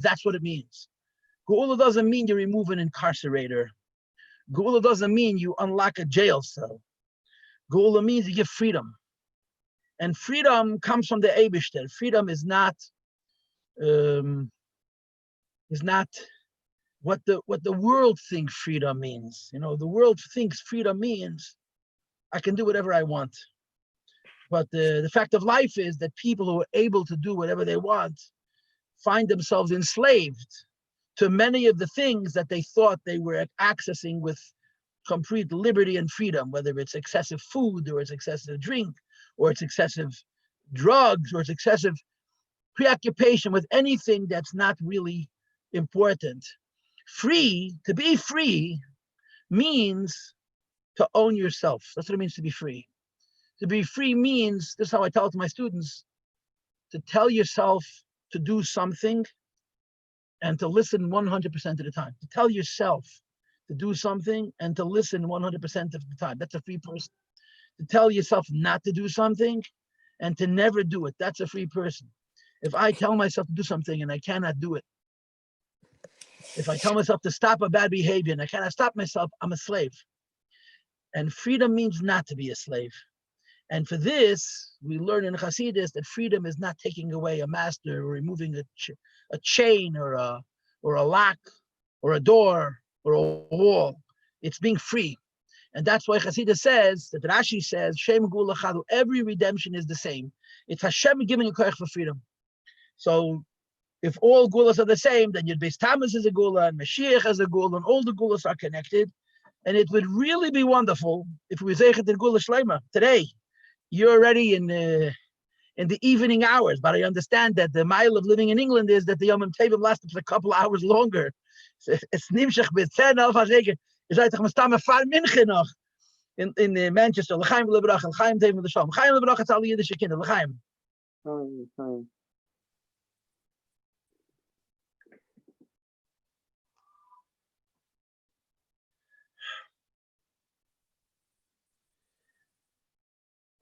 That's what it means. Geula doesn't mean you remove an incarcerator. Geula doesn't mean you unlock a jail cell. Geula means you give freedom. And freedom comes from the Eibishter. Freedom is not what the world thinks freedom means. The world thinks freedom means I can do whatever I want. But the fact of life is that people who are able to do whatever they want find themselves enslaved to many of the things that they thought they were accessing with complete liberty and freedom, whether it's excessive food or it's excessive drink or it's excessive drugs or it's excessive preoccupation with anything that's not really important. To be free means to own yourself. That's what it means to be free. To be free means, this is how I tell it to my students, to tell yourself to do something and to listen 100% of the time. To tell yourself to do something and to listen 100% of the time. That's a free person. To tell yourself not to do something and to never do it. That's a free person. If I tell myself to do something and I cannot do it, if I tell myself to stop a bad behavior and I cannot stop myself, I'm a slave. And freedom means not to be a slave. And for this, we learn in Hasidus that freedom is not taking away a master or removing a chain or a lock or a door or a wall. It's being free. And that's why Hasidus says, that Rashi says, Shem Gula Chadu, every redemption is the same. It's Hashem giving a koich for freedom. So if all gulas are the same, then your Beis Tammuz is a gula and Mashiach is a gula and all the gulas are connected. And it would really be wonderful if we say it in Gula Shleima today. You're already in the evening hours, but I understand that the mile of living in England is that the Yom Tovim lasts a couple of hours longer. It's nimshach b'tzen alfa zeker. Is right toch staan met Farbrengen nog in Manchester. L'chaim lebrach, l'chaim tevim l'shalom. L'chaim lebrach, it's all the Yiddish kinder. L'chaim.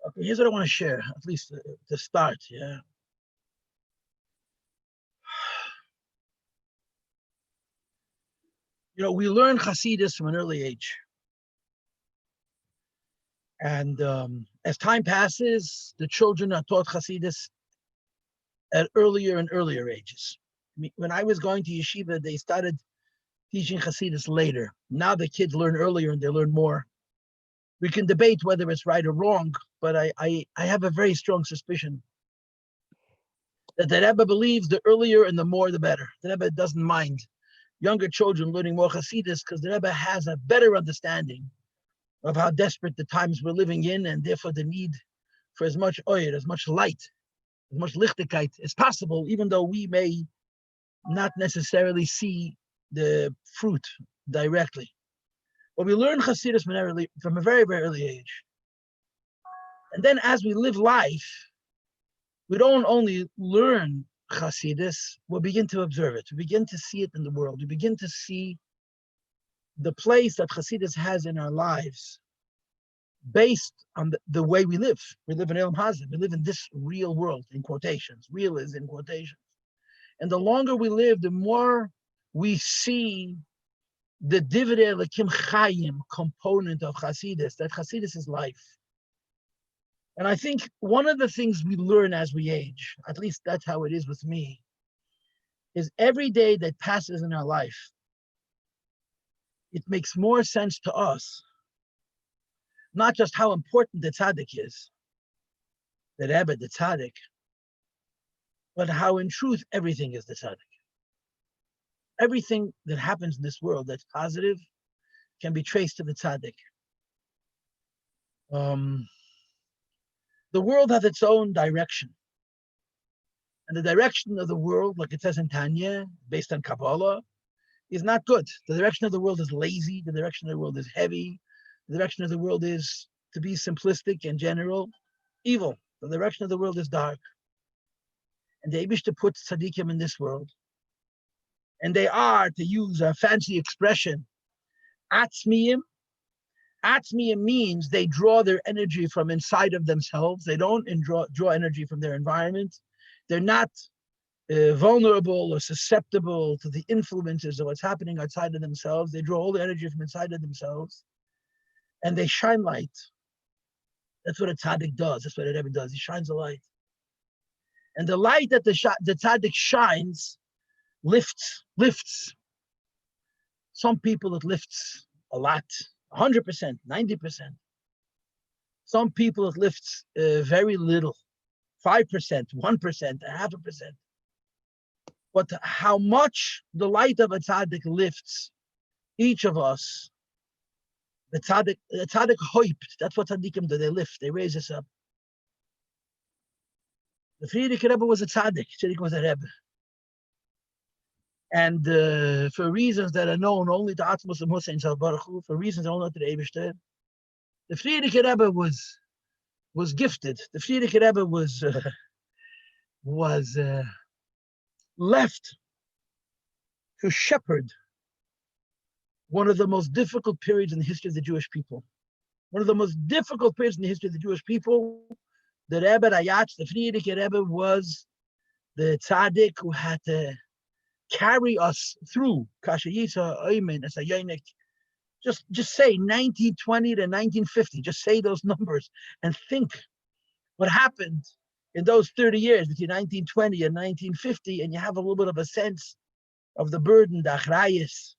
Okay, here's what I want to share, at least to start, yeah. We learn Hasidus from an early age. And as time passes, the children are taught Hasidus at earlier and earlier ages. When I was going to yeshiva, they started teaching Hasidus later. Now the kids learn earlier and they learn more. We can debate whether it's right or wrong, but I have a very strong suspicion that the Rebbe believes the earlier and the more the better. The Rebbe doesn't mind younger children learning more Hasidus because the Rebbe has a better understanding of how desperate the times we're living in and therefore the need for as much oil, as much light, as much lichtigkeit as possible, even though we may not necessarily see the fruit directly. But we learn Hasidus from a very, very early age. And then as we live life, we don't only learn Hasidus, we begin to observe it. We begin to see it in the world. We begin to see the place that Hasidus has in our lives based on the way we live. We live in Elam Hazid. We live in this real world, in quotations. Real is in quotations. And the longer we live, the more we see the Divrei Elokim Chayim component of Hasidus, that Hasidus is life. And I think one of the things we learn as we age, at least that's how it is with me, is every day that passes in our life, it makes more sense to us, not just how important the tzaddik is, the Rebbe, the tzaddik, but how in truth everything is the tzaddik. Everything that happens in this world that's positive can be traced to the tzaddik. The world has its own direction. And the direction of the world, like it says in Tanya, based on Kabbalah, is not good. The direction of the world is lazy. The direction of the world is heavy. The direction of the world is, to be simplistic and general, evil. The direction of the world is dark. And the Eibishter puts tzaddikim in this world. And they are, to use a fancy expression, atzmiyim. Atzmiyim means they draw their energy from inside of themselves. They don't draw energy from their environment. They're not vulnerable or susceptible to the influences of what's happening outside of themselves. They draw all the energy from inside of themselves, and they shine light. That's what a tzaddik does. That's what it ever does. He shines a light. And the light that the tzaddik shines lifts. Some people it lifts a lot, 100%, 90%. Some people it lifts very little, 5%, 1%, 0.5%. But how much the light of a tzaddik lifts each of us, the tzaddik hoiped. That's what tzaddikim do. They lift, they raise us up. The Frierdiker Rebbe was a tzaddik. Tzaddik was a Rebbe. And for reasons that are known only to Atzmos and Hussein Shal Baruch Hu, for reasons known to the Eibishter, the Frierdiker Rebbe was gifted. The Frierdiker Rebbe was left to shepherd one of the most difficult periods in the history of the Jewish people. One of the most difficult periods in the history of the Jewish people. The Rebbe Rayatz, the Frierdiker Rebbe, was the tzaddik who had to carry us through Kasha Yisa, Oymen, Esayonik. Just say 1920 to 1950. Just say those numbers and think what happened in those 30 years between 1920 and 1950, and you have a little bit of a sense of the burden, the achrayus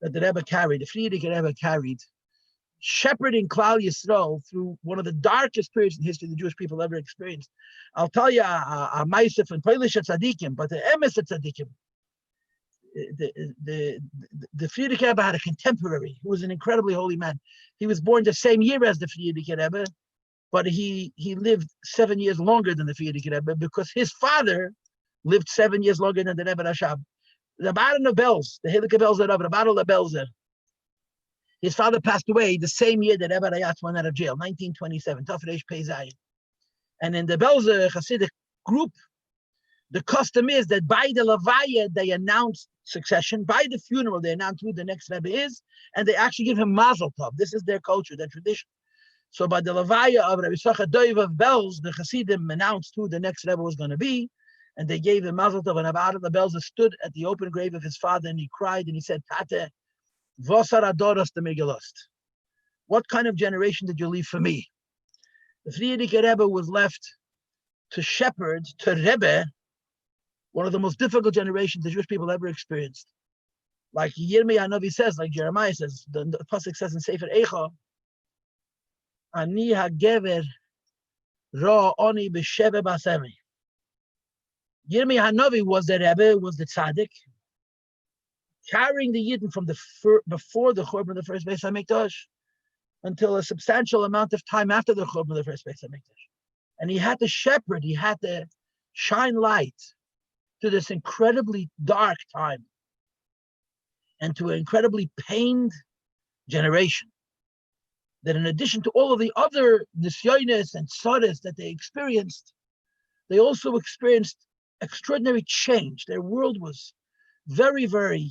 that the Rebbe carried, the Frierdiker Rebbe carried, shepherding Klal Yisrael through one of the darkest periods in the history the Jewish people ever experienced. I'll tell you a ma'aseh and Polish tzaddikim, but the emes tzaddikim, the Frierdiker Rebbe had a contemporary who was an incredibly holy man. He was born the same year as the Frierdiker Rebbe, but he lived 7 years longer than the Frierdiker Rebbe because his father lived 7 years longer than the Rebbe Rashab. The Baron of Belz, the Heilige Belzer Rebbe, the Baron of Belzer. His father passed away the same year that Rebbe Rayatz went out of jail, 1927, Tafresh Pei Zayin. And in the Belzer Hasidic group, the custom is that by the Levaya, they announce succession. By the funeral, they announce who the next Rebbe is, and they actually give him Mazel Tov. This is their culture, their tradition. So by the Levaya of Rabbi Yisachar Doiv of Belz, the Hasidim announced who the next Rebbe was going to be, and they gave him Mazel Tov. And Abba the Belzer stood at the open grave of his father, and he cried, and he said, Tate, Vosar Adoros the Megilost. What kind of generation did you leave for me? The Frierdiker Rebbe was left to shepherd, to Rebbe, one of the most difficult generations the Jewish people ever experienced. Like Yirmiyah Novi says, like Jeremiah says, the Pasuk says in Sefer Eicha, Ani hagever ra oni b'sheve basemi. Yirmiyah Novi was the Rebbe, was the tzaddik, carrying the Yidden from before the Churban of the first Beis HaMikdash until a substantial amount of time after the Churban of the first Beis HaMikdash. And he had to shepherd, he had to shine light to this incredibly dark time and to an incredibly pained generation. That in addition to all of the other nisyonis and tzaras that they experienced, they also experienced extraordinary change. Their world was very, very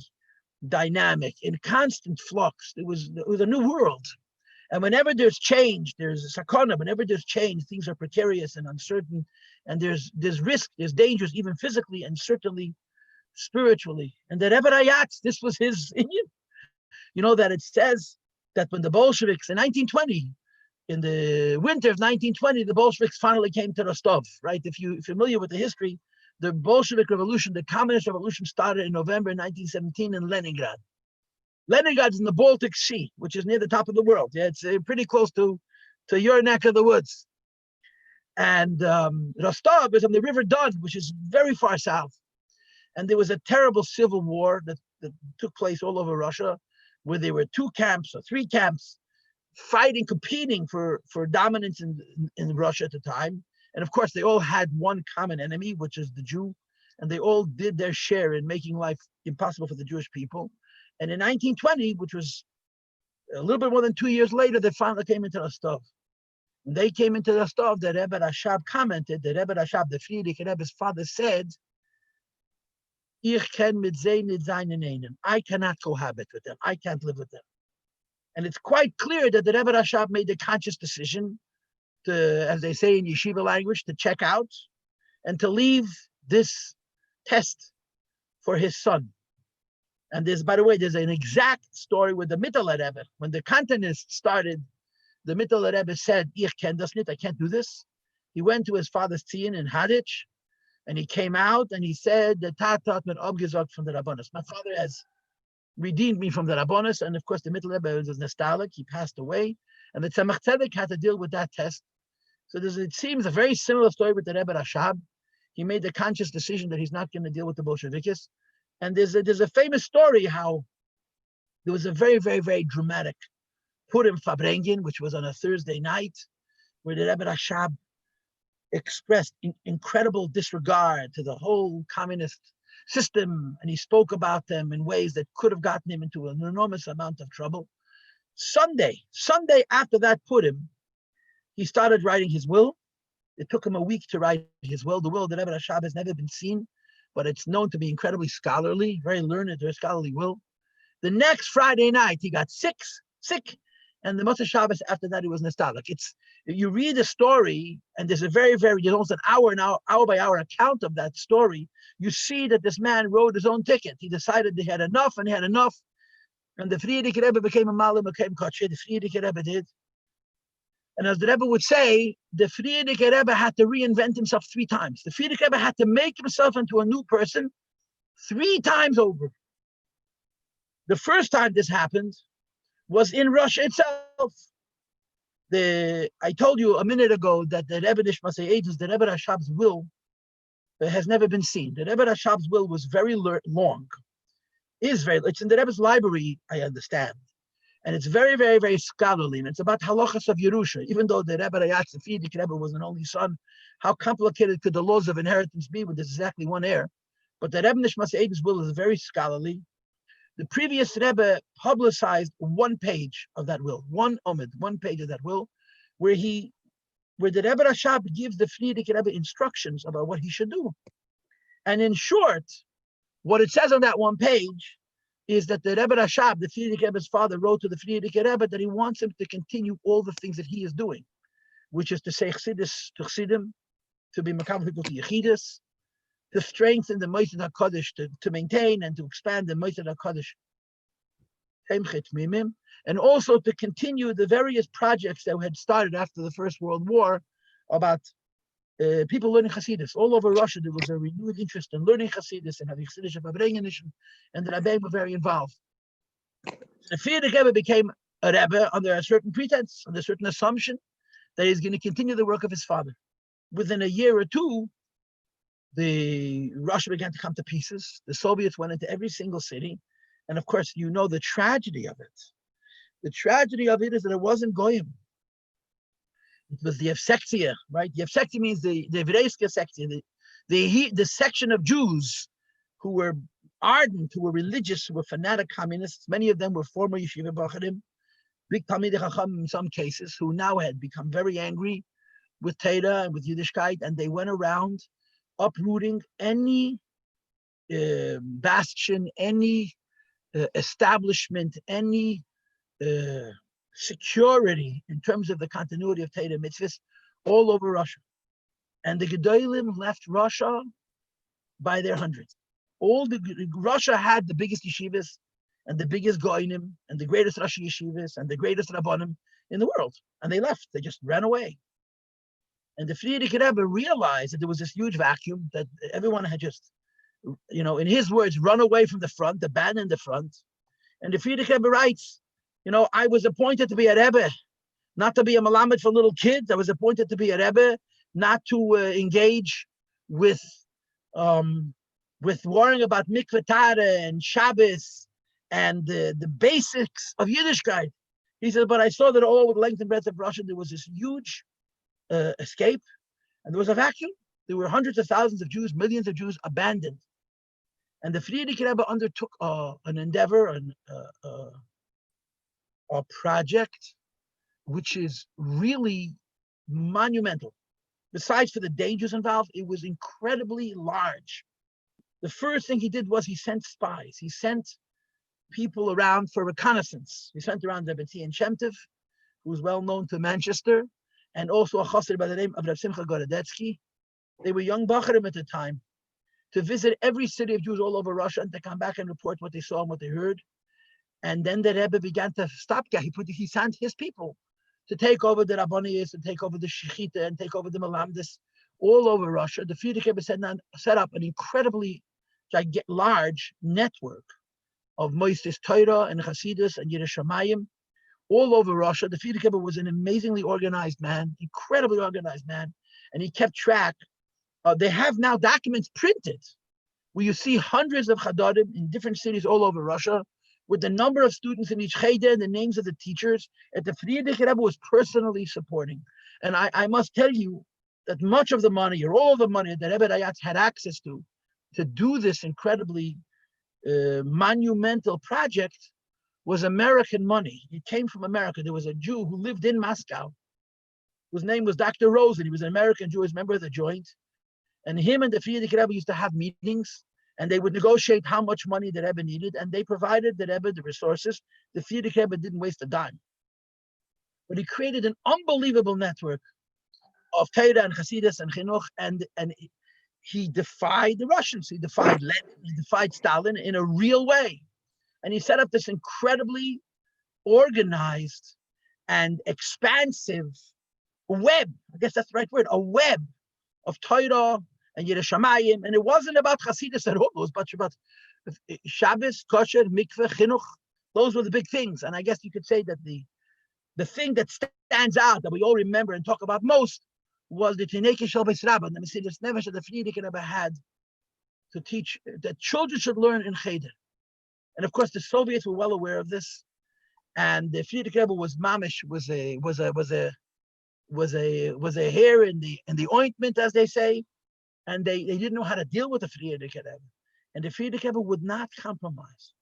dynamic, in constant flux. It was a new world. And whenever there's change, there's a sakana. Whenever there's change, things are precarious and uncertain. And there's risk, there's dangers, even physically and certainly spiritually. And the Rebbe Rayatz, this was his inyan. You know that it says that when the Bolsheviks in 1920, in the winter of 1920, the Bolsheviks finally came to Rostov, right? If you're familiar with the history, the Bolshevik Revolution, the Communist Revolution started in November 1917 in Leningrad. Leningrad's in the Baltic Sea, which is near the top of the world. Yeah, it's pretty close to your neck of the woods. And Rostov is on the River Don, which is very far south. And there was a terrible civil war that took place all over Russia, where there were 2 camps or 3 camps fighting, competing for dominance in Russia at the time. And of course, they all had one common enemy, which is the Jew. And they all did their share in making life impossible for the Jewish people. And in 1920, which was a little bit more than 2 years later, they finally came into Rostov. When they came into Rostov, the Rebbe Rashab commented, the Rebbe Rashab, the Frierdiker Rebbe's father, said, I cannot cohabit with them. I can't live with them. And it's quite clear that the Rebbe Rashab made a conscious decision to, as they say in yeshiva language, to check out and to leave this test for his son. And there's, by the way, there's an exact story with the Mittler Rebbe. When the Kantonists started, the Mittler Rebbe said, "Ich kann das nicht, I can't do this." He went to his father's Tzion in Haditch, and he came out and he said, "The Tat hat mir abgesagt from the Rabbanos. My father has redeemed me from the Rabbanos." And of course, the Mittler Rebbe was nostalgic. He passed away, and the Tzemach Tzedek had to deal with that test. So it seems a very similar story with the Rebbe Rashab. He made the conscious decision that he's not going to deal with the Bolsheviks. And there's a famous story how there was a very, very, very dramatic Purim Farbrengen, which was on a Thursday night, where the Rebbe Rashab expressed incredible disregard to the whole communist system, and he spoke about them in ways that could have gotten him into an enormous amount of trouble. Sunday after that Purim, he started writing his will. It took him a week to write his will. The will of the Rebbe Rashab has never been seen, but it's known to be incredibly scholarly, very learned, very scholarly will. The next Friday night, he got sick, and the Motzei Shabbos after that, he was nostalgic. You read the story, and there's there's almost an hour by hour account of that story. You see that this man wrote his own ticket. He decided he had enough, and and the Frierdiker Rebbe became a Malim, became Kodshe. The Frierdiker Rebbe did. And as the Rebbe would say, the Frierdiker Rebbe had to reinvent himself 3 times. The Frierdiker Rebbe had to make himself into a new person 3 times over. The first time this happened was in Russia itself. I told you a minute ago that the Rebbe Nishmasei Ages, the Rebbe Rashab's will, has never been seen. The Rebbe Rashab's will was very long. It's in the Rebbe's library, I understand. And it's very, very, very scholarly. And it's about halachas of Yerusha. Even though the Rebbe Rayatz, the Frierdiker Rebbe, was an only son, how complicated could the laws of inheritance be with exactly one heir? But the Rebbe Nishmasei Ages will is very scholarly. The previous Rebbe publicized 1 page of that will, 1 page of that will, where the Rebbe Rashab gives the Frierdiker Rebbe instructions about what he should do. And in short, what it says on that 1 page is that the Rebbe Rashab, the Frierdiker Rebbe's father, wrote to the Frierdiker Rebbe that he wants him to continue all the things that he is doing, which is to say Chassidus to Chassidim, to be Makam people to Yechidus, to strengthen the Moed HaKodesh, to maintain and to expand the Moed HaKodesh, and also to continue the various projects that had started after the First World War about people learning Hasidus. All over Russia, there was a renewed interest in learning Hasidus and having Chassidish Farbrengen, and the Rebbe were very involved. The Frierdiker Rebbe became a Rebbe under a certain pretense, under a certain assumption that he's going to continue the work of his father. Within a year or 2, Russia began to come to pieces. The Soviets went into every single city. And of course, you know the tragedy of it. The tragedy of it is that it wasn't Goyim. It was the Yevsektia, right? Yevsektia means the Evreiska sektia, the section of Jews who were ardent, who were religious, who were fanatic communists. Many of them were former Yeshiva Bacharim, big Talmidei Chacham in some cases, who now had become very angry with Torah and with Yiddishkeit, and they went around uprooting any bastion, any establishment, any security in terms of the continuity of Torah mitzvahs all over Russia. And the Gedolim left Russia by their hundreds. Russia had the biggest yeshivas and the biggest goyinim and the greatest Rashi yeshivas and the greatest rabbanim in the world. And they left, they just ran away. And the Frierdiker Rebbe realized that there was this huge vacuum, that everyone had just, in his words, run away from the front, abandoned the front. And the Frierdiker Rebbe writes, I was appointed to be a Rebbe, not to be a Malamed for little kids. I was appointed to be a Rebbe, not to engage with worrying about mikveh Tara and Shabbos and the basics of Yiddishkeit. He said, but I saw that all over the length and breadth of Russia, there was this huge escape, and there was a vacuum. There were hundreds of thousands of Jews, millions of Jews abandoned. And the Frierdiker Rebbe undertook an endeavor, a project, which is really monumental. Besides for the dangers involved, it was incredibly large. The first thing he did was he sent spies. He sent people around for reconnaissance. He sent around the Rebbe and Shem Tov, who was well known to Manchester, and also a chassid by the name of Rav Simcha Gorodetsky. They were young Bacharim at the time. to visit every city of Jews all over Russia and to come back and report what they saw and what they heard. And then the Rebbe began to stopgap. He sent his people to take over the Rabbaniyos and take over the Shechita and take over the Malamdis all over Russia. The Frierdiker Rebbe set up an incredibly large network of Moistis Torah and Hasidus and Yerushalayim all over Russia. The Frierdiker Rebbe was an amazingly organized man, incredibly organized man, and he kept track. They have now documents printed where you see hundreds of Chadarim in different cities all over Russia with the number of students in each cheder and the names of the teachers that the Frierdiker Rebbe was personally supporting. And I must tell you that much of the money, or all the money that Rebbe Rayatz had access to do this incredibly monumental project was American money. It came from America. There was a Jew who lived in Moscow, whose name was Dr. Rosen. He was an American Jewish member of the Joint. And him and the Frierdiker Rebbe used to have meetings, and they would negotiate how much money the Rebbe needed, and they provided the Rebbe the resources. The Frierdiker Rebbe didn't waste a dime. But he created an unbelievable network of Torah and Hasidus and Chinuch, and he defied the Russians. He defied Lenin, he defied Stalin in a real way. And he set up this incredibly organized and expansive web, I guess that's the right word, a web of Torah and Yerushalayim. And it wasn't about Hasidus at all. It was about Shabbos, kosher, mikveh, chinuch. Those were the big things. And I guess you could say that the thing that stands out, that we all remember and talk about most, was the Tineke Shel Beis Rabba, the Mesilas Nefesh that the Frierdiker Rebbe had to teach that children should learn in Cheder. And of course, the Soviets were well aware of this, and the Frierdiker Rebbe was mamish, was a hair in the ointment, as they say, and they didn't know how to deal with the Frierdiker Rebbe, and the Frierdiker Rebbe would not compromise.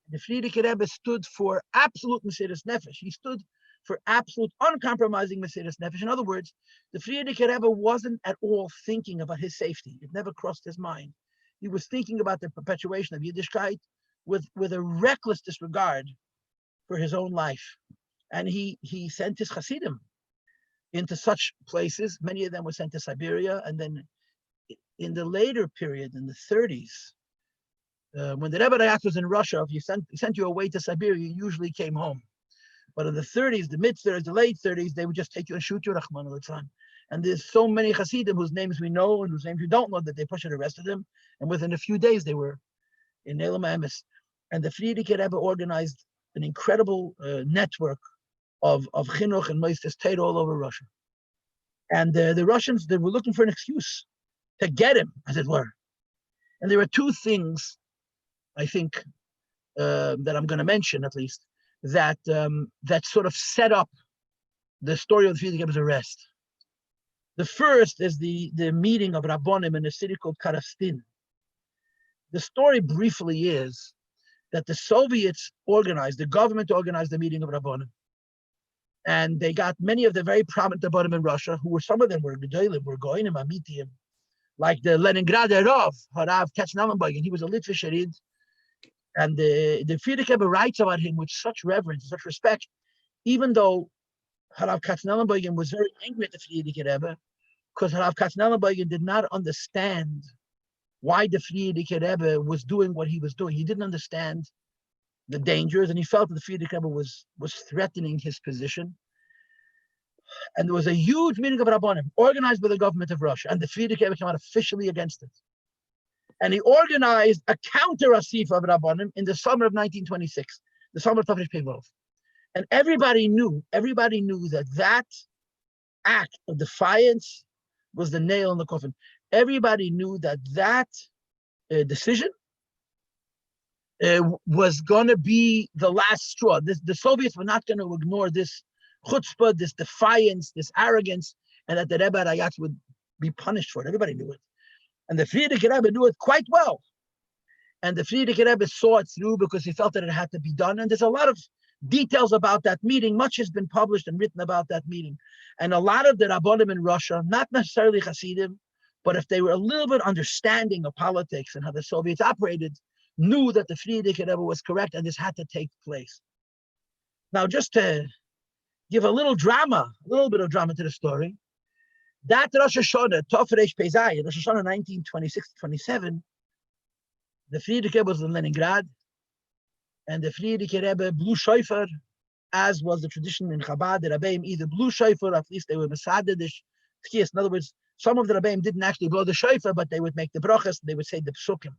The Frierdiker Rebbe stood for absolute Mesilas Nefesh. He stood for absolute uncompromising Mesilas Nefesh. In other words, the Frierdiker Rebbe wasn't at all thinking about his safety. It never crossed his mind. He was thinking about the perpetuation of Yiddishkeit with a reckless disregard for his own life. And he sent his Hasidim into such places. Many of them were sent to Siberia. And then in the later period, in the 30s, when the Rebbe Rayatz was in Russia, if he sent you away to Siberia, you usually came home. But in the 30s, the mid-30s, the late 30s, they would just take you and shoot you, Rahman al-Islam. And there's so many Hasidim whose names we know and whose names we don't know that they pushed and arrested them. And within a few days, they were in Elam Emes. And the Frierdiker Rebbe organized an incredible network of chinuch and moistes Torah all over Russia. And the Russians, they were looking for an excuse to get him, as it were. And there are two things, I think, that I'm going to mention at least, that sort of set up the story of the Frierdiker Rebbe's arrest. The first is the meeting of Rabbonim in a city called Karastin. The story briefly is that the Soviets organized, the government organized the meeting of Rabbonim. And they got many of the very prominent Rabbonim in Russia, who were, some of them were Gedolim, were Goinim, Amitim, like the Leningrad Rav, Harav Katznamenberg, and he was a Litvish Arid. And the Frierdiker Rebbe writes about him with such reverence, such respect, even though Harav Katznamenberg was very angry at the Frierdiker Rebbe, because Harav Katznamenberg did not understand why the Frierdiker Rebbe was doing what he was doing. He didn't understand the dangers, and he felt that the Frierdiker Rebbe was threatening his position. And there was a huge meeting of Rabbonim organized by the government of Russia, and the Frierdiker Rebbe came out officially against it. And he organized a counter asif of Rabbonim in the summer of 1926, the summer of Tafresh Pei-Vov. And everybody knew that act of defiance was the nail in the coffin. Everybody knew that decision was going to be the last straw. The Soviets were not going to ignore this chutzpah, this defiance, this arrogance, and that the Rebbe Rayatz would be punished for it. Everybody knew it. And the Frierdiker Rebbe knew it quite well. And the Frierdiker Rebbe saw it through because he felt that it had to be done. And there's a lot of details about that meeting. Much has been published and written about that meeting. And a lot of the Rabbonim in Russia, not necessarily Hasidim, but if they were a little bit understanding of politics and how the Soviets operated, knew that the Frierdiker Rebbe was correct and this had to take place. Now, just to give a little bit of drama to the story, That Rosh Hashanah, Tafresh Pezai, Rosh Hashanah 1926-27, the Friedrich Rebbe was in Leningrad, and the Friedrich Rebbe blew shofar, as was the tradition in Chabad. The Rebbeim either blew shofar, at least they were mesaded the tkiyas. In other words, some of the Rebbeim didn't actually blow the shofar, but they would make the brachas, they would say the psukim.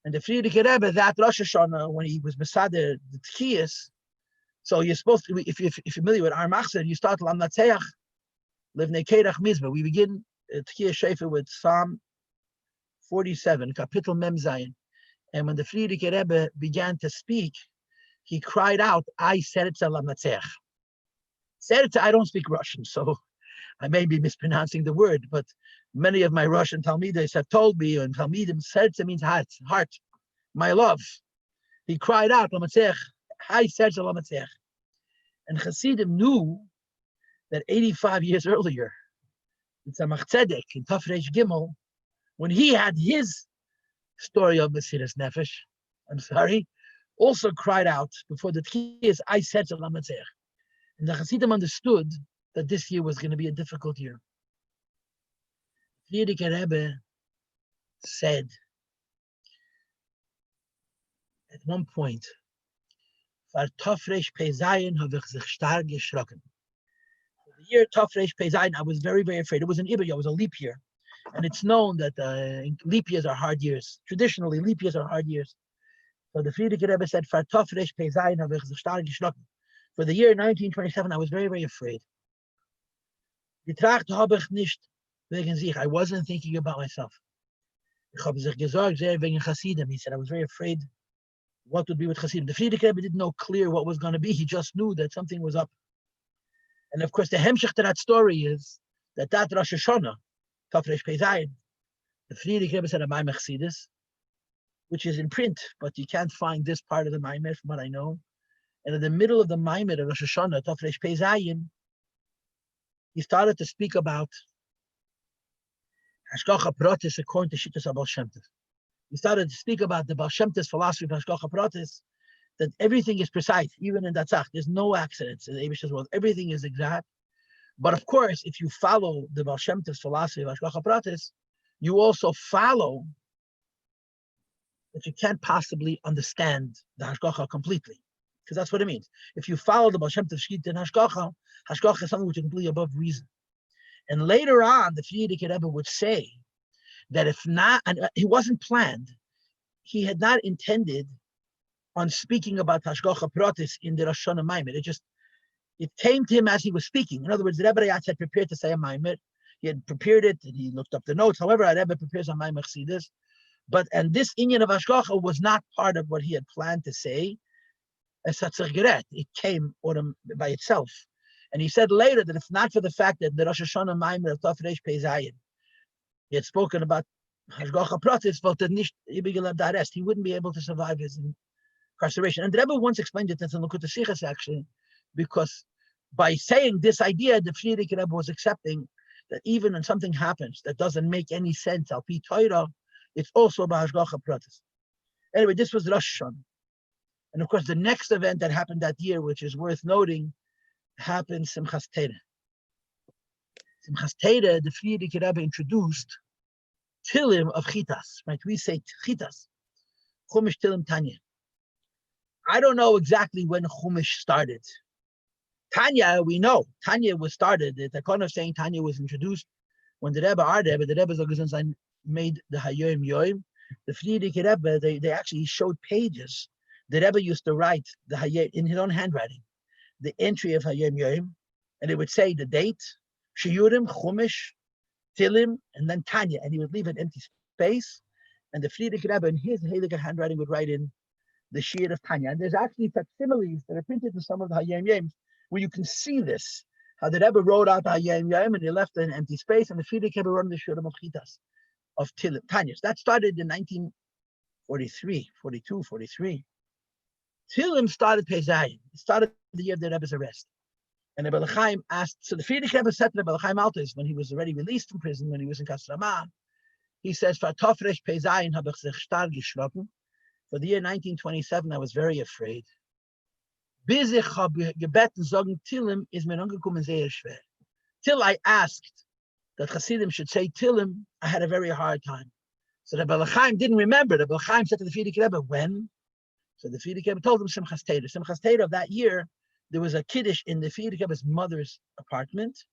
And the Friedrich Rebbe, that Rosh Hashanah, when he was mesaded the tkiyas, so you're supposed to, if you're familiar with Ar Machzor, you start Lam Natseach, Livnei Kerach Mizbah. We begin tkiyas shofar with Psalm 47, Kapitel Mem Zayin. And when the Friedrich Rebbe began to speak, he cried out, I said it to Lamatzeach. Said it to, I don't speak Russian, so I may be mispronouncing the word, but many of my Russian Talmidim have told me, and Talmidim said it means heart, my love. He cried out, Lamatzeach, I said to Lamatzeach. And Hasidim knew that 85 years earlier, in Tzemach Tzedek, in Tafresh Gimmel, when he had his story of Mesiras Nefesh, also cried out before the Tkiyas, I said to Lamatzeach. And the Hasidim understood that this year was going to be a difficult year. Friedrich Rebbe said at one point, "Var Tafresh Pezayin habe ich sich stark geschrocken." The year Tafresh Pezayin, I was very, very afraid. It was an Iber, it was a leap year. And it's known that leap years are hard years. Traditionally, leap years are hard years. So the Friedrich Rebbe said, "For Tafresh Pezayin habe ich sich stark geschrocken." For the year 1927, I was very, very afraid. Getracht habe ich nicht wegen sich. I wasn't thinking about myself. Ich habe sich gesorgt sehr wegen Hasidim. He said, I was very afraid what would be with Hasidim. The Friedrich Rebbe didn't know clear what was going to be. He just knew that something was up. And of course, the hemshech to that story is that Rosh Hashanah, Tafresh Pezayin, the Friedrich Rebbe said a Maimer Chassidus, which is in print, but you can't find this part of the Maimer from what I know. And in the middle of the Maimer of Rosh Hashanah, Tafresh Pezayin, he started to speak about Hashgacha Pratis according to Shittas HaBaal Shem Tov. He started to speak about the Baal Shem Tov's philosophy of Hashgacha Pratis, that everything is precise, even in that Tzach. There's no accidents in the Eibishter's world. Everything is exact. But of course, if you follow the Baal Shem Tov's philosophy of Hashgacha Pratis, you also follow that you can't possibly understand the Hashgacha completely. Because that's what it means. If you follow the Baal Shem Tov Shita and Hashgacha is something which is completely above reason. And later on, the Friedrich Rebbe would say that if not, and it wasn't planned, he had not intended on speaking about Hashgacha Pratis in the Rosh Hashanah Maimer. It came to him as he was speaking. In other words, the Rebbe Rayatz had prepared to say a Maimer. He had prepared it, and he looked up the notes. However, a Rebbe prepares a Maimer Chassidus. And this inyan of Hashgacha was not part of what he had planned to say. It came by itself. And he said later that if not for the fact that the Rosh Hashanah Maimer of Tafresh Pezayin, he had spoken about Hashgacha Pratis, he wouldn't be able to survive his incarceration. And the Rebbe once explained it in Lakut Sichas actually, because by saying this idea, the Friedrich Rebbe was accepting that even when something happens that doesn't make any sense, al pi Torah, it's also by Hashgacha Pratis. Anyway, this was Rosh Hashanah. And of course, the next event that happened that year, which is worth noting, happened Simchas Torah. Simchas Torah, the Friedrich Rebbe introduced Tilim of Chitas, right? We say Chitas, Chumash Tilim Tanya. I don't know exactly when Chumash started. Tanya, we know. Tanya was started. The Takon of saying Tanya was introduced when the Rebbe, our Rebbe, the Rebbe Zogazan made the Hayyim Yoim. The Friedrich Rebbe, they actually showed pages. The Rebbe used to write the Hayyim in his own handwriting, the entry of Hayyim Yoim, and it would say the date, Shiyurim, Chumash, Tilim, and then Tanya, and he would leave an empty space, and the Friedrich Rebbe in his Heilige handwriting would write in the Shir of Tanya. And there's actually facsimiles that are printed in some of the Hayyim Yoim where you can see this, how the Rebbe wrote out the Hayyim Yoim and he left an empty space, and the Friedrich Rebbe wrote the Shurim of Chitas, of Tilim, Tanya. That started in 1943, 42, 43. Tilim started Pezayin. It started the year of the Rebbe's arrest. And Rebbe L'chaim asked, so the Friedrich Rebbe said to Rebbe L'chaim Altes, when he was already released from prison, when he was in Kasrama, he says, For Tafresh Pezayin habe ich sich stark geschrocken. For the year 1927, I was very afraid. Bis ich habe gebeten, sagen, Tilim ist mir angekommen sehr schwer. Till I asked that Hasidim should say Tillim, I had a very hard time. So the Baal Chaim didn't remember. The Baal Chaim said to the Frierdiker Rebbe, when? So the Frierdiker Rebbe told him Simchas Teda. Simchas Teda of that year, there was a Kiddush in the Frierdiker Rebbe's mother's apartment,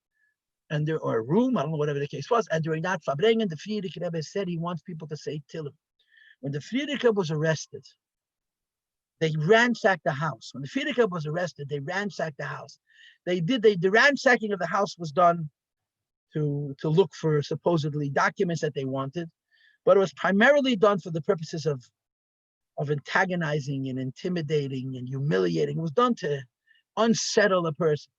and there, or a room, I don't know, whatever the case was. And during that Farbrengen, the Frierdiker Rebbe said he wants people to say Tillim. When the Frierdiker Rebbe was arrested, they ransacked the house. When the Frierdiker Rebbe was arrested, they ransacked the house. The ransacking of the house was done to look for supposedly documents that they wanted, but it was primarily done for the purposes of antagonizing and intimidating and humiliating. It was done to unsettle a person.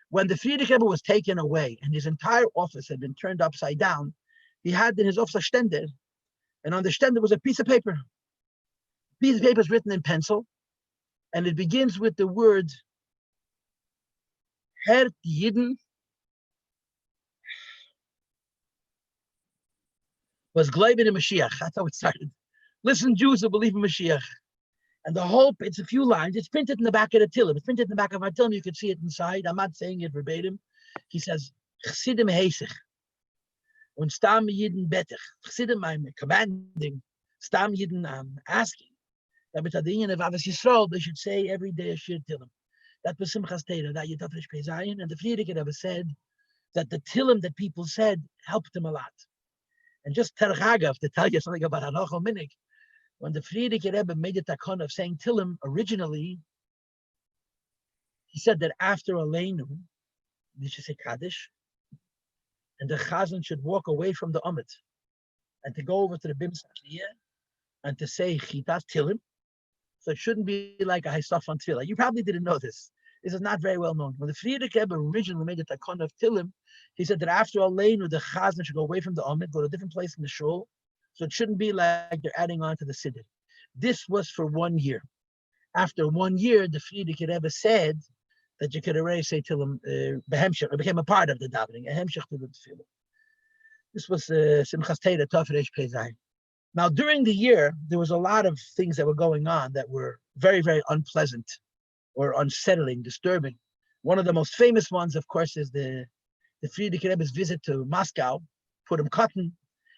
When the Frierdiker Rebbe was taken away and his entire office had been turned upside down, he had in his office a stender, and on the stender was a piece of paper. The piece of paper is written in pencil, and it begins with the word Her Yidden was Gleiben in Mashiach. That's how it started. Listen, Jews who believe in Mashiach. And the hope, it's a few lines. It's printed in the back of the Tillim. It's printed in the back of our Tillim. You can see it inside. I'm not saying it verbatim. He says, Chsidim heisich. Und Stam Yidden betech. Chsidim, I'm commanding. Stam Yidden, I'm asking. That with the union of Avos Yisrael, they should say every day a Shir Tillim. That was Simchas Teda, that Yitafresh Pezayin. And the Frierdiker Rebbe said that the Tillim that people said helped him a lot. And just Terech Agav, to tell you something about Hanocho Minik, when the Frierdiker Rebbe made the takon of saying Tillim originally, he said that after Aleinu, they should say Kaddish, and the Chazan should walk away from the Amit and to go over to the Bimsa and to say Chitas Tillim. So it shouldn't be like a Haisaf on Tefillah. You probably didn't know this. This is not very well known. When the Frierdiker Rebbe originally made the takon of Tillim, he said that after Aleinu, the Chazan should go away from the Amit, go to a different place in the shul. So it shouldn't be like they're adding on to the Siddur. This was for 1 year. After 1 year, the Frierdiker Rebbe said that you could already say Tillim behemshech. It became a part of the davening, a hemshech to the tefillah. This was Simchas Teda Tafresh Pezai. Now, during the year, there was a lot of things that were going on that were very, very unpleasant or unsettling, disturbing. One of the most famous ones, of course, is the Frierdiker Rebbe's visit to Moscow, Purim Katan,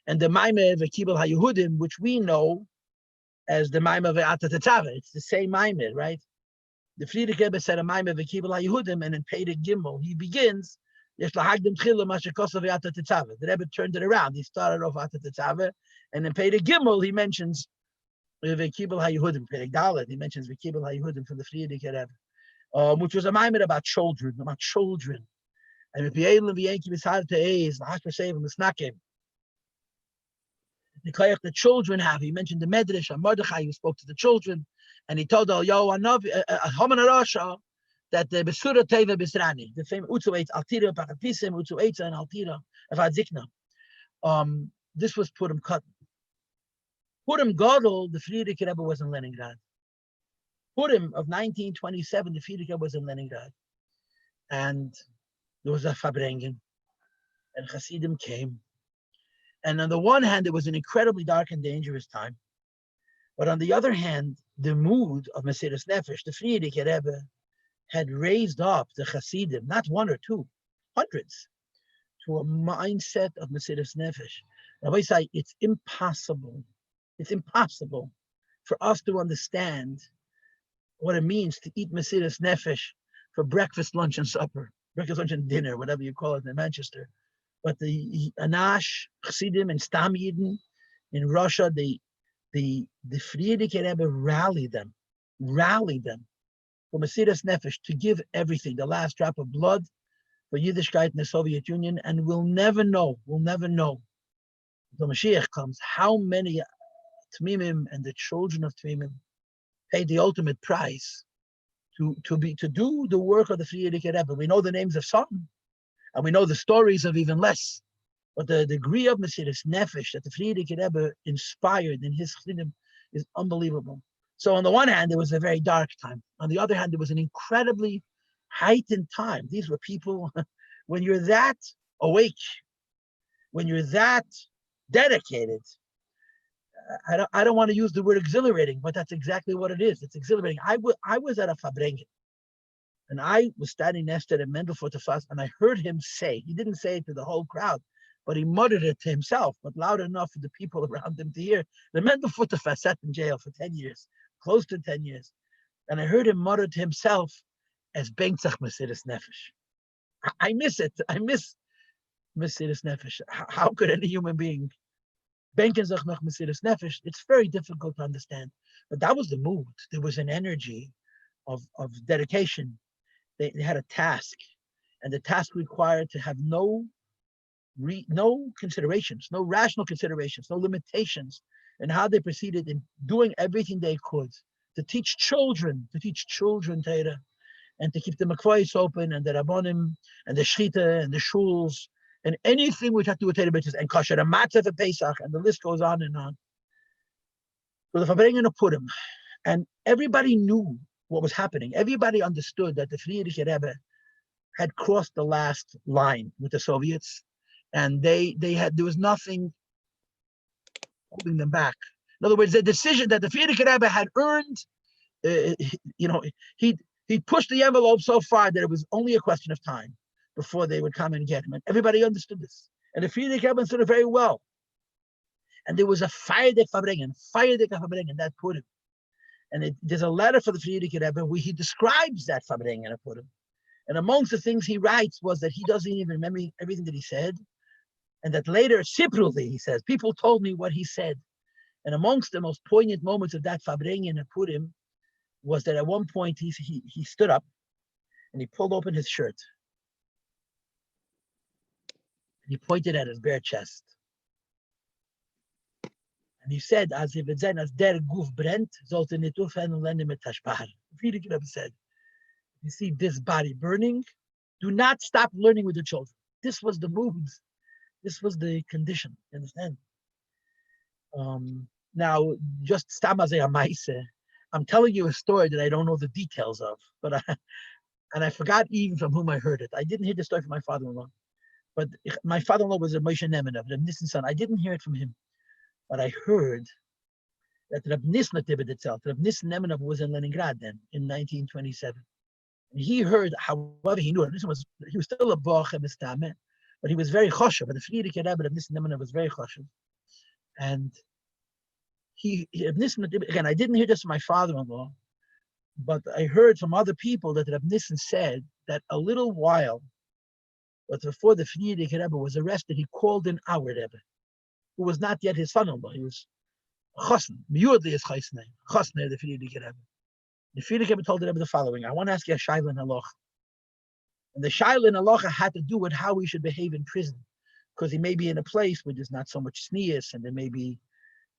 and the Maimeh V'Kibel HaYehudim, which we know as the Maimeh Ve'ata Tetzaveh. It's the same Maimeh, right? The Frierdiker Rebbe said a Maimeh V'Kibel HaYehudim, and in Beis-Gimmel, he begins, Yesh Lahagdim Tchila Masher Kosav Ve'ata Tetzaveh. The Rebbe turned it around. He started off Ata Tetzaveh, and in Beis-Gimmel, he mentions V'Kibel HaYehudim. Perek Dalet, he mentions V'Kibel HaYehudim from the Frierdiker Rebbe, which was a Maimeh about children. And if Ye'elim V'Yenki B'Sad Te'ez, L'Hashper Sevim L'Snakim, the children have. He mentioned the Medrash on Mordechai, who spoke to the children, and he told Haman Arasha that the Besura Teva Bisrani, the famous Utzu Eitz Altira, Pachapisim, Utzu Eitza, and Altira, Avad Zikna. This was Purim Katan. Purim Gadol, the Frierdiker Rebbe was in Leningrad. Purim of 1927, the Frierdiker Rebbe was in Leningrad. And there was a Farbrengen, and Hasidim came. And on the one hand, it was an incredibly dark and dangerous time. But on the other hand, the mood of Mesiras Nefesh, the Frierdiker Rebbe, had raised up the Hasidim, not one or two, hundreds, to a mindset of Mesiras Nefesh. Rabbi say it's impossible for us to understand what it means to eat Mesiras Nefesh for breakfast, lunch, and supper, breakfast, lunch, and dinner, whatever you call it in Manchester. But the Anash, Chassidim, and Stam Yidden in Russia, the Frierdiker Rebbe rallied them for Mesiras Nefesh to give everything, the last drop of blood for Yiddishkeit in the Soviet Union, and we'll never know until Mashiach comes how many Tmimim and the children of Tmimim paid the ultimate price to do the work of the Frierdiker Rebbe. We know the names of some, and we know the stories of even less. But the degree of Mesiras Nefesh that the Frierdiker Rebbe inspired in his Chassidim is unbelievable. So on the one hand, it was a very dark time. On the other hand, it was an incredibly heightened time. These were people, when you're that awake, when you're that dedicated, I don't want to use the word exhilarating, but that's exactly what it is. It's exhilarating. I was at a Farbrengen, and I was standing next to the Mendel for the fast, and I heard him say, he didn't say it to the whole crowd, but he muttered it to himself, but loud enough for the people around him to hear. The man Futafas sat in jail for 10 years, close to 10 years. And I heard him mutter to himself as Bengtzach Mesiris Nefesh. I miss it. I miss Mesiris Nefesh. How could any human being Benkenzach noch Mesiris Nefesh? It's very difficult to understand. But that was the mood. There was an energy of dedication. They had a task, and the task required to have no considerations, no rational considerations, no limitations, and how they proceeded in doing everything they could to teach children Torah, and to keep the makvayis open, and the rabbonim, and the shchita, and the shuls, and anything which had to do with Torah mitzvahs, and kosher, and matzah for Pesach, and the list goes on and on. So the Farbrengen put him, and everybody knew what was happening. Everybody understood that the Frierdiker Rebbe had crossed the last line with the Soviets, and there was nothing holding them back. In other words, the decision that the Frierdiker Rebbe had earned, he pushed the envelope so far that it was only a question of time before they would come and get him. And everybody understood this. And the Frierdiker Rebbe understood it very well. And there was a Feierdik Farbrengen that put him. And there's a letter for the Frierdiker Rebbe where he describes that Farbrengen and put him. And amongst the things he writes was that he doesn't even remember everything that he said. And that later, Sipruli, he says, people told me what he said. And amongst the most poignant moments of that Farbrengen and put him was that at one point he stood up and he pulled open his shirt. And he pointed at his bare chest. And he said, as if it's as der Guf brennt, sollte nicht aufhören und lernen mit Tashbar. Frierdiker Rebbe said, you see this body burning, do not stop learning with the children. This was the mood. This was the condition. You understand? Now, just Stamazeh Amaise, I'm telling you a story that I don't know the details of, but I forgot even from whom I heard it. I didn't hear the story from my father-in-law, but my father-in-law was a Moshe Nemenov, Reb Nissen's son. I didn't hear it from him, but I heard that Reb Nissen itself, Reb Nissen Nemenov was in Leningrad then in 1927. And he heard, however, he knew it. He was still a Boch and Mistame, but he was very choshev. But the Frierdiker Rebbe Reb Nissen Nemenov was very choshev. And again, I didn't hear this from my father-in-law, but I heard from other people that Reb Nissen said that a little while, but before the Frierdiker Rebbe was arrested, he called in our Rebbe, who was not yet his son-in-law. He was Chosn, Miyudli is Chosne, Chosne, the Frierdiker Rebbe. The Frierdiker Rebbe told the Rebbe the following: I want to ask you a shaila in halacha. And the shaila in halacha had to do with how we should behave in prison, because he may be in a place where there's not so much sneas, and there may be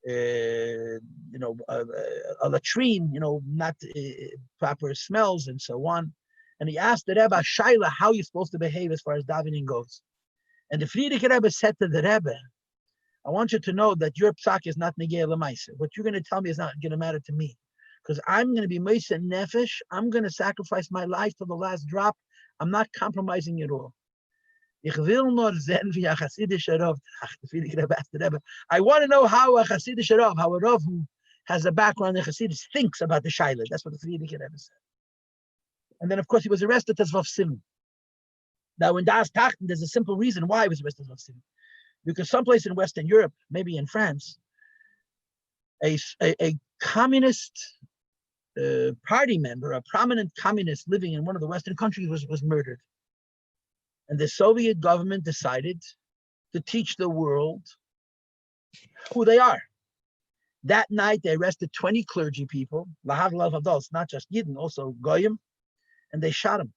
a latrine, not proper smells and so on. And he asked the Rebbe shaila how you're supposed to behave as far as davening goes. And the Frierdiker Rebbe said to the Rebbe, I want you to know that your psak is not negei l'maisa. What you're going to tell me is not going to matter to me, because I'm going to be meisa nefesh. I'm going to sacrifice my life to the last drop. I'm not compromising at all. Ich will nur sehen wie a Hasidischer Rav. I want to know how a Hasidischer Rav, how a Rav who has a background in Hasidus thinks about the Shaila. That's what the Frierdiker Rebbe said. And then, of course, he was arrested as Vav Sim. Now, in Das Tachten, there's a simple reason why he was arrested as Vav Sim. Because someplace in Western Europe, maybe in France, a communist party member, a prominent communist living in one of the Western countries was murdered. And the Soviet government decided to teach the world who they are. That night, they arrested 20 clergy people, Lahad adults, not just Yidden, also Goyim, and they shot them.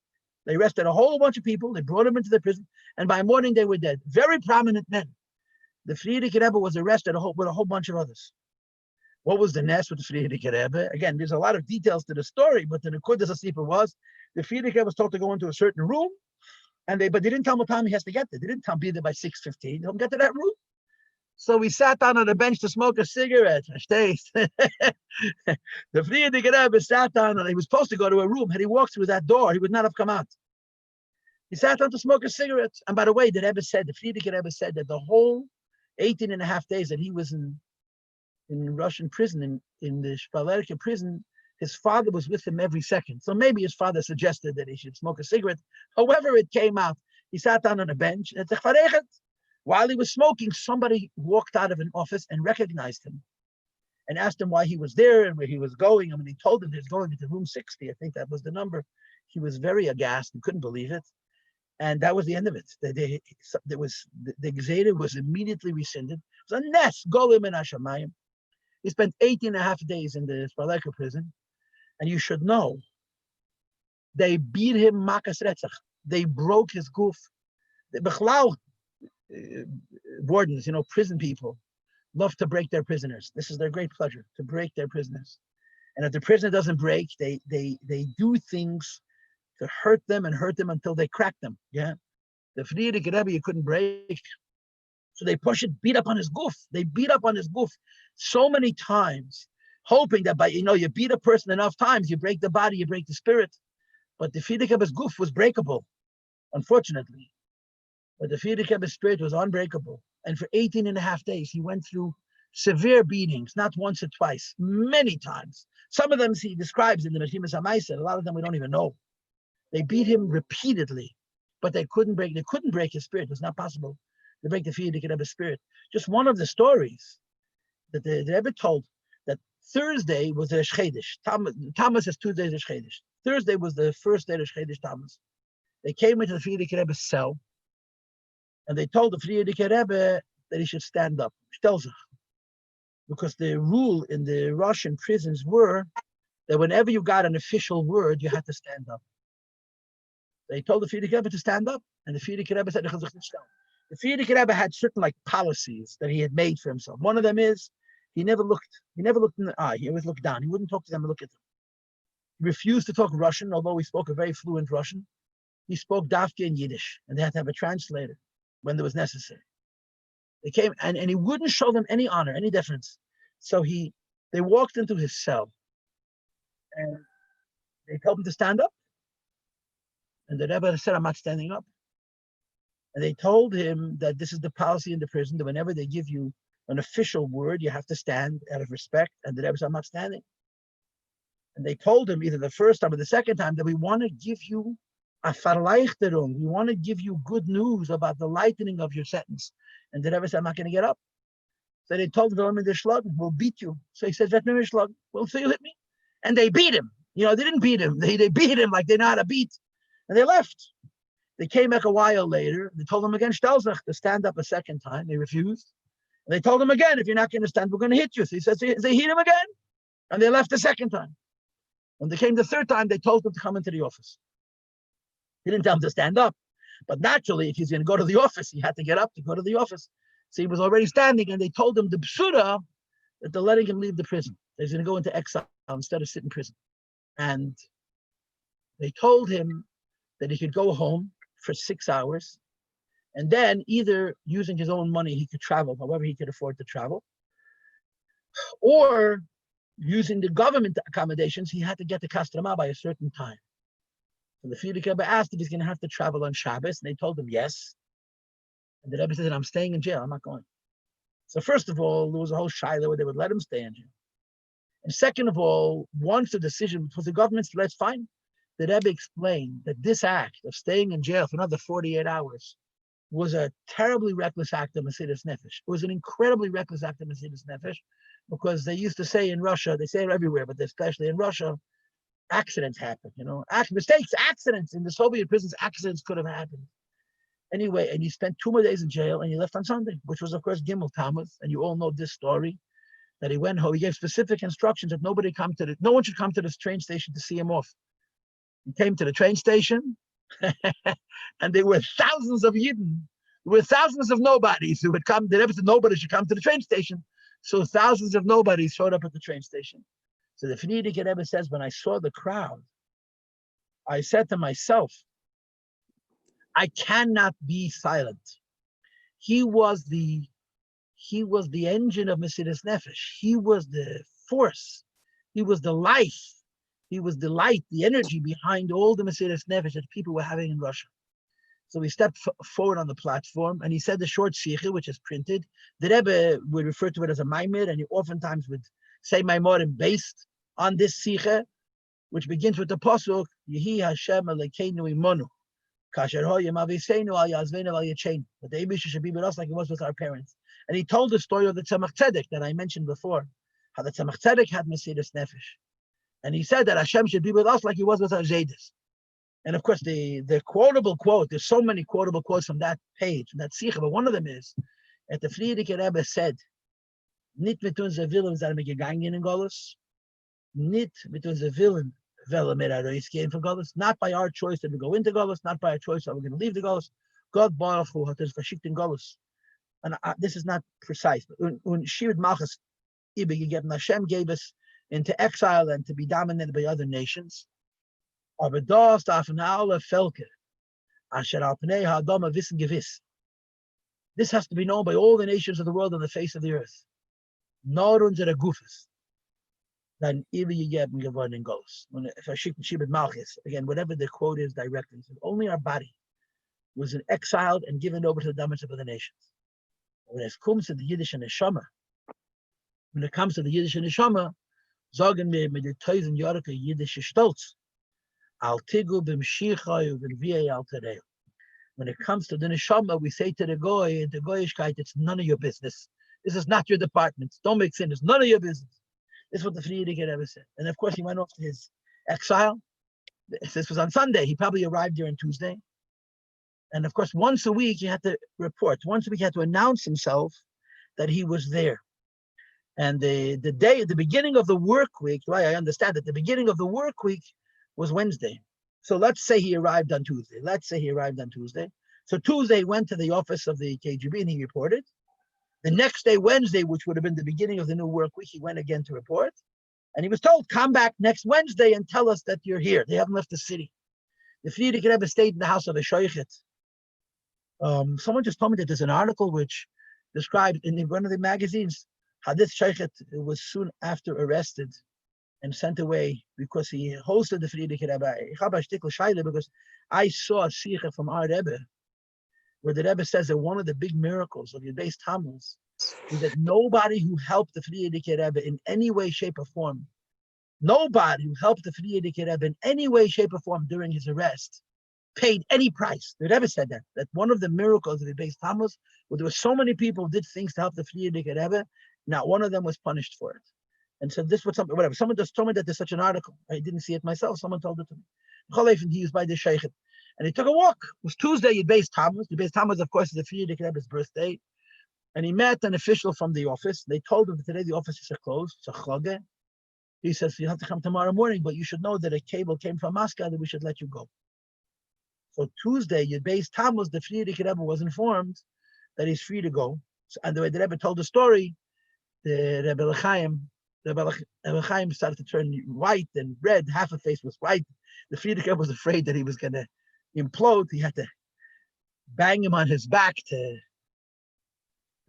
They arrested a whole bunch of people, they brought them into the prison, and by morning they were dead. Very prominent men. The Frierdiker Rebbe was arrested with a whole bunch of others. What was the nest with the Frierdiker Rebbe? Again, there's a lot of details to the story, but the Nekudas HaSipur was, the Frierdiker Rebbe was told to go into a certain room, but they didn't tell him what time he has to get there. They didn't tell him be there by 6:15. They told him get to that room. So we sat down on a bench to smoke a cigarette. The Frierdiker Rebbe sat down, and he was supposed to go to a room. Had he walked through that door, he would not have come out. He sat down to smoke a cigarette. And by the way, the Frierdiker Rebbe said that the whole 18 and a half days that he was in Russian prison, in the Shpalerka prison, his father was with him every second. So maybe his father suggested that he should smoke a cigarette. However, it came out. He sat down on a bench and said, While he was smoking, somebody walked out of an office and recognized him and asked him why he was there and where he was going. I mean, he told him he was going into room 60. I think that was the number. He was very aghast and couldn't believe it. And that was the end of it. The Gzeira was immediately rescinded. It was a nes, golim and hashamayim. He spent 18 and a half days in the Farbrengen prison. And you should know, they beat him makas retzach. They broke his goof. The Bechlau wardens, prison people, love to break their prisoners. This is their great pleasure, to break their prisoners. And if the prisoner doesn't break, they do things to hurt them until they crack them. Yeah. The Frierdiker Rebbe you couldn't break. So they beat up on his goof. They beat up on his goof so many times, hoping that by, you beat a person enough times, you break the body, you break the spirit. But the Frierdiker Rebbe's goof was breakable, unfortunately. But the Frierdiker Rebbe's spirit was unbreakable. And for 18 and a half days, he went through severe beatings, not once or twice, many times. Some of them he describes in the Meshimas HaMaaseh. A lot of them we don't even know. They beat him repeatedly, but they couldn't break his spirit. It was not possible to break the Frierdiker Rebbe's spirit. Just one of the stories that the Rebbe told, that Thursday was the Shchedish. Tammuz is 2 days of Shchedish. Thursday was the first day of Shchedish Tammuz. They came into the Frierdiker Rebbe's cell, and they told the Frierdiker Rebbe that he should stand up. Because the rule in the Russian prisons were that whenever you got an official word, you had to stand up. They told the Frierdiker Rebbe to stand up, and the Frierdiker Rebbe said, the Frierdiker Rebbe had certain policies that he had made for himself. One of them is he never looked in the eye. He always looked down. He wouldn't talk to them and look at them. He refused to talk Russian, although he spoke a very fluent Russian. He spoke Dafke in Yiddish, and they had to have a translator when there was necessary. They came, and he wouldn't show them any honor, any deference. So they walked into his cell, and they told him to stand up. And the Rebbe said, I'm not standing up. And they told him that this is the policy in the prison, that whenever they give you an official word, you have to stand out of respect. And the Rebbe said, I'm not standing. And they told him either the first time or the second time that we want to give you a Verleichterung. We want to give you good news about the lightening of your sentence. And the Rebbe said, I'm not going to get up. So they told him, the Shlug, we'll beat you. So he said, let me Shlug. Well, so you hit me. And they beat him. They didn't beat him. They beat him like they know how to beat. And they left. They came back a while later. They told him again, Stelzach, to stand up a second time. They refused. And they told him again, if you're not going to stand, we're going to hit you. So he says, they hit him again. And they left the second time. When they came the third time, they told him to come into the office. He didn't tell him to stand up. But naturally, if he's going to go to the office, he had to get up to go to the office. So he was already standing, and they told him the psura that they're letting him leave the prison. He's going to go into exile instead of sit in prison. And they told him that he could go home for 6 hours, and then either using his own money, he could travel, however he could afford to travel, or using the government accommodations, he had to get to Kostroma by a certain time. So the Frierdiker Rebbe asked if he's going to have to travel on Shabbos, and they told him yes. And the Rebbe said, I'm staying in jail, I'm not going. So first of all, there was a whole shiloh where they would let him stay in jail. And second of all, once the decision was the government's, let's fine. The Rebbe explained that this act of staying in jail for another 48 hours was a terribly reckless act of Mesiras Nefesh. It was an incredibly reckless act of Mesiras Nefesh, because they used to say in Russia, they say it everywhere, but especially in Russia, accidents happen, mistakes, accidents. In the Soviet prisons, accidents could have happened. Anyway, and he spent 2 more days in jail, and he left on Sunday, which was, of course, Gimel Tammuz. And you all know this story, that he went home. He gave specific instructions that no one should come to this train station to see him off. He came to the train station, and there were thousands of Yidden. There were thousands of nobodies who would come. The Rebbe said nobody should come to the train station. So thousands of nobodies showed up at the train station. So the Frierdiker Rebbe says, when I saw the crowd, I said to myself, I cannot be silent. He was the engine of Mesiras Nefesh. He was the force. He was the life. He was the light, the energy behind all the Mesiras Nefesh that people were having in Russia. So he stepped forward on the platform, and he said the short sikha, which is printed. The Rebbe would refer to it as a maimir, and he oftentimes would say maimorim based on this sikha, which begins with the pasuk, Yehi Hashem Elokeinu Imonu. But the Eibusha should be with us like it was with our parents. And he told the story of the Tzemach Tzedek that I mentioned before, how the Tzemach Tzedek had Mesiras Nefesh. And he said that Hashem should be with us like he was with our Zaydis. And of course, the quotable quote, there's so many quotable quotes from that page, from that Sikha, but one of them is, that the Frierdiker Rebbe said, Nit mit unser Willen sind wir gegangen in Golus, nit mit unser Willen wollen wir rausgehen from Golus, not by our choice that we go into Golus, not by our choice that we're going to leave the Golus. God Baruch Hu hat uns verschickt in Golus. And this is not precise, but when Shirid Malchus Ibe gegeben, Hashem gave us into exile and to be dominated by other nations. Aber das darf in alle Völker, asher al pnei ha'adama wissen gewiss. This has to be known by all the nations of the world on the face of the earth. Nor unsere Gufes. Dann Ibe gegeben geworden in Golus. If I Shirid Malchus, again, whatever the quote is directly, only our body was exiled and given over to the dominance of the nations. When it comes to the Yiddish Neshama, sagen wir mit der 1000-jährigen jüdische Stolz, al tigu b'mshicha u'v'nvi'ei al tereu. When it comes to the Neshama, we say to the Goy, and the Goyishkeit, it's none of your business. This is not your department. Don't make sin. It's none of your business. This is what the Frierdiker ever said. And of course, he went off to his exile. This was on Sunday. He probably arrived here on Tuesday. And of course, once a week, he had to report. Once a week, he had to announce himself that he was there. And the day at the beginning of the work week, right? I understand that the beginning of the work week was Wednesday. So let's say he arrived on Tuesday. So Tuesday he went to the office of the KGB and he reported. The next day, Wednesday, which would have been the beginning of the new work week, he went again to report. And he was told, come back next Wednesday and tell us that you're here. They haven't left the city. The Frierdiker Rebbe stayed in the house of a shoichet. Someone just told me that there's an article which described in one of the magazines how this shoichet was soon after arrested and sent away because he hosted the Frierdiker Rebbe. Because I saw a sikha from our Rebbe where the Rebbe says that one of the big miracles of your Beis Tammuz is that nobody who helped the Frierdiker Rebbe in any way, shape, or form, nobody who helped the Frierdiker Rebbe in any way, shape, or form during his arrest paid any price. The Rebbe said that one of the miracles of the Beis Tammuz, where there were so many people who did things to help the Frierdiker Rebbe, not one of them was punished for it. And so this was something, whatever. Someone just told me that there's such an article. I didn't see it myself. Someone told it to me. He was by the Sheikh. And he took a walk. It was Tuesday at Beis Tammuz. The Beis Tammuz, of course, is the Frierdiker Rebbe's birthday. And he met an official from the office. They told him that today the offices are closed. It's a chage. He says, you have to come tomorrow morning, but you should know that a cable came from Moscow that we should let you go. So Tuesday, at Beis Tammuz, the Frierdiker Rebbe was informed that he's free to go. And the way the Rebbe told the story, the Rebbe Chaim started to turn white and red. Half the face was white. The Frierdiker Rebbe was afraid that he was going to implode. He had to bang him on his back to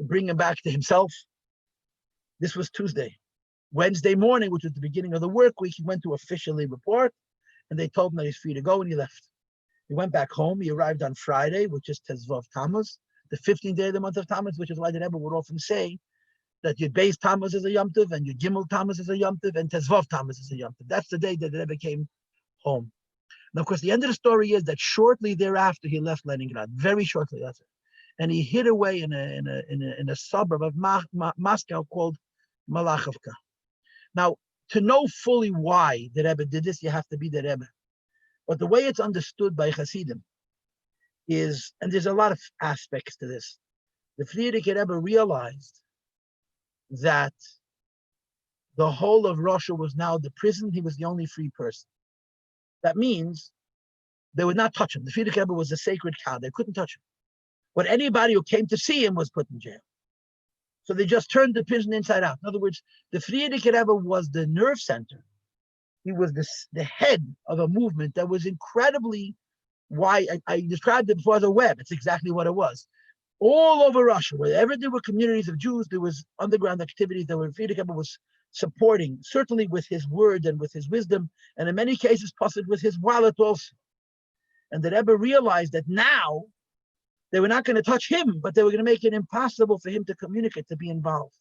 bring him back to himself. This was Tuesday. Wednesday morning, which was the beginning of the work week, he went to officially report, and they told him that he's free to go, and he left. He went back home. He arrived on Friday, which is Tezvav Tammuz, the 15th day of the month of Tammuz, which is why the Rebbe would often say that your Beis Tammuz is a Yom Tov, and your Gimmel Tammuz is a Yom Tov, and Tezvav Tammuz is a Yom Tov. That's the day that the Rebbe came home. And of course, the end of the story is that shortly thereafter he left Leningrad, very shortly after, and he hid away in a suburb of Moscow called Malachovka. Now, to know fully why the Rebbe did this, you have to be the Rebbe. But the way it's understood by Hasidim is, and there's a lot of aspects to this, the Frierdiker Rebbe realized that the whole of Russia was now the prison. He was the only free person. That means they would not touch him. The Frierdiker Rebbe was a sacred cow. They couldn't touch him. But anybody who came to see him was put in jail. So they just turned the prison inside out. In other words, the Frierdiker Rebbe was the nerve center. He was the head of a movement that was incredibly wide. I described it before as a web. It's exactly what it was. All over Russia, wherever there were communities of Jews, there was underground activities that Frierdiker Rebbe was supporting, certainly with his word and with his wisdom, and in many cases, possibly with his wallet also. And the Rebbe realized that now they were not going to touch him, but they were going to make it impossible for him to communicate, to be involved.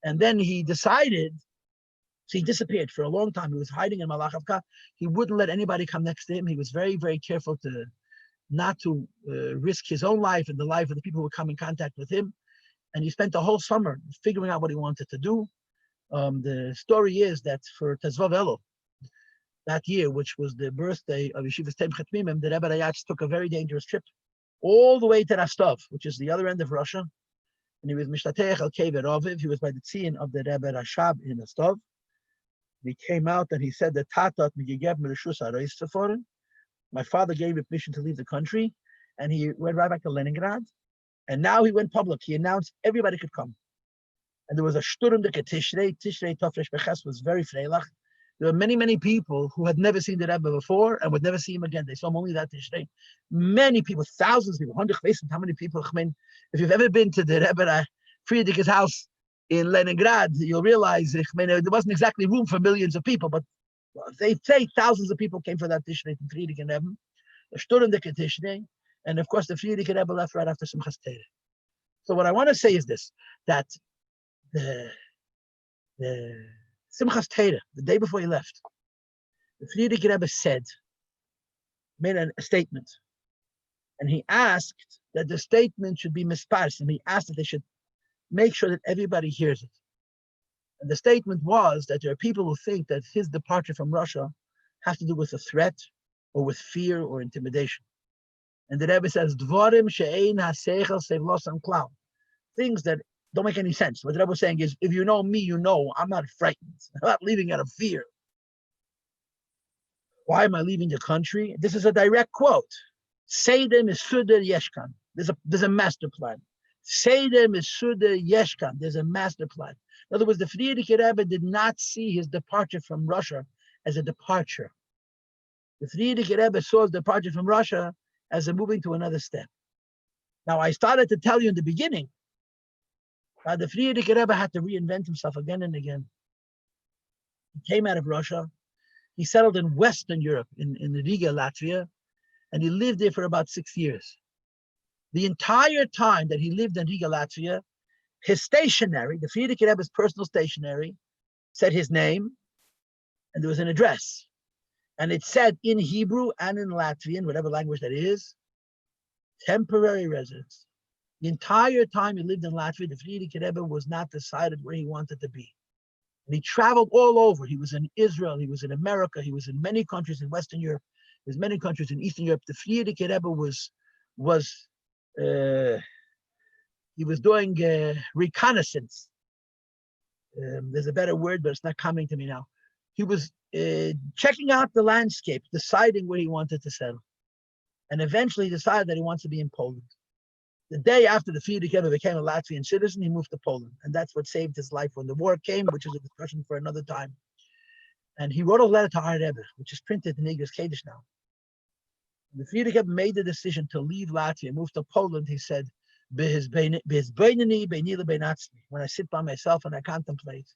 And then he decided, so he disappeared for a long time. He was hiding in Malachovka. He wouldn't let anybody come next to him. He was very, very careful to not to risk his own life and the life of the people who would come in contact with him. And he spent the whole summer figuring out what he wanted to do. The story is that for Tezvav Elul, that year, which was the birthday of Yeshivas Temchet Mimim, the Rebbe Rayach took a very dangerous trip all the way to Rostov, which is the other end of Russia. And he was Mishtateach al Kever Aviv. He was by the tzin of the Rebbe Rashab in Rostov. He came out and he said that Tatat Migigeb Mereshus Arois Seforim. My father gave me permission to leave the country, and he went right back to Leningrad. And now he went public. He announced everybody could come. And there was a Shturim de Tishrei. Tishrei Tofresh Beches was very freilach. There were many, many people who had never seen the Rebbe before and would never see him again. They saw him only that Tishrei. Many people, thousands of people, 100 faces, how many people? I mean, if you've ever been to the Rebbe Friedrich's house in Leningrad, you'll realize, I mean, there wasn't exactly room for millions of people, but they say thousands of people came for that Tishrei from Friedrich and Rebbe. The Shturim de Tishrei. And of course, the Friedrich Rebbe left right after Simchas Torah. So what I want to say is this, that the Simchas Torah, the day before he left, the Friedrich Rebbe made a statement. And he asked that the statement should be mispars, and he asked that they should make sure that everybody hears it. And the statement was that there are people who think that his departure from Russia has to do with a threat or with fear or intimidation. And the Rebbe says, Dvorim she'ein ha'seichel sevlosan klal. Things that don't make any sense. What the Rebbe was saying is, if you know me, you know I'm not frightened. I'm not leaving out of fear. Why am I leaving the country? This is a direct quote. Seidem is suder yeshkan. There's a master plan. Seidem is suder yeshkan. There's a master plan. In other words, the Friedrich Rebbe did not see his departure from Russia as a departure. The Friedrich Rebbe saw his departure from Russia as a moving to another step. Now, I started to tell you in the beginning, the Friedrich Rebbe had to reinvent himself again and again. He came out of Russia. He settled in Western Europe, in Riga, Latvia, and he lived there for about 6 years. The entire time that he lived in Riga, Latvia, his stationery, the Friedrich Rebbe's personal stationery, said his name, and there was an address. And it said in Hebrew and in Latvian, whatever language that is, temporary residence. The entire time he lived in Latvia, the Friedrich Rebbe was not decided where he wanted to be. And he traveled all over. He was in Israel, he was in America, he was in many countries in Western Europe, he was many countries in Eastern Europe. The Friedrich Rebbe was doing reconnaissance. There's a better word, but it's not coming to me now. He was checking out the landscape, deciding where he wanted to settle. And eventually he decided that he wants to be in Poland. The day after the Friedrich Rebbe became a Latvian citizen, he moved to Poland. And that's what saved his life when the war came, which is a discussion for another time. And he wrote a letter to our Rebbe, which is printed in Igros Kodesh now. When the Friedrich Rebbe made the decision to leave Latvia and move to Poland, he said, when I sit by myself and I contemplate,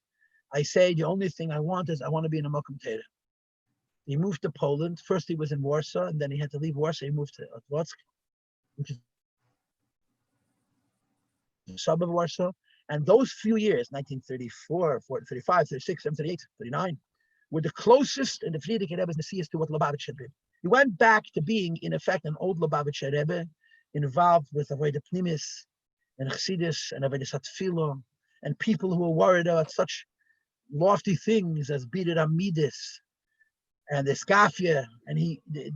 I say the only thing I want is I want to be in a Mokum Torah. He moved to Poland. First he was in Warsaw, and then he had to leave Warsaw. He moved to Otwock, which is a suburb of Warsaw. And those few years, 1934, 35, 36, 38, 39, were the closest in the Friedrich Rebbe's Messias to what Lubavitch had been. He went back to being, in effect, an old Lubavitcher Rebbe, involved with Avodah Pnimis and Chassidus and Avodah Tefillah, and people who were worried about such lofty things as Bidei Amidus and the Skafia. And the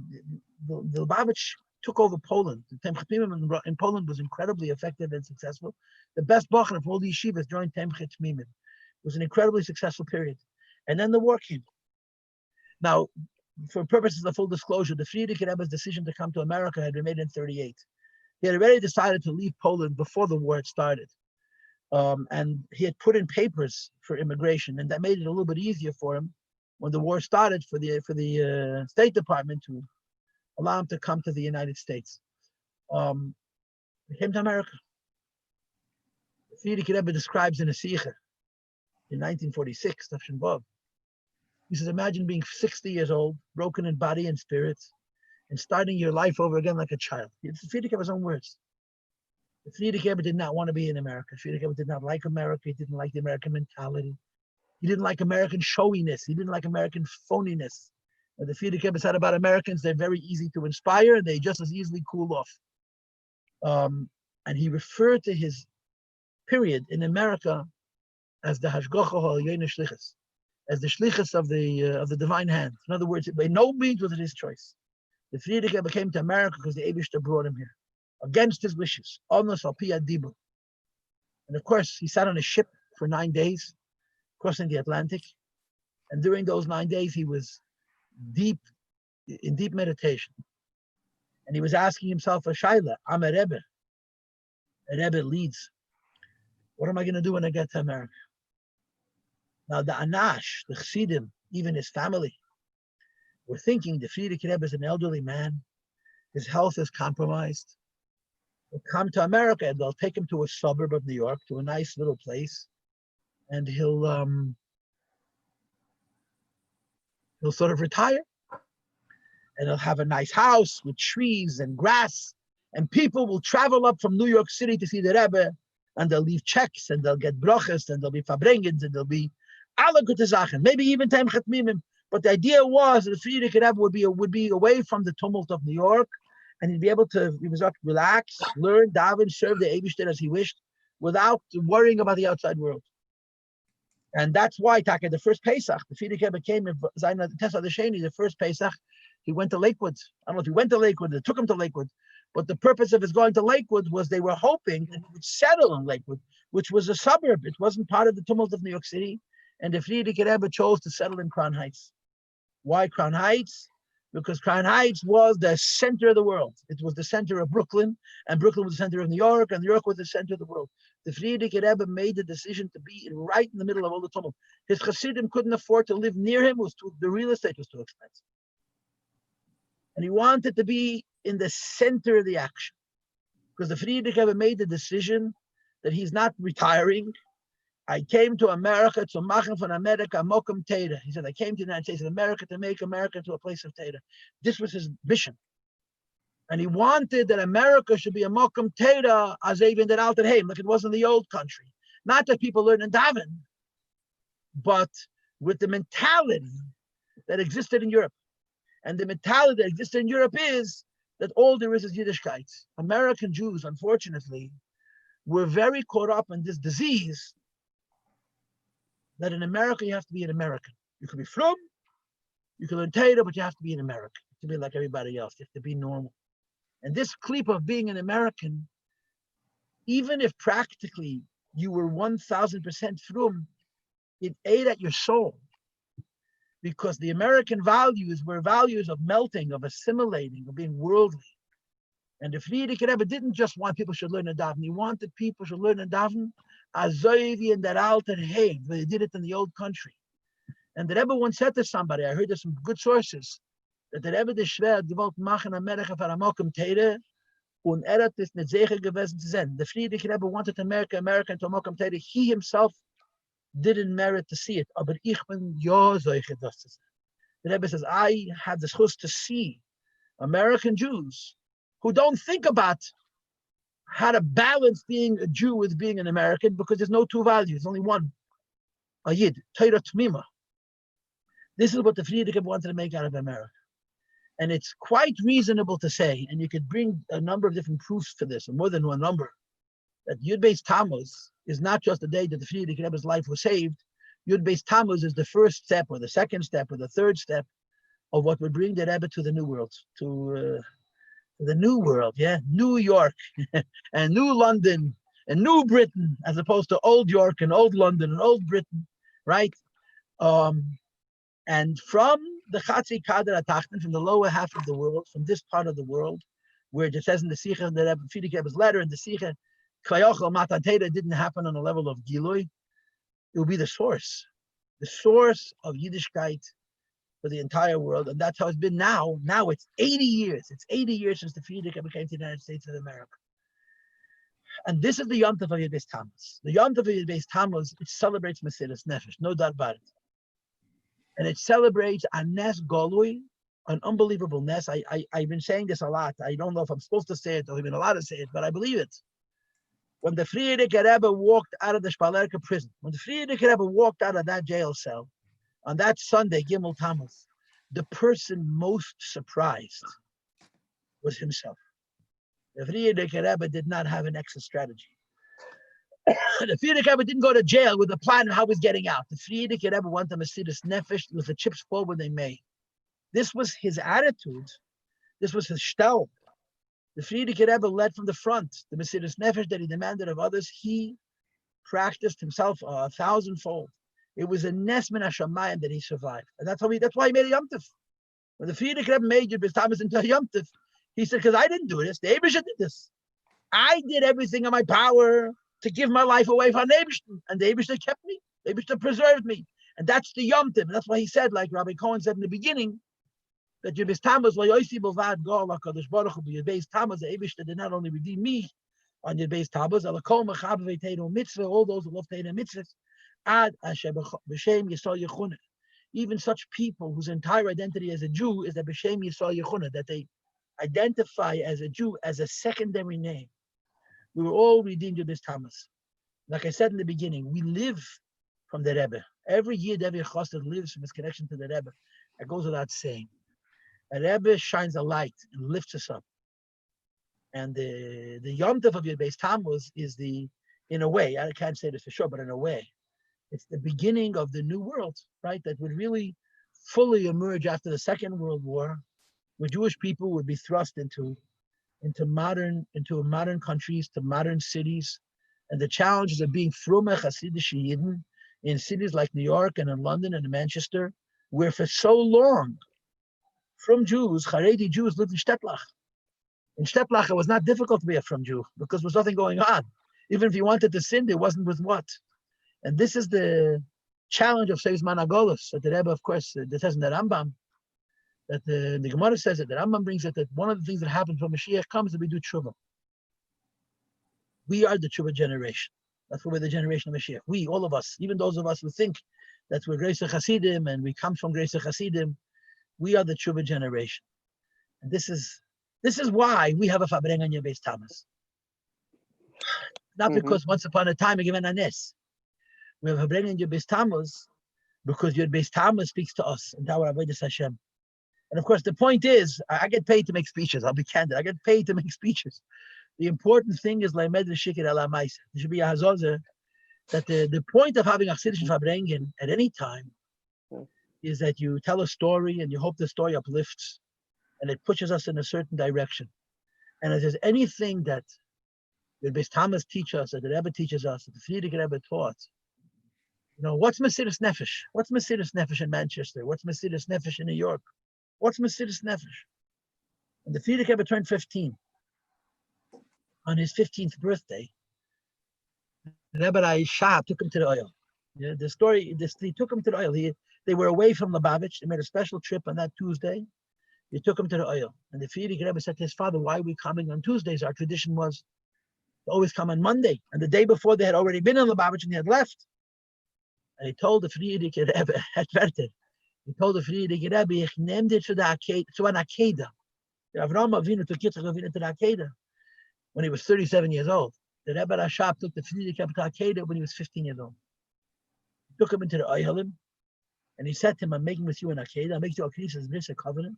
Lubavitch took over Poland. The Temchet Mimim in Poland was incredibly effective and successful. The best Bachner from all the yeshivas joined Temchet Mimim. It was an incredibly successful period. And then the war came. Now, for purposes of full disclosure, the Friedrich Rebbe's decision to come to America had been made in 1938. He had already decided to leave Poland before the war had started. And he had put in papers for immigration, and that made it a little bit easier for him when the war started for the State Department to allow him to come to the United States. He came to America. The Friedrich Rebbe describes in a Sikha in 1946, Tafshin Bov. He says, imagine being 60 years old, broken in body and spirit, and starting your life over again like a child. It's the Friedrich Rebbe's own words. The Friedrich Rebbe did not want to be in America. Friedrich Rebbe did not like America. He didn't like the American mentality. He didn't like American showiness. He didn't like American phoniness. The Frierdiker Rebbe said about Americans, they're very easy to inspire, and they just as easily cool off. And he referred to his period in America as the Hashgacha Ha'Elyonos Shlichus, as the Shlichus of the divine hand. In other words, by no means was it his choice. The Frierdiker Rebbe came to America because the Eibishter brought him here, against his wishes. Onos al pi dibu. And of course, he sat on a ship for 9 days, crossing the Atlantic. And during those 9 days, he was in deep meditation. And he was asking himself a shaila, I'm a Rebbe. A Rebbe leads. What am I going to do when I get to America? Now the Anash, the Chassidim, even his family, were thinking the Frierdiker Rebbe is an elderly man. His health is compromised. He'll come to America and they'll take him to a suburb of New York, to a nice little place. And he'll sort of retire. And he'll have a nice house with trees and grass. And people will travel up from New York City to see the Rebbe, and they'll leave checks, and they'll get broches, and there'll be Farbrengens, and there'll be alle gute Sachen, maybe even Taim Chatmimim. But the idea was that the Frierdiker Rebbe would be away from the tumult of New York, and he'd be able to, relax, learn, daven, serve the Eibishter as he wished, without worrying about the outside world. And that's why, Taka, the first Pesach, the Frierdiker Rebbe came in Zayin Tessa the Sheni, the first Pesach, he went to Lakewood. I don't know if he went to Lakewood, they took him to Lakewood, but the purpose of his going to Lakewood was they were hoping that he would settle in Lakewood, which was a suburb. It wasn't part of the tumult of New York City. And the Frierdiker Rebbe chose to settle in Crown Heights. Why Crown Heights? Because Crown Heights was the center of the world. It was the center of Brooklyn, and Brooklyn was the center of New York, and New York was the center of the world. The Frierdiker Rebbe made the decision to be right in the middle of all the tumult. His Chassidim couldn't afford to live near him. The real estate was too expensive. And he wanted to be in the center of the action. Because the Frierdiker Rebbe made the decision that he's not retiring. I came to America to machen von America mokum Teda. He said, I came to the United States of America to make America into a place of Teda. This was his mission. And he wanted that America should be a mokum Teda as even that out at home, like it was in the old country. Not that people learn in daven, but with the mentality that existed in Europe. And the mentality that existed in Europe is that all there is Yiddishkeit. American Jews, unfortunately, were very caught up in this disease that in America you have to be an American. You can be from, you can learn Torah, but you have to be an American to be like everybody else. You have to be normal. And this clip of being an American, even if practically you were 1,000% from, it ate at your soul. Because the American values were values of melting, of assimilating, of being worldly. And the Frierdiker Rebbe didn't just want people should learn a daven. He wanted people should learn a daven as Zoivi and that alter hey. They did it in the old country. And the Rebbe once said to somebody, I heard there's some good sources, that the Rebbe the Schwer gewollt machen Amerika für Amokum Teire und hat es nicht sicher gewesen zu sein. The Frierdiker Rebbe wanted America into Amokum Teire. He himself didn't merit to see it. Aber ich bin ja solche das zu sein. The Rebbe says, I had the chus to see American Jews who don't think about how to balance being a Jew with being an American, because there's no two values, only one. A Yid, Torah Tmima. This is what the Frierdiker wanted to make out of America. And it's quite reasonable to say, and you could bring a number of different proofs to this, or more than one number, that Yud Beis Tammuz is not just the day that the Frierdiker Rebbe's life was saved. Yud Beis Tammuz is the first step, or the second step, or the third step of what would bring the Rebbe to the New World, to the New World, yeah, New York, and New London, and New Britain, as opposed to Old York and Old London and Old Britain, right? And from the Chatzi Kader Atachten, from the lower half of the world, from this part of the world, where it says in the Sikha, the Frierdiker Rebbe's letter, in the Sikha, Klayochel Matan Teda didn't happen on a level of Gilui. It will be the source of Yiddishkeit for the entire world. And that's how it's been now. Now it's 80 years. It's 80 years since the Frierdiker Rebbe came to the United States of America. And this is the Yom Tov of Yud Beis Tammuz. The Yom Tov of Yud Beis Tammuz, it celebrates Mesilas Nefesh, no doubt about it. And it celebrates a Nes Golui, an unbelievable Nes. I've been saying this a lot. I don't know if I'm supposed to say it or even allowed to say it, but I believe it. When the Frierdiker Rebbe walked out of the Shpalerka prison, when the Frierdiker Rebbe walked out of that jail cell, on that Sunday, Gimel Tammuz, the person most surprised was himself. The Frierdiker Rebbe did not have an exit strategy. The Frierdiker Rebbe didn't go to jail with a plan of how he's getting out. The Frierdiker Rebbe wanted to Mesidas Nefesh with the chips fall when they may. This was his attitude. This was his shtel. The Frierdiker Rebbe led from the front. The Mesidas Nefesh that he demanded of others, he practiced himself 1,000-fold. It was a nes min hashamayim that he survived, and that's why he made a Yom Tov. When the Frierdiker Rebbe made Yud Beis Tammuz into a Yom Tov, he said, because I didn't do this, the Eibusha did this. I did everything in my power to give my life away for Eibusha, and the Eibusha kept me. The Eibusha preserved me, and that's the Yom Tov. And that's why he said, like Rabbi Cohen said in the beginning, that Yud Beis Tammuz lo yosi b'vad gol HaKadosh Baruch Hu b'Yud Beis Tammuz, the Eibusha did not only redeem me on Yud Beis Tammuz, ala kol mechav v'teinu mitzvah, all those who love teinu mitzvahs, ad asher b'shem Yisrael Yechunah. Even such people whose entire identity as a Jew is that b'shem Yisrael Yechunah, that they identify as a Jew as a secondary name. We were all redeemed Yud Beis Tammuz. Like I said in the beginning, we live from the Rebbe. Every year, every chassid lives from his connection to the Rebbe. That goes without saying. The Rebbe shines a light and lifts us up. And the Yom Tov of Yud Beis Tammuz is in a way, I can't say this for sure, but in a way, it's the beginning of the new world, right? That would really fully emerge after the Second World War, where Jewish people would be thrust into modern countries, to modern cities, and the challenges of being Frume Hasidic Yidden in cities like New York and in London and in Manchester, where for so long, from Jews, Haredi Jews lived in Shtetlach. In Shtetlach, it was not difficult to be a From Jew because there was nothing going on. Even if you wanted to sin, there wasn't with what. And this is the challenge of Seis Managolos, that the Rebbe, of course, that says in the Rambam, that the Gemara says it, the Rambam brings it, that one of the things that happens when Mashiach comes is we do tshuva. We are the tshuva generation. That's why we're the generation of Mashiach. We, all of us, even those of us who think that we're Grace Hasidim and we come from Grace Hasidim, we are the tshuva generation. And this is why we have a Farbrengen Yud Beis Tammuz. Not because once upon a time we given Anash. We have a Farbrengen Yud Beis Tammuz because Yud Beis Tammuz speaks to us and our avodas Hashem. And of course, the point is, I get paid to make speeches. I'll be candid. I get paid to make speeches. The important thing is Laimed L'Shikir Ala Maisa. There should be a hazozer that the point of having a Chassidish Farbrengen at any time is that you tell a story and you hope the story uplifts and it pushes us in a certain direction. And if there's anything that the Beis Tammuz teaches us, that the Rebbe teaches us, that the Frierdiker Rebbe taught, what's Mesidas Nefesh? What's Mesidas Nefesh in Manchester? What's Mesidas Nefesh in New York? What's Mesidas Nefesh? And the Frierdiker Rebbe turned 15. On his 15th birthday, Rebbe Shab took him to the oil. Yeah, he took him to the oil. They were away from Lubavitch. They made a special trip on that Tuesday. He took him to the oil. And the Frierdiker Rebbe said to his father, why are we coming on Tuesdays? Our tradition was to always come on Monday. And the day before, they had already been in Lubavitch and he had left. And he told the Frierdiker Rebbe, he told the Frierdiker Rebbe, ich nehme dich zu an Akeda. Avraham Avinu took Yitzchak Avinu to the Akeda when he was 37 years old. The Rebbe Rashab took the Frierdiker Rebbe to Akeda when he was 15 years old. He took him into the Oihalim, and he said to him, I'm making with you an Akeda, I'll make you a Knesset Bris, a covenant.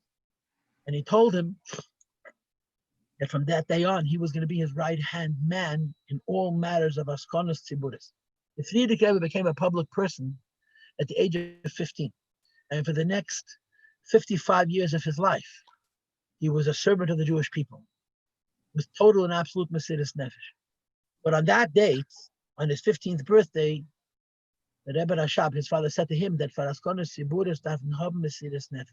And he told him that from that day on, he was going to be his right-hand man in all matters of Askonos Tziburis. The Frierdiker Rebbe became a public person at the age of 15. And for the next 55 years of his life, he was a servant of the Jewish people with total and absolute Mesidas Nefesh. But on that date, on his 15th birthday, the Rebbe Rashab, his father, said to him that for Askonos Tziburis darf man haben Mesidas Nefesh.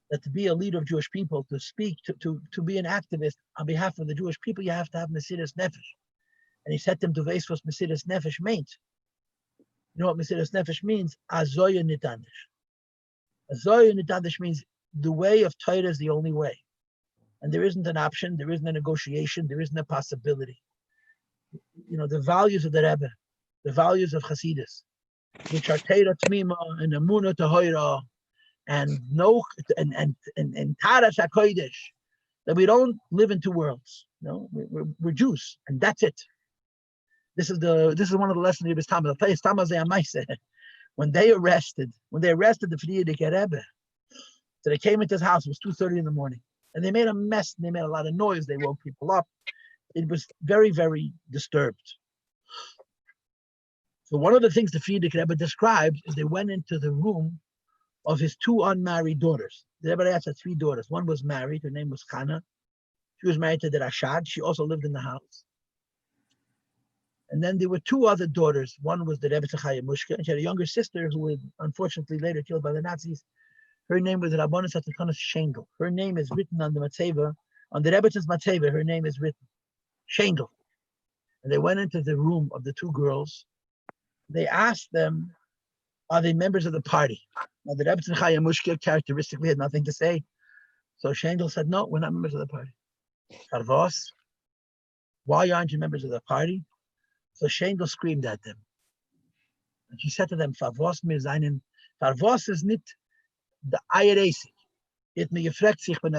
That to be a leader of Jewish people, to speak, to be an activist on behalf of the Jewish people, you have to have Mesidas Nefesh. And he said to him, to veis was Mesidas Nefesh meant. You know what Mesidas Nefesh means? Azoya Nitandish. Azoya Nitandish means the way of Torah is the only way. And there isn't an option, there isn't a negotiation, there isn't a possibility. The values of the Rebbe, the values of Hasidus, which are Torah Tmima and Emunah Tahira, and Taras HaKodesh, that we don't live in two worlds. We're Jews, and that's it. This is one of the lessons of Beis Tammuz. When they arrested the Frierdiker Rebbe, So they came into his house. It was 2:30 in the morning, and they made a mess. And they made a lot of noise. They woke people up. It was very, very disturbed. So one of the things the Frierdiker Rebbe describes is they went into the room of his two unmarried daughters. The Rebbe had 3 daughters. One was married. Her name was Chana. She was married to the Rashad. She also lived in the house. And then there were 2 other daughters. One was the Rebbe Tzachaya Mushka, and she had a younger sister who was unfortunately later killed by the Nazis. Her name was Rabbanus Atakanas Shengel. Her name is written on the Matzeva, on the Rebbetz's Matzeva, her name is written, Shengel. And they went into the room of the 2 girls. They asked them, are they members of the party? Now the Rebbe Tzachaya Mushka characteristically had nothing to say. So Shengel said, no, we're not members of the party. Farvos, why aren't you members of the party? So Shengel screamed at them. And she said to them, Farvos mir seinen, Farvos is nicht the IRAC. It me gefragt sich when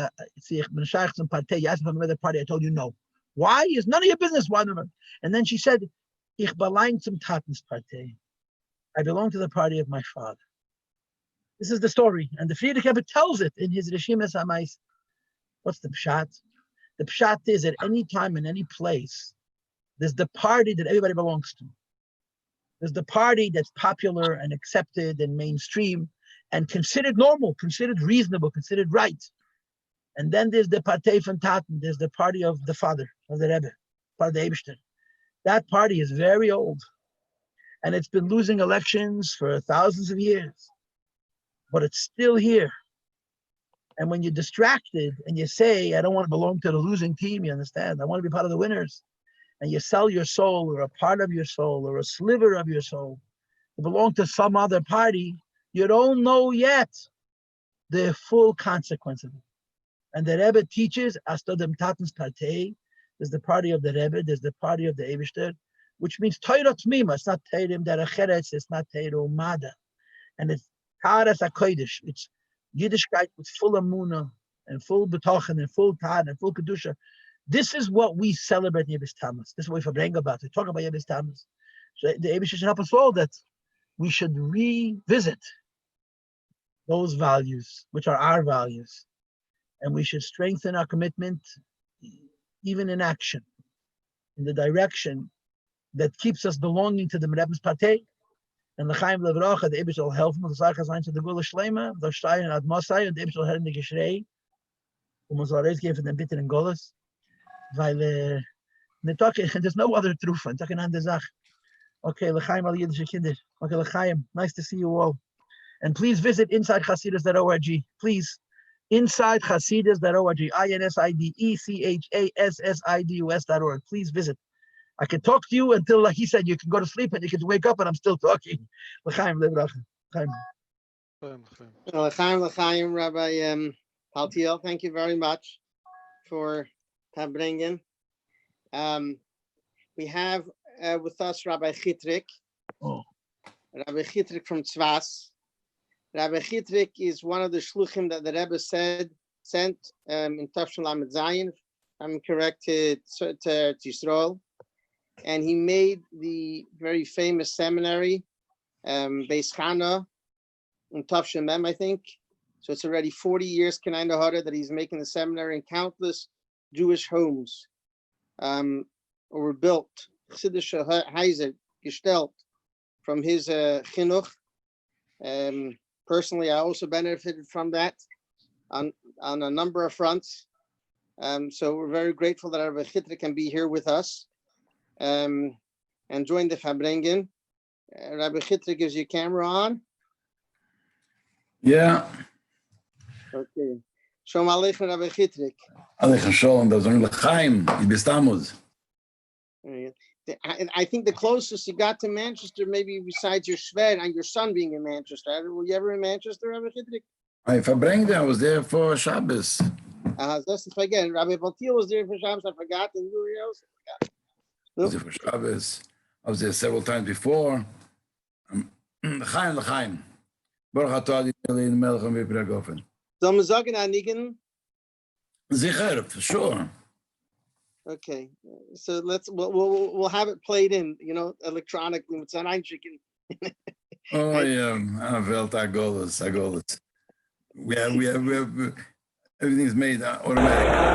ich bin shaykh zum Partei, you asked me if I'm a member of the party, I told you no. Why? It's none of your business. Why not? And then she said, ich belong zum Tatens Partei. I belong to the party of my father. This is the story. And the Frierdiker Rebbe tells it in his Rishimas Hamais. What's the pshat? The pshat is at any time in any place, there's the party that everybody belongs to. There's the party that's popular and accepted and mainstream and considered normal, considered reasonable, considered right. And then there's the Partei von Taten, there's the party of the father, of the Rebbe, part of the Eibishter. That party is very old. And it's been losing elections for thousands of years. But it's still here. And when you're distracted and you say, I don't want to belong to the losing team, you understand? I want to be part of the winners. And you sell your soul or a part of your soul or a sliver of your soul to belong to some other party, you don't know yet the full consequence of it. And the Rebbe teaches, Astodem Tatens Partei, there's the party of the Rebbe, there's the party of the Eibishter, which means Torah Tmima. It's not Teirim Derecheretz, it's not Teirim Umada. And it's Taras HaKodesh. It's Yiddishkeit with full Amunah and full B'tochen and full Tad and full Kedusha. This is what we celebrate in Yebes Tammuz. This is what we Farbrengen about. We talk about Yebes Tammuz. So the Eibishter should help us all that we should revisit those values, which are our values. And we should strengthen our commitment, even in action, in the direction that keeps us belonging to the Rebbe's Partei. And L'chaim Levracha, the Eibishter will help him, the Zachas Ein to the Gula Shlema, the Shtein and Admasai, and the Eibishter will help him the Geshrei, man soll Reis geben den Bitten in Golas, weil, there's no other truth, it's eine andere Sache. Okay, L'chaim al Yiddische Kinder. Okay, L'chaim, nice to see you all. And please visit InsideChasidus.org. Please, InsideChasidus.org, InsideChasidus.org. Please visit. I can talk to you until, like he said, you can go to sleep and you can wake up and I'm still talking. L'chaim, L'chaim. L'chaim, Rabbi Paltiel, thank you very much for Farbrengen. We have with us Rabbi Chitrik. Oh. Rabbi Chitrik from Tzvas. Rabbi Chitrik is one of the shluchim that the Rebbe sent in Tafshel Lamed Zayin, if I'm correct, to Yisrael. And he made the very famous seminary, Beis-Gimmel, in Tafshel Mem, I think. So it's already 40 years, Kenai Nahara, that he's making the seminary, and countless Jewish homes were built. Chassidische Heiser gestellt from his chinuch. Personally, I also benefited from that on a number of fronts. So we're very grateful that Rabbi Chitrik can be here with us and join the Farbrengen. Rabbi Chitrik, is your camera on? Yeah. Okay. Shalom Aleichem, Rabbi Chitrik. Aleichem Shalom, das ist L'chaim, Yebes Tammuz. I think the closest you got to Manchester, maybe besides your Shved and your son being in Manchester. Were you ever in Manchester, Rabbi Chitrik? I Farbrengen, I was there for Shabbos. Let's forget. Rabbi Paltiel was there for Shabbos. I forgot. And you were else. I was there for Shabbos. I was there several times before. L'chaim. Baruch atah Adonai melech v'piragofen. Soll man sagen, Anigen? Sicher, for sure. Okay, so we'll have it played in, electronically with some chicken. Oh yeah, Welt Agolas. we have everything is made automatic.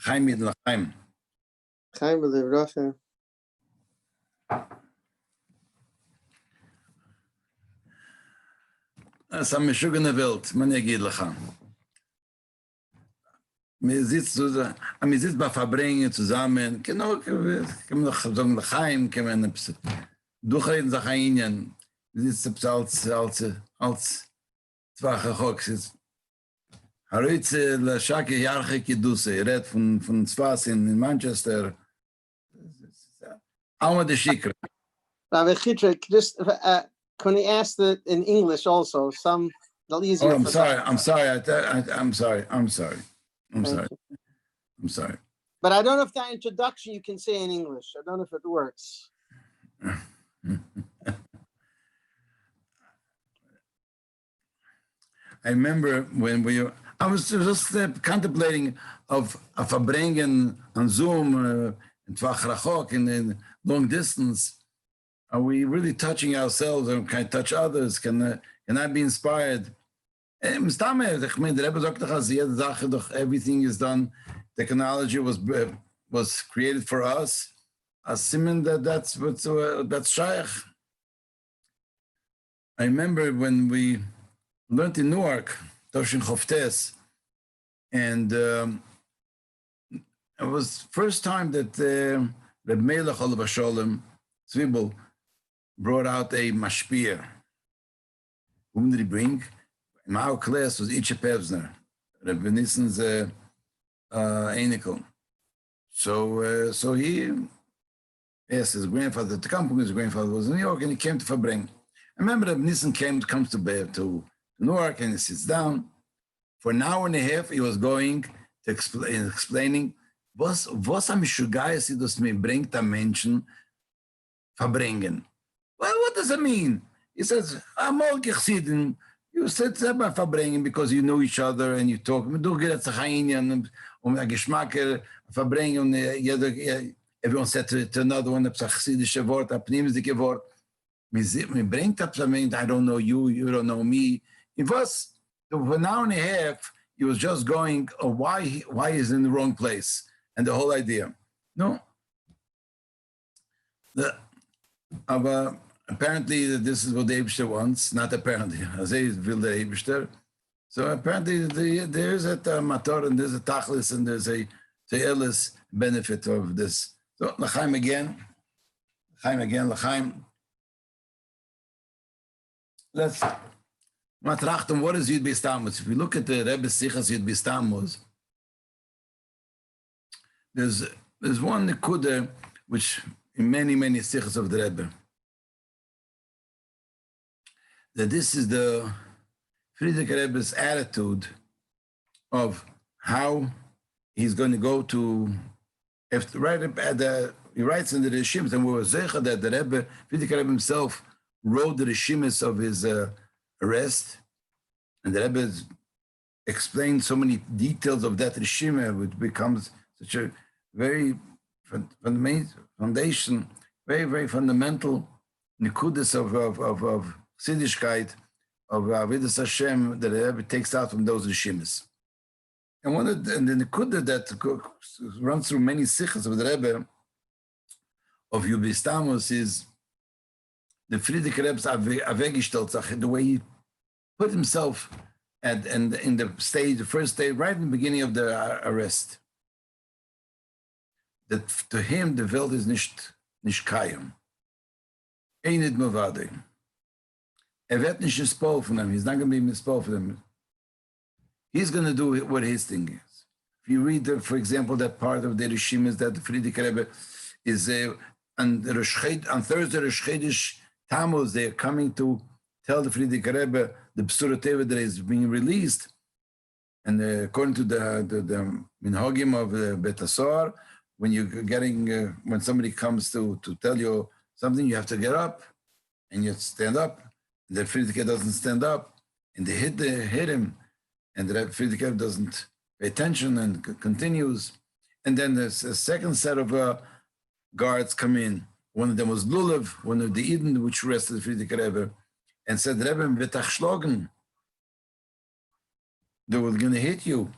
L'chaim mit l'chaim. Chaim v'levracha. Das ist eine schöne Welt, man geht lecha. Wir sitzen bei Farbrengen zusammen, genau, können wir noch sagen l'chaim, können wir durchreden, sich einien. Wir sitzen als Zwache Choks. Haroitze la Shake Yarche Kiduse, red von Zwas in Manchester. Alma de Shikra. Rabbi Chitrik, just can you ask that in English also? Some the easier. Oh, I'm for sorry. that. I'm sorry. I'm sorry. But I don't know if that introduction you can say in English. I don't know if it works. I remember when I was just contemplating of Farbrengen on Zoom, in Tvach Rachok, in long distance. Are we really touching ourselves, or can I touch others? Can I be inspired? Everything is done. Technology was created for us. Assuming that's shaykh. I remember when we learned in Newark, Toshin Choftes, and it was first time that Reb Melech Olav Sholem Tzvibel brought out a mashpia. Whom did he bring? In our class was Itche Pevzner, Reb Nissen's Einikel. So he asked his grandfather to come, because his grandfather was in New York, and he came to Farbrengen. I remember Reb Nissen comes to Newark, and he sits down. For an hour and a half, he was going to explaining, was am Shugayas das mir bringt am Menschen Farbrengen. Well, what does it mean? He says, I'm all Gechsidin. You said about Farbrengen because you know each other and you talk. Du gehst zu Hainian, a Geschmacker, Farbrengen, everyone said to another one, a Chassidische Wort, a Pnimsdike Wort. Me bringt up something, I don't know you, you don't know me. It was, for an hour and a half, he was just going, why he's in the wrong place, and the whole idea. No. Apparently, this is what the Eibishter wants, not apparently. Azay will the Eibishter. So apparently, there is a mator, and there's a tachlis, and there's a illis benefit of this. So, l'chaim again. Let's matrachten, what is Yud Beis Tammuz? If we look at the Rebbe's Sichas Yud Beis Tammuz, there's one nekuda which in many Sichas of the Rebbe, that this is the Friedrich Rebbe's attitude of how he's going to go to, he writes in the Rishims, and we were zecher that the Rebbe, Friedrich Rebbe himself, wrote the Rishimis of his arrest, and the Rebbe explained so many details of that Rishima, which becomes such a very the main foundation, very, very fundamental nikudis of Siddishkeit, of Avidas Hashem that the Rebbe takes out from those Rishimis. And the nikudah that runs through many sikhs of the Rebbe of Yubis Tammuz is the Friedrich Rebbe's Avegistelzach, the way he put himself in the first stage, right in the beginning of the arrest. That to him the Welt is nicht kayam. Einid mavade. Wird nicht misspol von him. He's not going to be misspol from him. He's going to do what his thing is. If you read, for example, that part of the Rishim is that the Friedrich Rebbe is on Thursday, Rosh Chodesh Tammuz, they're coming to tell the Friedrich Rebbe the B'sura Teva that is being released. And according to the minhagim of Bet HaSohar, when you're getting, when somebody comes to tell you something, you have to get up and you stand up. The Friedrich Rebbe doesn't stand up, and they hit him, and the Friedrich Rebbe doesn't pay attention and continues. And then there's a second set of guards come in. One of them was Lulav, one of the Eden, which arrested the Friedrich Rebbe, and said, Rebbe, betach shlogen. They were going to hit you.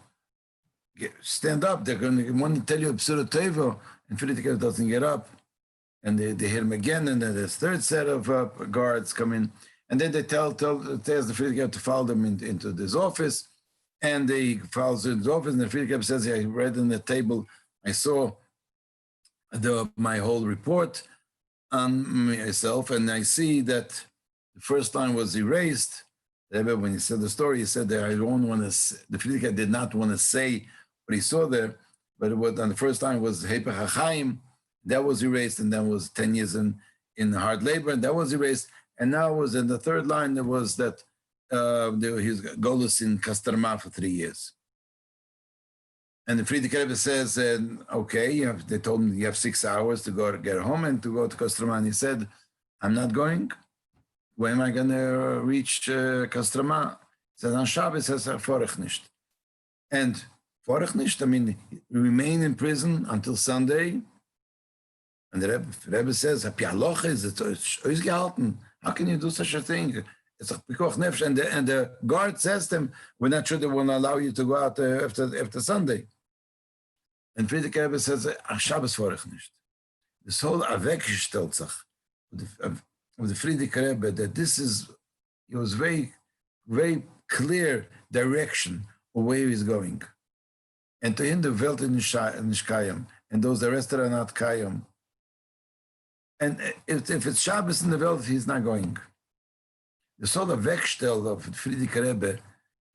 Stand up. They're going to want to tell you B'sura Teva, and Friedrich Rebbe doesn't get up. And they hit him again, and then this third set of guards come in. And then they tell the Friedrich Rebbe to follow them into this office. And they follows in his office, and the Friedrich Rebbe says, I read on the table, I saw my whole report on myself, and I see that the first line was erased. The Rebbe, when he said the story, he said that the Friedrich Rebbe did not want to say what he saw there, but on the first line was Hepech HaChaim, that was erased, and then was 10 years in hard labor, and that was erased. And now was in the third line, there was that his Golus in Kastarma for 3 years. And the Friedrich Rebbe says, okay, they told him you have 6 hours to go to get home and to go to Kastarma. And he said, I'm not going. When am I going to reach Kastarma? He says, on Shabbos, he says, Forech nicht. And Forech nicht, I mean, remain in prison until Sunday. And the Rebbe says, how can you do such a thing? It's a pikuach nefesh. And the guard says to him, we're not sure they will allow you to go out after Sunday. And Friedrich Rebbe says, Shabbos vorich nicht. This whole Avegstelzach of the Friedrich Rebbe, that it was very, very clear direction of where he's going. And to him, the Welt is nicht kayam, and those the rest are not kayam. And if it's Shabbos in the Welt, he's not going. The sort of Wegstel of Friedrich Rebbe,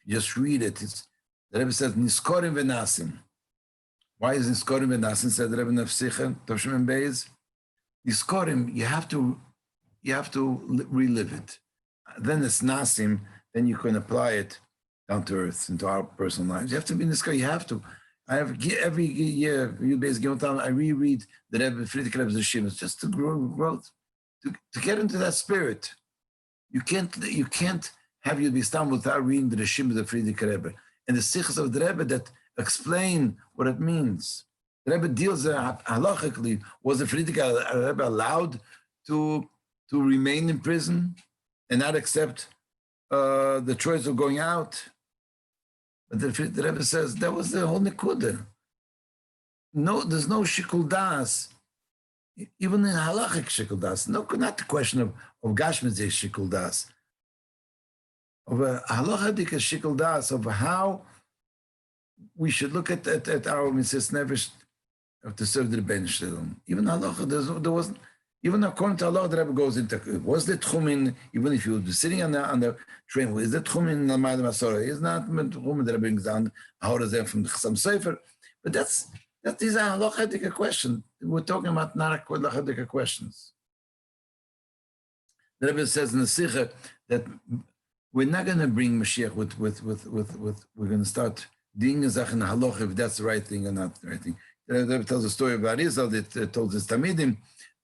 just read it. The Rebbe says, Niskorim v'nasim. Why is Niskorim v'nasim? Said the Rebbe Nefsicha, Tovshim and Beis. Niskorim, you have to relive it. Then it's nasim, then you can apply it down to earth, into our personal lives. You have to be Niskorim, you have to. I have every year, Beis-Gimmel, I reread the Rebbe, Friedrich Rebbe's Yeshivas, just to grow, to get into that spirit. You can't have you be stumbled without reading the Rishim of the Friedrich Rebbe and the sikhs of the Rebbe that explain what it means. The Rebbe deals halachically. Was the Friedrich Rebbe allowed to remain in prison and not accept the choice of going out? But the Rebbe says that was the whole nekuda. No, there's no shikul das. Even in halachic shikul das, no, not the question of Gashmiz shikul das, of a halachic shikul das, of how we should look at our mitzvahs nefesh to serve the Rebbeinu Shalom. Even halacha, there wasn't, even according to Allah, the Rebbe goes into, was the tchumin, even if you would be sitting on the train, is the tchumin Lamad Masora? Is not the tchumin that brings down how does that from the Chassam Sefer? But these are halachic questions. We're talking about not halachic questions. The Rebbe says in the Sikha that we're not going to bring Mashiach with we're going to start doing a zach in halach if that's the right thing or not the right thing. The Rebbe tells a story about Israel that told his Tamidim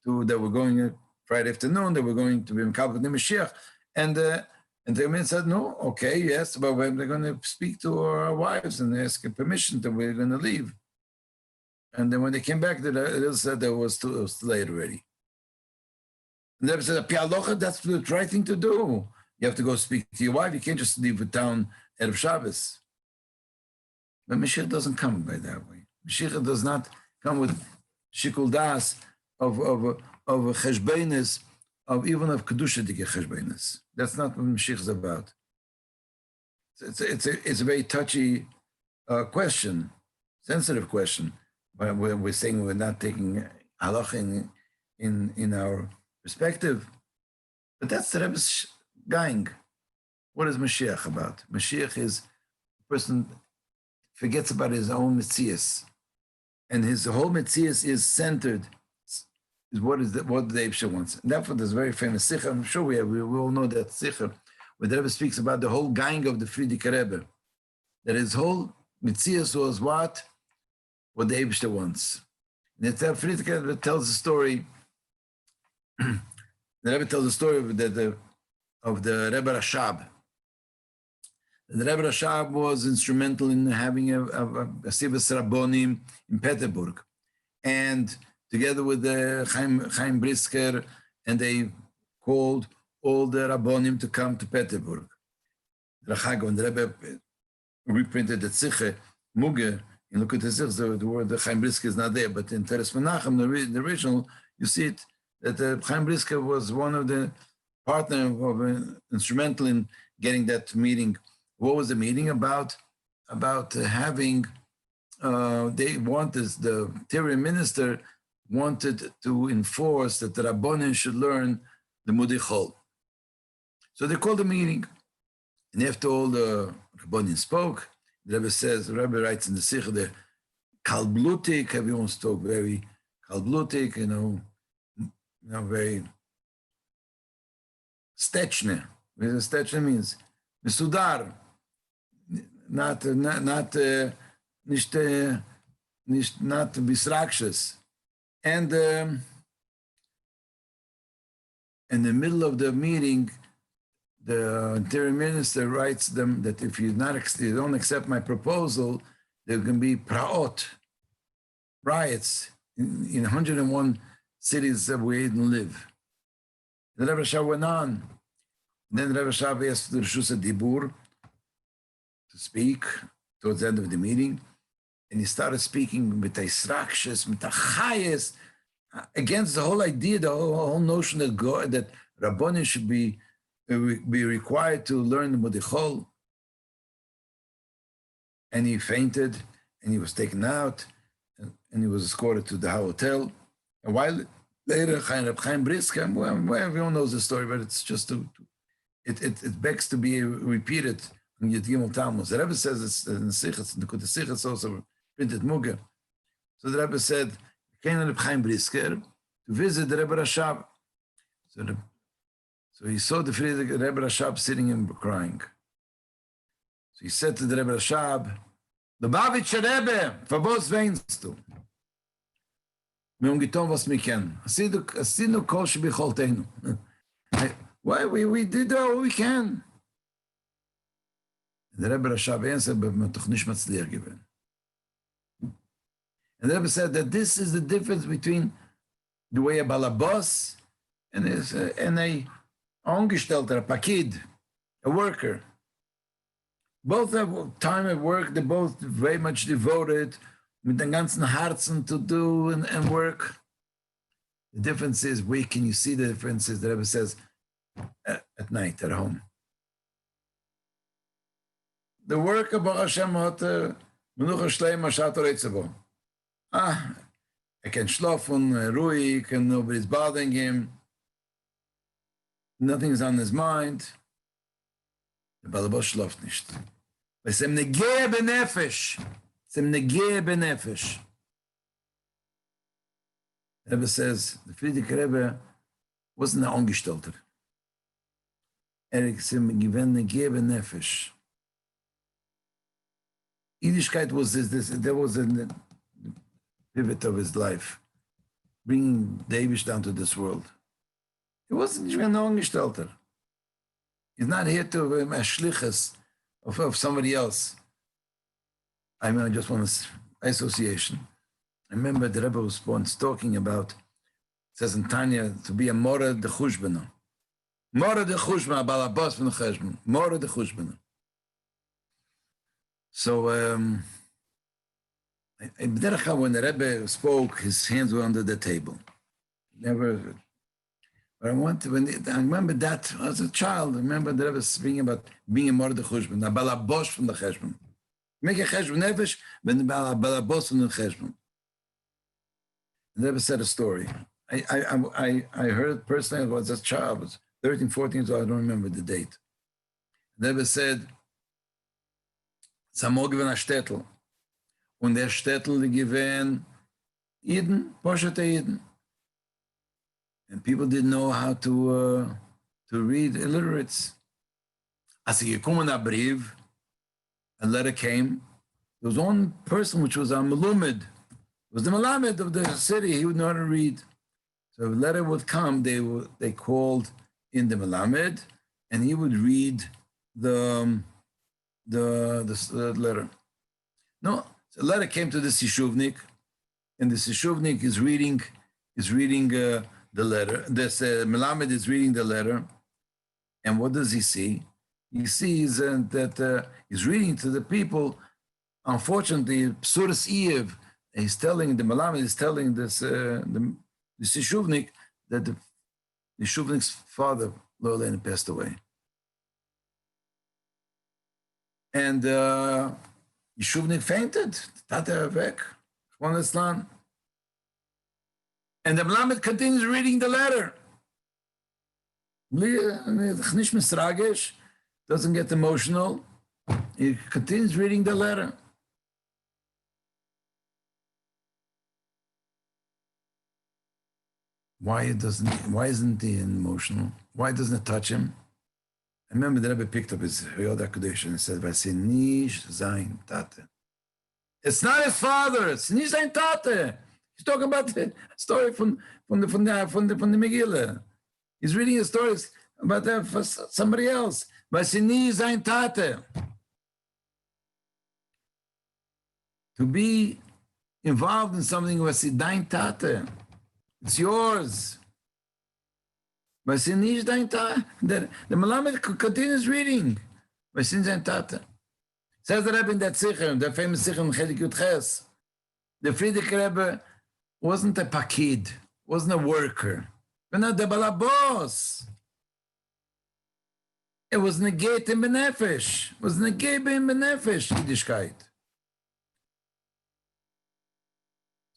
that we're going Friday afternoon, that we're going to be Mekabel with the Mashiach. And the Tamidim said, no, okay, yes, but we're going to speak to our wives and ask permission that we're going to leave. And then when they came back, they said it was too late already. And the Rebbe said, Pialocha, that's the right thing to do. You have to go speak to your wife. You can't just leave the town Erev Shabbos. But Mashiach doesn't come by that way. Mashiach does not come with shikul das of cheshbenis, of even of kedusha to get cheshbenis. That's not what Mashiach is about. It's a very touchy question, sensitive question. But we're saying we're not taking halacha in our perspective. But that's the Rebbe's going. What is Mashiach about? Mashiach is a person forgets about his own metzias, and his whole metzias is centered. Is what the Eibsher wants. And therefore, there's a very famous sicher. I'm sure we all know that sicher, where the Rebbe speaks about the whole gang of the Frierdiker Rebbe. That his whole metzias was what the Eibsher wants. And the Frierdiker Rebbe tells the story. The Rebbe tells the story of the Rebbe Rashab. The Rebbe Rashab was instrumental in having a Sivas Rabbonim in Peterburg, and together with the Chaim Brisker, and they called all the Rabbonim to come to Peterburg. When the Rebbe reprinted the Tziche, Muge, and look at the Tziche, the word the Chaim Brisker is not there, but in Teres Menachem, the original, you see it, that Chaim Brisker was one of the partner of instrumental in getting that meeting. What was the meeting about? About having, they wanted, the interior minister wanted to enforce that the Rabbonim should learn the Mudichol. So they called a meeting. And after all the Rabbonim spoke, the Rebbe says, the Rebbe writes in the Sikh, the Kalblutik, everyone spoke very Kalblutik, very stechne. What does stechne means? Mesudar. Not bisrakshas. And in the middle of the meeting, the interior minister writes them that if you don't accept my proposal, there can be praot, riots in 101 cities that we didn't live. The Rebbe Rashab went on. And then the Rebbe Rashab asked the Rishus Dibur to speak towards the end of the meeting, and he started speaking with Israkshas, with Achayes, against the whole idea, the whole notion that that Rabbonim should be required to learn the Mudichol. And he fainted, and he was taken out, and he was escorted to the hotel. And while later, Chaim Brisker, well, everyone knows the story, but it's just it begs to be repeated. Yud Tammuz. The Rebbe says it's in the Sichas, in the Sichas also printed Muge. So the Rebbe said, came to Chaim Brisker to visit the Rebbe Rashab. So he saw the Rebbe Rashab sitting and crying. So he said to the Rebbe Rashab, Lubavitcher Rebbe, for was weinst du? Wir haben getan, was wir können. Asinu kol shebicholteinu. Why we did all we can. The Rebbe Rashab answered, but man doch nicht matzliach gewesen. And the Rebbe said that this is the difference between the way a balabos and a angestellter, a pakid, a worker. Both have time at work, they're both very much devoted, with den ganzen Herzen to do and work. The difference is, where can you see the differences? The Rebbe says, at night, at home. The work of Baruch Hashem hat menucha shleima shat oretzebo. I can schlafen, ruhig, and nobody's bothering him. Nothing's on his mind. The Balabos schlaft nicht. Es im negeh benefesh. Es im negeh benefesh. The Rebbe says, the Frierdiker Rebbe wasn't an Angestellter. Ist im given negeh benefesh. Yiddishkeit was there was a pivot of his life, bringing Davish down to this world. He wasn't even an Angestellter. He's not here to be a shlichus of somebody else. I mean, I just want to association. I remember the Rebbe was once talking about, it says in Tanya, to be a Mora de Chushbana. Mora de Chushbana, Balabas from the Cheshbon. Mora de Chushbana. So, when the Rebbe spoke, his hands were under the table. Never. But I remember that as a child. I remember the Rebbe speaking about being a Mora de Chushbana, a Balabas from the Cheshbon. Make a Cheshbon Nefesh, but Balabas from the Cheshbon. Never said a story. I heard it personally. I was a child, I was 13, 14 years old. I don't remember the date. Never said, Samol given a Shtetl. Und der Shtetl given Eden, Poshet Eden. And people didn't know how to read illiterates. As he came in a brief, a letter came. There was one person which was a Melumed, was the Melamed of the city. He would know how to read. So if a letter would come, they called in the Melamed, and he would read the letter. No, the letter came to the Sishuvnik, and the Sishuvnik is reading the letter. This Melamed is reading the letter, and what does he see? He sees that he's reading to the people. Unfortunately, Psuras Iev, he's telling, the Melamed is telling this the Shuvnik that the Shuvnik's father, Lo Aleinu, passed away. And Shuvnik fainted, Tata weg, Shmon Islam. And the Melamed continues reading the letter. Doesn't get emotional. He continues reading the letter. Why isn't he emotional? Why doesn't it touch him? I remember the Rebbe picked up his Yoda Kodesh and said, Nish Zain Tate. It's not his father, it's Nish Zain Tate. He's talking about the story from the Megillah. He's reading the stories about that for somebody else. Nish Zain Tate. To be involved in something was Zain Tate. It's yours. But the Melamed continues reading. Says the Rebbe in that Sicher, the famous Sicher in Chelik Yud Ches. The Friedrich Rebbe wasn't a pakid, wasn't a worker. But not the balabos. It was negate in benefesh. It was negate in benefesh, Yiddishkeit.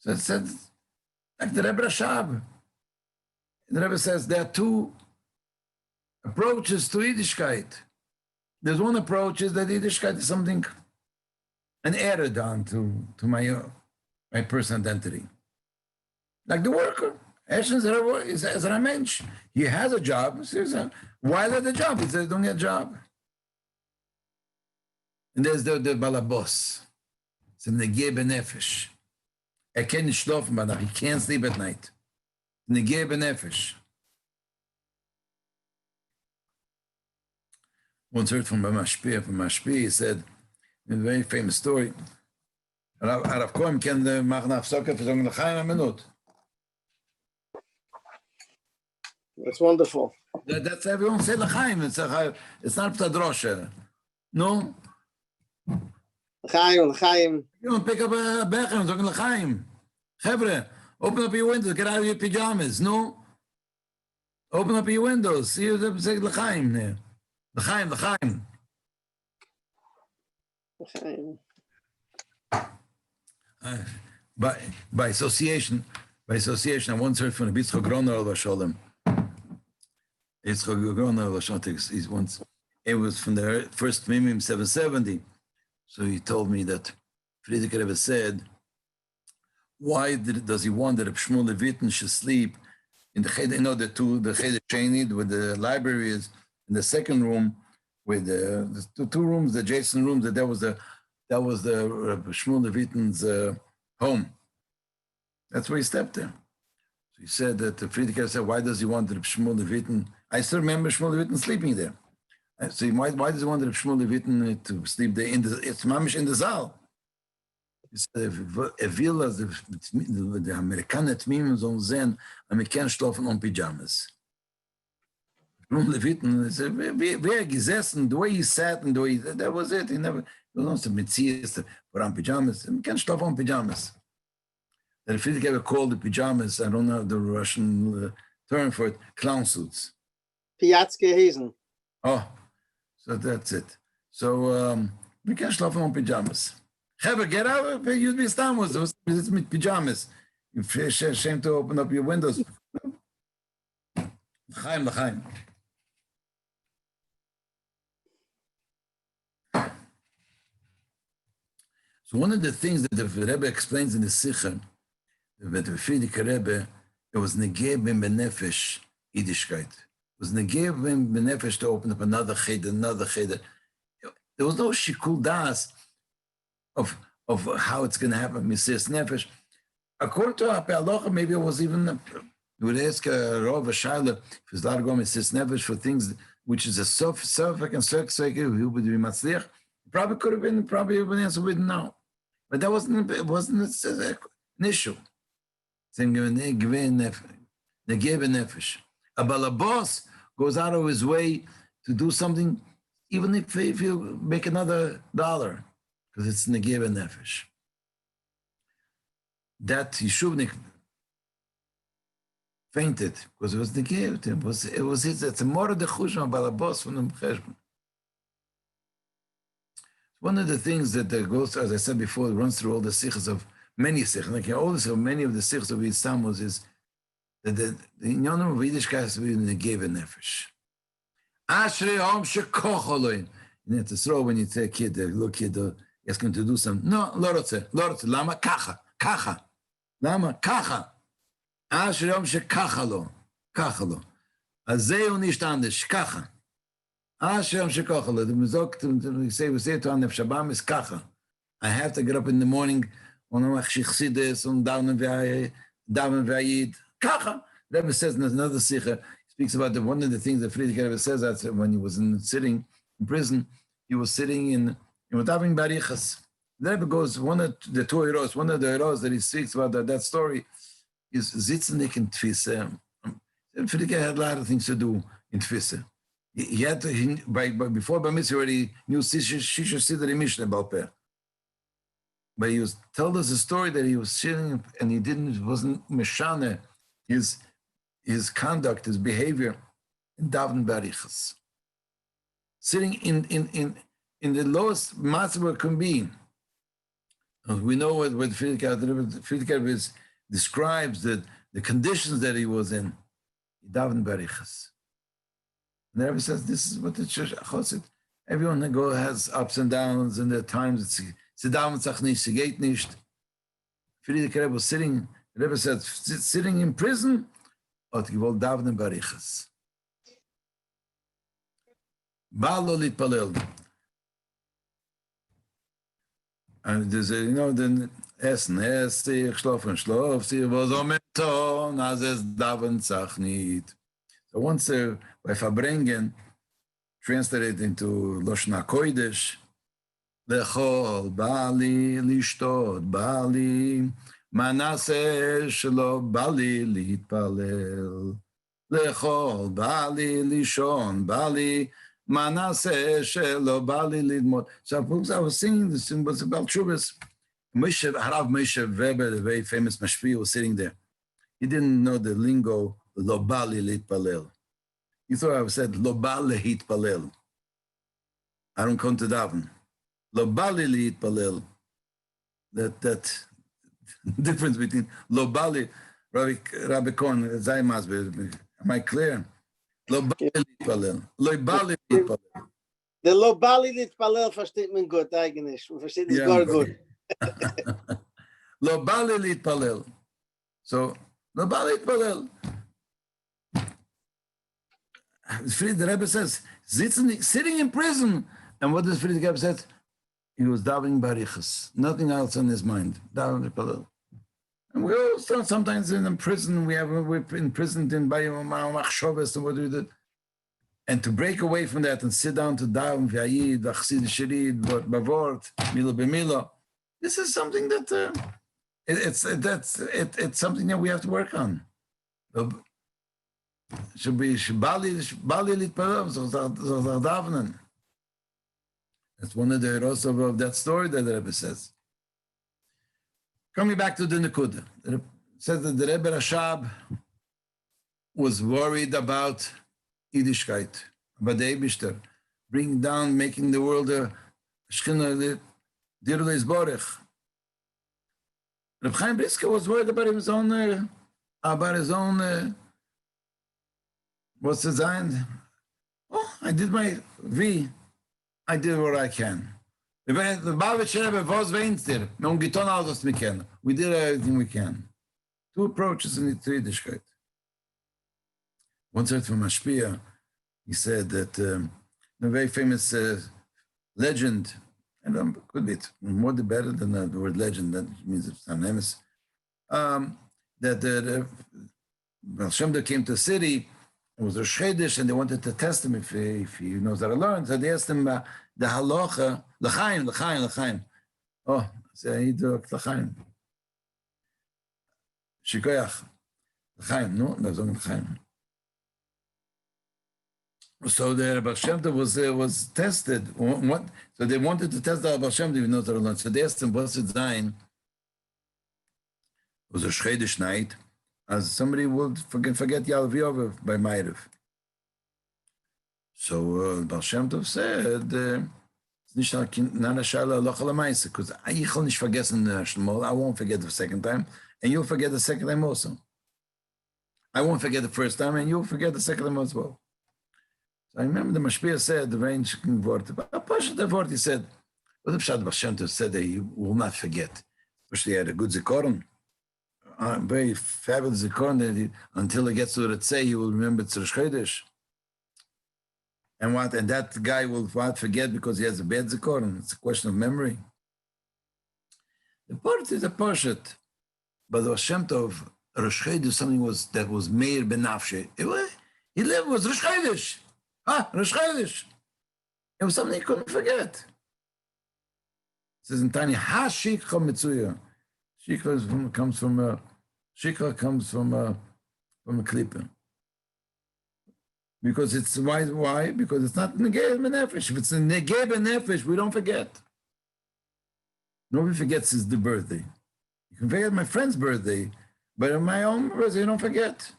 So it said, like the Rebbe Rashab. The Rebbe says there are two approaches to Yiddishkeit. There's one approach is that Yiddishkeit is something, an added-on to my personal identity. Like the worker. Ashton is a mensch. He has a job. He says, why let the job? He says, don't get a job. And there's the balabos. It's a negeh benefesh. He can't sleep at night. Negeh benefesh. Once heard from Mashpi, he said, a very famous story. Rav Kohen can machen Afsoka für so eine kleine Minute. That's wonderful. That's everyone say l'chaim. It's not p'tadrosha. No? L'chaim. You don't pick up a becher and talk l'chaim. Chevre, open up your windows. Get out of your pajamas. No? Open up your windows. See you say l'chaim there. L'chaim. By association, I once heard from the Bitzchok Groner al Vasholem. It was from the first Mimim 770. So he told me that Friedrich Rebbe said, why does he want that Shmuel Levitin should sleep in the Cheder, the Cheder Sheni, where the library is, in the second room, with the two rooms, the adjacent rooms, that was the Shmuel Levitin's home. That's where he slept there. So he said that the Friedrich Rebbe said, why does he want that Shmuel Levitin? I still remember Shmuel Levitin sleeping there. So why does he want Shmuel Levitin to sleep there? It's mamish in the Zal. will, dass die Amerikaner Tmimen sollen sehen, und wir können schlafen Pyjamas. Wer gesessen, the way he sat, and the way that was it. He never, mit put on pajamas. We can't schlafen Pyjamas. And if you ever called the pajamas, I don't know the Russian term for it, clown suits. Piatske Hazen. Oh, so that's it. So we can't schlafen Pyjamas. Heber, get out, you'd be Tammuz. It's with pajamas. You're ashamed to open up your windows. L'chaim. So one of the things that the Rebbe explains in the Sikha, that the Frierdiker Rebbe, it was negeh ben benefesh Yiddishkeit. It was negeh ben benefesh to open up another cheder. There was no shikul das of how it's going to happen. Mesiras nefesh. According to Halacha, maybe it was even. You would ask Rav Shaila if he's allowed to go Mesiras nefesh for things which is a sofek and sofek who would be matzliach. Probably could have been answered with no, but that wasn't an issue. Same negeh benefesh. A balabos goes out of his way to do something, even if you make another $1, because it's negeh benefesh. That Yeshuvnik fainted because it was negeh. It was his. It's a more de chushma balabos from the cheshbon. One of the things that goes, as I said before, runs through all the sikhs of many sikhs. Like also many of the sikhs of Tammuz is that the inyanim of Yiddishkeit has to be negeh benefesh. Ashrei hom shekocholoin. You have to throw when you say a kid, a little kid, ask him to do something. No, lo rotze. Lama kacha. Lama kacha. Ashrei hom shekacha lo. Azeu nicht anders. Kacha. Ashrei hom shekacha lo. We say to Anash Shabam is kacha. I have to get up in the morning on Chsidis, on Daven V'ayid. Kacha. Rebbe says in another sikha, speaks about one of the things that Frierdiker Rebbe says that when he was sitting in prison, he was sitting in Davening Barichas. The Rebbe goes, one of the heroes that he speaks about that story is Zitzenik in Tfise. Frierdiker had a lot of things to do in Tfise. He had to, before Bar Mitzvah already knew Shisha Sidri Mishnah Balpeh. But he told us a story that he was sitting and he wasn't Meshane, his conduct, his behavior in Daven Barichas. Sitting in the lowest matzah it can be. We know what Frierdiker describes the conditions that he was in. Daven Barichas. And the Rebbe says this is what the church chosid. Everyone has ups and downs, and there are times it's daven tzach nicht, geht nicht. Frierdiker Rebbe was sitting. The Rebbe said sitting in prison. Ot gewollt daven Barichas. Balo litpalel. And there's then essen, ich schlaf, sie was ometon, as es daven tzach nicht. So once by Farbrengen, translated into Lashon HaKodesh, lechol bali lishtot bali, manaseh shelo bali litpalel. Lechol bali lishon bali, manaseh shelo bali lidmot. So I was singing this was about Shuvas. Harav Moshe Weber, the very famous mashpia, was sitting there. He didn't know the lingo, lo bali litpalel. He thought I said, lo bali hitpalel. I don't come to daven. Lo bali litpalel. That difference between lo bali, Rabbi Korn, am I clear? Lo bali litpalel. Lo bali litpalel. The lo bali litpalel versteht man gut eigentlich. Man versteht es gar gut. Lo bali litpalel. So, lo bali litpalel. The Rebbe says, sitting in prison. And what does Frierdiker Rebbe say? He was davening barichas. Nothing else on his mind. Davening palel. And we all sometimes in prison, we're imprisoned in machshavas and what we did. And to break away from that and sit down to daven v'ayid, v'chsid shirid, bavort, milo b'milo, This is something that it's something that we have to work on. Should be Bali Litparav, so that's one of the heroes of that story that the Rebbe says. Coming back to the Nekuda, it says that the Rebbe Rashab was worried about Yiddishkeit, about the Eibishter, bringing down, making the world a Shechina, Dirle Isborech. Reb Chaim Brisker was worried about his own, what's the sign? Oh, I did my V. I did what I can. We did everything we can. Two approaches in the Yiddishkeit. One said from Mashpia, he said that a very famous legend, and could be more the better than the word legend, that means it's anonymous, that the Baal Shem Tov came to a city. It was a Shchedish, and they wanted to test him if he knows how to learn. So they asked him the halacha, l'chaim. Oh, so he do l'chaim. Shikoyach, l'chaim. No, that's only l'chaim. So the Baal Shem Tov was tested. So they wanted to test the Baal Shem Tov if he knows how to learn. So they asked him, what's it sign? It was a Shchedish night. As somebody will forget Yalav Yov by Ma'ariv. So Baal Shem Tov said, because I won't forget the second time, and you'll forget the second time also. I won't forget the first time, and you'll forget the second time as well. So I remember the Mashpia said, the very interesting word, he said, what the Pshat Baal Shem Tov said that he will not forget, especially he had a good zikaron. Very fabulous zikaron that until he gets to Ritzei, he will remember Tzur Chodesh. And that guy will forget because he has a bad zikaron. It's a question of memory. The part is a poshet, but the Shem Tov, Rosh Chodesh, something that was Meir ben Nafshe. He lived was Rosh Chodesh. Rosh Chodesh. It was something he couldn't forget. It says in Tanya, Shikha Mitzuya. Shikha comes from a klipa. Because it's why? Because it's not negei benefesh. If it's a negei benefesh, we don't forget. Nobody forgets the birthday. You can forget my friend's birthday, but on my own birthday, you don't forget.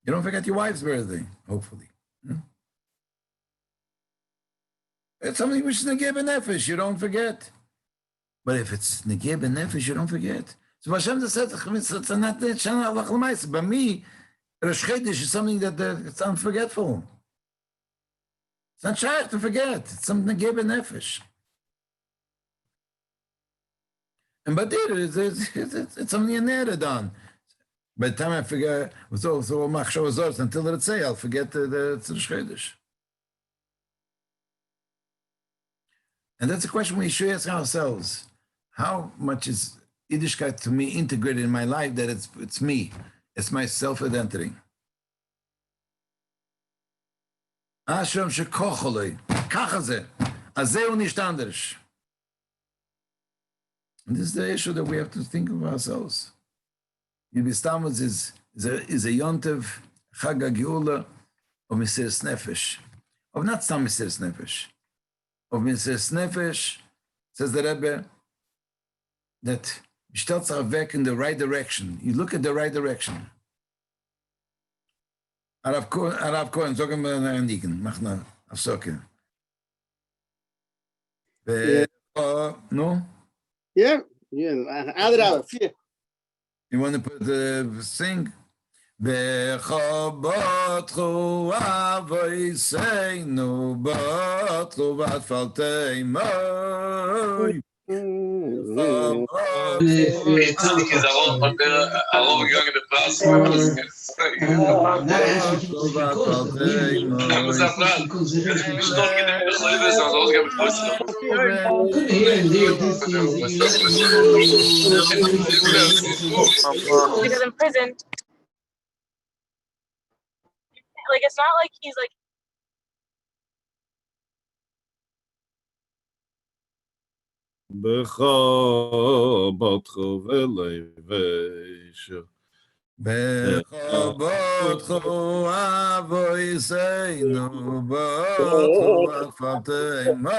You don't forget your wife's birthday, hopefully. It's something which is negei benefesh, you don't forget. But if it's negei benefesh, you don't forget. So Hashem said, it's not Shana Alach L'Maisa. But me, Rosh Chodesh is something that it's unforgetful. It's not shaykh to forget. It's something negei benefesh. And but it's something you added on. By the time I forget, so Machshav Azor, until it's say, I'll forget the Rosh Chodesh. And that's a question we should ask ourselves. How much is Yiddishkeit to me integrated in my life that it's me? It's my self-identity. Ashram shekocholei, kachaze, azeu nicht anders. And this is the issue that we have to think of ourselves. Tammuz is a yontev, Chag HaGeula, of Mesiras Nefesh. Of not some Mesiras Nefesh. Of Mesiras Nefesh, says the Rebbe, that stellt sich weg in the right direction. You look at the right direction. Arav Cohen, sag mal nach Niken, mach nach Afsoke. No? Yeah. Other fear. You want to put the sing? Bechabotchu avoiseinu botchu vatfaltei Jetzt ist auch gegangen der Platz. Was er fragt. Ich noch gedacht, dass er das ausgeben muss. Because in prison, like it's not like he's like. בכבודך ולבש. בכבודך אבויסנו, בכבודך פתמי.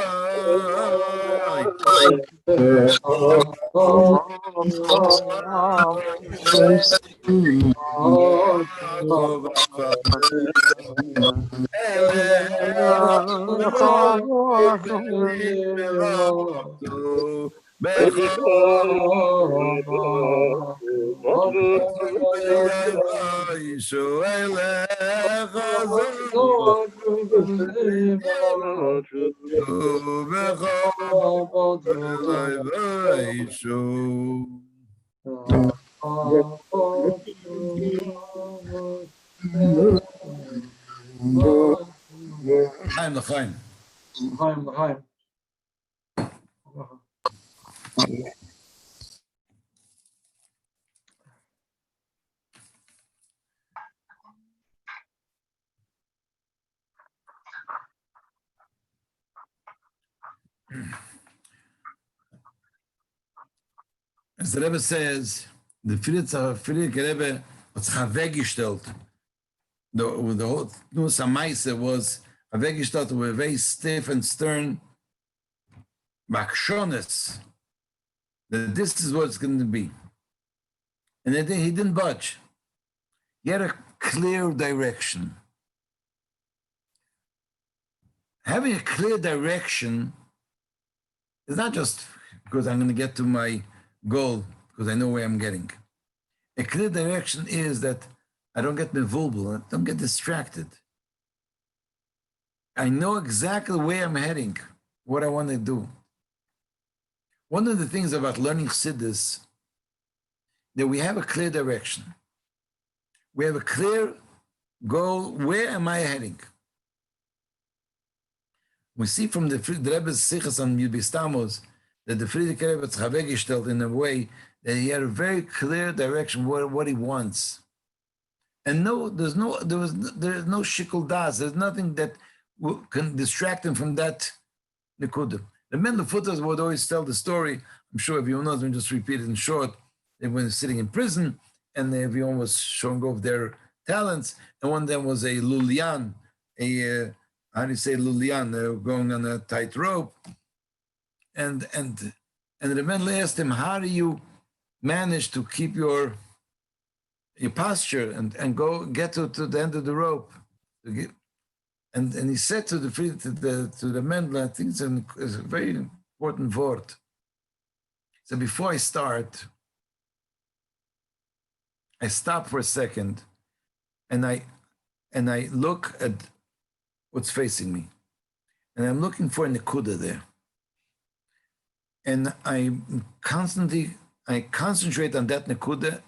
לחיים. לחיים. As the Rebbe says, the Friedrich Rebbe was weggestellt. The whole Nus HaMaaseh was weggestellt with very stiff and stern makshones, that this is what it's going to be. And he didn't budge. He had a clear direction. Having a clear direction is not just because I'm going to get to my goal, because I know where I'm getting. A clear direction is that I don't get mevulbul, I don't get distracted. I know exactly where I'm heading, what I want to do. One of the things about learning Chassidus, that we have a clear direction. We have a clear goal, where am I heading? We see from the Rebbe's Sichas on Tammuz that the Friedrich Rebbe was weggestellt in a way that he had a very clear direction what he wants. And there's no shikul das. There's nothing that can distract him from that nekuda. The men of Futas would always tell the story. I'm sure everyone knows. Let me just repeat it in short. They were sitting in prison, and everyone was showing off their talents. And one of them was a lulian, how do you say lulian? They were going on a tight rope. And the men asked him, how do you manage to keep your posture and get to the end of the rope? And he said to the men, I think it's a very important word. So before I start, I stop for a second, and I look at what's facing me, and I'm looking for a nekuda there. And I concentrate on that nekuda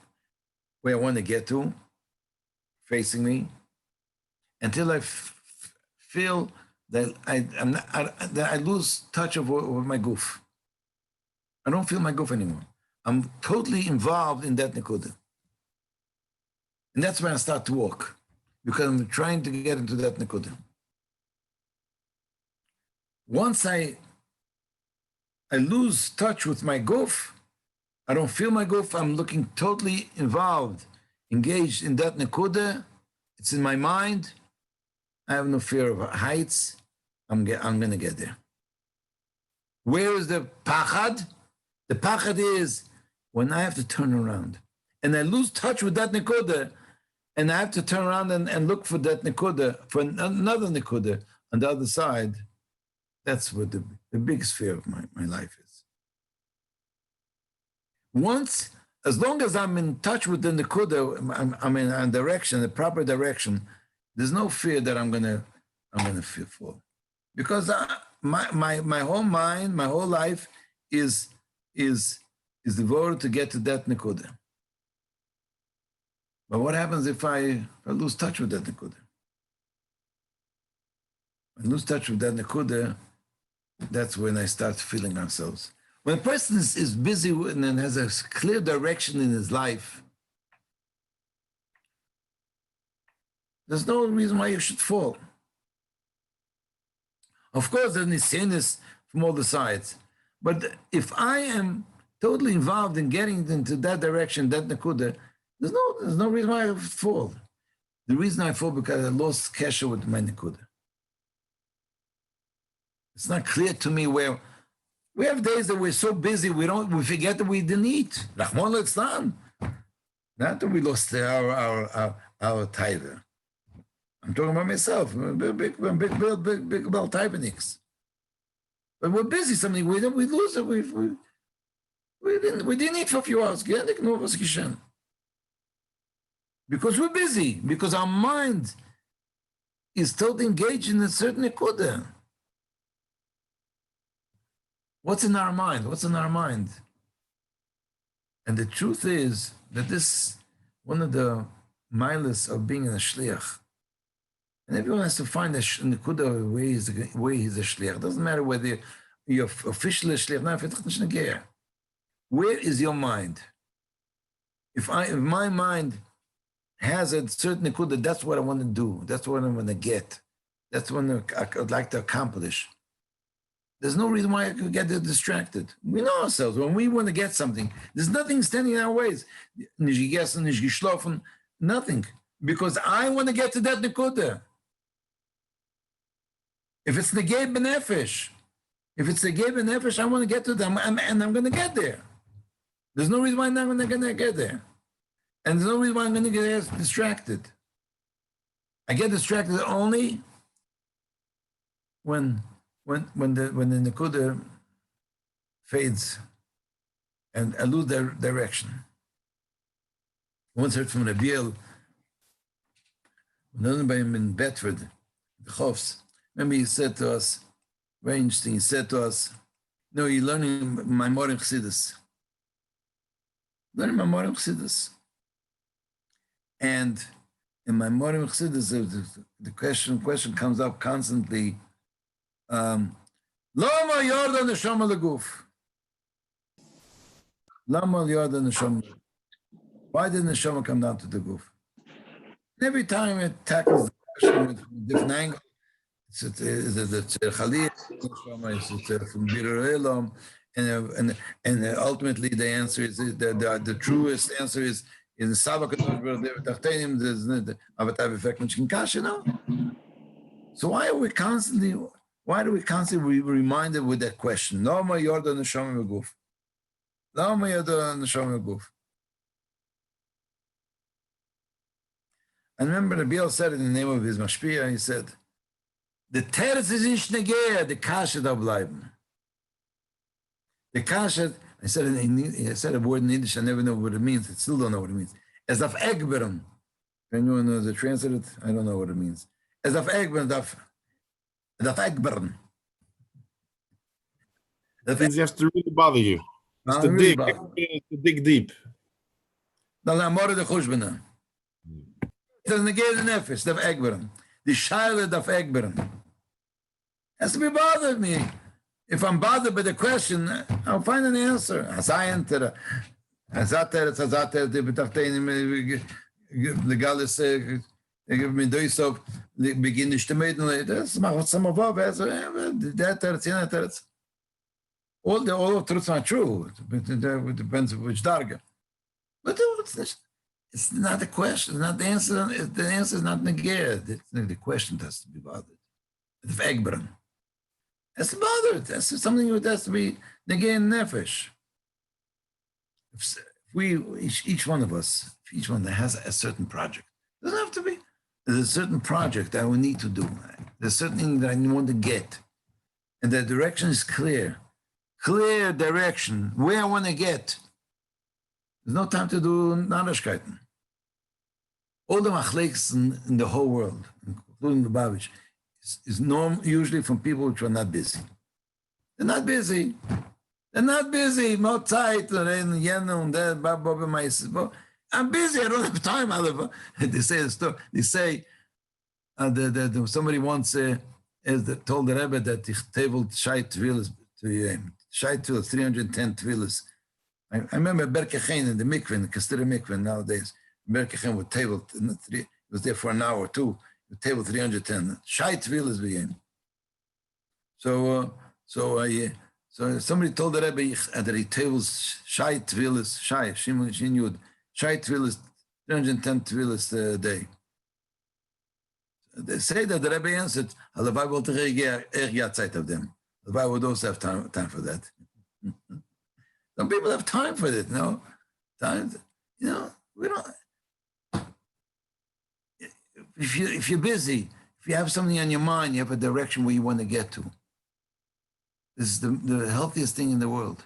where I want to get to, facing me, until I feel that I lose touch of my goof. I don't feel my goof anymore. I'm totally involved in that nekuda. And that's when I start to walk, because I'm trying to get into that nekuda. Once I lose touch with my goof, I don't feel my goof, I'm looking totally involved, engaged in that nekuda. It's in my mind. I have no fear of heights. I'm going to get there. Where is the pachad? The pachad is when I have to turn around and I lose touch with that nekuda, and I have to turn around and look for that nekuda, for another nekuda on the other side. That's what the biggest fear of my life is. Once, as long as I'm in touch with the nekuda, I'm in a direction, the proper direction, there's no fear that I'm gonna fall, because my whole mind, my whole life is devoted to get to that nekuda. But what happens if I lose touch with that nekuda? I lose touch with that nekuda. That's when I start feeling ourselves. When a person is busy and has a clear direction in his life, there's no reason why you should fall. Of course, there's nisyanis from all the sides, But if I am totally involved in getting into that direction, that nakuda, there's no reason why I fall. The reason I fall because I lost kesher with my nakuda. It's not clear to me where we have days that we're so busy we forget that we didn't eat. Rahman al-Islam. Not that we lost our tithe. I'm talking about myself. Big about titheniks. But we're busy. Something we lose it. We didn't eat for a few hours. Because we're busy. Because our mind is totally engaged in a certain nekuda. What's in our mind? What's in our mind? And the truth is that this one of the milas of being a shliach. And everyone has to find a nekuda where he's a shliach. It doesn't matter whether you're officially a shliach. Where is your mind? If my mind has a certain nekuda, that's what I want to do. That's what I want to get. That's what I'd like to accomplish. There's no reason why I could get distracted. We know ourselves. When we want to get something, there's nothing standing in our ways. Nothing. Because I want to get to that nekuda. If it's negay benefesh, I want to get to them, and I'm going to get there. There's no reason why I'm not going to get there. And there's no reason why I'm going to get distracted. I get distracted only when the nekuda fades and I lose their direction. I once heard from Rabiel, in Bedford, the Chofs. Remember he said to us, very interesting, he said to us, no, you're learning Maimorim Chassidus. Learning Maimorim Chassidus. And in Maimorim Chassidus, the question comes up constantly, Lama Yorda Neshama Leguf. Lama Yorda Neshama. Why did Neshama come down to the Guf? And every time it tackles the question with a different angle, it's Chaliyah, it's from Birur Elam, and ultimately the answer is the truest answer is in Saba Kadosh Baruch Hu Tachtenim. There's the Avatav effect in Kasha, no. So why do we constantly reminded with that question? Lama Yorda Neshama Leguf. Lama Yorda Neshama Leguf. I remember the Biel said in the name of his Mashpia, he said, the teretz is nicht negea, the kasha da bleiben. The kasha, I said a word in Yiddish, I never know what it means, I still don't know what it means. As of Egberen. Anyone knows the translate? I don't know what it means. As of Egberen, as of Egberen. It has to really bother you. It's to dig. It's to dig deep. Dan amore de chushbena. It doesn't negate the nefesh, daf Egberen. The shaila daf Egberen. Has to be bothered me. If I'm bothered by the question, I'll find an answer. As I enter, the Galis give me days of begin to make das macht some of that teretz. All of truths are true. It depends on which darga. But it's not the question, it's not the answer. The answer is not negated. The question has to be bothered. It's Egberen. That's bothered. That's something that has to be negated nefesh. If each one of us, each one that has a certain project, doesn't have to be. There's a certain project that I will need to do. There's a certain thing that I want to get. And the direction is clear. Clear direction, where I want to get. There's no time to do Nanashkeiten. All the machleks in the whole world, including the Babish, is usually from people which are not busy. They're not busy. They're not busy. No Zeit, I'm busy. I don't have time. They say the story. They say somebody once told the Rebbe that he tabled Shait Tvilas to him. Shait Tvilas, 310 Tvilas. I remember Berkechen in the mikveh, in the Kastira mikveh nowadays. Berkechen would table, he was there for an hour or two, the table 310. Shait Tvilas began. So So somebody told the Rebbe that he tables Shai Tvilis, Shin Yud, Shai Tvilis, 310 Tvilis a day. They say that the Rebbe answered, Halavai will take Zeit of them. Halavai would also have time for that. Some people have time for it, no? Time, we don't. If you're busy, if you have something on your mind, you have a direction where you want to get to. This is the healthiest thing in the world.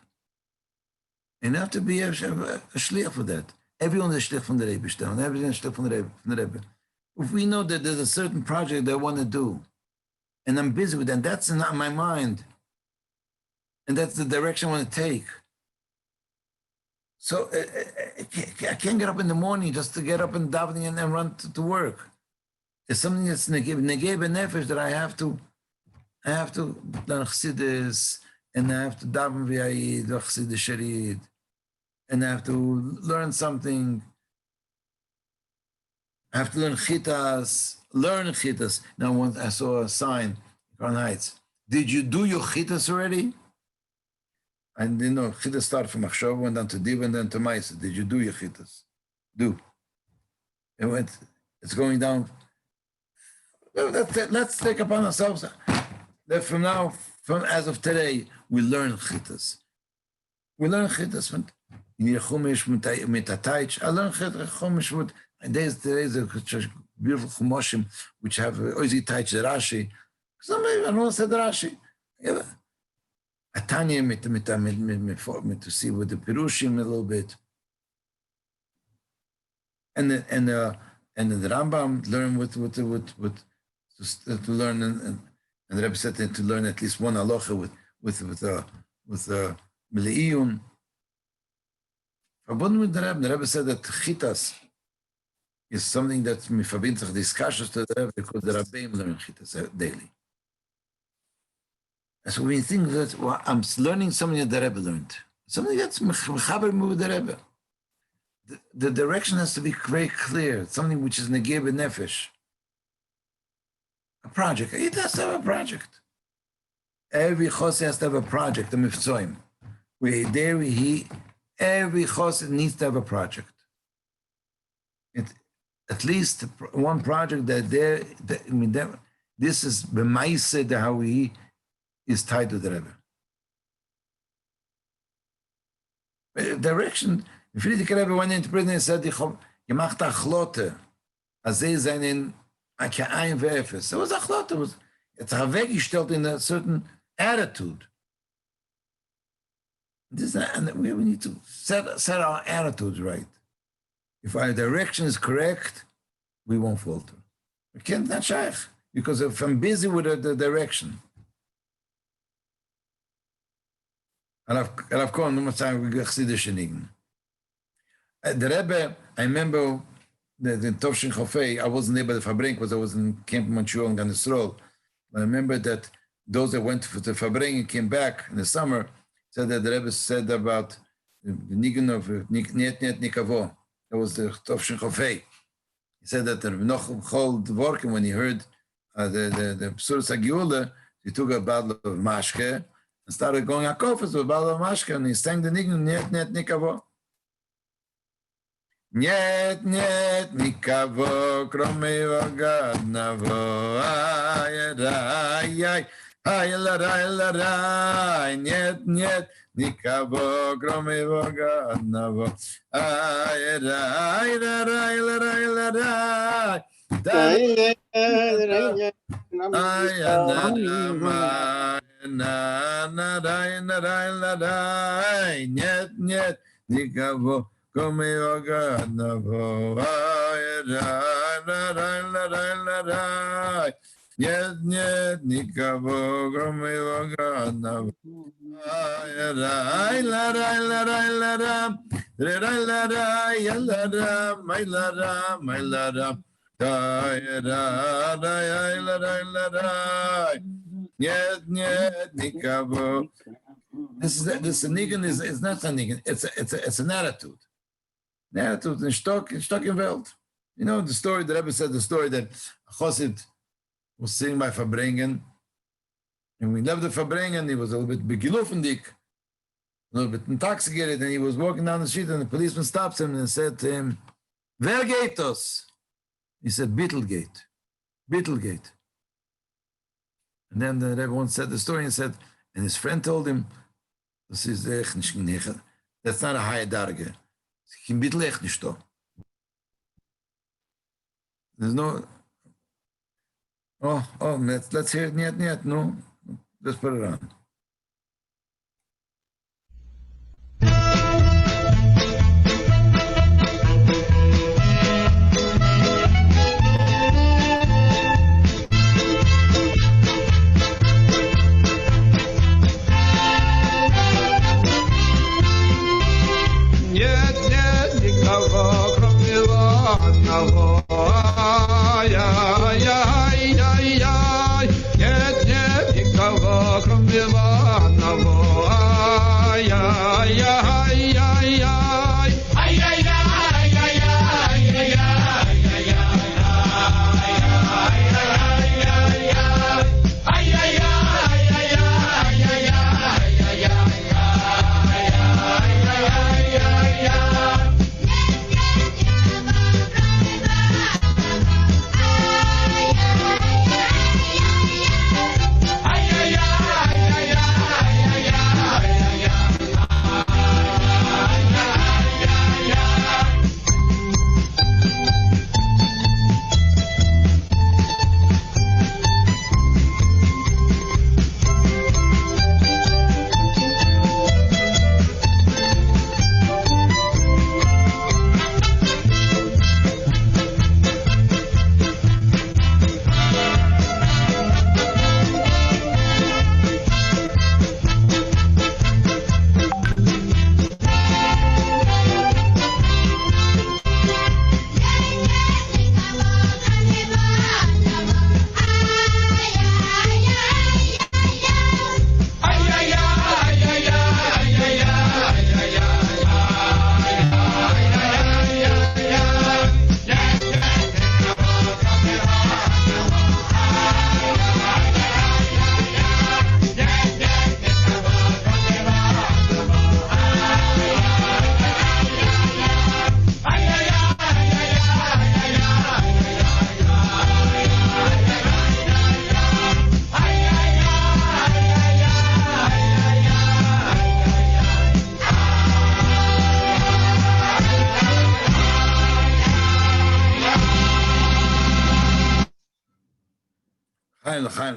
And you have to be a shliach for that. Everyone's a shliach from the Rebbe. Everyone's a shliach from the Rebbe. If we know that there's a certain project that I want to do, and I'm busy with that, and that's not my mind, and that's the direction I want to take. So I can't get up in the morning just to get up and davening and run to work. It's something that's negei b'nefesh that I have to learn chassidus, and I have to daven v'yayid chassidus sharid, and I have to learn something. I have to learn chitas. Now, once I saw a sign in Crown Heights. Did you do your chitas already? I didn't know. Chitas started from Achshov, went down to Div, and then to Maisa. Did you do your chitas? Do. It's going down. Let's take upon ourselves that from now, as of today, we learn chitas. We learn chitas. In Chumash Mitataych, I learned Chumash with today's a beautiful Chumoshim which have Oizi Taich Rashi. Somebody I don't want to say the Rashi. Atanya to see with the Pirushim a little bit, and the Rambam learn with to learn, and the Rebbe said to learn at least one halacha with Meleiyun. Verbunden with the Rebbe said that chitas is something that me verbindt sich discussions to the Rebbe because the Rabbeim learn chitas daily. And so we think that I'm learning something that the Rebbe learned, something that's mechaber with the Rebbe. The direction has to be very clear, something which is negei b'nefesh. A project. It has to have a project. Every chos has to have a project, a mifzoim. Every chos needs to have a project. At least one project this is b'maiseh how he is tied to the Rebbe. Direction. If Friedrich Rebbe went into prison and said, "Gemacht achlote, azay seinen akayin ve'efes." So it was achlote. It's weggestellt in a certain attitude. We need to set our attitudes right. If our direction is correct, we won't falter. We can't not shaykh because if I'm busy with the direction. Rav Cohen, no more time we go chassidus shenigen. The Rebbe, I remember the Tovshin Chofei, I wasn't there by the Farbrengen because I was in Camp Montreal and Ganesrol. But I remember that those that went to the Farbrengen came back in the summer, said that the Rebbe said about the Nigun of Niet Nikavo. That was the Tovshin Chofei. He said that the Noch Chol Dvorkim, when he heard the Psuras HaGeula, he took a bottle of mashke and started going akofas with a bottle of mashke, and he sang the Nigun Niet Nikavo. Niet nikavo kromei vagad navo ay la niet nikavo kromei vagad navo ay niet nikavo Come yoga navo Niet nikavo come yoga navo Niet nikavo. This nigun is not a nigun. It's an attitude. An attitude in stock in Welt. You know the story. The Rebbe said the story that Chosid was sitting by Farbrengen, And we left the Farbrengen, he was a little bit begilufendik, a little bit intoxicated, and he was walking down the street, and the policeman stops him and said to him, "Wer geht das?" He said, "Bittelgate, Bittelgate." And then the Rebbe once said the story and said, and his friend told him, "Das ist echt nicht genegen. That's not a high darge. Kein Bittel echt nicht da." There's no. Oh, let's hear it. Niet, no. Let's put it on.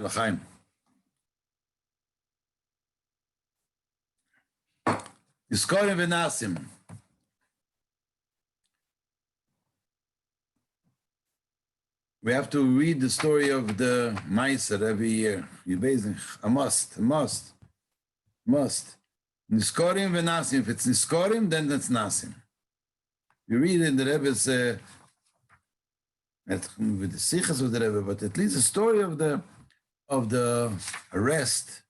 L'chaim. Yizkorim v'nasim. We have to read the story of the Meiser every year. You basically, a must. Niskorim v'nasim. If it's niskorim, then that's nasim. You read in the Rebbe's, with the sichas of the Rebbe, but at least the story of the arrest.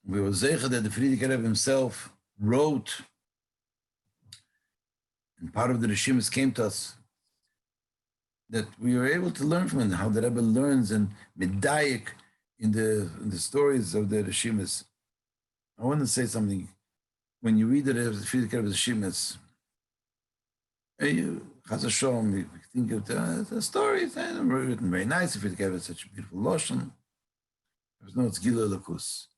We were zeicher that the Friedrich Rebbe himself wrote, and part of the Rishimis came to us, that we were able to learn from it, how the Rebbe learns and medayik in the stories of the Rishimis. I want to say something. When you read the Friedrich Rebbe's Rishimis, Chaz Hashem, we think of the stories, and written very nice. If it gave such a beautiful lotion, there's no it's Gila Lakus.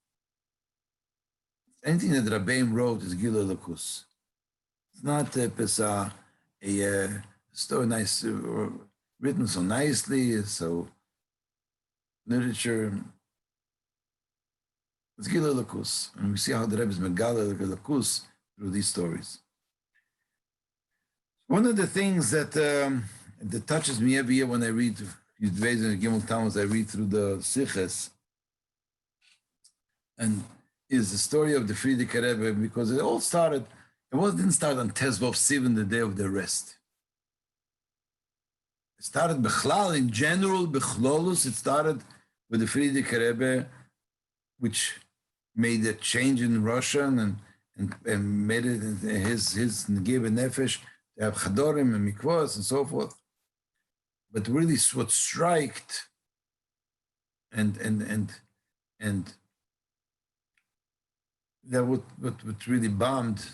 Anything that Rabbeim wrote is Gila Lakus. It's not a story nice, written so nicely, so literature. It's Gila Lakus, and we see how the Rebbe is Megala Lakus through these stories. One of the things that touches me every year when I read Beis-Gimmel Tammuz, I read through the Siches, and is the story of the Friedrich Rebbe, because it all started. Didn't start on Tezvav Sivan, the day of the arrest. It started Bechlal in general, Bechlolus. It started with the Friedrich Rebbe, which made a change in Russia and made it his gave a nefesh. They have chadorim and mikvos and so forth. But really what striked and that what really bombed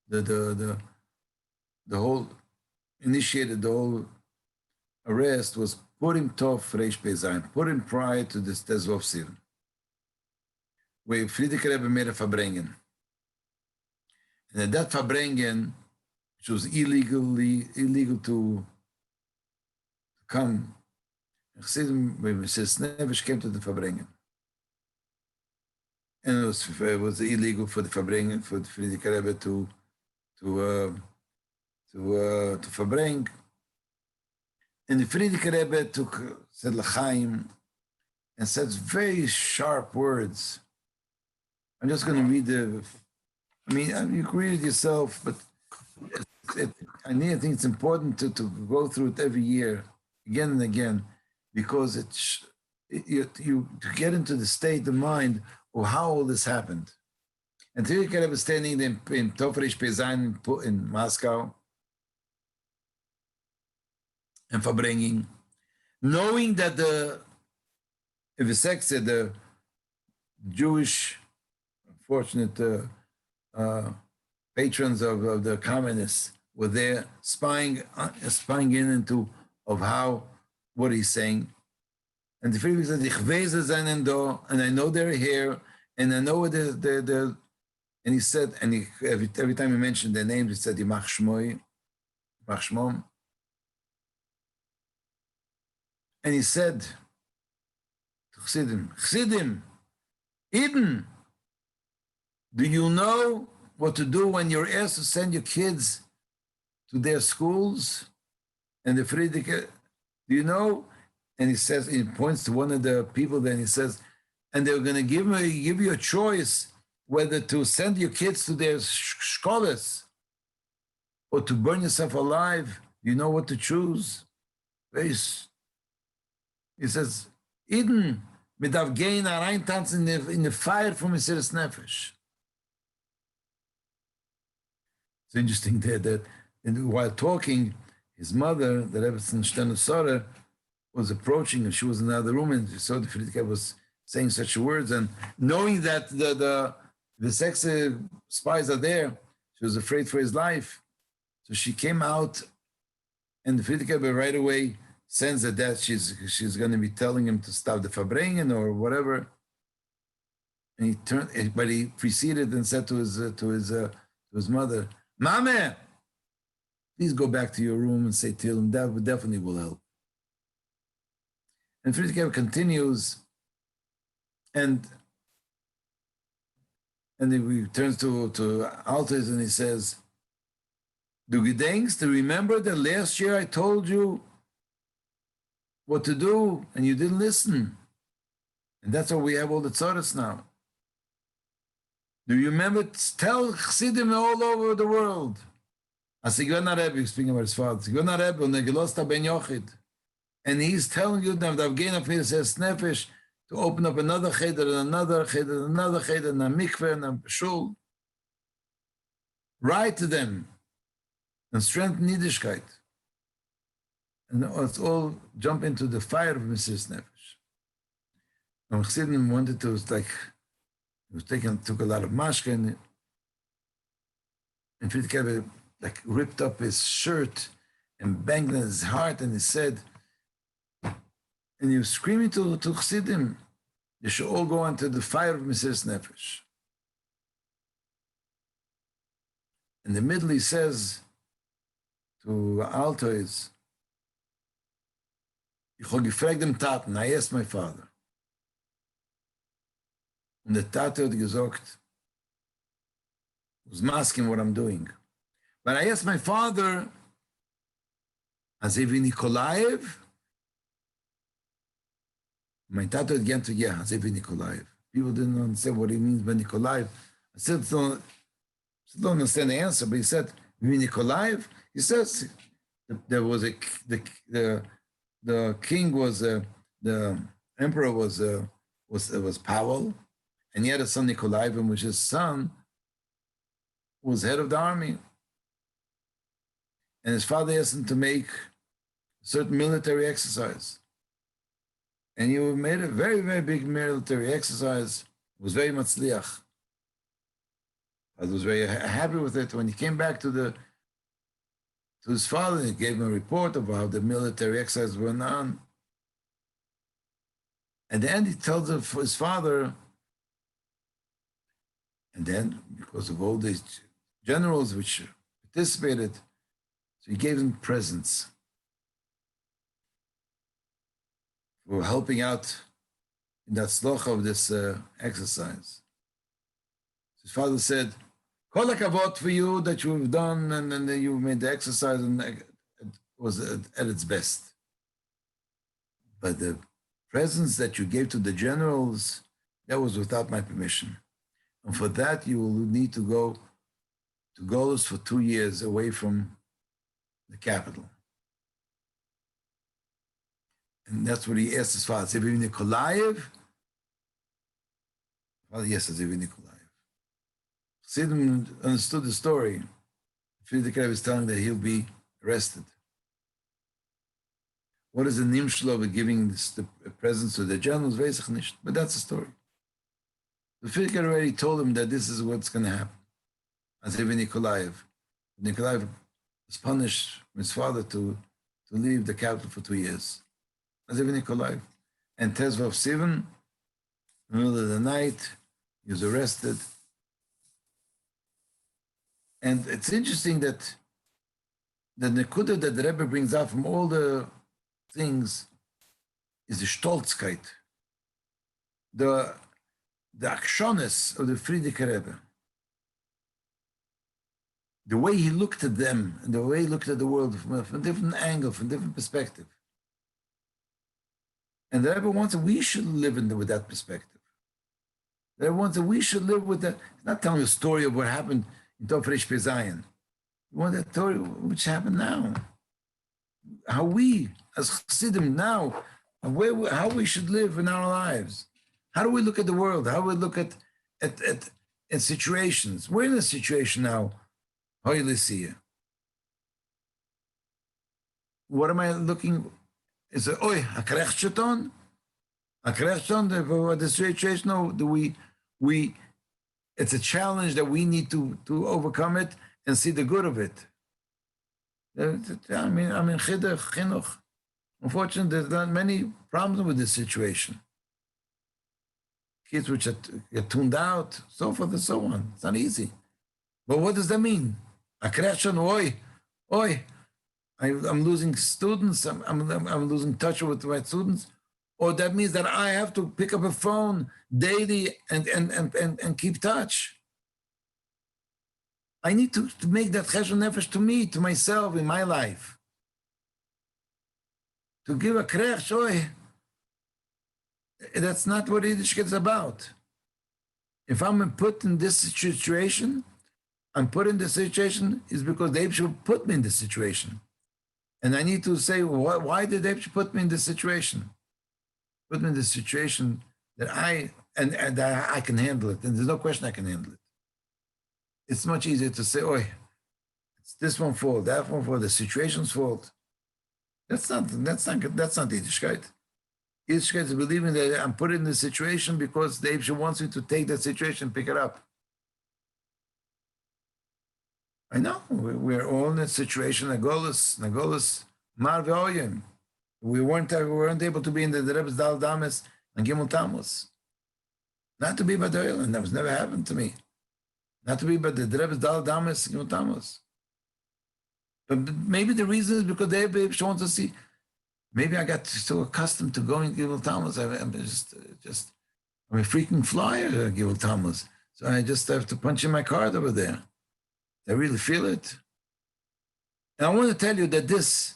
the whole, initiated the whole arrest was Purim Tov Reish Pezayin, Purim prior to this Tezvov Sivin, where Friedrich Rebbe made a Farbrengen. And at that Farbrengen, which was illegal to come, Chassidim, when Mrs. Nevish came to the Farbrengen. And it was illegal for the Farbrengen, for the Friedrich Rebbe to Farbrengen. And the Friedrich Rebbe said L'chaim, and said very sharp words. I'm just going to read you can read it yourself, but I think it's important to go through it every year, again and again, because you to get into the state of mind of how all this happened. And Friedrich Rebbe was standing in Tov Reish Pezayin in Moscow, and Farbrengen, knowing that the Jewish, unfortunate patrons of the communists were there spying in into of what he's saying. And the Friedrich said, "Ich weiß es einen da, and I know they're here, and I know they're." And he said, and every time he mentioned their names, he said, "Yimach Shmom." And he said to Chassidim, Eden, do you know what to do when you're asked to send your kids to their schools? And the Friedrich, do you know? And he says, he points to one of the people there, and he says, and they're going to give you a choice whether to send your kids to their scholars or to burn yourself alive. You know what to choose? He says, Eden, mit Avgein reintanzen in the fire from Mesiras Nefesh. It's interesting that while talking, his mother, the Rebbe Stenu Sora, was approaching, and she was in another room, and she saw the Friedrich was saying such words, and knowing that the sex spies are there, she was afraid for his life. So she came out, and the Friedrich right away sends her that she's going to be telling him to stop the Farbrengen or whatever. And he turned, but he preceded and said to his mother, "Mame, please go back to your room and say to him that definitely will help." And Friedrich continues, and he returns to Altes, and he says, "Du gedenkst to remember that last year I told you what to do, and you didn't listen. And that's why we have all the tzaras now. Do you remember? Tell Chassidim all over the world." As Sigona Rebbe, speaking about his father, Sigona Rebbe, and Gelosta Ben Yochid. And he's telling you that the Avgein of Mesiras Nefesh to open up another cheder and another cheder and another cheder and a mikveh and a shul. Write to them and strengthen Yiddishkeit. And let's all jump into the fire of Mesiras Nefesh. And Chassidim wanted to, took a lot of mashke, and Friedrich Rebbe ripped up his shirt and banged on his heart, and he said, and he was screaming to Chassidim, they should all go into the fire of Mesiras Nefesh. In the middle, he says to Altois, "Ich habe gefragt dem Taten, I asked my father." Und der Tate hat gesagt, was masking what I'm doing. But I asked my father, as if in Nikolaev, my Tate had again to, yeah, as if in Nikolaev. People didn't understand what he means by Nikolaev. I still don't understand the answer, but he said, Nikolaev? He says, there was the king was, the emperor was Pavel, and he had a son Nikolaev, in which his son was head of the army. And his father asked him to make a certain military exercise. And he made a very, very big military exercise. It was very matzliach. I was very happy with it. When he came back to his father, he gave him a report of how the military exercises went on. At the end, he tells his father, and then because of all these generals which participated, so he gave them presents for helping out in that sloch of this exercise. His father said, "Kol hakavod for you that you've done, and you made the exercise, and it was at its best. But the presents that you gave to the generals, that was without my permission. And for that, you will need to go to Golos for 2 years away from the capital." And that's what he asked his father. Ziv Nikolaev? Father, yes, Ziv Nikolaev. Chassidim understood the story. Friedrich Rebbe is telling that he'll be arrested. What is the nimshlo of giving the presents to the generals? Weiß ich nicht. But that's the story. The Friedrich already told him that this is what's going to happen. As Ziv Nikolaev. Nikolaev was punished from his father to leave the capital for 2 years. As Ziv Nikolaev. And Tezvav Sivan, in the middle of the night, he was arrested. And it's interesting that the nekuda that the Rebbe brings out from all the things is the stolzkeit, the akshones of the Friedrich Rebbe. The way he looked at them and the way he looked at the world from a different angle, from a different perspective. And the Rebbe wants that we should live with that perspective. The Rebbe wants that we should live with that. He's not telling a story of what happened in Tofresh Pezayin. We want that story which happened now. How we, as Chassidim now, how we should live in our lives. How do we look at the world? How do we look at situations? We're in a situation now. What am I looking? Is it hakrechcheton? Hakrechcheton, the situation? No, we it's a challenge that we need to overcome it and see the good of it. I mean, chinuch. Unfortunately, there's not many problems with this situation. Kids which get tuned out, so forth and so on. It's not easy. But what does that mean? I'm losing students. I'm losing touch with my students. Or that means that I have to pick up a phone daily and keep touch. I need to make that cheshbon nefesh to me, to myself, in my life. To give a krech, that's not what Yiddishkeit is about. If I'm put in this situation, I'm put in this situation is because the Eibush put me in this situation. And I need to say, why did the Eibush put me in this situation? Put me in this situation that I can handle it. And there's no question I can handle it. It's much easier to say, it's this one's fault, that one's fault, the situation's fault. That's not Yiddishkeit. Yiddishkeit is believing that I'm put in this situation because the Eibush wants me to take that situation and pick it up. I know, we're all in a situation, Nagolis, Mar Ve'oyim. We weren't able to be in the Rebbe's Dal Dames and Gimel Tammuz. Not to be by the Oilen, that was never happened to me. Not to be by the Rebbe's Dal Dames and Gimel Tammuz. But maybe the reason is because the Rebbe wants to see, maybe I got so accustomed to going to Gimel Tammuz, I'm a freaking flyer at Gimel Tammuz. So I just have to punch in my card over there. I really feel it. And I want to tell you that this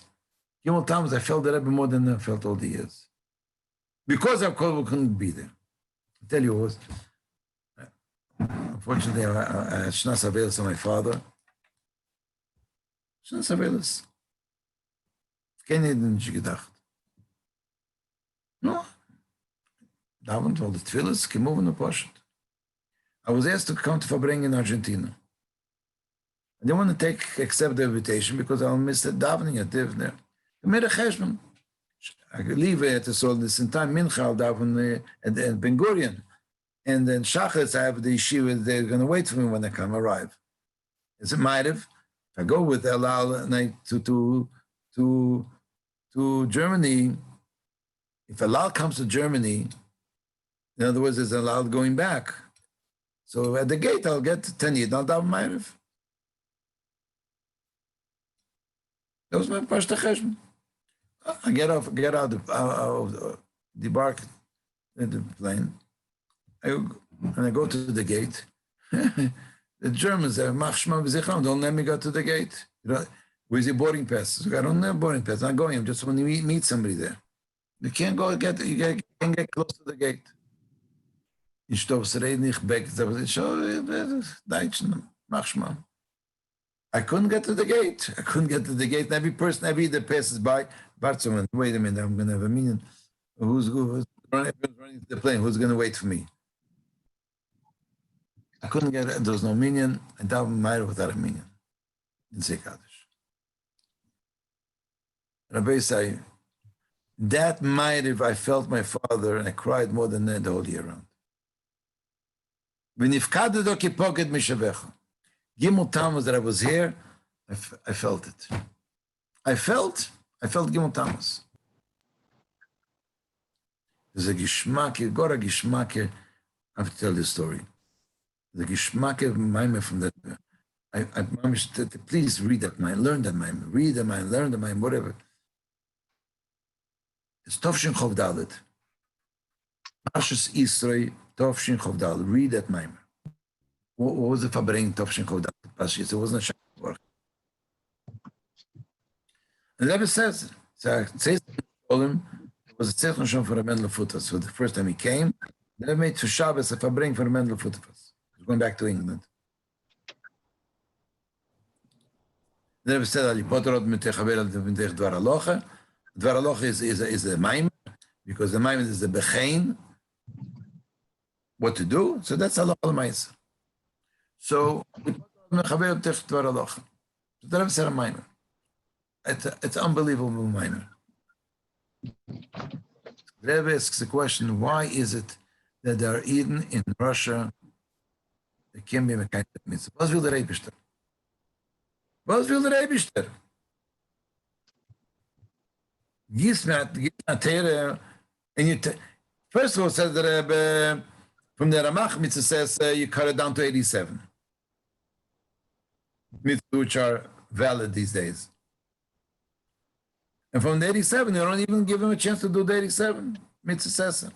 Gimel Tammuz, I felt the Rebbe more than I felt all the years. Because I couldn't be there. I tell you what, unfortunately, I had Shnas Avelis on my father. Shnas Avelis. Keine hätte nicht gedacht. No. Davon, all the tefillas came over the Poshet. I was asked to come to Farbrengen in Argentina. I didn't want to accept the invitation because I'll miss the davening at there. I made a cheshbon. I could leave at the this in time, Mincha, I'll daven at Ben Gurion. And then Shachas, I have the yeshiva, they're going to wait for me when they arrive. Is it Ma'ariv? If I go with El Al to Germany, if El Al comes to Germany, in other words, there's El Al going back. So at the gate, I'll get 10 Yid, I'll daven Ma'ariv. That was my Pashta Cheshbon. I get out, debark at the plane, and I go to the gate. The Germans are machshma v'zichram, don't let me go to the gate. Where's your boarding pass? So I don't have boarding pass. I'm not going. I'm just want to meet somebody there. You can't go can't get close to the gate. Ich darf reden, ich beck, machshma. I couldn't get to the gate. And every person that passes by, Bartzoman, wait a minute, I'm going to have a meeting. Who's running to the plane? Who's going to wait for me? I couldn't get it. There was no minion. I davened Ma'ariv without a minion. Didn't say Kaddish. Rabbi say, that Ma'ariv, I felt my father, and I cried more than that the whole year round. V'nifkadedo ki poket mishavecha. Gimel Tammuz that I was here, I felt it. I felt Gimel Tammuz. There's a gishmak, got a gishmak. I have to tell this story. The gishmak of from that. Please read that mind, learn that mind, read that mind, learn the mind, whatever. It's Tovshin Chov Dalet. Parshas Yisroi, Tovshin Chov Dalet. Read that mind. What was the Farbrengen Tovshin Chov Dalet? It wasn't a Shach. And the Rebbe says, it was a Tzechon Shom for a Mendel Futas. So the first time he came, the Rebbe made to Shabbos a Farbrengen for a Mendel Futas. He's going back to England. The Rebbe said, Ali Poterot Metechavel Al Dvar Alocha. Dvar Alocha is the Maim, because the Maim is the Bechein, what to do. So that's Alocha L'Maisa. So Mechavel Dvar Alocha. So the Rebbe said a Maim. It's unbelievable Maim. The Rebbe asks the question, why is it that there are Eden in Russia that can be Mekayim Mitzvah? Was will the Rebbe stellen? Was will der Eibishter? Gieß mir Tere, and you first of all said the Rebbe, from the Ramach mitzvah says you cut it down to 87. Mitzvahs which are valid these days. And from the 87, you don't even give him a chance to do the 87 mitzvah says.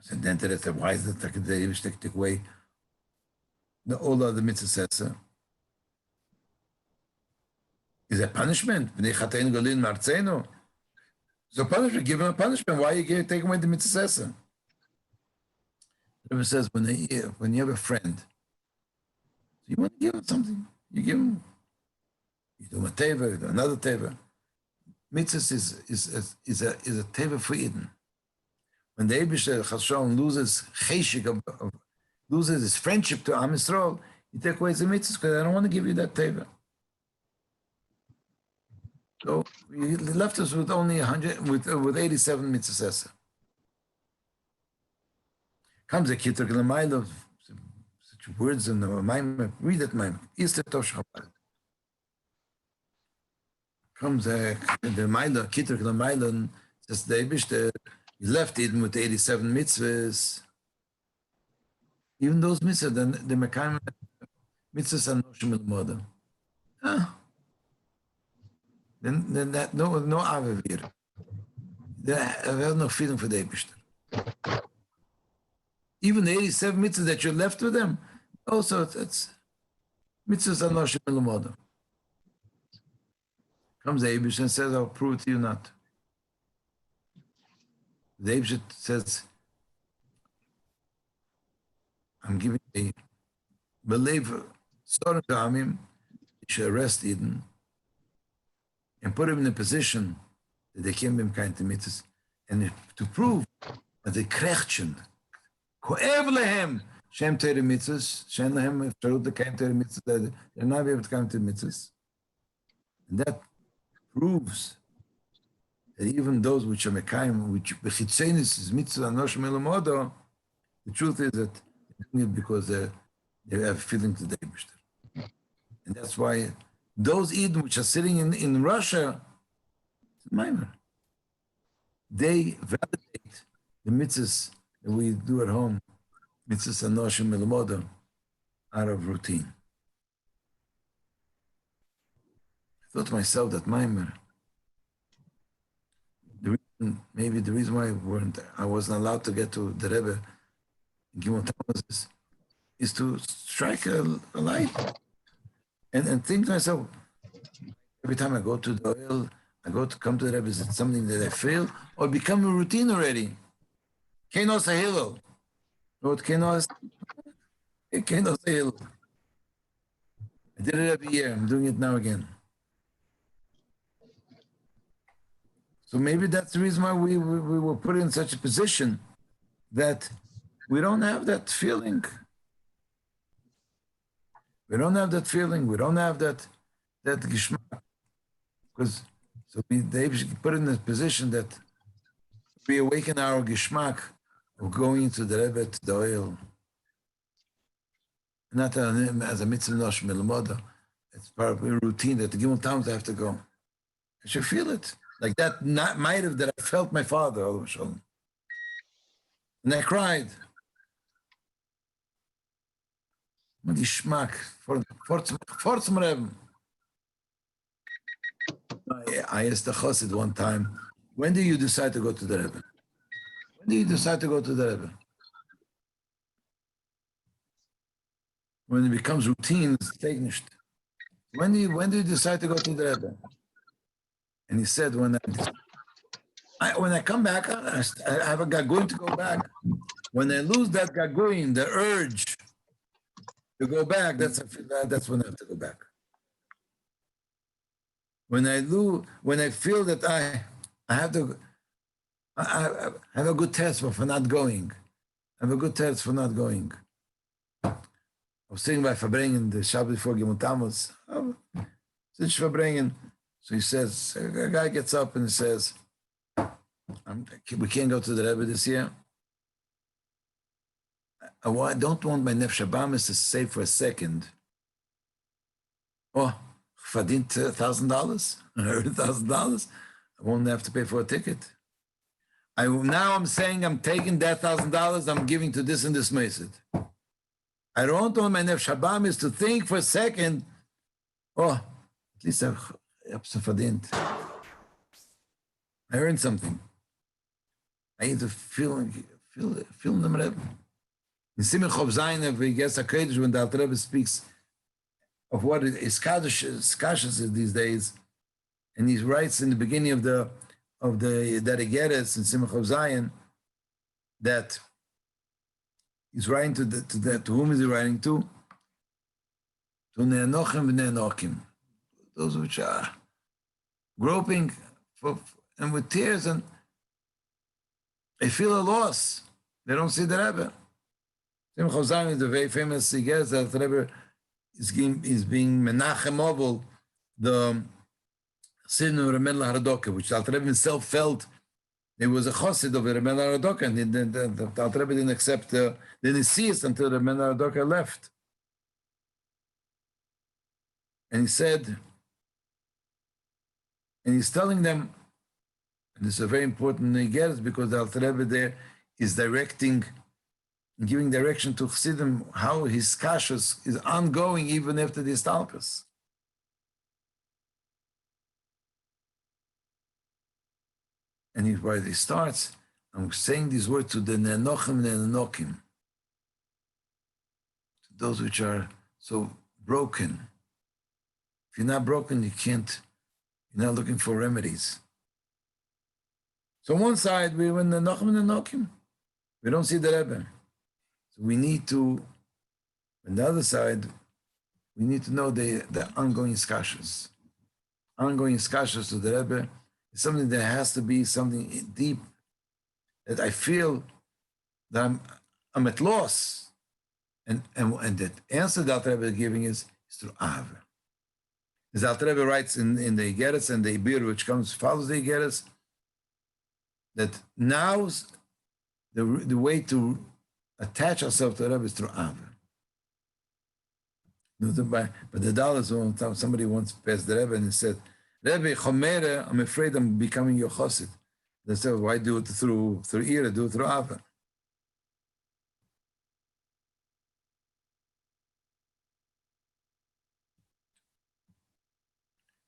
So then Tere said, why is it that the Eibishter take away all of the mitzvah says? Is that punishment? So punishment, give him a punishment. Why you take away the mitzvah says? The Rebbe says, when you have a friend, you want to give him something. You give him, you do a teva, you do another teva. Mitzvah is a teva for Eden. When the Eibishter Chashon loses his friendship to Am Yisrael, he takes away the mitzvahs because I don't want to give you that teva. So he left us with only 100, with 87 mitzvahs. Comes a kitzur of such words in the Maimon. Read that Maimon. Easter Tosh Chabad. Comes the Maimon, kitzur Maimon says the Eibishter, he left Eden with 87 mitzvahs. Even those mitzvahs, the Mekayim mitzvahs are noshim el modem. Then that no avavir. There have no feeling for the Eibishter. Even the 87 mitzvahs that you're left with them, also it's mitzvahs are noshim el modem. Comes the Eibishter and says, I'll prove it to you not. The Eibishter says, I'm giving a believer, Soren to Amim, he should arrest Eden and put him in a position that they can be kind to mitzvahs, and to prove that they krechten, koev lehem, shem teire mitzvahs, shem lehem, efsharut lekayim teire mitzvahs, they're not able to come to mitzvahs. And that proves that even those which are Mekayim, which Bechitzenis is mitzvah Anash Melamodo, the truth is that they're doing it because they have feeling to the Eibishter. And that's why those Eden which are sitting in Russia, Maimer, they validate the mitzvahs that we do at home, mitzvahs Anash Melamodo, out of routine. I thought to myself that Maimer, maybe the reason why I wasn't allowed to get to the Rebbe in Gimel Tammuz is to strike a light and think to myself, every time I go to the oil, I go to come to the Rebbe, is it something that I feel or become a routine already? Kenos Ahilo. What Kenos? Kenos Ahilo. I did it every year. I'm doing it now again. So maybe that's the reason why we were put in such a position that we don't have that feeling. We don't have that feeling. We don't have that gishmak. Because they put in a position that we awaken our gishmak of going into the Rebbe, to the oil. Not as a mitzvah nosh melamoda. It's part of a routine that the Gimel Tammuz I have to go. I should feel it. Like that might have that I felt my father, and I cried. Mit Geschmack vor zum Reben. I asked the Chassid one time, when do you decide to go to the Rebbe? When do you decide to go to the Rebbe? When it becomes routine, it's technisch. When do you decide to go to the Rebbe? And he said, when I come back, I have a gagoin to go back. When I lose that gagoin, the urge to go back, that's when I have to go back. When I feel that I have a good test for not going. I have a good test for not going. I was sitting by Farbrengen the Shabbat before Gimel Tammuz. It's Farbrengen. So he says, a guy gets up and he says, we can't go to the Rebbe this year. I don't want my Nefesh Habamis to say for a second, oh, verdient $1,000, $100,000. I won't have to pay for a ticket. Now I'm saying I'm taking that $1,000, I'm giving to this and this Mesid. I don't want my Nefesh Habamis to think for a second, oh, at least I've verdient. I earned something. I need to feel in the Rebbe. In Simon Chov Zayin, we get a Kodesh when the Alter Rebbe speaks of what is Kashas these days, and he writes in the beginning of the Igeres in Simon Chov Zayin that he's writing to whom is he writing to? To Ne'anochim v'Ne'anokim, those which are groping and with tears, and they feel a loss. They don't see the Rebbe. Simon Chov Zayin is the very famous Igeres that the Rebbe is being Menachem Ovel, the sin of Ramel Haradoka, which the Alter Rebbe himself felt there was a chassid of Ramel Haradoka, and the Alter Rebbe didn't accept didn't see it until Ramel Haradoka left. And he said, and he's telling them, and this is a very important Igeres because the Alter Rebbe there is directing, giving direction to Chassidim how his kashus is ongoing even after the Istalkus. And he starts, I'm saying these words to the Ne'anochim Ne'anokim, to those which are so broken. If you're not broken, you're not looking for remedies. So on one side, we're in the Ne'anochim Ne'anokim. We don't see the Rebbe. So we need to, on the other side, we need to know the ongoing skashas. Ongoing skashas to the Rebbe is something that has to be something deep, that I feel that I'm at loss. And the answer that Alter Rebbe is giving is through Av. As Alter Rebbe writes in the Igeres and the Ibir, which follows the Igeres, that now the way to attach ourselves to the Rebbe is through Ava. But the dollars, somebody once passed the Rebbe and he said, Rebbe, Chomere, I'm afraid I'm becoming your chassid. They said, why do it through Ira, do it through Ava?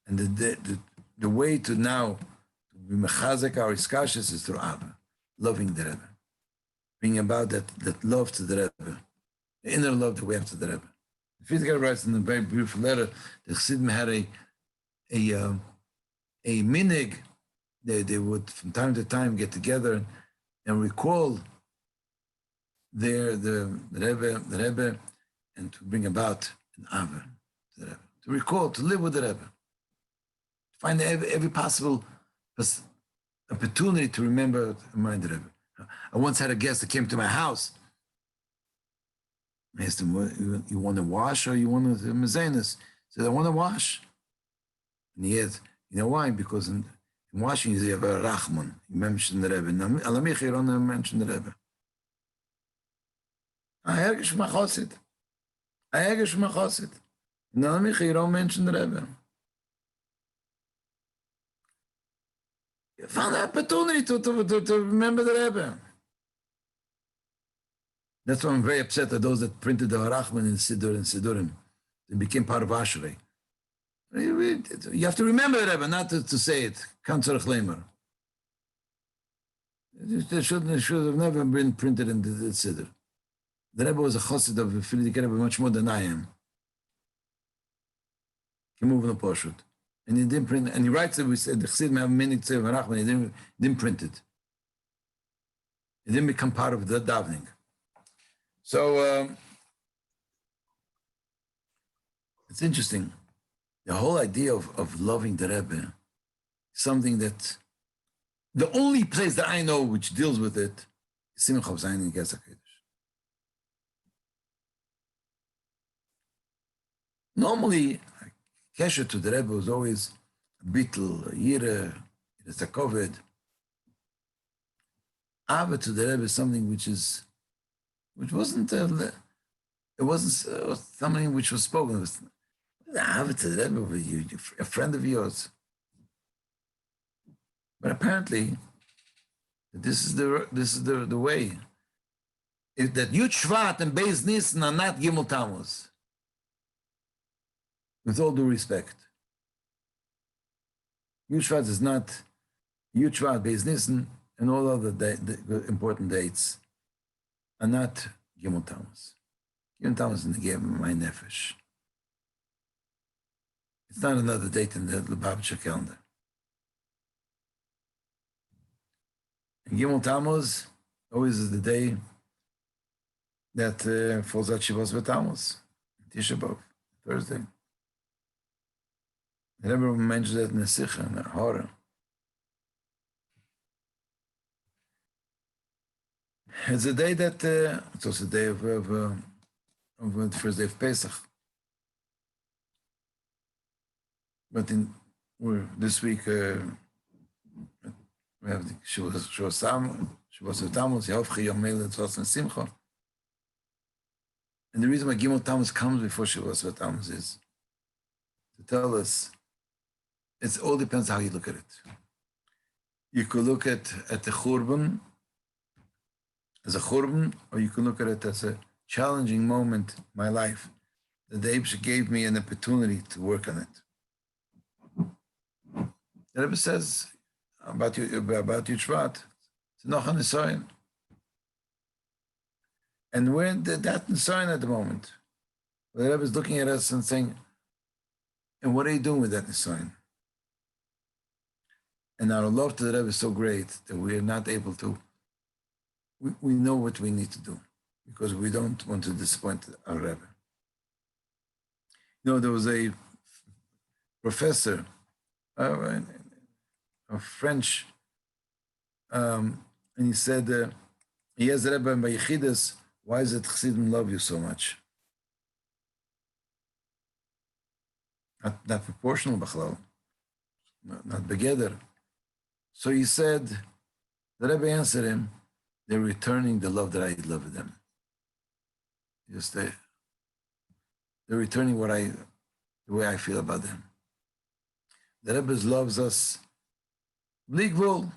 And the way to now be mechazek our iskashis is through Ava, loving the Rebbe, bringing about that love to the Rebbe, the inner love that we have to the Rebbe. The Frierdiker writes in a very beautiful letter, the Chassidim had a minig. They would from time to time get together and recall the Rebbe, and to bring about an Ava to the Rebbe, to recall, to live with the Rebbe. Find every possible opportunity to remember and remind the Rebbe. I once had a guest that came to my house. I asked him, you want to wash or you want to mezainus? He said, I want to wash. And he had, you know why? Because in washing, you have a rachman. You mentioned the Rebbe. Alamicha, you don't mention the Rebbe. I hergish machosid. In Alamicha, you don't mention the Rebbe. You found an opportunity to remember the Rebbe. That's why I'm very upset at those that printed the Harachman in Siddur and Siddurim. It became part of Ashrei. You have to remember the Rebbe, not to say it. Kanzarach Lemer. It should have never been printed in the Siddur. The Rebbe was a chassid of Frierdiker Rebbe much more than I am. And he didn't print, and he writes that we said the Chassidim have many Tzev Harachman, he didn't print it. It didn't become part of the davening. So it's interesting. The whole idea of loving the Rebbe, something that the only place that I know which deals with it is Simcha Zayin and Gezak Kodesh. Normally, Kesher to the Rebbe was always a bittul, a yira, it's a kovid. Ava to the Rebbe is something which wasn't, it wasn't something which was spoken. It was Ava to the Rebbe, a friend of yours. But apparently, this is the way. If that Yud Shvat and Beis Nisan are not Gimel Tammuz. With all due respect. Yud Shvat is not Yud Shvat, Beis Nisan, and all other the important dates are not Gimel Tammuz. Gimel Tammuz is the my nefesh. It's not another date in the Lubavitcher calendar. And Gimel Tammuz always is the day that falls out Shivos V'Tammuz, Tisha B'Av, Thursday. The Rebbe mentions that in the Sikha, in the Horror. It's a day that, it's also a day of the first day of Pesach. But this week, we have the Shavuos Tammuz, Yavchi Yom Melech, Tzos and Simcha. And the reason why Gimel Tammuz comes before Shavuos Tammuz is to tell us it all depends how you look at it. You could look at the Churban as a Churban, or you could look at it as a challenging moment in my life that the Eibush gave me an opportunity to work on it. The Rebbe says about Yud Shvat, it's noch a Nisayon. And we're in that Nisayon at the moment. The Rebbe is looking at us and saying, and what are you doing with that Nisayon? And our love to the Rebbe is so great that we are not able to, we know what we need to do because we don't want to disappoint our Rebbe. You know, there was a professor, a French, and he said, he has Rebbe by Yechidus, why is it Chassidim love you so much? Not proportional, Bachlal, not together. So he said, The Rebbe answered him, they're returning the love that I love them. Just they're returning the way I feel about them. The Rebbe loves us. Bligvul.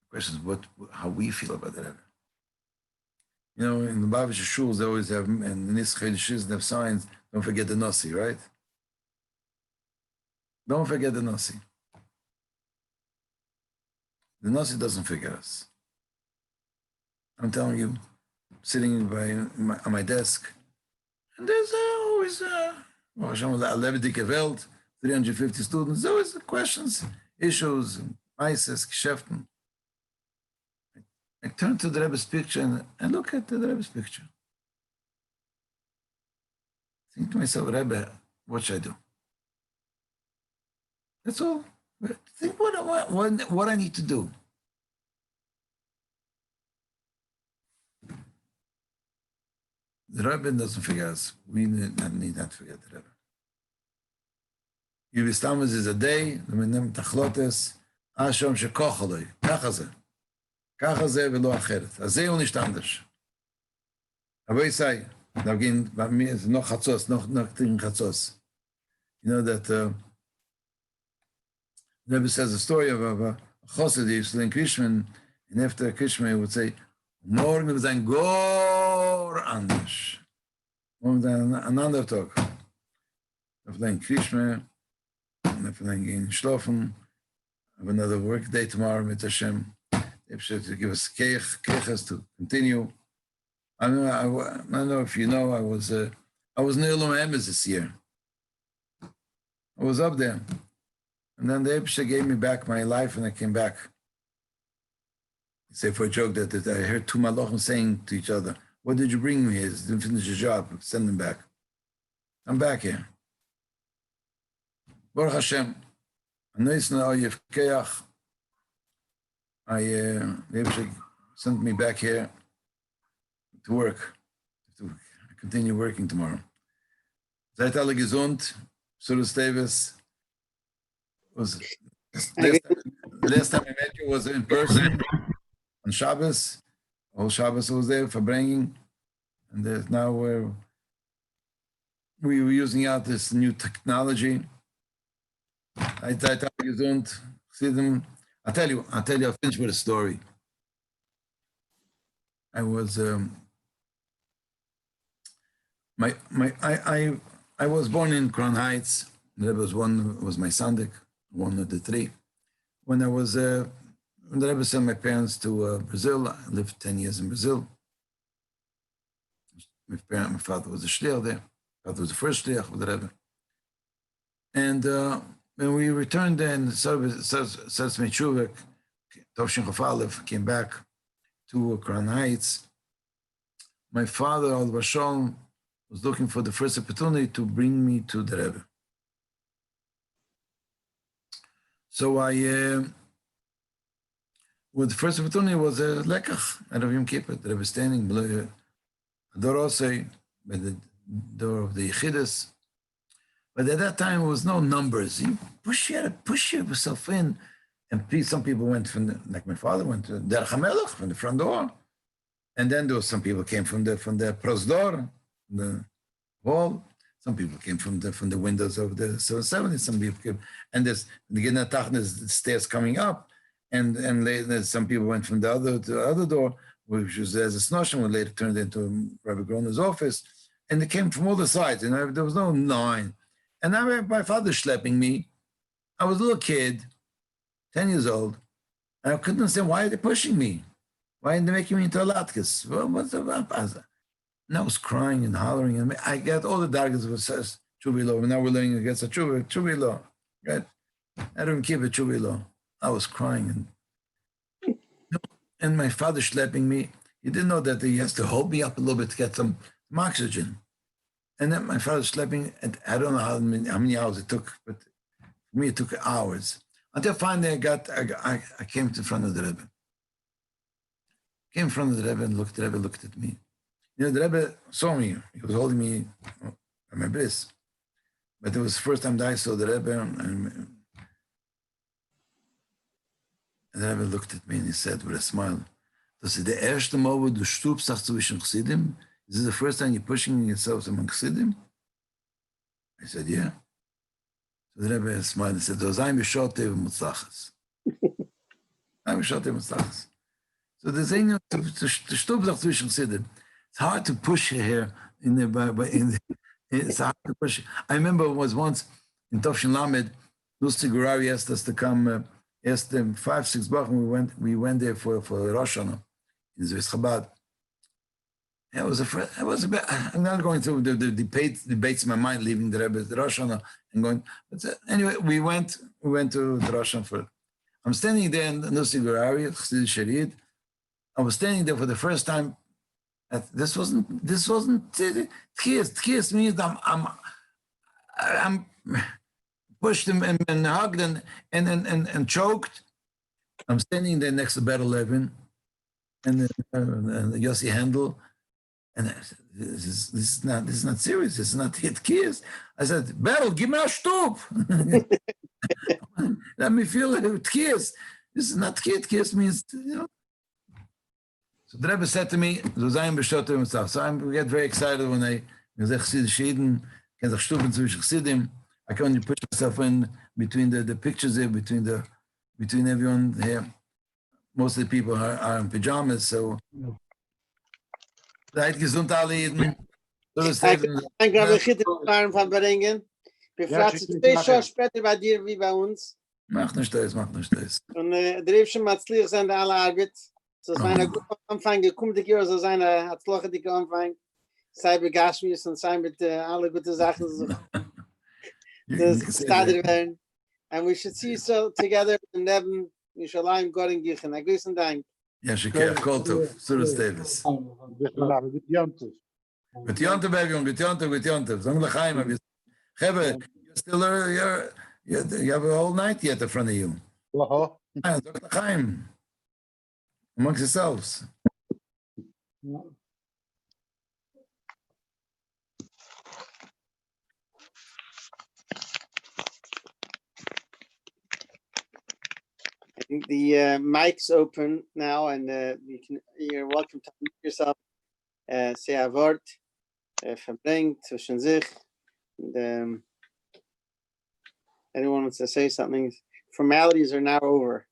The question is how we feel about the Rebbe. You know, in the Babish shuls, they always have, and in this Chedishis, they have signs, don't forget the Nasi, right? Don't forget the Nasi. The Nasi doesn't forget us. I'm telling you, sitting on my desk, and there's always, 350 students, there's always questions, issues, ISIS, Geschäften. I turn to the Rebbe's picture and look at the Rebbe's picture. Think to myself, Rebbe, what should I do? That's all. Think what I need to do. The Rebbe doesn't forget us. We need not to forget the Rebbe. Yubis Tammuz is a day, the menem tachlotes, ashom shekochaloi, kachaze. Kachaze velo acheret. Azeh und nicht anders. Aber ich sage, da gehen bei mir noch Chatzos, noch trinken Chatzos. You know that the Rebbe says a story of a chosed, he used to learn Krishman, and after Krishman he would say, morgen wird sein Gor anders. Morgen wird ein anderer Tag. Auf learn Krishman, and if then gehen schlafen, have another work day tomorrow with Hashem. They should give us keiches to continue. I don't know if you know, I was near Lom Emes this year. I was up there. And then the Ebshe gave me back my life and I came back. I say for a joke that I heard two Malachim saying to each other, what did you bring me here? Didn't finish your job, send them back. I'm back here. Baruch Hashem. The Ebshe sent me back here to work, to continue working tomorrow. Seid alle gesund, Surus Tevis. Last time I met you was in person on Shabbos. All Shabbos was there, Farbrengen. And now we were using out this new technology. Seid alle gesund, Chassidim. I'll tell you, I'll finish with a story. I was I was born in Crown Heights. There was my Sandik, one of the three. When I was when the Rebbe sent my parents to Brazil, I lived 10 years in Brazil. My father was a shliach there. My father was the first shliach with the Rebbe. And when we returned then, Sars Mechuvek, Tovshin Chofalev, came back to Crown Heights. My father, Al Bashon, was looking for the first opportunity to bring me to the Rebbe. So the first opportunity was a lekach out of Yom Kippur. The Rebbe standing below Dorosei, by the door of the Yechidus. But at that time, there was no numbers. You had to push yourself in. And some people went like my father went to Derech HaMelech, from the front door. And then there was some people came from the prosdor, the wall. Some people came from the windows of the 770. Some people came, and there's the stairs coming up. And later, some people went from the other door, which was as a snoshim, and later turned into Rabbi Groner's office. And they came from all the sides, and there was no line. And I remember my father schlepping me. I was a little kid, 10 years old, and I couldn't understand why are they pushing me? Why are they making me into a latkes? What's about? And I was crying and hollering, and I got all the dargers of says Chubilo. And now we're learning against a Chubilo, right? I don't keep it Chubilo. I was crying, and my father schlepping me. He didn't know that he has to hold me up a little bit to get some oxygen. And then my father schlepping, and I don't know how many hours it took, but for me it took hours. Until finally I came to the front of the Rebbe. Came in front of the Rebbe and the Rebbe looked at me. You know, the Rebbe saw me. He was holding me at my bris. But it was the first time that I saw the Rebbe. And And the Rebbe looked at me and he said with a smile, das ist der erste Mal, wo du stubst auch zwischen Chassidim? Is this the first time you're pushing yourself among Chassidim? I said, yeah. So the Rebbe smiled and said, I'm Bishotev Mutzachas. I'm Bishotev Mutzachas. So the thing to stubst auch zwischen Chassidim. It's hard to push here it's hard to push. I remember it was once in Tovshin Lamed, Lucy Gurari asked us to come, asked them 5-6 bucks, and we went there for Rosh Hashanah in Zvis Chabad. I'm not going through the debates in my mind, leaving the Rebbe, the Rosh Hashanah, and going. But anyway, we went to the Rosh Hashanah for. I'm standing there in Lucy Gurari, Chassid Sharid. I was standing there for the first time. This wasn't Tkiyas. Tkiyas means I'm pushed and hugged and choked. I'm standing there next to Battle Levin and Yossi Handel, and I said, this is not serious. This is not Tkiyas. I said, Battle, give me a stub. Let me feel it. Tkiyas. This is not Tkiyas. Tkiyas means, So the Rebbe said to me, so I get very excited when I say Chassid Shiden, can sich stufen zwischen Chassidim. I can only push myself in between the pictures there, between everyone here. Most of the people are in pajamas, so. Seid gesund alle Jeden. Ein Rabbi Chitrik Farbrengen. Wir fragen sich 2 Stunden später bei dir wie bei uns. Mach nicht das. Und der Rebschen Matzlich sind alle Arbeit. So seine gute Anfang, gekommen die Jahr, so seine hat loche dicke Anfang. Sei begashmius und sei mit alle gute Sachen. So. Das started werden. And we should see so together in Neben, Yishalayim, God and Gichen. A grüßen Dank. Ja, Shikar, Koltov, Surah Davis. Mit Yontov, everyone, mit Yontov. Zong L'chaim, Chebe, you have a whole night yet in front of you. Zong L'chaim. Amongst yourselves. I think the mic's open now, and you're welcome to unmute yourself. Say a word, Farbrengen zwischen sich. And anyone wants to say something? Formalities are now over.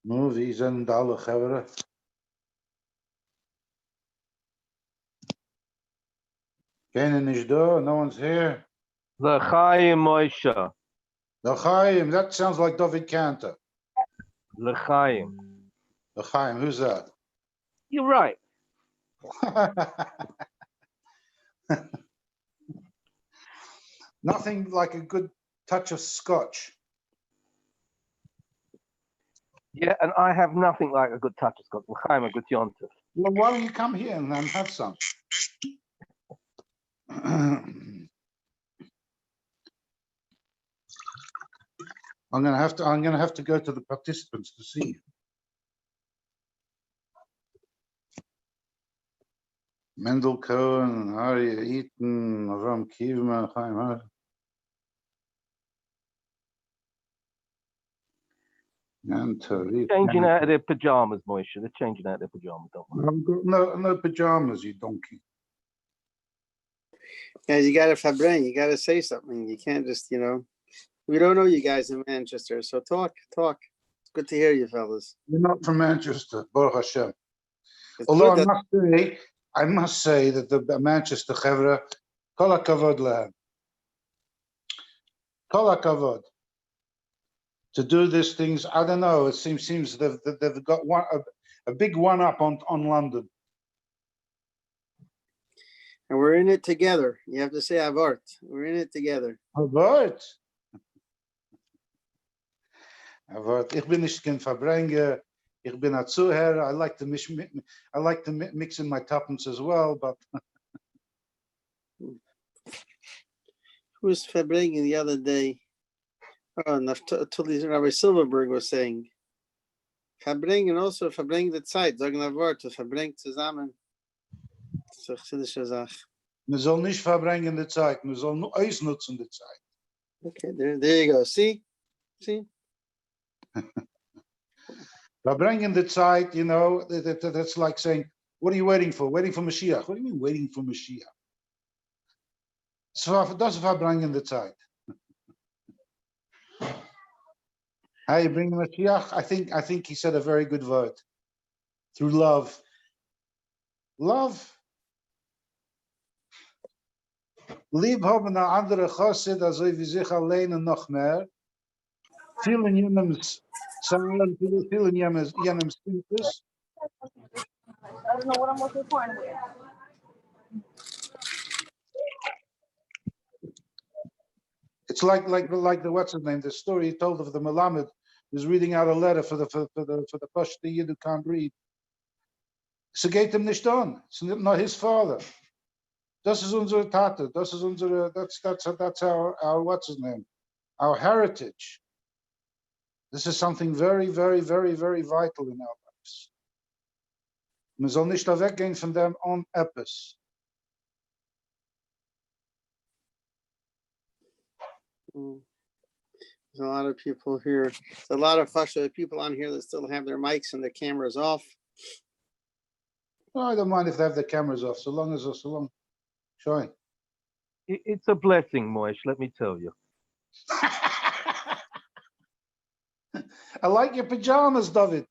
Nu, wie sind alle Gevre? Kennen is there, no one's here. L'chaim Moshe. L'chaim, that sounds like David Cantor. L'chaim. L'chaim, who's that? You're right. Nothing like a good touch of scotch. Yeah, and I have nothing like a good touch of Scotch. L'chaim, a good yontif. Well, why don't you come here and have some? I'm gonna have to go to the participants to see. Mendel Cohen, Harry Eaton, Avram Kievman, Chaim Hart. And Tariq. Changing out of their pajamas, Moshe. They're changing out of their pajamas, don't worry. No pajamas, you donkey. Guys, you gotta Farbrengen, you gotta say something. You can't just, we don't know you guys in Manchester, so talk. It's good to hear you, fellas. You're not from Manchester, Baruch Hashem. It's Although good I must say that the Manchester Chevra, kol hakavod lehem. Kol hakavod. To do these things, I don't know. It seems they've got a big one up on London. and we're in it together. You have to say Avart. We're in it together. Avart. Avart. Ich bin nicht kein Farbrengen. Ich bin a Zuhörer. I like to mix in my tuppence as well, but. Who was Farbrengen the other day? Oh, Naftali Rabbi Silverberg was saying, Farbrengen also Farbrengen the Zeit, sagen ein Wort, Farbrengen zusammen. So chsidische Sache. Man soll nicht verbringen die Zeit, man soll nur ausnutzen die Zeit. Okay, there you go. See? Verbringen die Zeit, that's like saying, what are you waiting for? Waiting for Mashiach. What do you mean waiting for Mashiach? Das verbringen die Zeit. How you bring Mashiach? I think he said a very good word. Through love. Love. Lieb haben eine andere Chassid, also wie sich alleine noch mehr. Viel in jenem Zahlen, viel in jenem Stintes. I don't know what I'm looking for anyway. It's like the what's his name? The story he told of the Melamed who's reading out a letter for the Pashto Yid who can't read. So geht him nicht on. It's not his father. Das ist unsere Tate. That's our what's his name? Our heritage. This is something very, very, very, very vital in our lives. Man soll nicht da weggehen von dem on etwas. There's a lot of people here. There's a lot of people on here that still have their mics and their cameras off. Well, I don't mind if they have their cameras off, so long. Shine. It's a blessing, Moish, let me tell you. I like your pajamas, David.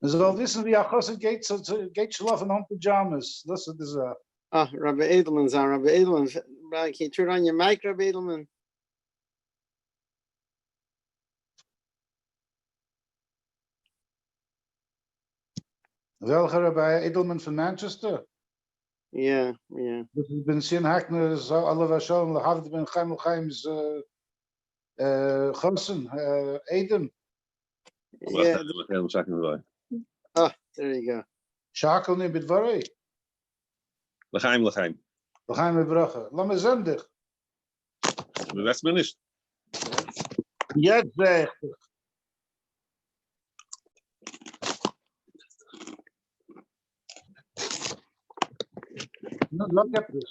We zullen wissen wie Achos geht schlafen on pajamas. Listen to this. Rabbi Edelman's on. Rabbi Edelman, can you turn on your mic, Rabbi Edelman? Welke Rabbi Edelman van Manchester? Yeah. This has been Sin Hackner, Allah Vashon, Lahavd ben Chaim Chaim's Chosen, Edom. Yeah. Oh, there you go. Shakel ni bidvarei. L'chaim. L'chaim bracha. Lass me zendig. Du weißt mir nicht. Jetzt zeg ich. Look at this.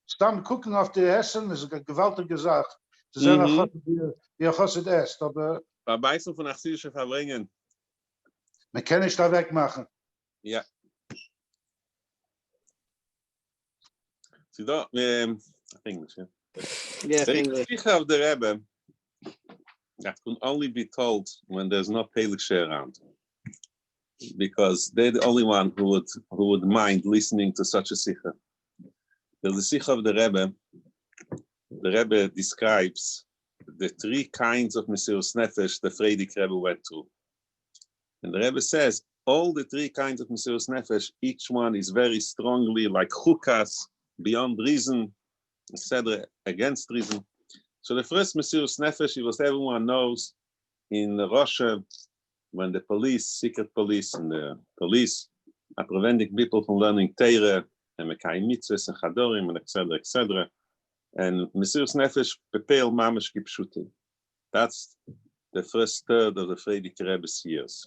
Stam gucken auf die Essen, das ist eine gewaltige Sache. Zu sagen, wie Chassid esst, aber Bei Beißen von achsidische Farbrengen. man kann nicht da wegmachen. Ja. See that? English, yeah. Yeah, The English. Sikha of the Rebbe that can only be told when there's no Pelikshe around, because they're the only one who would mind listening to such a Sikha. The Sikha of the Rebbe describes the three kinds of Mesiras Nefesh the Frierdiker Rebbe went through. And the Rebbe says, all the three kinds of Mesiras Nefesh, each one is very strongly like chukas, beyond reason, etc., against reason. So the first Mesiras Nefesh, it was everyone knows in Russia, when the police, secret police, and the police are preventing people from learning Torah and Mekayim Mitzvahs and Chadorim and etc., etc. And Mesiras Nefesh Pepel Mamash Kipshutim. That's the first third of the Frierdiker Rebbe's years.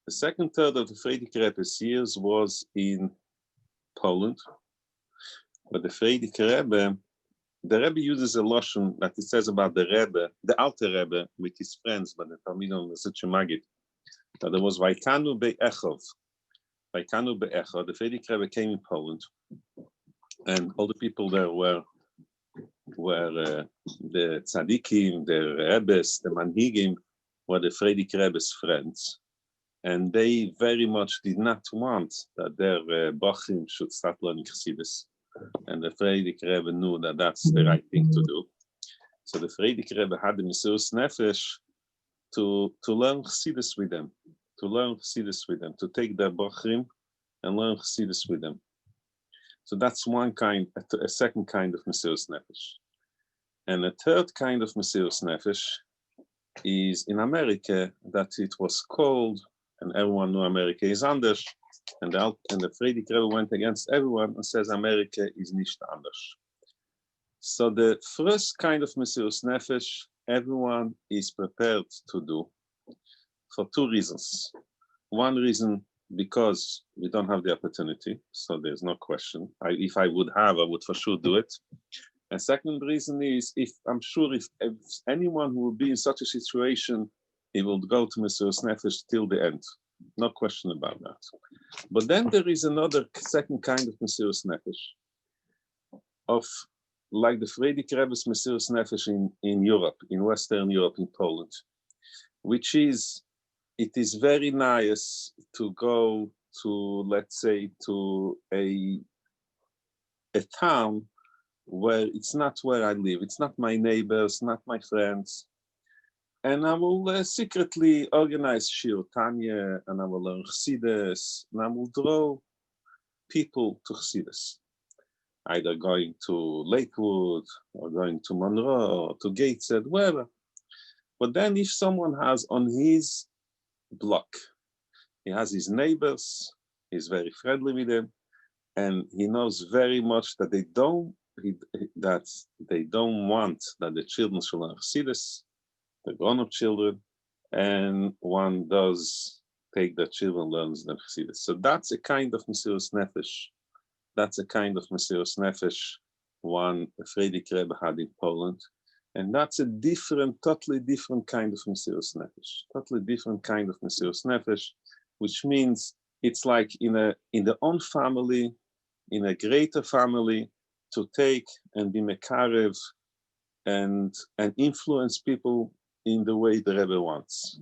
The second third of the Frierdiker Rebbe's years was in Poland, but the Frierdiker Rebbe, the Rebbe uses a lashon that it says about the Rebbe, the Alter Rebbe, with his friends, but the Talmidim was such a magid, that there was Vaikanu Be'echov. Vaikanu Be'echov, the Frierdiker Rebbe came in Poland, and all the people there were the tzaddikim, the Rebbes, the manhigim, were the Frierdiker Rebbe's friends. And they very much did not want that their bachrim should start learning Chassidus. And the Frierdiker Rebbe knew that that's the right thing to do. So the Frierdiker Rebbe had the Mesiras Nefesh to learn Chassidus with them, to take their bachrim and learn Chassidus with them. So that's one kind, a second kind of Mesiras Nefesh. And a third kind of Mesiras Nefesh is in America, that it was called, and everyone knew America is Anash, and the Frierdiker Rebbe went against everyone and says America is nicht Anash. So the first kind of Mesiras Nefesh, everyone is prepared to do for two reasons. One reason, because we don't have the opportunity, so there's no question. If I would have, I would for sure do it. And second reason is, if anyone who would be in such a situation, he will go to Mesiras Nefesh till the end. No question about that. But then there is another second kind of Mesiras Nefesh, of like the Frierdiker Rebbe's Mesiras Nefesh in Europe, in Western Europe, in Poland, which is, it is very nice to go to, let's say, to a town where it's not where I live, it's not my neighbors, not my friends, and I will secretly organize Shir Tanya, and I will learn Chassidus, and I will draw people to Chassidus, either going to Lakewood, or going to Monroe, or to Gateshead, wherever. But then if someone has on his block, he has his neighbors, he's very friendly with them, and he knows very much that they don't want that the children should learn Chassidus, the grown-up children, and one does take the children, learns them Chassidus. So that's a kind of Mesiras Nefesh. That's a kind of Mesiras Nefesh one Frierdiker Rebbe had in Poland. And that's a totally different kind of Mesiras Nefesh, which means it's like in the own family, in a greater family, to take and be mekarev and influence people in the way the Rebbe wants.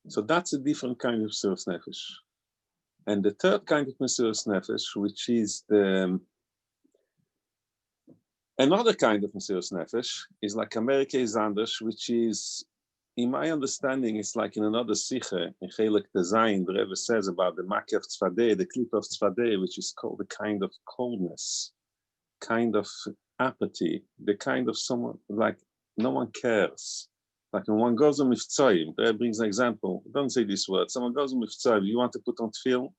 So that's a different kind of Mesiras Nefesh. And the third kind of Mesiras Nefesh, which is another kind of Mesiras Nefesh, is like America is Anash, which is, in my understanding, it's like in another Sikha, in Chelek Design, the Rebbe says about the Makeh of Tzfadeh, the clip of Tzfadeh, which is called the kind of coldness, kind of apathy, the kind of someone, like no one cares. Like when one goes on Mivtzoyim, the Rebbe brings an example, don't say this word, someone goes on Mivtzoyim, you want to put on tefillin?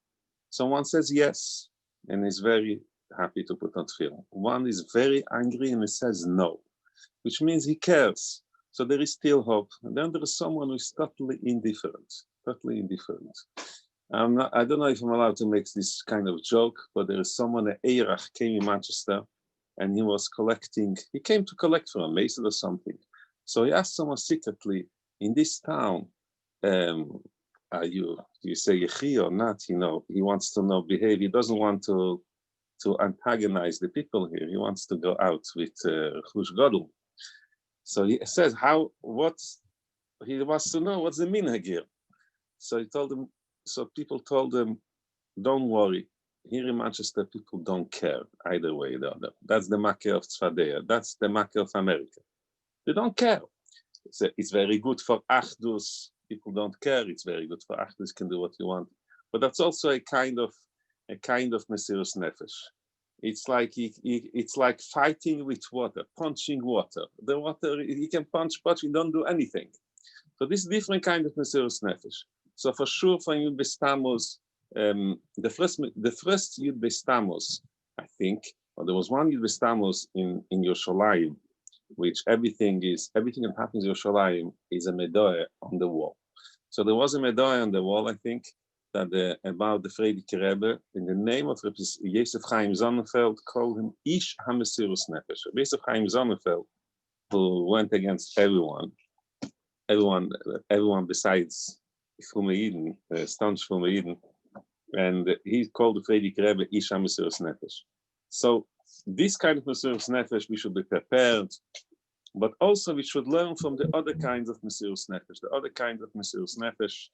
Someone says yes, and is very happy to put on tefillin. One is very angry and he says no, which means he cares. So there is still hope. And then there is someone who is totally indifferent. I don't know if I'm allowed to make this kind of joke, but there is someone, an Eirach, came in Manchester, and he came to collect from a mason or something. So he asked someone secretly, in this town, do you say Yechi or not? He wants to know, behave. He doesn't want to to antagonize the people here. He wants to go out with Chush Gadol. So he says, he wants to know what's the minhag here. So he told him, so people told him, don't worry. Here in Manchester, people don't care either way or the other. That's the Makkah of Tzfadea. That's the Makkah of America. They don't care. It's very good for Achdus. People don't care. It's very good for Achdus. You can do what you want. But that's also a kind of Mesirus Nefesh. It's like fighting with water, punching water. The water, you can punch, but you don't do anything. So this is different kind of Mesirus Nefesh. So for sure, for Yud Beis Tammuz, the first Yud Beis Tammuz, I think, or there was one Yud Beis Tammuz in Yerushalayim, which everything that happens in Yerushalayim is a medoah on the wall. So there was a medoah on the wall, I think, that about the Frierdiker Rebbe, in the name of Yosef Chaim Sonnenfeld, called him Ish HaMesirus Nefesh. Yosef Chaim Sonnenfeld, who went against everyone besides Fumeiden, staunch Fumeiden, and he called the Frierdiker Rebbe Ish HaMesirus Nefesh. So this kind of Mesirus Nefesh, we should be prepared, but also we should learn from the other kinds of Mesirus Nefesh, the other kind of Mesirus Nefesh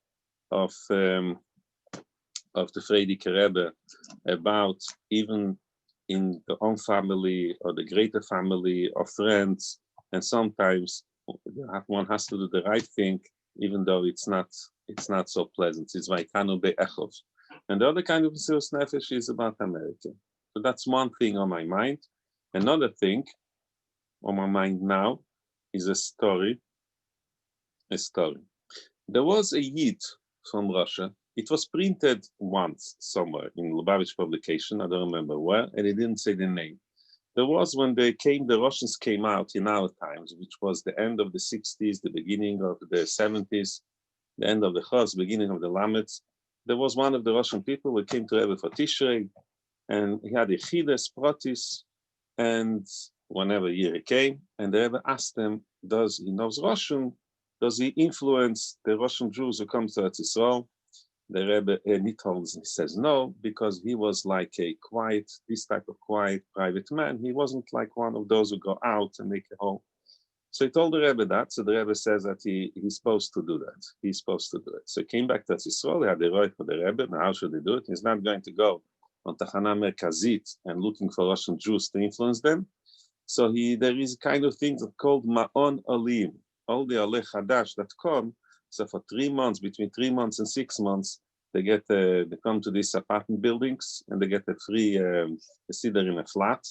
of the Frierdiker Rebbe, about even in the own family or the greater family of friends, and sometimes one has to do the right thing, even though it's not so pleasant. It's Vaikanu Be'echov. And the other kind of Mesirus Nefesh is about America. So that's one thing on my mind. Another thing on my mind now is a story. There was a Yid from Russia. It was printed once somewhere in Lubavitch publication, I don't remember where, and it didn't say the name. There was when the Russians came out in our times, which was the end of the 60s, the beginning of the 70s, the end of the Chos, beginning of the Lamed. There was one of the Russian people who came to Rebbe for Tishrei, and he had a Chides, Protis, and whenever year he came, and the Rebbe asked him, does he knows Russian? Does he influence the Russian Jews who come to Eretz Yisrael? The Rebbe, he says no, because he was like this type of quiet, private man. He wasn't like one of those who go out and make a home. So he told the Rebbe that. So the Rebbe says that he's supposed to do that. He's supposed to do it. So he came back to Eretz Yisrael. He had the right for the Rebbe. Now, how should he do it? He's not going to go on Tachana Merkazit and looking for Russian Jews to influence them. So there is a kind of thing called Ma'on Olim. All the Alei Chadash that come. So for 3 months, between 3 months and 6 months, they come to these apartment buildings and they get a free siddur in a flat,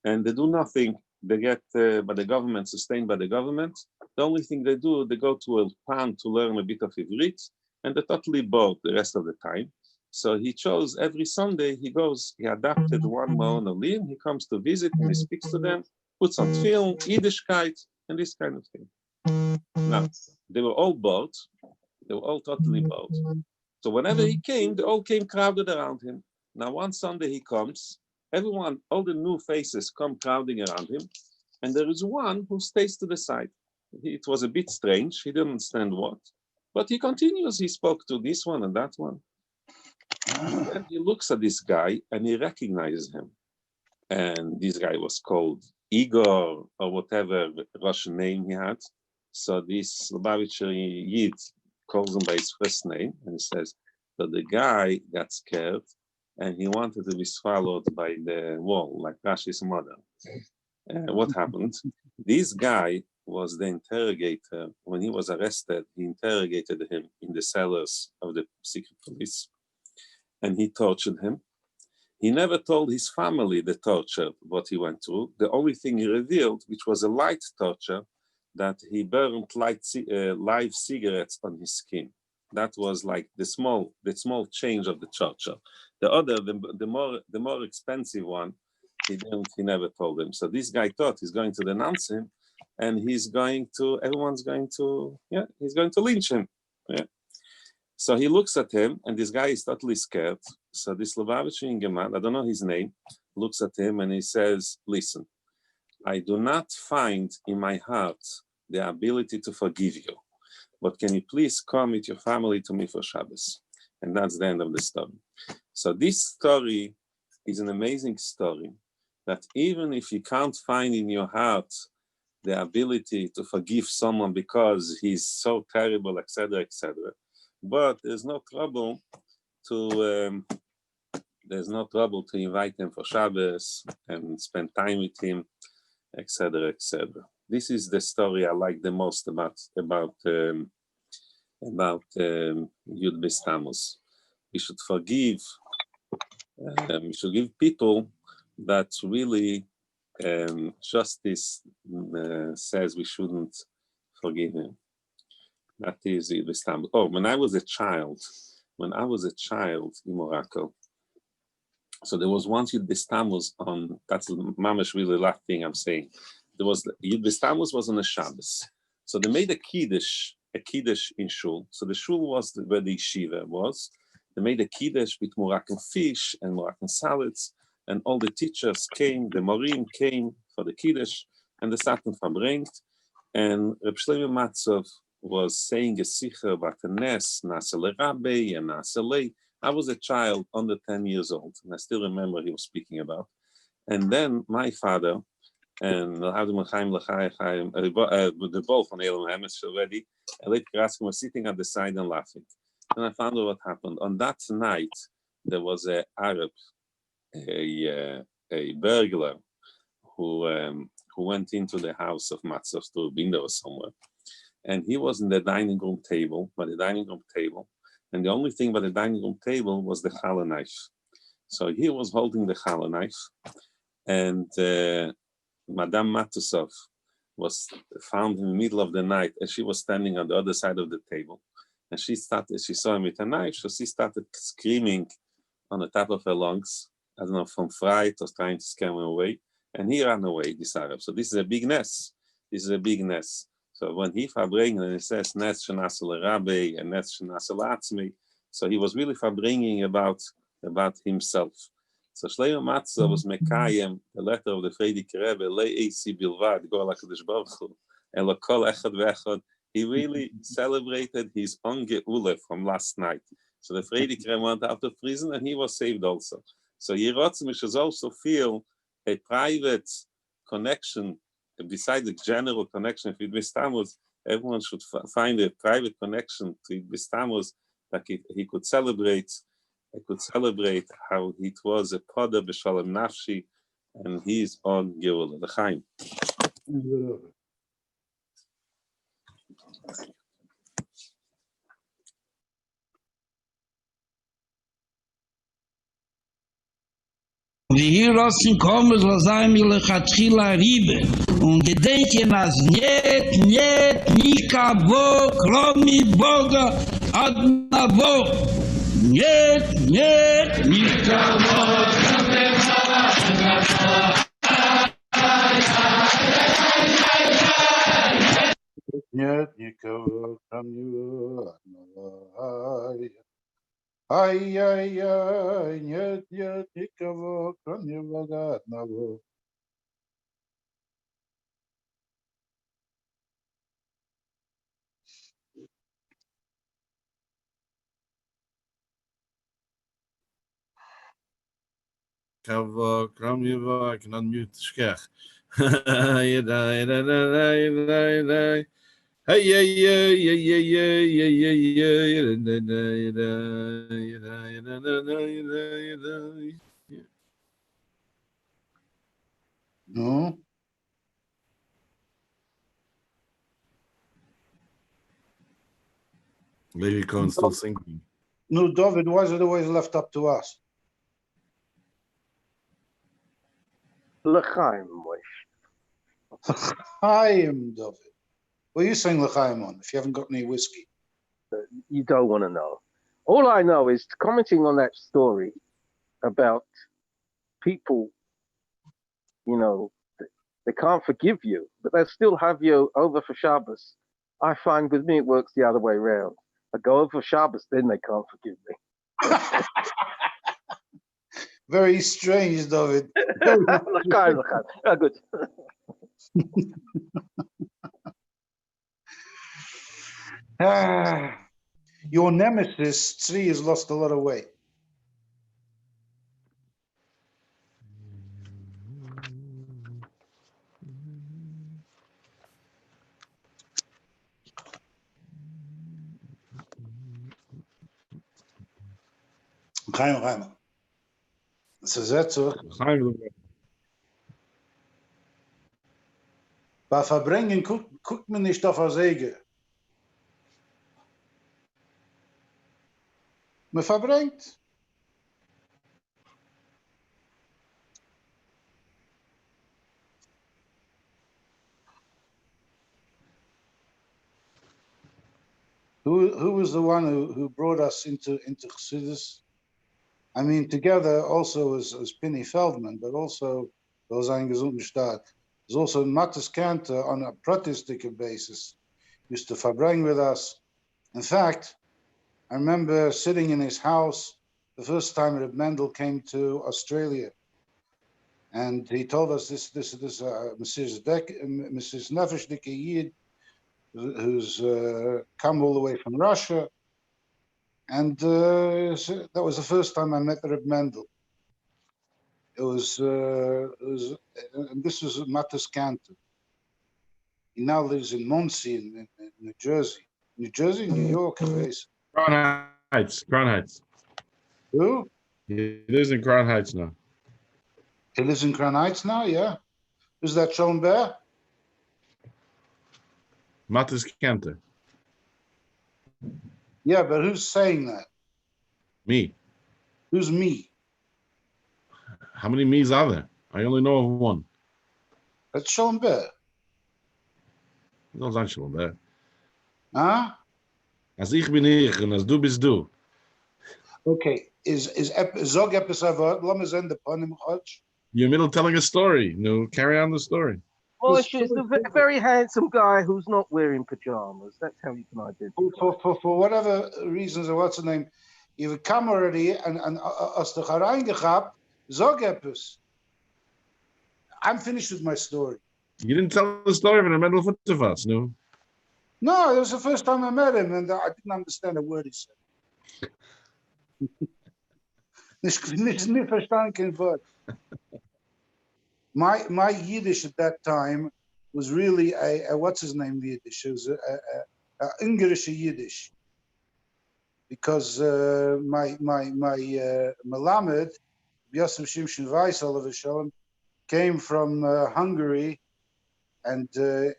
and they do nothing. They get by the government, sustained by the government. The only thing they do, they go to Ulpan to learn a bit of Ivrit, and they're totally bored the rest of the time. So he chose every Sunday, he adapted one Ma'on Olim, he comes to visit and he speaks to them, puts on film, Yiddishkeit, and this kind of thing. Now, they were all bored. They were all totally bored. So whenever he came, they all came crowded around him. Now, one Sunday he comes, everyone, all the new faces come crowding around him, and there is one who stays to the side. It was a bit strange. He didn't understand what, but he continues. He spoke to this one and that one. And he looks at this guy and he recognizes him. And this guy was called Igor or whatever Russian name he had. So this Lubavitcher Yid calls him by his first name and he says that the guy got scared and he wanted to be swallowed by the wall, like Rashi's mother. What happened? This guy was the interrogator. When he was arrested, he interrogated him in the cellars of the secret police and he tortured him. He never told his family the torture, what he went through. The only thing he revealed, which was a light torture, that he burned live cigarettes on his skin. That was like the small change of the torture. The other, the more expensive one, he never told him. So this guy thought he's going to denounce him, and he's going to lynch him. Yeah. So he looks at him, and this guy is totally scared. So this Lubavitcher Ingeman, I don't know his name, looks at him and he says, listen, I do not find in my heart the ability to forgive you, but can you please come with your family to me for Shabbos? And that's the end of the story. So this story is an amazing story that even if you can't find in your heart the ability to forgive someone because he's so terrible, etc., etc., but there's no trouble to invite him for Shabbos and spend time with him, etc., etc. This is the story I like the most about Yud Beis Tammuz. We should forgive. We should give people that really justice says we shouldn't forgive him. That is Yud Beis Tammuz. Oh, when I was a child in Morocco, so there was once Yud Beis Tammuz on, that's the mamash really last thing I'm saying. There was, Yud Beis Tammuz was on a Shabbos. So they made a kiddush in shul. So the shul was where the yeshiva was. They made a kiddush with Moroccan fish and Moroccan salads, and all the teachers came, the morim came for the kiddush, and they sat in Farbrengen. And Reb Shlomo Matzov was saying a sicher about the Nes, Nasele Rabbe, and Nasele. I was a child under 10 years old, and I still remember he was speaking about. And then my father, and the both on Elam Hemes already, and Leif Karaskin was sitting at the side and laughing. And I found out what happened. On that night, there was an Arab, a burglar, who went into the house of Matzov through a window somewhere. And he was in the dining room table, and the only thing by the dining room table was the challah knife. So he was holding the challah knife, and Madame Matusov was found in the middle of the night, and she was standing on the other side of the table. And she saw him with a knife, so she started screaming on the top of her lungs, I don't know, from fright or trying to scare him away. And he ran away, this Arab. So this is a big ness. So when he Farbrengen, and he says, Nes Shenasel Rabbe and Nes Shenasel Atzmi, so he was really Farbrengen about himself. So Shlomo Matzah was Mekayem, the letter of the Frierdiker Rebbe, Le Eisi Bilvad, Go HaKadosh Baruch Hu, Elo Kol Echad Ve'echad. He really celebrated his own Geula from last night. So the Frierdiker Rebbe went out of prison and he was saved also. So Yerotzim should also feel a private connection, besides the general connection with Beis Tammuz. Everyone should find a private connection to Beis Tammuz that he could celebrate. I could celebrate how it was a poda b'shalom nafshi, and he's on Geula, the Chaim. Wie hier aus dem Kommen soll sein, mir lechatchila ribe. Und gedenken als niet nikavo, kromi Boga, ad navo. Niet nikavo, Нет никого, кроме ай-яй-яй, нет никого, кроме Бога одного. Kram Yuva, I can unmute the Shkech. Hey, No? Lady Cohen still singing. No, David, why is it always left up to us? L'chaim, Moish. Chaim, David. Well, you sing L'chaim on if you haven't got any whiskey. You don't want to know. All I know is commenting on that story about people, they can't forgive you, but they still have you over for Shabbos. I find with me it works the other way around. I go over for Shabbos, then they can't forgive me. Very strange, David. L'chaim. Good. Your nemesis, Tzvi, has lost a lot of weight. Chaim. So that's so. Bei Farbrengen guckt man nicht auf der Säge. Man verbrennt. Who was the one who brought us into Chassidus? I mean, together also as Penny Feldman, but also those ein gesunden Staat. There's also Mattes Kanter on a protestic basis used to verbring with us. In fact, I remember sitting in his house the first time Reb Mendel came to Australia, and he told us this Mrs. Nefesh Dike Yid, who's come all the way from Russia, and that was the first time I met Reb Mendel. And this was Mattes Kanter. He now lives in Muncie in New Jersey. New York, Crown Heights. Who? He lives in Crown Heights now. He lives in Crown Heights now, yeah? Is that Sean Bear? Mattes Kanter. Yeah, but who's saying that? Me. Who's me? How many me's are there? I only know of one. That's Sean Bear. No, that's Sean Bear. Huh? Als ich bin ich und als du bist du. Okay, Zog episode, let me send the pun in Hodge. You're in the middle of telling a story. No, carry on the story. Moshe is a very handsome guy who's not wearing pajamas. That's how you can identify. For whatever reasons or what's the name, you've come already and as the reingegab, Zog epis. I'm finished with my story. You didn't tell the story of the Medal of us, no? No, it was the first time I met him, and I didn't understand a word he said. Nicht verstanden kein Wort. My Yiddish at that time was really a what's his name Yiddish? It was a English Yiddish, because my Melamed Yosef Shimshon Weiss Oliver Shalom came from Hungary. And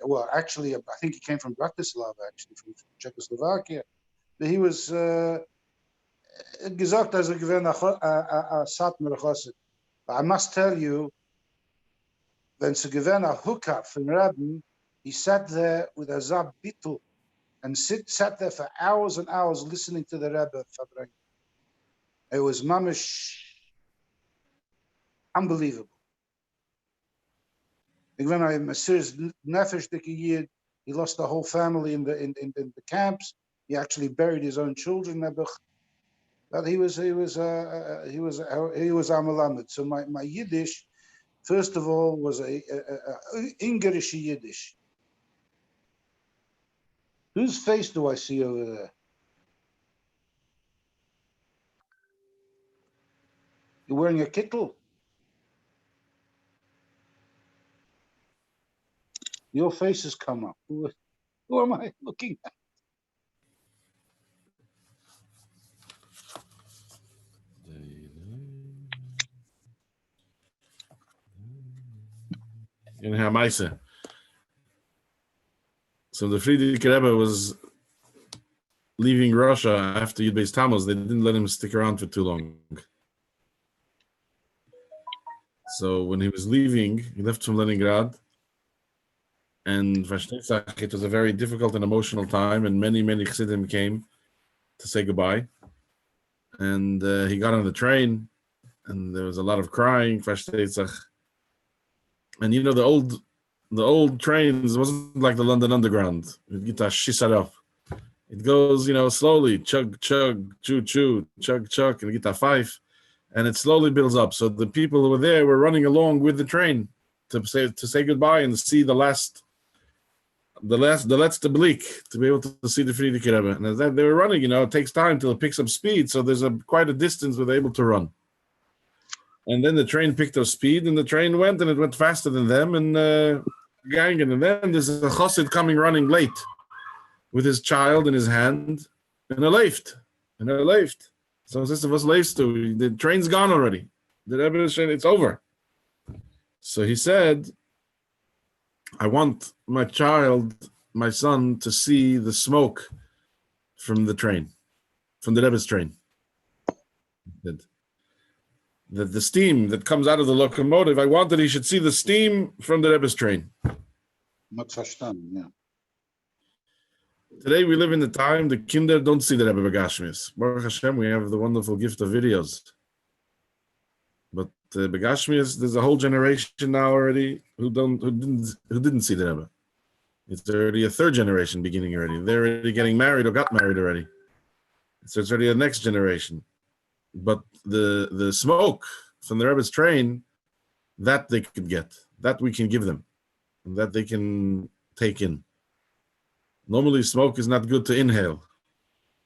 well, actually, I think he came from Bratislava, actually from Czechoslovakia. But he was gesagt, as a Satmer Chosset. But I must tell you, when sie gewesen a hookup from Rebbe, he sat there with a Zab Bittul and sat there for hours and hours listening to the Rebbe Farbrengen. It was mamish unbelievable. When I Messias Nefesh Dike Yid, he lost the whole family in the camps. He actually buried his own children. But he was Amalamed. So my Yiddish, first of all, was a English Yiddish. Whose face do I see over there? You're wearing a kittel. Your face has come up. Who am I looking at? In Hamaisa. So the Friedrich Rebbe was leaving Russia after Yud Tammuz. They didn't let him stick around for too long. So when he was leaving, he left from Leningrad. And it was a very difficult and emotional time, and many Chassidim came to say goodbye. And he got on the train, and there was a lot of crying. And you know, the old trains wasn't like the London Underground. It goes, slowly, chug, chug, choo, choo, chug, chug, and get five, and it slowly builds up. So the people who were there were running along with the train to say goodbye and see the letzte Blick, to be able to see the Friedrich Rebbe. And as they were running, it takes time till it picks up speed. So there's quite a distance where they're able to run. And then the train picked up speed, and the train went, and it went faster than them, and gang. And then there's a chassid coming running late with his child in his hand in a lift. So sister, what's left to? The train's gone already. The Rebbe is saying it's over. So he said, I want my child, my son, to see the smoke from the train, from the Rebbe's train. That the steam that comes out of the locomotive, I wanted he should see the steam from the Rebbe's train. Not verstanden, yeah. Today we live in the time the kinder don't see the Rebbe Begashmis. Baruch Hashem, we have the wonderful gift of videos. But Begashmis, there's a whole generation now already who didn't see the Rebbe. It's already a third generation beginning already. They're already getting married or got married already. So it's already a next generation. But the smoke from the Rebbe's train, that they could get, that we can give them, and that they can take in. Normally, smoke is not good to inhale,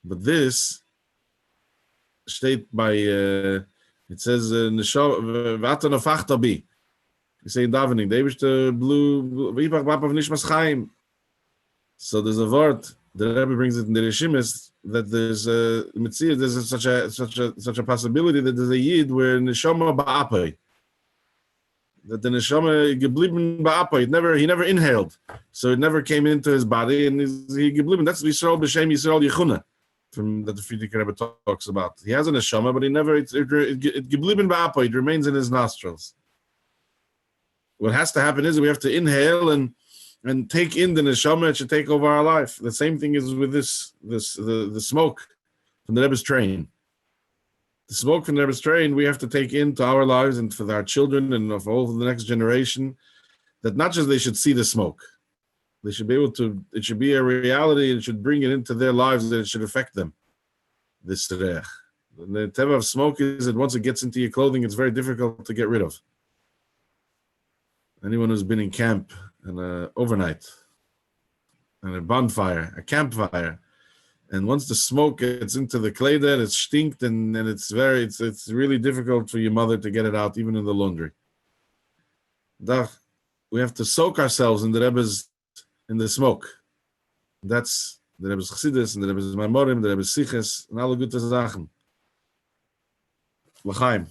but this state by it says "V'ata nafachta bi." You say in davening, "They wish to blue v'ipach b'apav nishmas chaim." So there's a word the Rebbe brings it in the Rishimis that there's a mitzvah, there's such a possibility that there's a yid where neshama ba'apay. That the neshama geblieben ba'apay. He never inhaled, so it never came into his body, and he geblieben. That's Yisrael b'shem Yisrael Yechuna, from that the Frierdiker Rebbe talks about. He has a neshama, but he never it geblieben ba'apay. It remains in his nostrils. What has to happen is we have to inhale and take in the neshama. It should take over our life. The same thing is with the smoke from the Rebbe's train. The smoke from the Rebbe's train we have to take into our lives and for our children and for all the next generation. That not just they should see the smoke, they should be able to. It should be a reality. And it should bring it into their lives. That it should affect them. This reich. The teva of smoke is that once it gets into your clothing, it's very difficult to get rid of. Anyone who's been in camp and overnight, and a bonfire, a campfire, and once the smoke gets into the kleder, it stinks, and it's really difficult for your mother to get it out, even in the laundry. We have to soak ourselves in the smoke. That's the Rebbe's Chassidus, and the Rebbe's Maimorim, the Rebbe's Siches, and alle gute Sachen. L'chaim.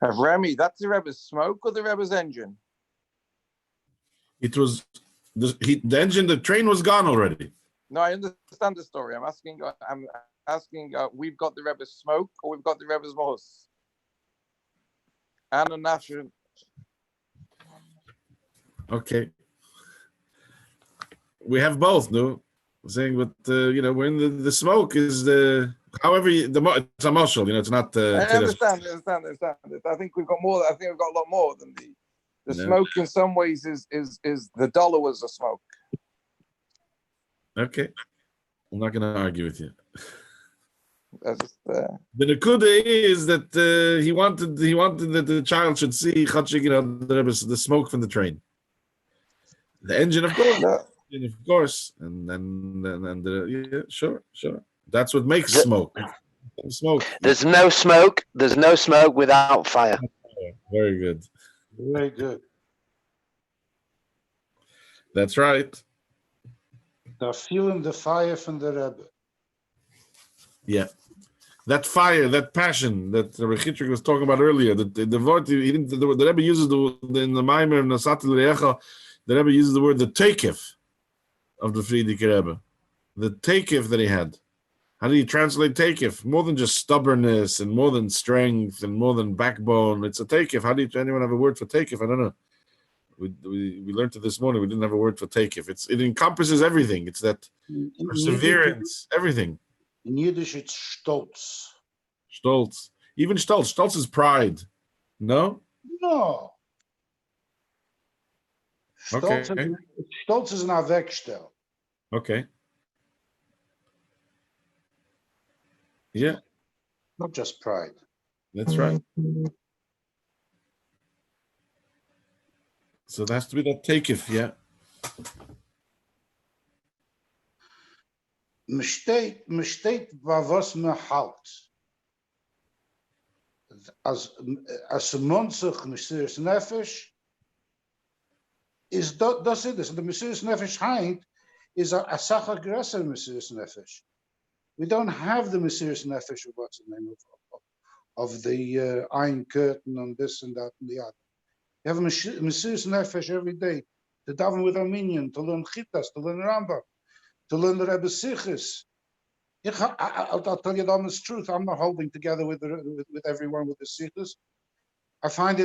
Remy, that's the Rebbe's smoke or the Rebbe's engine? It was the engine. The train was gone already. No, I understand the story. I'm asking. We've got the Rebbe's smoke or we've got the Rebbe's mohus. Anash. Okay. We have both, no? Saying, but when the smoke is the. However, it's a mashal, it's not. I understand. I think we've got more. I think we've got a lot more than the smoke. In some ways, is the dollar was a smoke. Okay, I'm not going to argue with you. Just, the nekuda is that he wanted that the child should see the smoke from the train, the engine, of course, of course, and then sure. That's what makes smoke. Smoke. There's no smoke without fire. Very good. Very good. That's right. They're feeling the fire from the Rebbe. Yeah. That fire, that passion that Rabbi Chitrik was talking about earlier, the word the Rebbe uses in the Maimer and the Satil Reyecha, the Rebbe uses the word the teikif of the Frierdiker Rebbe. The teikif that he had. How do you translate teikif? More than just stubbornness and more than strength and more than backbone. It's a teikif. How do anyone have a word for teikif? I don't know. We learned it this morning. We didn't have a word for teikif. It encompasses everything. It's that perseverance, everything. In Yiddish, it's stolz. Stolz. Even stolz. Stolz is pride. No? No. Okay. Stolz is an avekstell. Okay. Yeah. Not just pride. That's right. So there has to be that teikif, yeah. Me steht was me halt. As a monzig Mesiras Nefesh, is das it is. The Mesiris Nefesh Hind is a Sach aggressor Mesiris Nefesh. We don't have the Mesiris Nefesh of what's the name of the Iron Curtain and this and that and the other. You have a Mesiris Nefesh every day to daven with Armenian, to learn Chitas, to learn Rambam, to learn the Rebbe Sichos. I'll tell you the honest truth. I'm not holding together with everyone with the Sichos. I find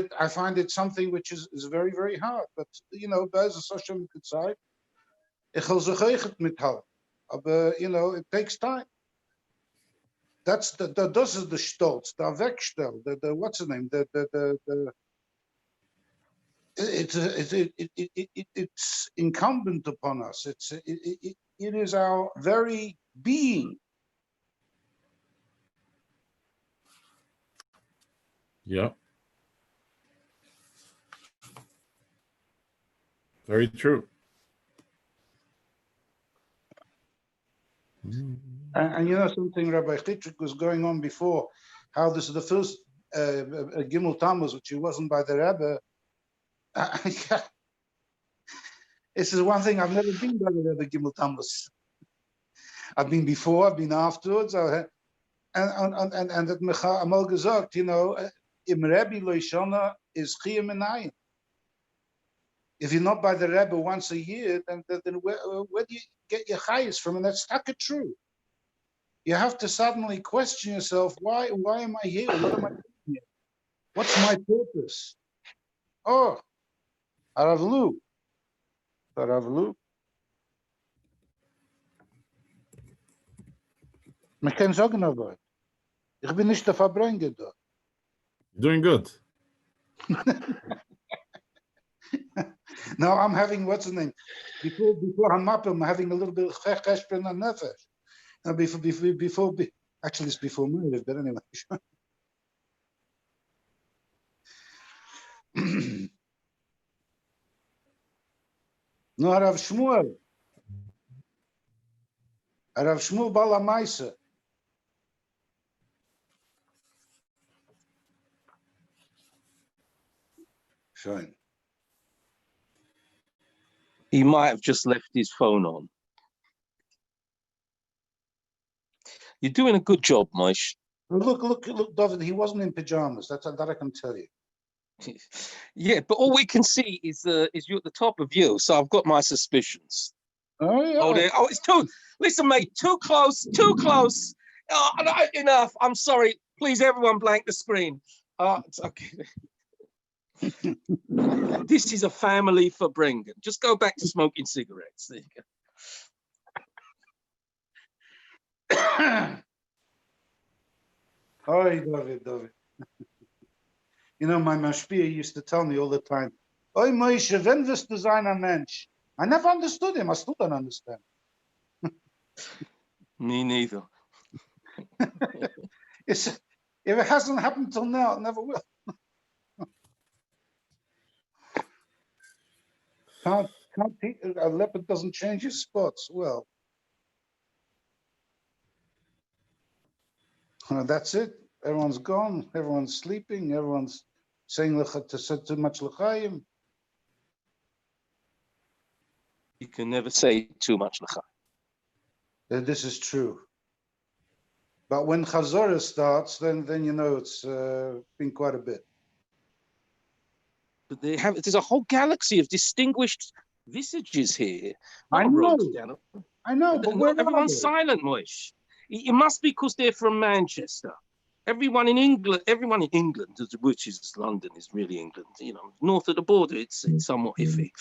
it something which is very, very hard. But you know, there's a social side. Ich will sich echt mithalten. Aber you know, it takes time. That's this is the stolz, the wegstell, the what's the name, it's incumbent upon us. It is our very being. Yeah. Very true. And you know something, Rabbi Chitrik was going on before, how this is the first Gimel Tammuz, which he wasn't by the Rebbe. This is one thing, I've never been by the Rebbe Gimel Tammuz. I've been before, I've been afterwards, and that Mecha Amal gesagt, you know, im Rebbe Loishana is Chiyam Enayim. If you're not by the Rebbe once a year, then where do you get your chayes from? And that's not true. You have to suddenly question yourself, why am I here? What am I doing here? What's my purpose? Oh, Arav Lu. Ich kann sagen aber, ich bin nicht der Farbrengen da. Doing good. Now I'm having, what's the name? Before Hamapim, I'm having a little bit of cheshbon and nefesh. Now actually it's before Meriv, but anyway. No, Rav Shmuel Bala Maisa. Fine. He might have just left his phone on. You're doing a good job, Moshe. Look, David, he wasn't in pajamas. That I can tell you. Yeah, but all we can see is you at the top of you, so I've got my suspicions. Oh, yeah. Oh, it's too, listen, mate, too close. Oh, enough, I'm sorry. Please, everyone blank the screen. It's okay. This is a family Farbrengen. Just go back to smoking cigarettes. There you go. Hi, David. You know, my mashpia used to tell me all the time, "Oy, Moshe, when wirst du sein ein Mensch?" I never understood him. I still don't understand. Me neither. If it hasn't happened till now, it never will. A leopard doesn't change his spots. Well, that's it. Everyone's gone. Everyone's sleeping. Everyone's saying too much l'chaim. You can never say too much l'chaim. This is true. But when Chazorah starts, then you know it's been quite a bit. But there's a whole galaxy of distinguished visages here. I know, but everyone's silent, Moshe. It must be because they're from Manchester. Everyone in England, which is London, is really England. You know, north of the border, it's somewhat iffy.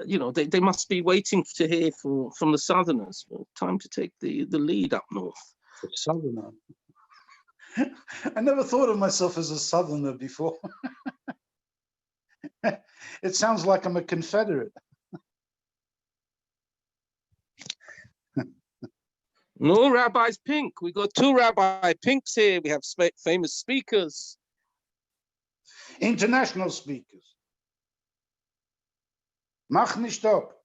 You know, they must be waiting to hear from the Southerners. Time to take the lead up north. Southerner. I never thought of myself as a Southerner before. It sounds like I'm a Confederate. No, Rabbi's Pink. We got two Rabbi Pinks here. We have famous speakers. International speakers. Mach nicht up.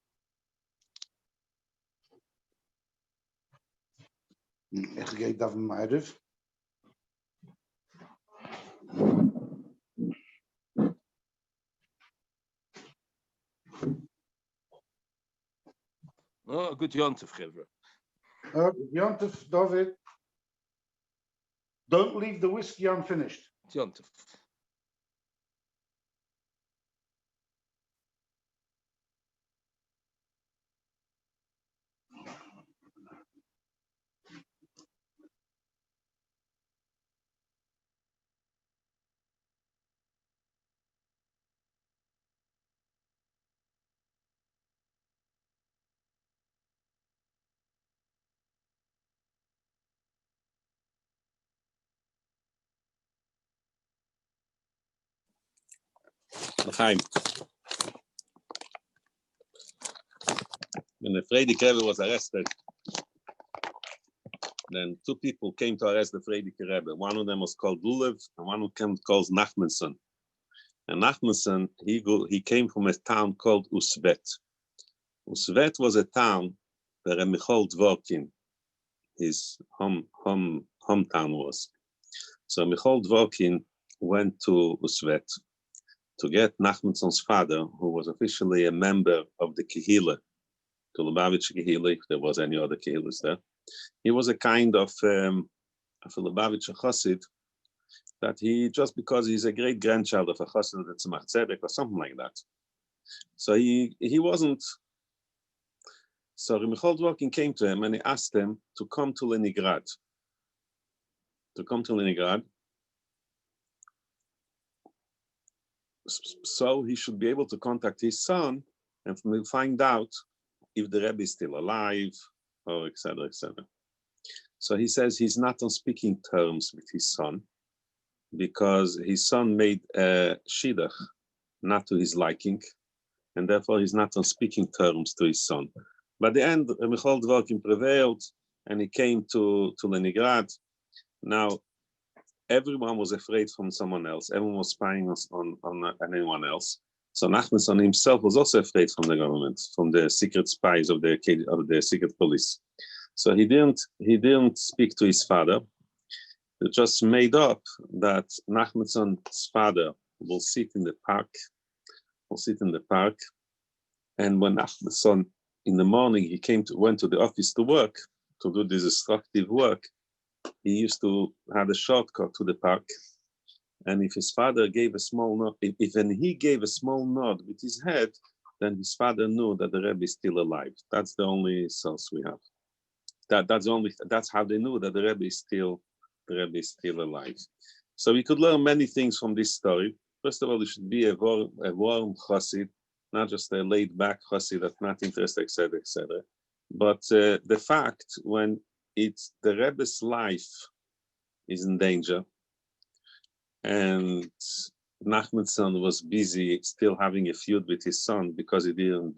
Ich gehe da von Meirev. Oh, good Yontef, Chevra. Yontef, David. Don't leave the whiskey unfinished. Yontef. L'chaim. When the Frierdiker Rebbe was arrested, then two people came to arrest the Frierdiker Rebbe. One of them was called Lulev, and one of them called Nachmanson. And Nachmanson, he came from a town called Usvet. Usvet was a town where Michal Dvorkin, his hometown was. So Michal Dvorkin went to Usvet to get Nachmanson's father, who was officially a member of the Kehila, the Lubavitch Kehila, if there was any other Kehilas there. He was a kind of a Lubavitch Chassid, that he, just because he's a great grandchild of a Chassid at Tzemach Tzedek or something like that. So he wasn't. So Michal Dvorkin came to him and he asked him to come to Leningrad. So he should be able to contact his son and find out if the Rebbe is still alive, or etc., etc. So he says he's not on speaking terms with his son because his son made a shidduch not to his liking, and therefore he's not on speaking terms to his son. By the end, Michal Dvorkin prevailed, and he came to Leningrad. Now, everyone was afraid from someone else. Everyone was spying on anyone else. So Nachmanson himself was also afraid from the government, from the secret spies of the secret police. So he didn't speak to his father. He just made up that Nachmanson's father will sit in the park. And when Nachmanson in the morning he went to the office to work, to do this destructive work, he used to have a shortcut to the park. And if his father gave a small nod, when he gave a small nod with his head, then his father knew that the Rebbe is still alive. That's the only source we have. That's how they knew that the Rebbe is still alive. So we could learn many things from this story. First of all, it should be a warm chassid, not just a laid-back chassid that's not interested, etc., etc. But the fact when the Rebbe's life is in danger, and Nachmanson was busy still having a feud with his son because he didn't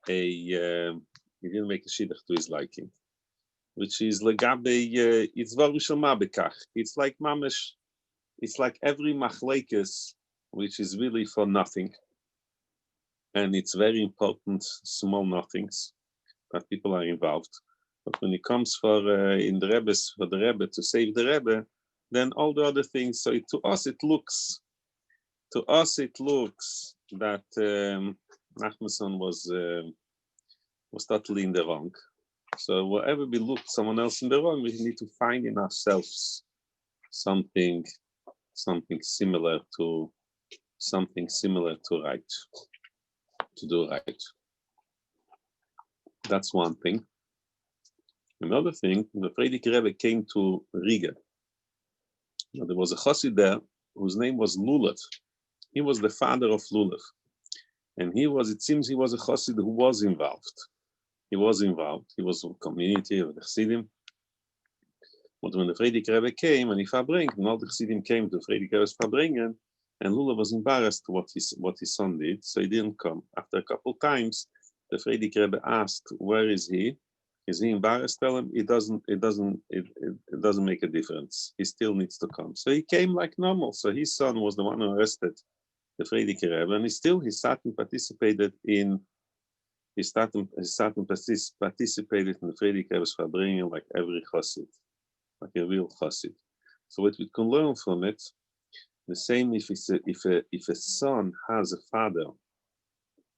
make a shidduch to his liking, which is legabe it's varushal mabekach. It's like mamash. It's like every machlekes, which is really for nothing, and it's very important small nothings that people are involved. But when it comes for the Rebbe to save the Rebbe, then all the other things. So to us it looks that Nachmanson was totally in the wrong. So wherever we look someone else in the wrong, we need to find in ourselves something similar to right, to do right. That's one thing. Another thing, the Frierdiker Rebbe came to Riga. Now, there was a chassid there whose name was Lulev. He was the father of Lulev. And it seems he was a chassid who was involved. He was in a community of the chassidim. But when the Frierdiker Rebbe came, and he Farbrengen, and all the chassidim came to Frierdiker Rebbe's Farbrengen, and Lulev was embarrassed what his son did, so he didn't come. After a couple times, the Frierdiker Rebbe asked, "Where is he? Is he embarrassed?" Tell him it doesn't make a difference. He still needs to come. So he came like normal. So his son was the one who arrested the Frierdiker Rebbe, and he sat and participated in the Frierdiker Rebbe's Farbrengen like every chassid, like a real chassid. So what we can learn from it, the same if a son has a father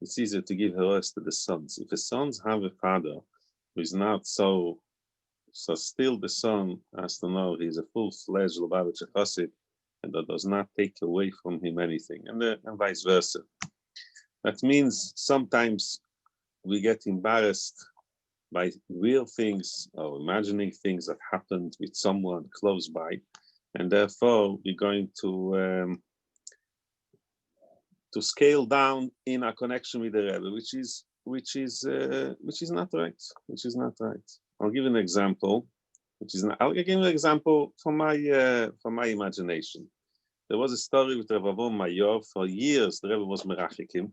it's easier to give heroes to the sons. If the sons have a father who is not so still the son has to know he's a full-fledged Lubavitcher Chassid, and that does not take away from him anything, and vice versa. That means sometimes we get embarrassed by real things or imagining things that happened with someone close by, and therefore we're going to scale down in our connection with the Rebbe, which is not right. Which is not right. I'll give an example. I'll give an example from my imagination. There was a story with Rav Avon Mayor. For years, the Rebbe was merachikim.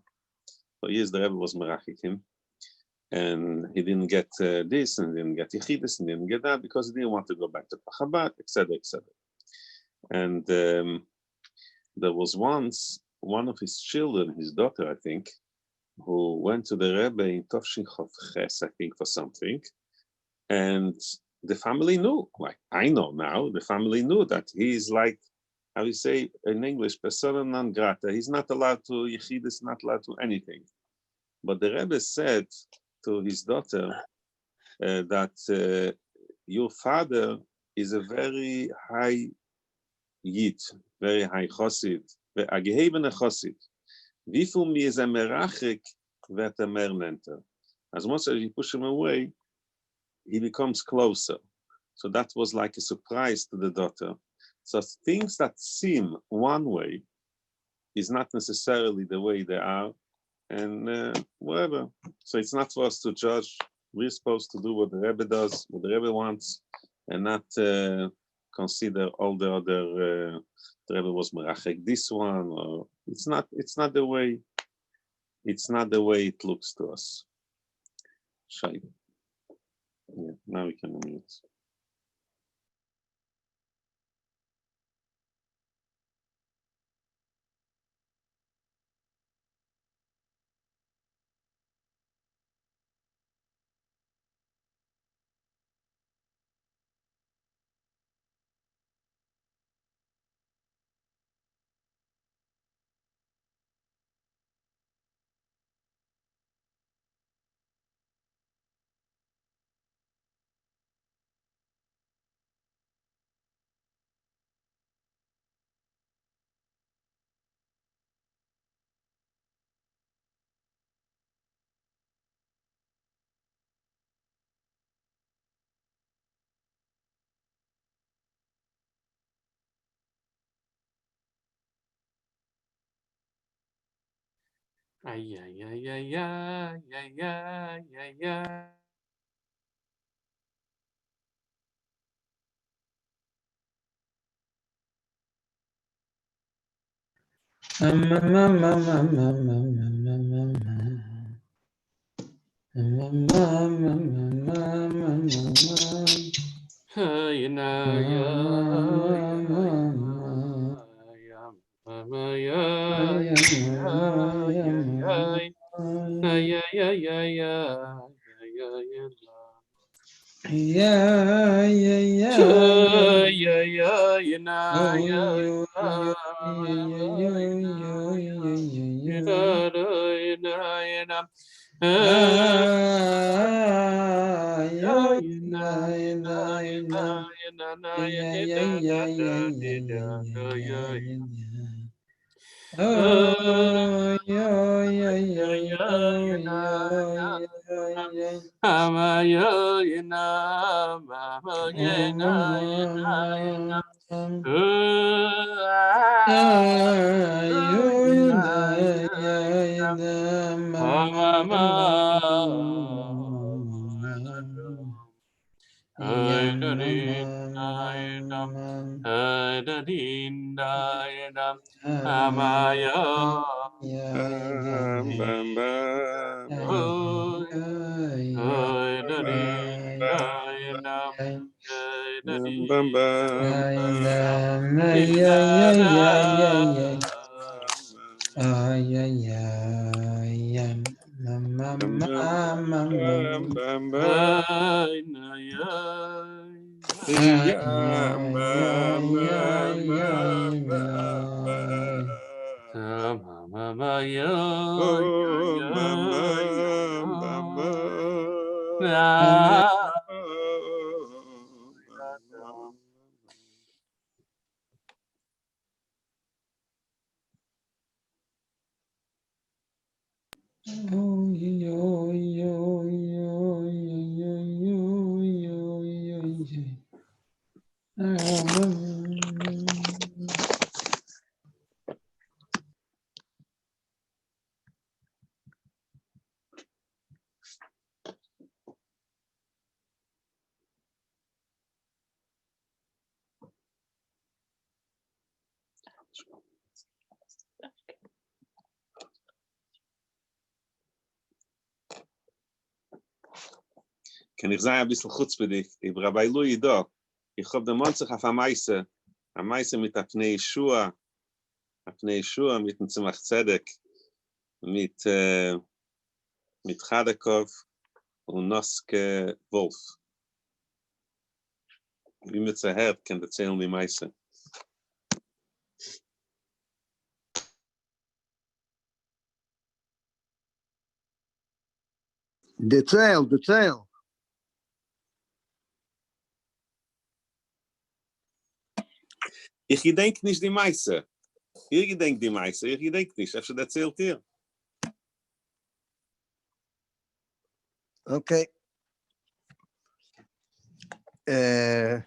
And he didn't get this, and didn't get Yechidus, and didn't get that, because he didn't want to go back to Pachabat, etc., etc. And there was once one of his children, his daughter, I think, who went to the Rebbe in Tovshin Chof Ches, I think, for something. And the family knew, like I know now, the family knew that he's like, how you say in English, persona non grata. He's not allowed to Yechidus, not allowed to anything. But the Rebbe said to his daughter that your father is a very high Yid, very high Chosid, a gegebene Chosid. Wieviel mi is a merachik wird mer nennt. As much as you push him away, he becomes closer. So that was like a surprise to the daughter. So things that seem one way is not necessarily the way they are, and whatever. So it's not for us to judge. We're supposed to do what the Rebbe does, what the Rebbe wants, and not consider all the other. The Rebbe was merachek this one, or it's not the way. It's not the way it looks to us. Shai. Yeah, now we can unmute. Ay, ay, ay, ay, ay, ay, ay, ay, ay. Mama, yo, Oh, yo, mama, yo, mama. na. Kann ich sagen, ein bisschen kurz für dich. Ich bin Rabbi Louis da. Ich hab den Monzach auf am Meise mit der Pnei Yeshua, mit dem Tzemach Tzedek, mit Chadakov und Noske Wolf. Wie mir zerhört, kann erzählen die Meise. The tail. Ich gedenk nicht die Meise. Ihr gedenkt die Meise, ich gedenk nicht. Hast du das erzählt dir? Okay. The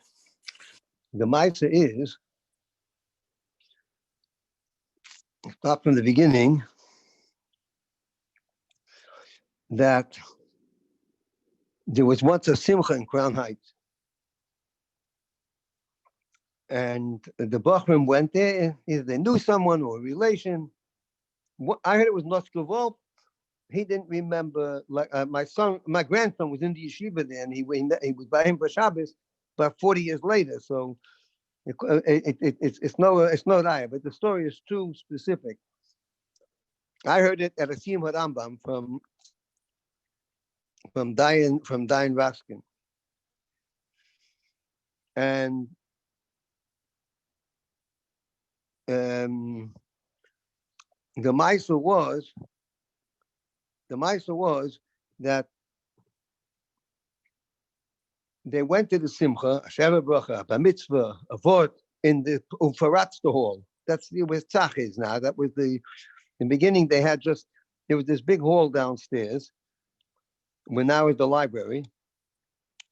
Maisa is, start from the beginning, that there was once a simcha in Crown Heights. And the Bachman went there, either they knew someone or a relation. I heard it was Noska Wolf. He didn't remember, like my grandson was in the yeshiva there, and he was by him for Shabbos about 40 years later. So it's no raya, but the story is too specific. I heard it at a Siyum Rambam from Dayan Raskin, and the Maisa was that they went to the Simcha, a Sheva Bracha, a mitzvah, a vort in the Ufaratz hall. That's where Tzach is now. That was in the beginning they had there was this big hall downstairs, where now is the library,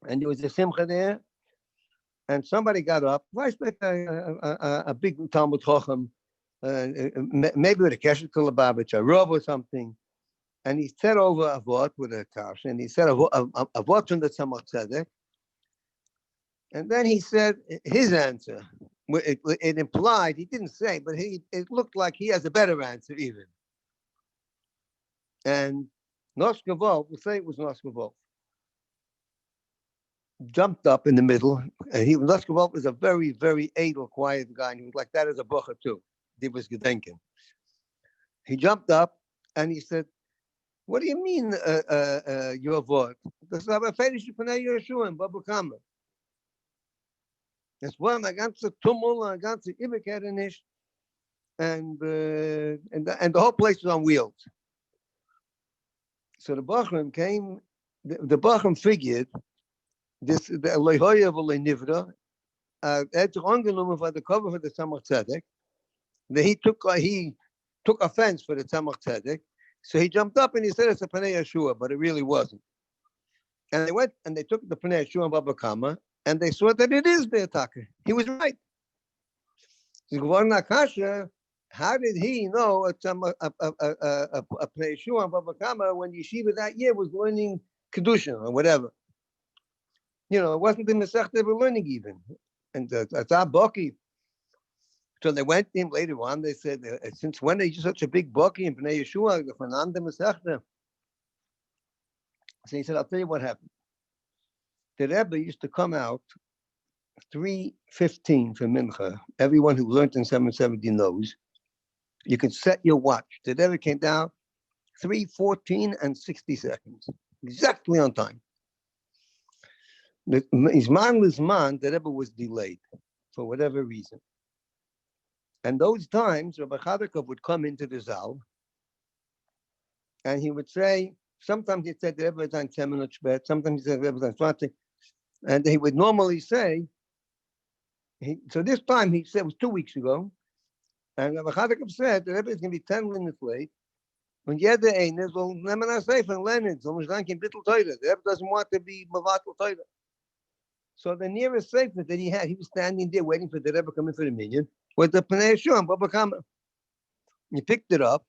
and there was a Simcha there, and somebody got up, a big Talmud Chacham, maybe with a Keshet Kulababich, a Rav or something, and he said over a vort with a kash, and he said a vort from the Tzemach Tzedek, and then he said his answer. It implied, he didn't say, but it looked like he has a better answer even. And Noska Wolf, we'll say it was Noska Wolf, jumped up in the middle, and Noska Wolf was a very, very edel, quiet guy, and he was like that as a bracha too. He was gedenken. He jumped up and he said, "What do you mean, your vort? Das ist aber fertig von der Yeshua in Babakama. Es war eine ganze Tummel, eine ganze Iberkette nicht, and the whole place was on wheels." So the Bachram came. The Bachram figured this the Elohoya v'Lenivra. Had sich angenommen for the cover for the Tzemach Tzedek. He took offense for the Tzemach Tzedek. So he jumped up and he said it's a Pnei Yeshua, but it really wasn't. And they went and they took the Pnei Yeshua and Baba Kama, and they saw that it is the attacker. He was right. How did he know a Pnei Yeshua and Baba Kama when Yeshiva that year was learning Kedushin or whatever? It wasn't the Masech they were learning even. And that's our Baki. So they went in later on. They said, "Since when are you such a big Baki in Pnei Yeshua? So he said, "I'll tell you what happened. The Rebbe used to come out 3:15 for Mincha. Everyone who learned in 770 knows. You could set your watch. The Rebbe came down 3:14 and 60 seconds, exactly on time. The Rebbe was delayed for whatever reason. And those times, Rabbi Chadakov would come into the Zal, And he would say, sometimes he said the Rebbe was on 10 minutes bed, sometimes he said the Rebbe was on 20. And he would normally say, so this time he said, it was 2 weeks ago, and Rabbi Chadakov said the Rebbe is going to be 10 minutes late. Und jeder eine soll nehmen ein Sefer und lernen, soll nicht sagen, ein bisschen teurer. The Rebbe doesn't want to be Mavatul teurer. So the nearest Sefer that he had, he was standing there waiting for the Rebbe coming for the minyan, with the Pnei Shum, Baba Kama. He picked it up,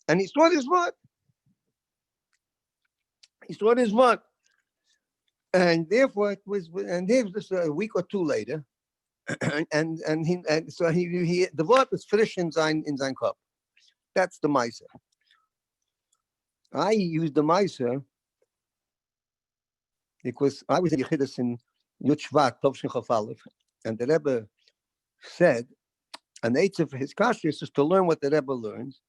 and he saw this word. He saw this word. And therefore it was, and it was just a week or two later, and so he the word was frisch in sein Kopf. That's the Meiser. I used the Meiser because I was in Yechidus in Yud Shvat, Tov Shin Chaf Aleph, and the Rebbe said, an eitzah for his kashrus is to learn what the Rebbe learns.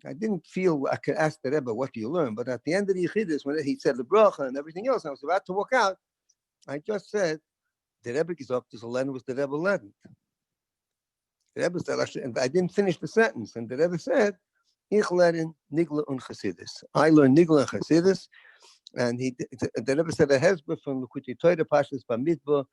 I didn't feel I could ask the Rebbe, what do you learn? But at the end of the Yechidus, when he said the bracha and everything else, I was about to walk out, I just said, the Rebbe is up to learn was the Rebbe learned. The Rebbe said, and I didn't finish the sentence, and the Rebbe said, Ich lerne Nigla und Chassidus. I learned Nigla and Chassidus, and the Rebbe said a hezbollah from L'Kutei Torah Pashas B'Mitzvah,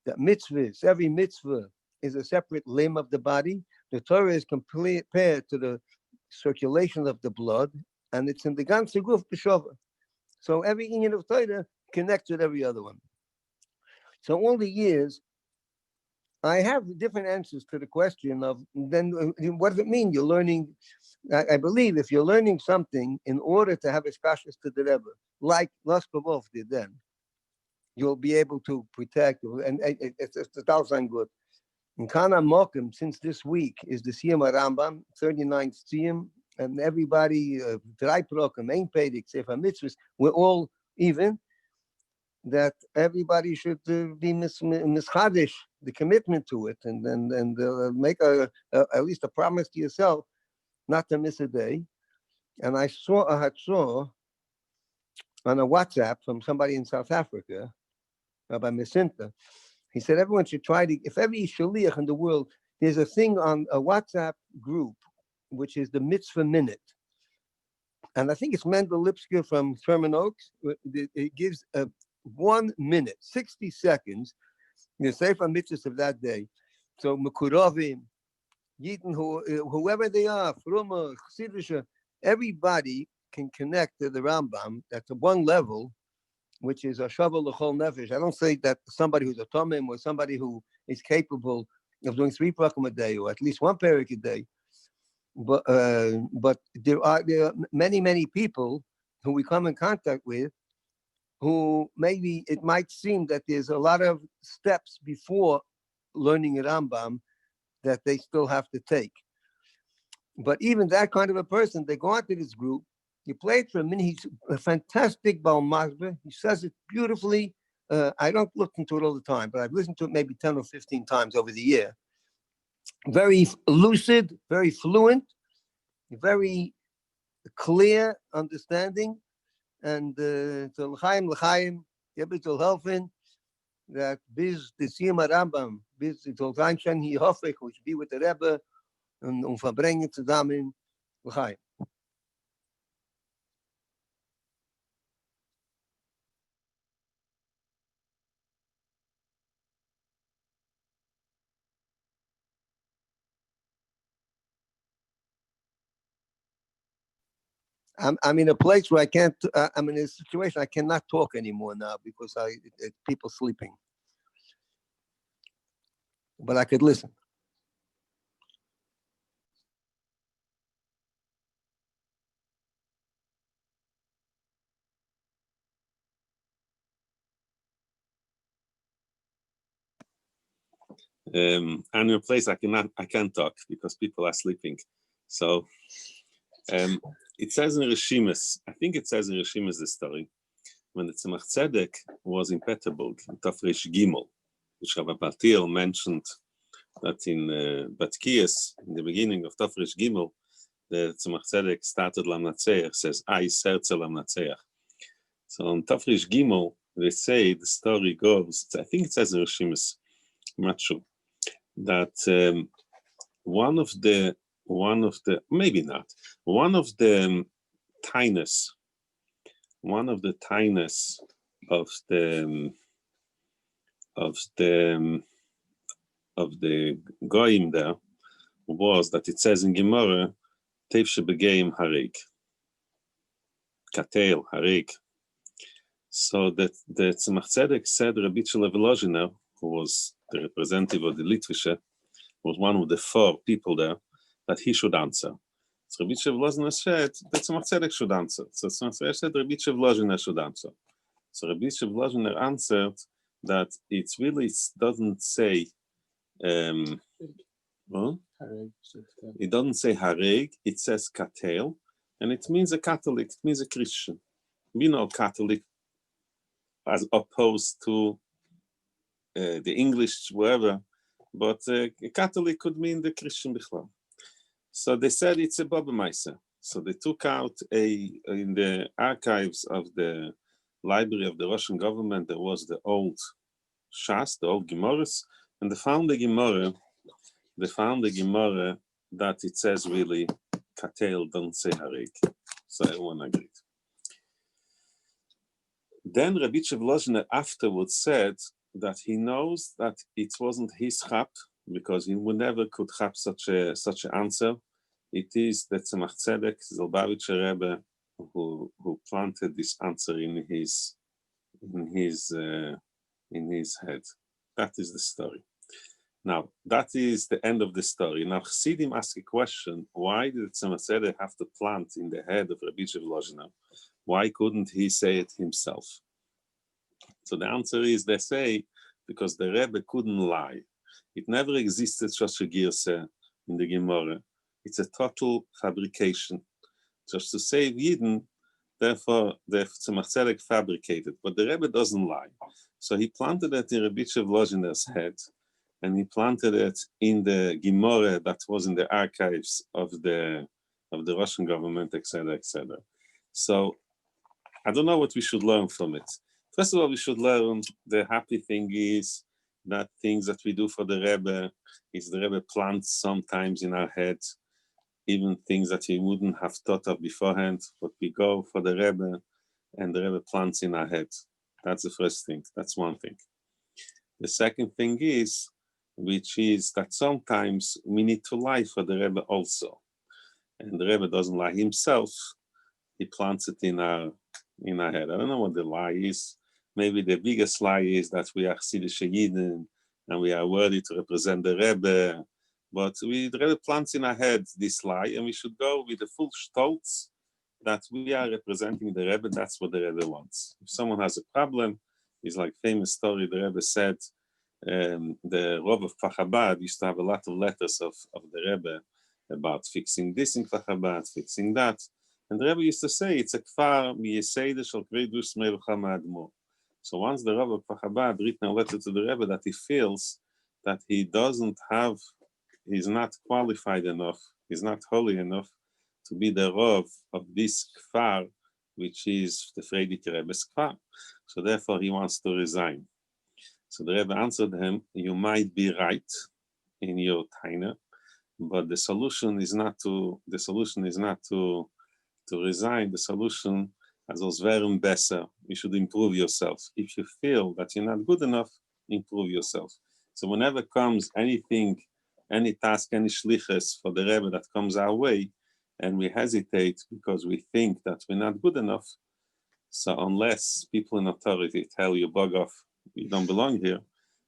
that mitzvahs, every mitzvah is a separate limb of the body. The Torah is compared to the circulation of the blood, and it's in the ganze Guf B'Shova. So every union of Torah connects with every other one. So all the years, I have different answers to the question of then what does it mean? You're learning. I believe if you're learning something in order to have iskashus to the Rebbe, like Laskavov did then, you'll be able to protect. And it's a good. In Kana Mokim, since this week is the Siyam Rambam, 39th Siyam, and everybody, Drei Prokim, Ein Pedig, Sefer Mitzvahs, we're all even. That everybody should be mischadish the commitment to it, and make at least a promise to yourself not to miss a day. And I saw a hatzor on a WhatsApp from somebody in South Africa, Rabbi Mesinta. He said everyone should try to, if every shaliach in the world, there's a thing on a WhatsApp group, which is the Mitzvah Minute. And I think it's Mendel Lipsker from Sherman Oaks. It gives a 1 minute, 60 seconds, the Sefer Mitzvahs of that day. So Mekurovim, Yidden, whoever they are, Fruma, Chassidisha, everybody can connect to the Rambam at one level, which is a Shavuot L'chol Nefesh. I don't say that somebody who's a Tomim or somebody who is capable of doing 3 prakim a day or at least 1 parak a day. But there are many people who we come in contact with who maybe it might seem that there's a lot of steps before learning a Rambam that they still have to take. But even that kind of a person, they go onto this group, you play it for a minute, he's a fantastic Baal Masber, he says it beautifully. I don't listen to it all the time, but I've listened to it maybe 10 or 15 times over the year. Very lucid, very fluent, very clear understanding. And to L'chaim, Yebet will helfen that bis the Siyam Rambam, bis it will sein schon hier hoffe ich, which be with the Rebbe und Farbrengen zusammen, L'chaim. I'm in a place where I can't, I'm in a situation I cannot talk anymore now because people sleeping. But I could listen. I'm in a place I can't talk because people are sleeping. So it says in Rishimus, I think it says in Rishimus the story, when the Tzemach Tzedek was in Peterburg, in Farbrengen, which Rabbi Baltiel mentioned that in Batkiyas, in the beginning of Farbrengen, the Tzemach Tzedek started Lamnatzeach, says, I serce Lamnatzeach. So on Farbrengen, they say, the story goes, I think it says in Rishimus, I'm not sure, that one of the maybe not, one of the tinus. One of the tinus of the goyim there was that it says in Gemara, Tevshe begeim harig, katel harig. So that the Tzemach Tzedek said Rabbi Volozhiner, who was the representative of the Litvische, was one of the 4 people there, that he should answer. So Rabbi Volozhiner said that Tzemach Tzedek should answer. So Tzemach Tzedek said Rabbi Volozhiner should answer. So Rabbi Volozhiner answered that it really doesn't say, it doesn't say hareg, it says katel, and it means a Catholic, it means a Christian. We know Catholic as opposed to the English, wherever, but a Catholic could mean the Christian Bichlal. So they said it's a Baba Maisa. So they took out in the archives of the library of the Russian government, there was the old Shas, the old Gemaras, and they found the Gemara that it says really, Katel, don't say Harik. So everyone agreed. Then Rabbi Volozhiner afterwards said that he knows that it wasn't his chap, because he would never could have such an answer. It is the Tzemach Tzedek, Zalbavitcher Rebbe, who planted this answer in his head. That is the story. Now, that is the end of the story. Now, Chassidim ask a question: why did Tzemach Tzedek have to plant in the head of Rabbi Volozhiner? Why couldn't he say it himself? So the answer is, they say, because the Rebbe couldn't lie. It never existed such a girsa in the Gemara. It's a total fabrication. Just to save Yidden, therefore the Tzemach Tzedek fabricated. But the Rebbe doesn't lie. So he planted it in Rabbi Volozhiner's head, and he planted it in the Gemara that was in the archives of the Russian government, etc., etc. So I don't know what we should learn from it. First of all, we should learn the happy thing is that things that we do for the Rebbe is the Rebbe plants sometimes in our head, even things that he wouldn't have thought of beforehand, but we go for the Rebbe and the Rebbe plants in our head. That's the first thing. That's one thing. The second thing is, which is that sometimes we need to lie for the Rebbe also. And the Rebbe doesn't lie himself. He plants it in our head. I don't know what the lie is. Maybe the biggest lie is that we are Chassidish Yidden and we are worthy to represent the Rebbe. But the Rebbe plants in our head this lie, and we should go with the full stolz that we are representing the Rebbe. That's what the Rebbe wants. If someone has a problem, it's like famous story. The Rebbe said the Rav of Kfar Chabad used to have a lot of letters of the Rebbe about fixing this in Kfar Chabad, fixing that. And the Rebbe used to say, it's a kfar miyeseda shel kvedus melucha ma'admo. So once the Rav of Kfar Chabad written a letter to the Rebbe that he feels that he's not qualified enough, he's not holy enough to be the Rav of this kfar, which is the Frierdiker Rebbe's kfar. So therefore he wants to resign. So the Rebbe answered him, you might be right in your taina, but the solution is not to resign. The solution as was very besser. You should improve yourself. If you feel that you're not good enough, improve yourself. So whenever comes anything, any task, any shlichus for the Rebbe that comes our way, and we hesitate because we think that we're not good enough, so unless people in authority tell you, bug off, you don't belong here.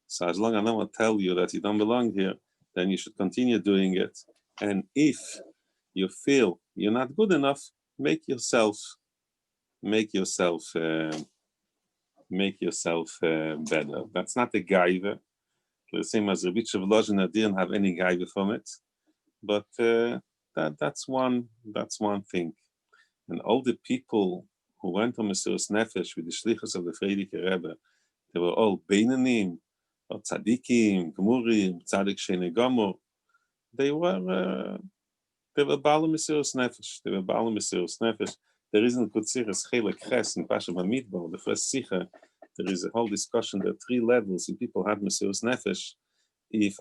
So as long as no one tell you that you don't belong here, then you should continue doing it. And if you feel you're not good enough, make yourself better. That's not a gaiva. The same as Rabbi Volozhiner didn't have any gaiva from it, but that's one thing. And all the people who went on Mesiras Nefesh with the shlichus of the Frierdiker Rebbe, they were all beinanim, or tzadikim, gemurim, tzadik shene gomo. They were Baal Mesiras Nefesh. They were Baal Mesiras Nefesh. There isn't good sichas chelek ches in Pasha Bamidbar. The first sicha, there is a whole discussion. There are 3 levels. If people had Mesiras Nefesh,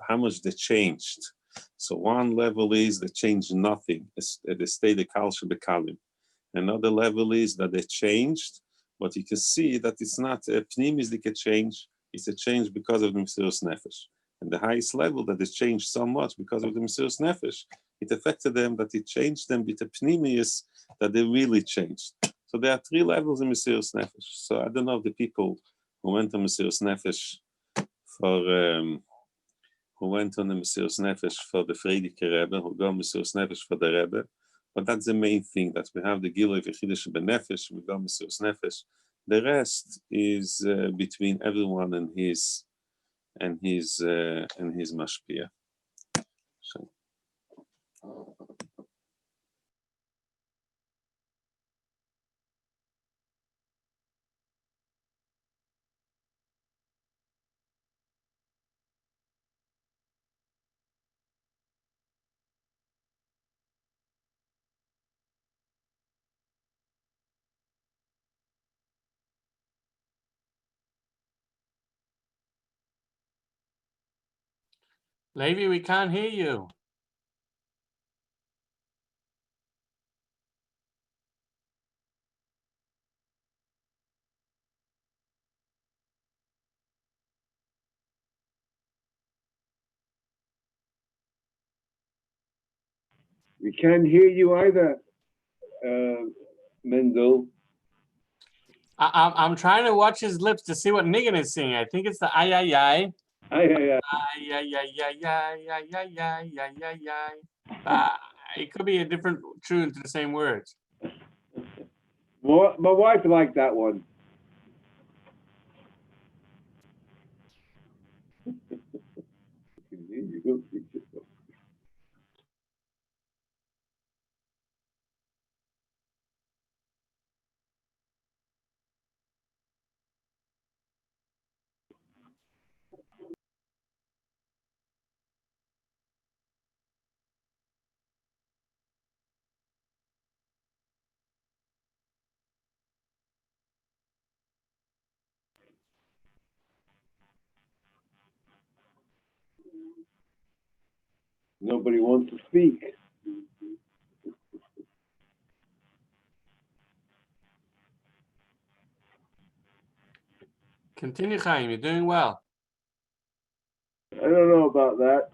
how much they changed. So one level is they changed nothing. They stayed the kal shebekalim. Another level is that they changed, but you can see that it's not a pnimistic change, it's a change because of the Mesiras Nefesh. And the highest level that is changed so much because of the Mesiras Nefesh, it affected them that it changed them with the pnimius that they really changed. So there are 3 levels in Mesiras Nefesh. So I don't know if the people who went on Mesiras Nefesh for the Frierdiker Rebbe, who go Mesiras Nefesh for the Rebbe, but that's the main thing, that we have the Gilui V'Chidush B'Nefesh, we go Mesiras Nefesh. The rest is between everyone and his mashpia. So. Levi, we can't hear you. We can't hear you either, Mendel. I'm trying to watch his lips to see what Niggin is singing. I think it's the ay ay ay. Ay, ay, ay. Ay ay ay ay ay ay ay ay ay ay ay. It could be a different tune to the same words. My wife liked that one. Nobody wants to speak. Continue, Chaim. You're doing well. I don't know about that.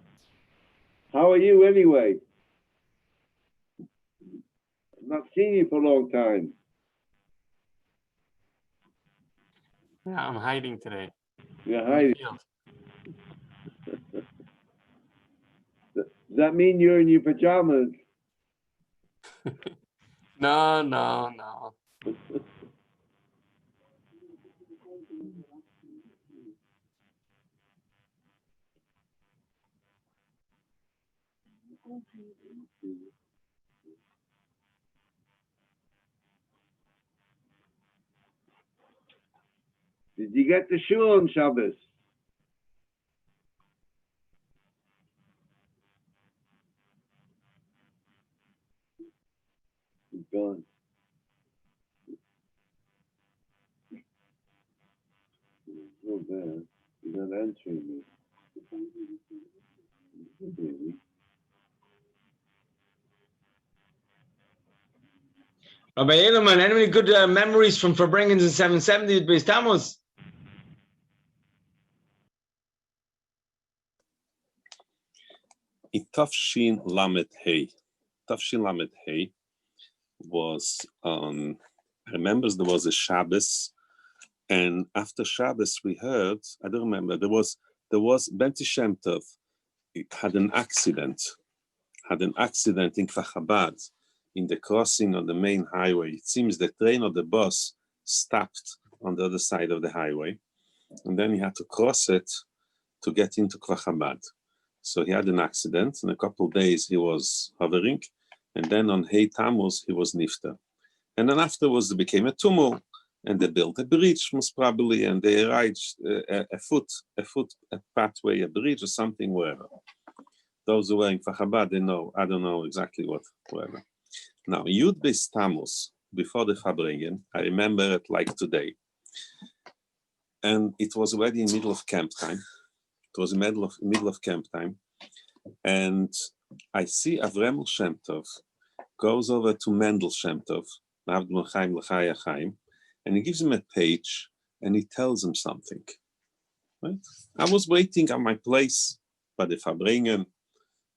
How are you anyway? I've not seen you for a long time. Yeah, I'm hiding today. You're hiding. Does that mean you're in your pajamas? No, no, no. Did you get the shul on Shabbos? He's gone. He's still there. He's not answering me. Rabbi Edelman, any good memories from Farbrengen in 770 at Beis Tammuz? In Tafshin Lamed Hey. Tafshin Lamed Hey was on, I remember there was a Shabbos, and after Shabbos we heard, I don't remember, there was Benti Shem Tov had an accident in Kfar Chabad, in the crossing on the main highway. It seems the train or the bus stopped on the other side of the highway, and then he had to cross it to get into Kfar Chabad. So he had an accident. In a couple of days he was hovering, and then on Hey Tammuz he was nifter. And then afterwards there became a tumult, and they built a bridge most probably, and they arranged a pathway, a bridge or something, wherever. Those who were in Kfar Chabad, they know. I don't know exactly what, wherever. Now, Yud Beis Tammuz, before the Farbrengen, I remember it like today. And it was already in middle of camp time. It was in middle of camp time. And I see Avremel Shem Tov goes over to Mendel Shem Tov and he gives him a page and he tells him something. Right? I was waiting at my place by the Farbrengen,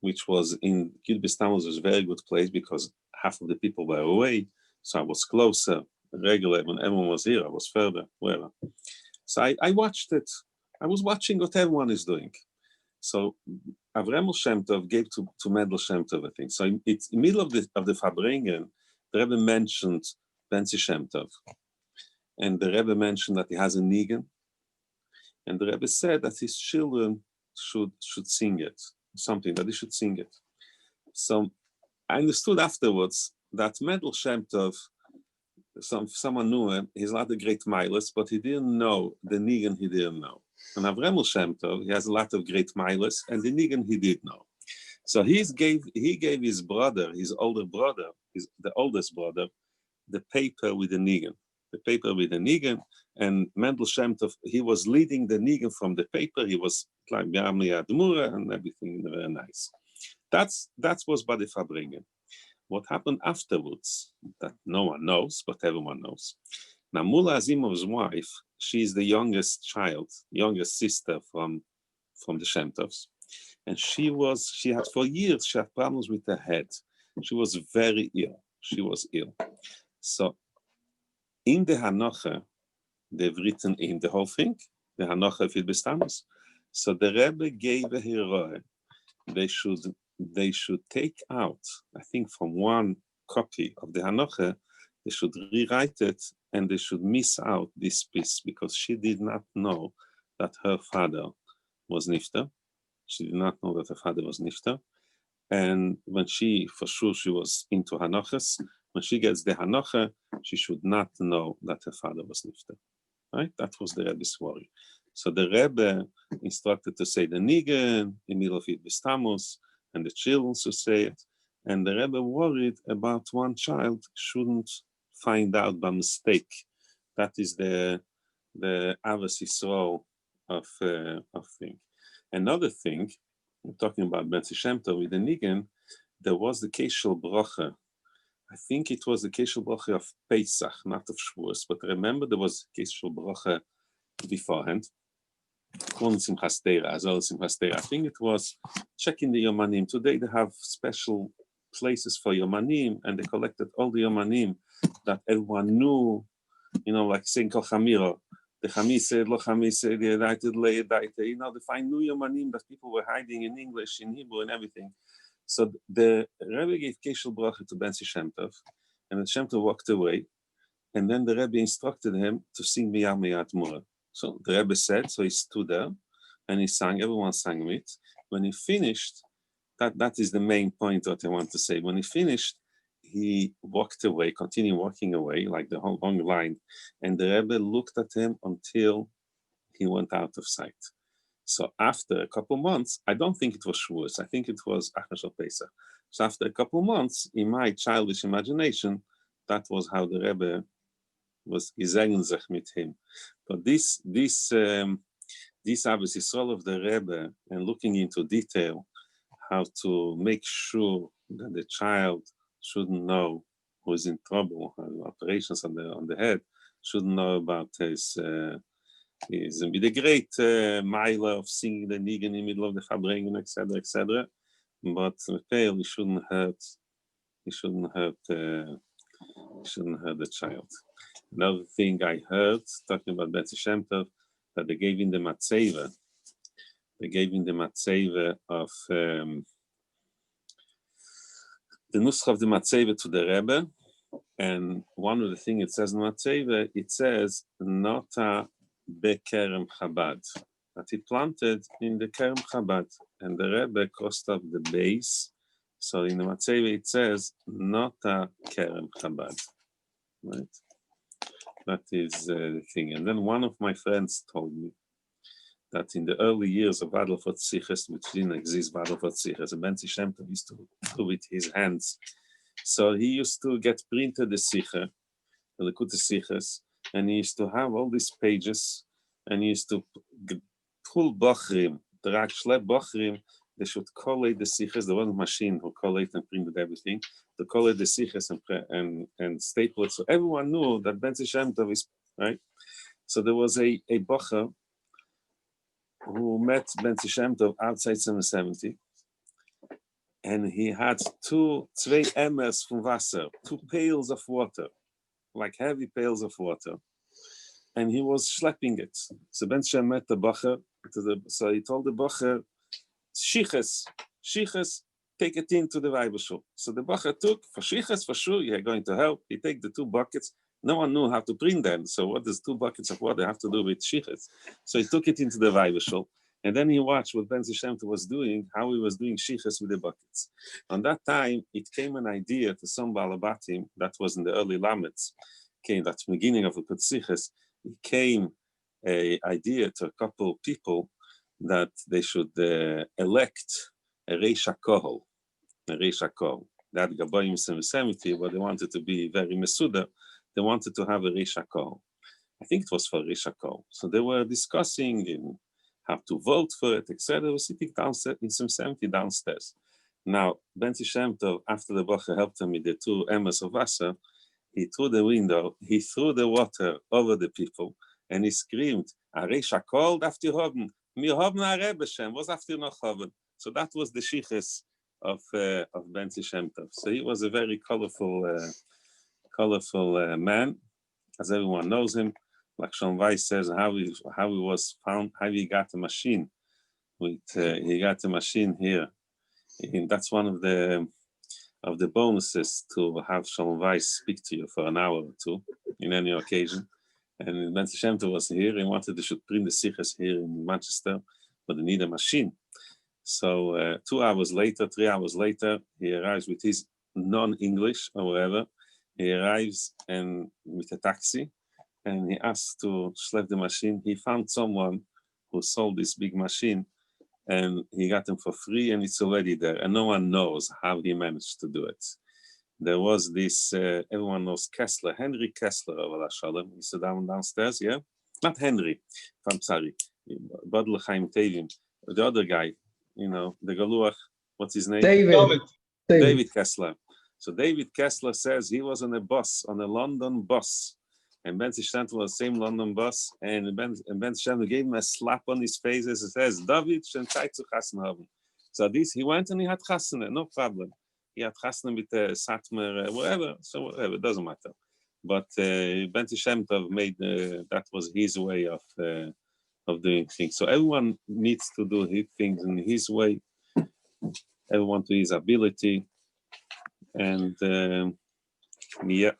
which was in Beis Tammuz, was a very good place because half of the people were away, so I was closer. Regular when everyone was here, I was further, wherever. So I watched it. I was watching what everyone is doing. So Avremel Shem Tov gave to Mendel Shem Tov, I think. So it's in the middle of the Farbrengen, the Rebbe mentioned Benzi Shem Tov, and the Rebbe mentioned that he has a nigan, and the Rebbe said that his children should sing it, something that they should sing it. So I understood afterwards that Mendel Shem Tov, someone knew him, he's not a great milas, but he didn't know the nigan, he didn't know. And Avremel Shem Tov, he has a lot of great milas, and the nigan he did know. So he gave his brother, his older brother, the oldest brother, the paper with the nigan. The paper with the nigan, and Mendel Shem Tov, he was leading the nigan from the paper. He was like Yamli Admura and everything very nice. That's was by the Farbrengen. What happened afterwards, that no one knows, but everyone knows. Now, Mula Azimov's wife, she's the youngest sister from the Shem Tovs. And she had for years, she had problems with her head. She was very ill. She was ill. So in the Hanocha, they've written in the whole thing, the Hanocha of Beis Tammuz. So the Rebbe gave a hero. They should take out, I think from one copy of the Hanocha, they should rewrite it and they should miss out this piece because she did not know that her father was Nifter. She did not know that her father was Nifter. And when she was into Hanochas, when she gets the Hanocha, she should not know that her father was Nifter. Right? That was the Rebbe's worry. So the Rebbe instructed to say the nigan in the middle of Beis Tammuz, and the children to say it. And the Rebbe worried about one child shouldn't find out by mistake. That is the Avos Yisrael of thing. Another thing, we're talking about Benzi Shem Tov with the nigan, there was the Keshel Bracha. I think it was the Keshel Bracha of Pesach, not of Shavuos, but remember there was Keshel Bracha beforehand. I think it was checking the Yomanim. Today they have special places for Yomanim, and they collected all the Yomanim that everyone knew, like saying Kol Chamiro, the Chamise, Lo Chamise, the United Lay, they find new Yomanim that people were hiding in English, in Hebrew, and everything. So the Rebbe gave Keshel Bracha to Benzi Shem Tov, and the Shem Tov walked away, and then the Rebbe instructed him to sing Miyar Miyat Mura. So the Rebbe said, so he stood there, and he sang, everyone sang it. When he finished, that is the main point that I want to say. When he finished, he walked away, continued walking away, like the whole long line, and the Rebbe looked at him until he went out of sight. So after a couple months, I don't think it was Shavuos, I think it was Anash Pesach. So after a couple months, in my childish imagination, that was how the Rebbe was Gesegnet mit him. But this Avos Yisrael of the Rebbe, and looking into detail, how to make sure that the child shouldn't know who is in trouble, operations on the head, shouldn't know about his with the great mile of singing the nigan in the middle of the Farbrengen, etc., etc. But he shouldn't hurt the child. Another thing I heard, talking about Benzi Shem Tov, that they gave in the Matzeva. They gave in the Matzeva of the Nusach of the Matzeva to the Rebbe. And one of the things it says in Matzeva, it says, Nota Bekerem Chabad, that he planted in the Kerem Chabad. And the Rebbe crossed up the base. So in the Matzeva it says, Nota Kerem Chabad. Right? That is the thing. And then one of my friends told me that in the early years of Adolfot Siches, which didn't exist, Adolfot Siches, Benzi Shem Tov used to do with his hands. So he used to get printed the Siche, the Likutei Siches, and he used to have all these pages, and he used to pull Bochrim, drag Schlepp Bochrim, they should collate the Siches, there wasn't a machine who collated and printed everything, to call it the Siches and staple it. So everyone knew that Ben Shem Tov is, right? So there was a Bocher who met Ben Shem Tov outside 770, and he had two emmers from Wasser, 2 pails of water, like heavy pails of water, and he was schlepping it. So Ben Shem met the Bocher, so he told the Bocher, Shiches, take it into the Weibershul. So the Bocher took, for Shiches, for sure, you're going to help. He take the 2 buckets. No one knew how to bring them. So what does 2 buckets of water have to do with Shiches? So he took it into the Weibershul. And then he watched what Ben Shem Tov was doing, how he was doing Shiches with the buckets. On that time, it came an idea to some Balabatim, that was in the early Lamets, came that beginning of the Shiches, it came an idea to a couple of people that they should elect a Reisha Kohol. That Gabayim 770, but they wanted to be very Mesuda, they wanted to have a Reisha Kohol. I think it was for Reisha Kohol. So they were discussing in how to vote for it, etc. They were sitting downstairs in 770 downstairs. Now, Ben Shem Tov, after the Bocher helped him with the 2 emmers of Wasser, he threw the window, he threw the water over the people, and he screamed, "A Reisha Kohol darf ihr haben. Wir haben a Rebbe Shem, was darf ihr noch haben?" So that was the Shiches of Ben Shem Tov. So he was a very colorful man, as everyone knows him. Like Sean Weiss says, how he was found, how he got a machine. He got a machine here. And that's one of the bonuses to have Sean Weiss speak to you for an hour or 2 in any occasion. And Ben Shem Tov was here. He wanted to should bring the Siches here in Manchester, but they need a machine. So 2 hours later, 3 hours later, he arrives with his non-English or whatever. He arrives and with a taxi, and he asked to schlep the machine. He found someone who sold this big machine, and he got them for free, and it's already there. And no one knows how he managed to do it. There was this, everyone knows Kessler, Henry Kessler of Allah Shalom. He sat downstairs, yeah? Not Henry, I'm sorry, Badl Chaim Tevim, the other guy, you know, the Galuach, what's his name? David Kessler. So David Kessler says he was on a bus, on a London bus, and Ben Shem Tov was the same London bus, and Ben Shem Tov gave him a slap on his face as it says, David, shen Zeit zu Chasen haben. So this, he went and he had Chasen, no problem. He had Chasen with Satmer, whatever, so whatever, it doesn't matter. But Ben Shem Tov made, that was his way of doing things. So everyone needs to do his things in his way, everyone to his ability. And yeah,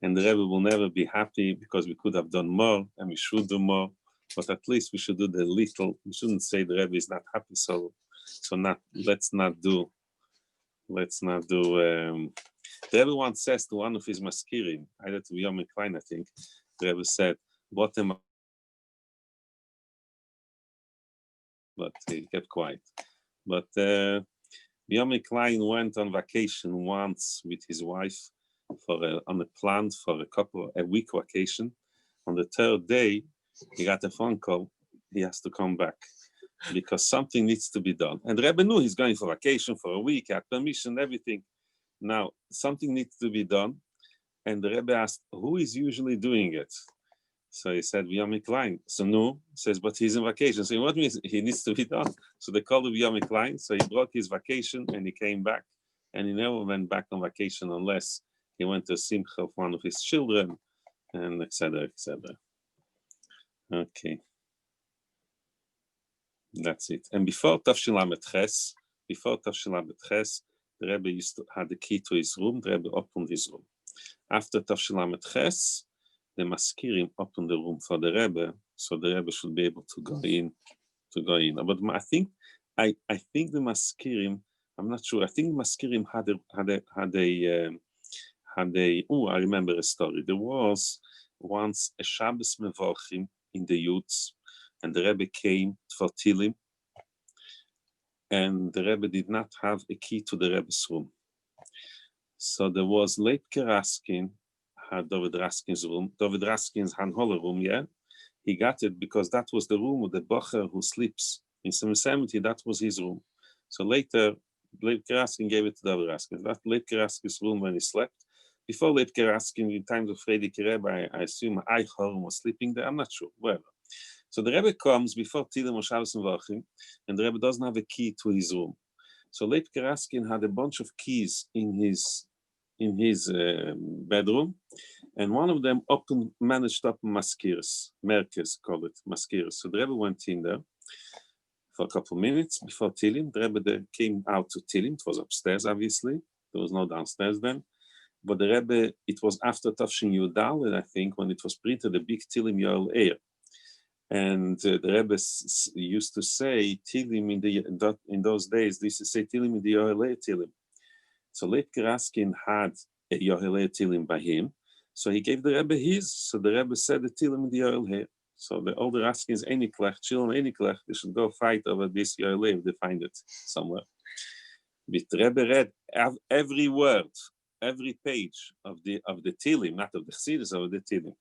and the Rebbe will never be happy because we could have done more and we should do more, but at least we should do the little. We shouldn't say the Rebbe is not happy, so let's not do. The Rebbe once says to one of his maskirim, either to Yomi Klein, I think, the Rebbe said, "What am I?" But he kept quiet. But Yomi Klein went on vacation once with his wife on a planned for a week vacation. On the 3rd day, he got a phone call. He has to come back because something needs to be done. And the Rebbe knew he's going for vacation for a week, had permission, everything. Now, something needs to be done. And the Rebbe asked, who is usually doing it? So he said, Yomi Klein. So no, says, but he's in vacation. So what means he needs to be done? So they called him Yomi Klein. So he broke his vacation and he came back. And he never went back on vacation unless he went to Simcha of one of his children, and etc., etc. Okay. That's it. And before Tafshin Lamed Ches, the Rebbe had the key to his room. The Rebbe opened his room. After Tafshin Lamed Ches, the Maskirim opened the room for the Rebbe, so the Rebbe should be able to go in. But I think the Maskirim, I'm not sure. I think the Maskirim had a. Oh, I remember a story. There was once a Shabbos Mevorchim in the youths, and the Rebbe came for Tilim, and the Rebbe did not have a key to the Rebbe's room. So there was Leibke Raskin, had David Raskin's room, David Raskin's Hanholer room, yeah? He got it because that was the room of the Bocher who sleeps. In 770, that was his room. So later, Leib Karaskin gave it to the Raskin. That's Leib Karaskin's room when he slept. Before Leib Karaskin, in times of Friedrich Rebbe, I assume Eichhorn was sleeping there. I'm not sure. Whatever. So the Rebbe comes before Tilim or Shabbos and Vachim, and the Rebbe doesn't have a key to his room. So Leib Karaskin had a bunch of keys in his bedroom, and one of them managed to open Maskiris, Merkez called it, Maskiris. So the Rebbe went in there for a couple of minutes before Tilim. The Rebbe came out to Tilim. It was upstairs, obviously. There was no downstairs then. But the Rebbe, it was after Tafshin Yudal, I think, when it was printed, the big Tilim Yoel Eir. And the Rebbe used to say Tilim in those days, they used to say Tilim in the Yoel Eir Tilim. So Leib Karaskin had a Yoel Eir Tilim by him. So he gave the Rebbe his. So the Rebbe said the Tilim in the Yoel Eir. So the older Raskins, Eniklech, children Eniklech, they should go fight over this Yoel Eir if they find it somewhere. But the Rebbe read every word, every page of the Tilim, not of the Chassidus, of the Tilim.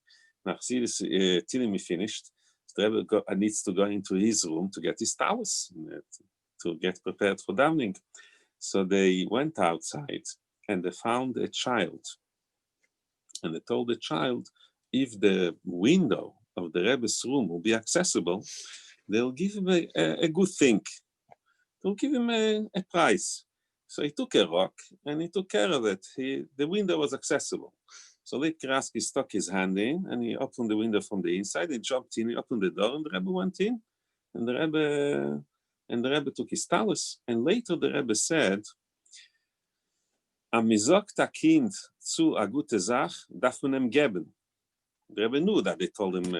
Now Chassidus Tilim is finished. So the Rebbe needs to go into his room to get his towels, to get prepared for davening. So they went outside and they found a child. And they told the child, if the window of the Rebbe's room will be accessible, they'll give him a good thing. They'll give him a prize. So he took a rock and he took care of it. The window was accessible. So Leib Karaskin stuck his hand in and he opened the window from the inside. He jumped in, he opened the door, and the Rebbe went in. And the Rebbe took his talus. And later the Rebbe said, Amizok Kind zu a gute Zach darf man ihm geben. The Rebbe knew that. They told him,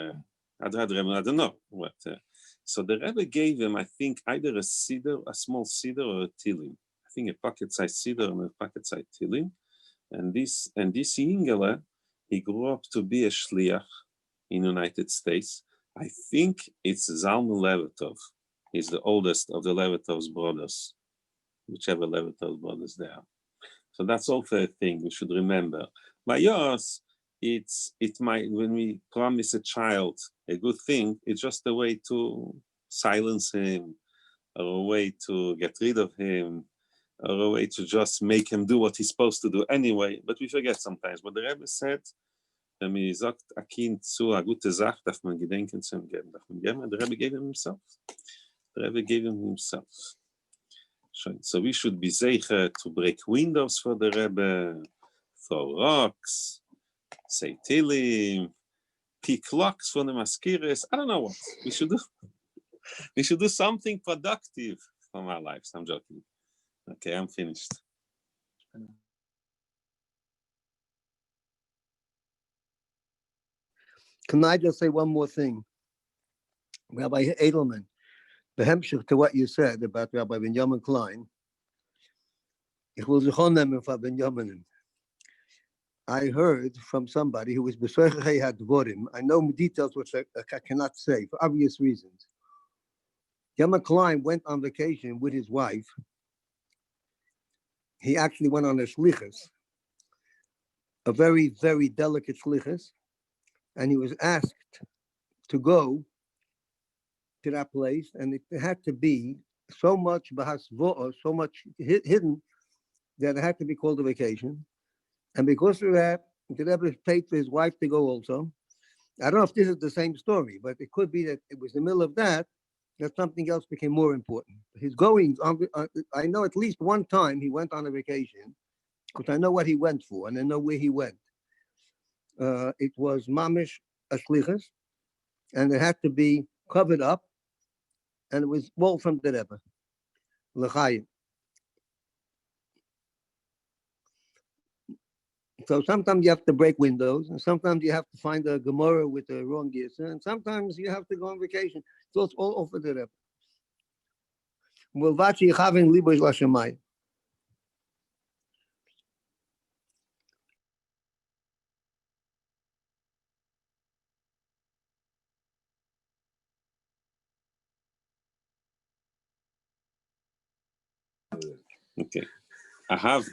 I don't know what. So the Rebbe gave him, I think, either a small cedar or a tilim. I think a pocket-sized cedar and a pocket-sized tilim. And this Yingele, he grew up to be a shliach in the United States. I think it's Zalman Levertov. He's the oldest of the Levertov's brothers, whichever Levertov's brothers they are. So that's also a thing we should remember. By yours, when we promise a child a good thing, it's just a way to silence him, or a way to get rid of him, or a way to just make him do what he's supposed to do anyway. But we forget sometimes. But the Rebbe said, and the Rebbe gave him himself. The Rebbe gave him himself. So we should be zeicher to break windows for the Rebbe, throw rocks, say tilim, pick locks for the maskiris. I don't know what we should do. We should do something productive from our lives. I'm joking. Okay, I'm finished. Can I just say one more thing? Rabbi Edelman, the hemshich to what you said about Rabbi Benjamin Klein, I heard from somebody who was B'Soichei HaDvorim. I know details which I cannot say for obvious reasons. Benjamin Klein went on vacation with his wife. He actually went on a shlichus, a very, very delicate shlichus, and he was asked to go to that place, and it had to be so much bahasvoah, so much hidden, that it had to be called a vacation. And because of that, the Rebbe paid for his wife to go also. I don't know if this is the same story, but it could be that it was in the middle of that something else became more important. His goings on, I know at least one time he went on a vacation, because I know what he went for, and I know where he went. It was mamish a shlichus, and it had to be covered up, and it was all from the Rebbe, l'chaim. So sometimes you have to break windows, and sometimes you have to find a Gemara with the wrong gears, and sometimes you have to go on vacation. So it's all over the Rebbe. Mulvachi chavin libo l'shamayim. Okay, I have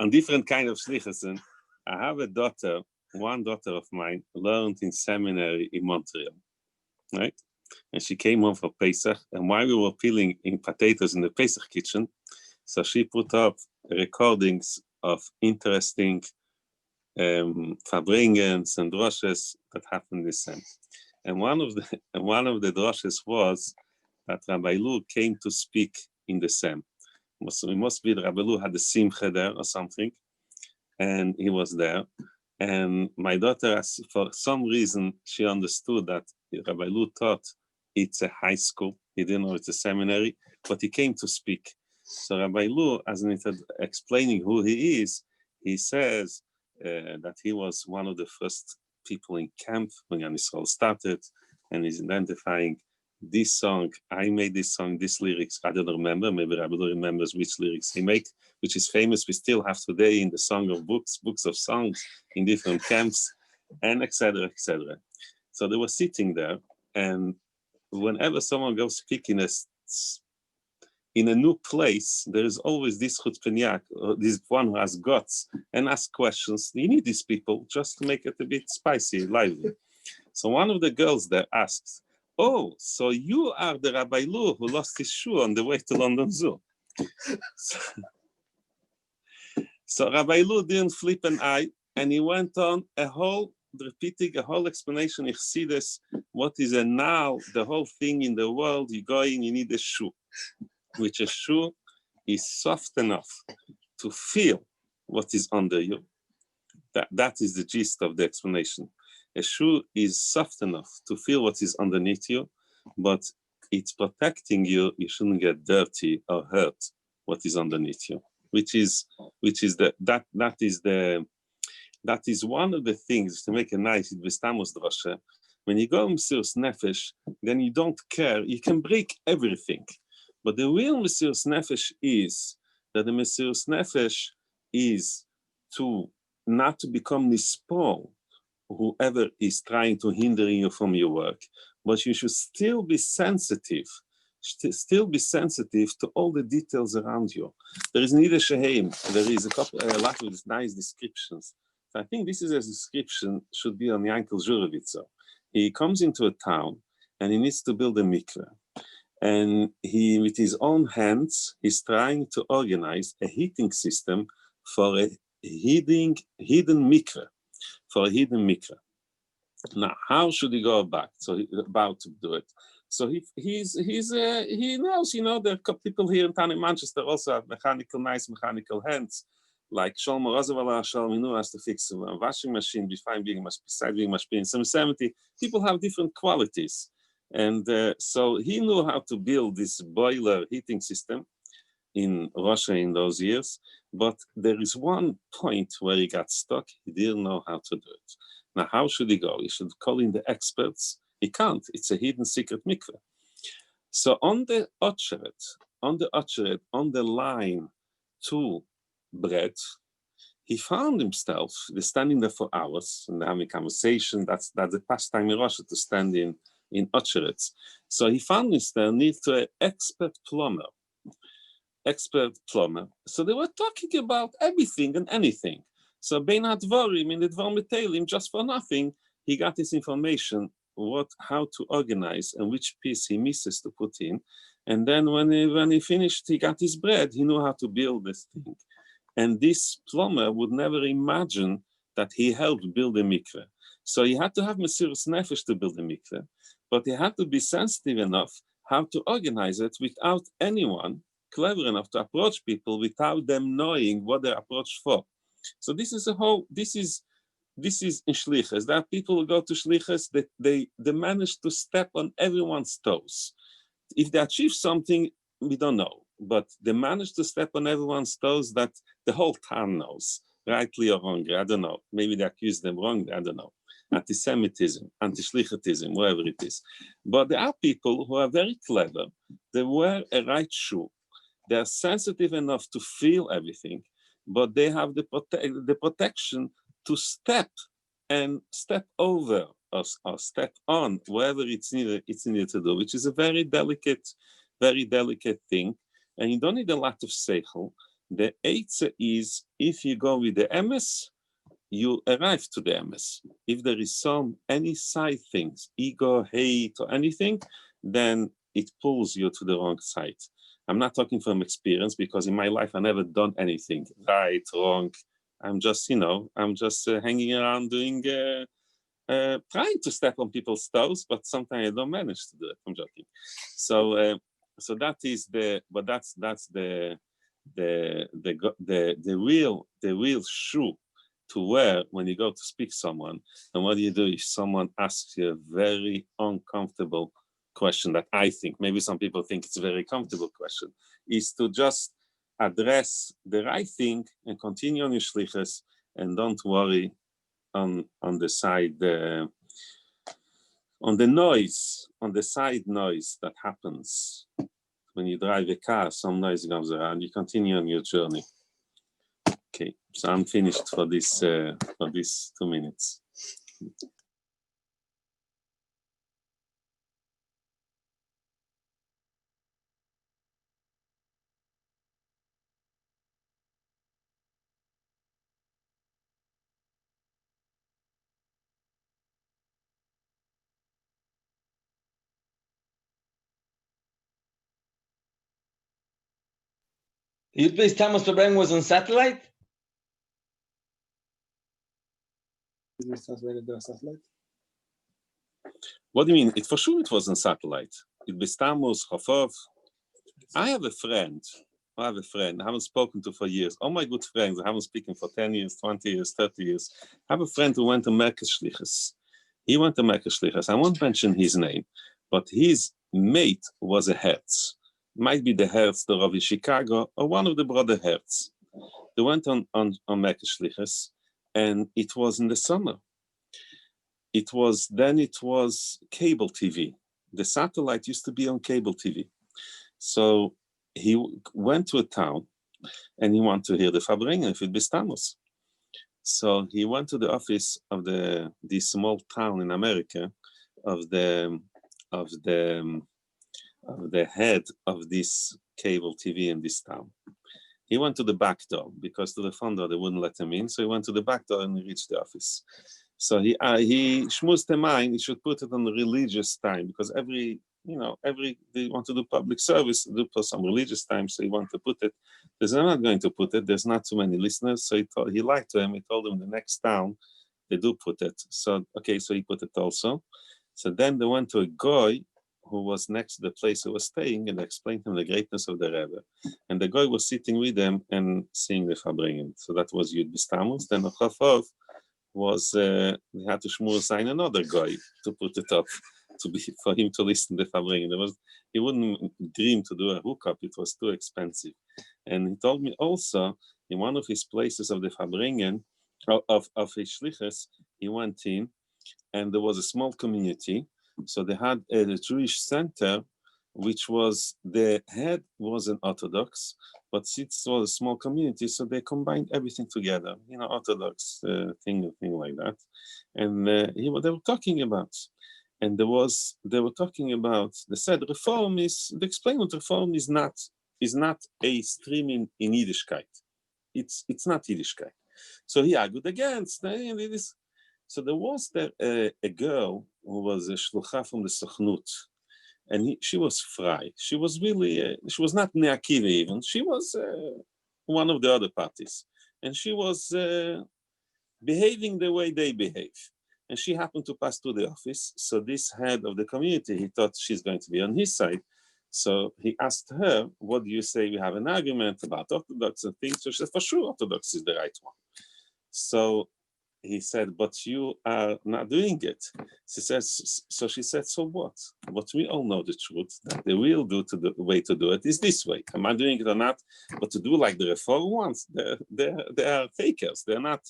a different kind of shlichus. I have a daughter. One daughter of mine learned in seminary in Montreal, right? and she came home for Pesach. And while we were peeling in potatoes in the Pesach kitchen, so she put up recordings of interesting Farbrengens and droshes that happened this time. And one of the droshes was that Rabbi Lu came to speak in the Sem. It must be that Rabbi Lu had a simcha there or something, and he was there. And my daughter, for some reason, she understood that Rabbi Lu thought it's a high school. He didn't know it's a seminary, but he came to speak. So Rabbi Lu, as an explaining who he is, he says that he was one of the first people in camp when Yan Yisrael started, and he's identifying this song. I made this song, these lyrics. I don't remember. Maybe Rabbi Lu remembers which lyrics he made, which is famous. We still have today in the Song of Books, books of songs in different camps, and etc., etc. So they were sitting there, and whenever someone goes speak in a new place, there is always this chutzpaniak, this one who has guts and asks questions. You need these people just to make it a bit spicy, lively. So one of the girls there asks, "Oh, so you are the Rabbi Lu who lost his shoe on the way to London Zoo?" So Rabbi Lu didn't flip an eye, and he went on repeating a whole explanation. You see this, what is a now, the whole thing in the world, you go in, you need a shoe, which a shoe is soft enough to feel what is under you. That is the gist of the explanation. A shoe is soft enough to feel what is underneath you, but it's protecting you. You shouldn't get dirty or hurt what is underneath you, that is one of the things to make a nice Tammuz drasha. When you go Mesiras Nefesh, then you don't care. You can break everything. But the real Mesiras Nefesh is that the Mesiras Nefesh is to not to become nispol, whoever is trying to hinder you from your work, but you should still be sensitive to all the details around you. There is neither sheheim. There is a lot of these nice descriptions. So I think this is a description should be on Yankel Zhurovitzer. He comes into a town and he needs to build a mikveh. And he, with his own hands, is trying to organize a heating system for a hidden mikveh. Now, how should he go about? So he's about to do it. So he knows, there are people here in town in Manchester also have nice mechanical hands. Like Shlomo Roosevelt, Shalom has to fix a washing machine beside being mashpia in 770. People have different qualities. And so he knew how to build this boiler heating system in Russia in those years. But there is one point where he got stuck. He didn't know how to do it. Now, how should he go? He should call in the experts. He can't. It's a hidden secret mikveh. So on the line to bread, he found himself standing there for hours and having conversation. That's the pastime in Russia, to stand in Ocheret. So he found himself near to an expert plumber. So they were talking about everything and anything. So Bein HaDvorim, in the Dvar Meteilim, just for nothing, he got this information, how to organize and which piece he misses to put in. And then when he finished, he got his bread, he knew how to build this thing. And this plumber would never imagine that he helped build a mikveh. So he had to have Mesiras Nefesh to build a mikveh, but he had to be sensitive enough how to organize it without anyone clever enough to approach people without them knowing what they're approached for. So this is in shlichus. There are people who go to shlichus that they manage to step on everyone's toes. If they achieve something, we don't know, but they manage to step on everyone's toes that the whole town knows, rightly or wrongly. I don't know. Maybe they accuse them wrongly. I don't know. Anti-Semitism, anti-shlichatism, whatever it is. But there are people who are very clever. They wear a right shoe. They are sensitive enough to feel everything, but they have the protection to step over or step on wherever it's needed to do, which is a very delicate thing. And you don't need a lot of seichel. The eitzah is, if you go with the emes, you arrive to the emes. If there is any side things, ego, hate, or anything, then it pulls you to the wrong side. I'm not talking from experience, because in my life I never done anything right, wrong. I'm just, hanging around doing, trying to step on people's toes, but sometimes I don't manage to do it. I'm joking. So that is that's the real shoe to wear when you go to speak to someone. And what do you do if someone asks you a very uncomfortable question that I think, maybe some people think it's a very comfortable question, is to just address the right thing and continue on your shlichus, and don't worry on the side, on the noise, on the side noise that happens when you drive a car. Some noise comes around, you continue on your journey. Okay, so I'm finished for this 2 minutes. Youth Beis Tammuz Farbrengen was on satellite? What do you mean? For sure it was on satellite. It Beis Tammuz, Chafov. I have a friend. I haven't spoken to for years. All my good friends, I haven't spoken for 10 years, 20 years, 30 years. I have a friend who went to Merkez Shlichus. He went to Merkez Shlichus. I won't mention his name, but his mate was a Hertz. Might be the Hertz, the Rav in Chicago, or one of the brother Hertz. They went on Merkez Shlichus, and it was in the summer. It was cable TV. The satellite used to be on cable TV. So he went to a town, and he wanted to hear the Farbrengen if it Beis Tammuz. So he went to the office of this small town in America, of the head of this cable TV in this town. He went to the back door, because to the front door they wouldn't let him in. So he went to the back door and he reached the office. So he schmoozed the mind. He should put it on the religious time, because they want to do public service, do for some religious time. So he wanted to put it. They're not going to put it. There's not too many listeners. So he lied to him. He told him the next town they do put it. So he put it also. So then they went to a guy who was next to the place he was staying, and explained to him the greatness of the Rebbe. And the guy was sitting with them and seeing the Farbrengen. So that was Yud Beis Tammuz. Then Chafov was he had to sign another guy to put it up, for him to listen to the Farbrengen. He wouldn't dream to do a hookup. It was too expensive. And he told me also, in one of his places of the Farbrengen, of his shlichus, he went in, and there was a small community. So they had a Jewish center, which was, the head was an Orthodox, but since it was a small community, so they combined everything together, Orthodox thing like that. And they were talking about, and they said reform is, they explained what reform is not a stream in Yiddishkeit. It's not Yiddishkeit. So he argued against this. So there was a girl who was a shlucha from the Sochnut, and she was frei. She was really, she was not Neakiva even. She was one of the other parties, and she was behaving the way they behave. And she happened to pass through the office. So this head of the community, he thought she's going to be on his side. So he asked her, "What do you say? We have an argument about Orthodox and things." So she said, "For sure, Orthodox is the right one." So he said, "But you are not doing it." She says, so she said, "So what? But we all know the truth, that the real way to do it is this way. Am I doing it or not? But to do like the Reform ones, they are fakers. They're not."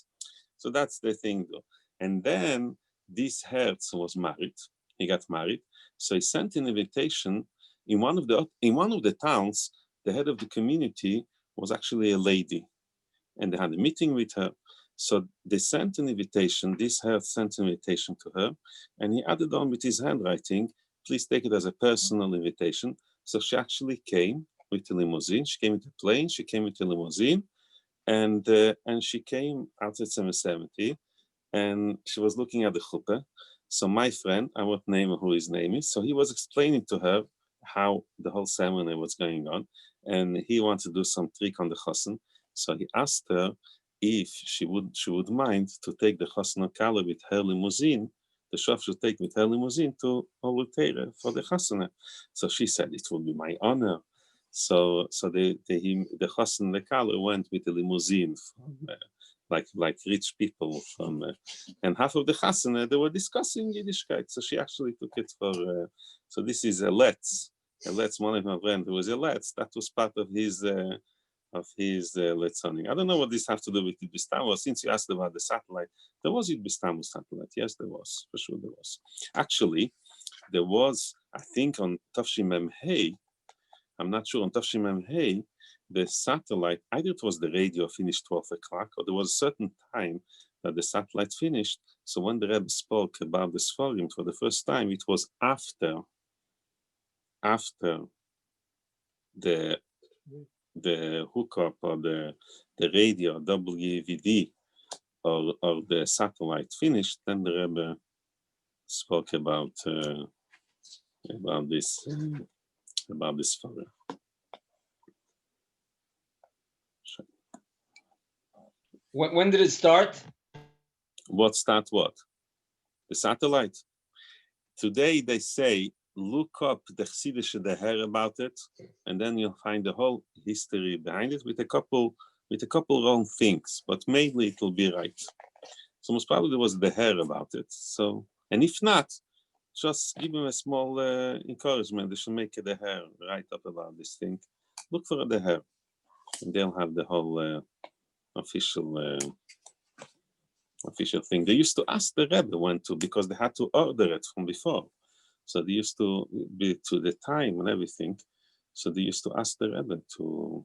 So that's the thing, though. And then this Hertz was married. He got married. So he sent an invitation in one of the towns. The head of the community was actually a lady, and they had a meeting with her. So they sent an invitation, this Hertz sent an invitation to her, and he added on with his handwriting, "Please take it as a personal invitation." So she actually came with a limousine. She came with a plane, she came with a limousine, and she came out at 770, and she was looking at the chuppah. So my friend, I won't name who his name is, so he was explaining to her how the whole ceremony was going on, and he wanted to do some trick on the chassan. So he asked her if she would mind to take the chassan kala with her limousine. The shaf should take with her limousine to Oluteira for the chasana. So she said it would be my honor. So the chassan the kala went with the limousine from, like rich people from, and half of the chasana they were discussing Yiddishkeit. So she actually took it for. So this is a let's one of my friends who was a let's. That was part of his letzoning. I don't know what this has to do with Yud B'Tammuz. Since you asked about the satellite, there was Yud B'Tammuz satellite. Yes, there was, for sure there was. Actually, there was, I think on Tafshim Mem Hey, I'm not sure, on Tafshim Mem Hey, the satellite, either it was the radio finished 12 o'clock, or there was a certain time that the satellite finished. So when the Rebbe spoke about the Sforim for the first time, it was after the hookup or the radio WVD or the satellite finished. Then the Rebbe spoke about this Sforim. When did it start? What start what? The satellite. Today they say, look up the Chassidische Deher about it, and then you'll find the whole history behind it with a couple wrong things, but mainly it will be right. So most probably there was the Deher about it. So, and if not, just give them a small encouragement. They should make a Deher, write up about this thing. Look for a Deher, and they'll have the whole official thing. They used to ask the Rebbe when to, because they had to order it from before. So they used to be to the time and everything. So they used to ask the Rebbe to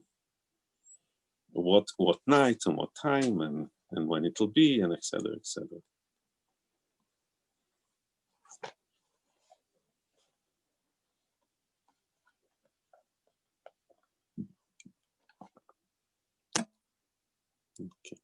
what night and what time and when it will be, and etc. etc. Okay.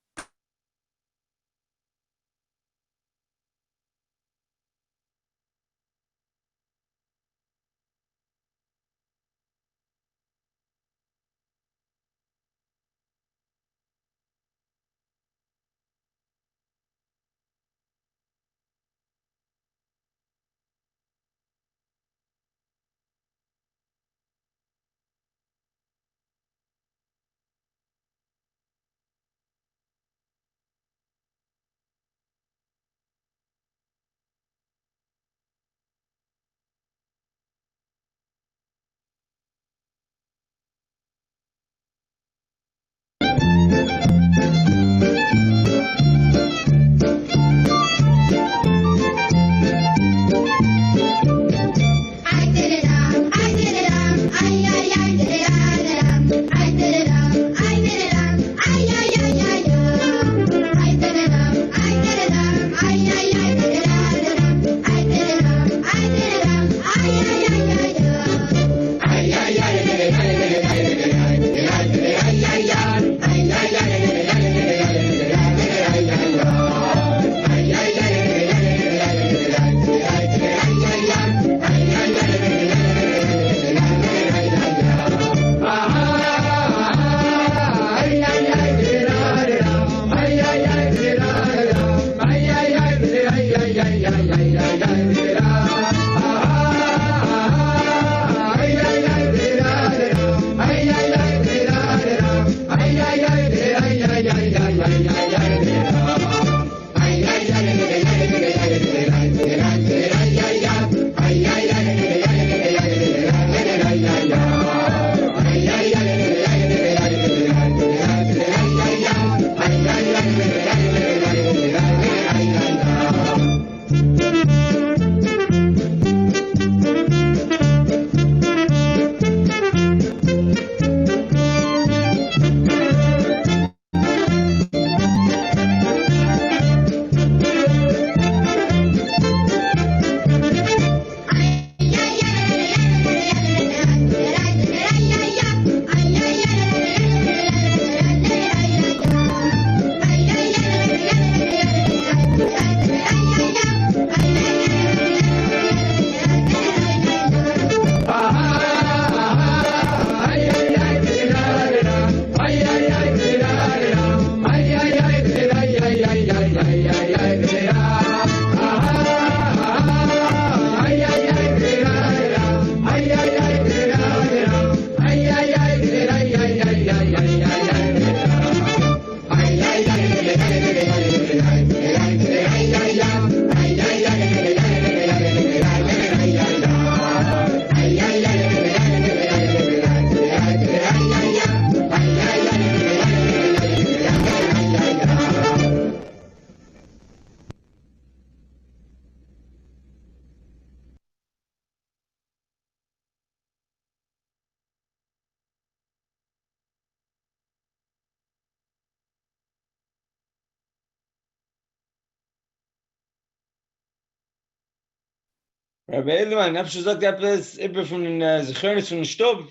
Rabbi Edelman, hab schon gesagt, ihr habt das immer von den Zechörnis von den Stob.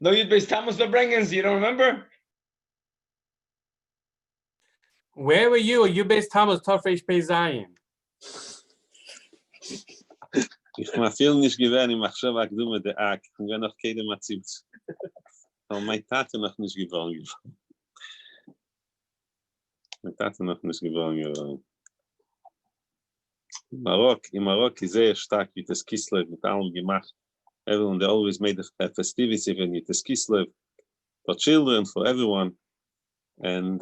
No, you'd be Tammuz Farbrengen, you don't remember? Where were you? You based Tammuz Tafresh Pei Zion. Ich mach viel nicht gewähren, ich mach schon was du mit der Ak. Ich bin noch keine Matzibs. Aber meine Tate noch nicht geworden. Meine Tate noch nicht geworden. In Marokko ist sehr stark mit das Kislev, mit allem gemacht. Everyone, they always made a festivity even with this Kislev for children, for everyone. And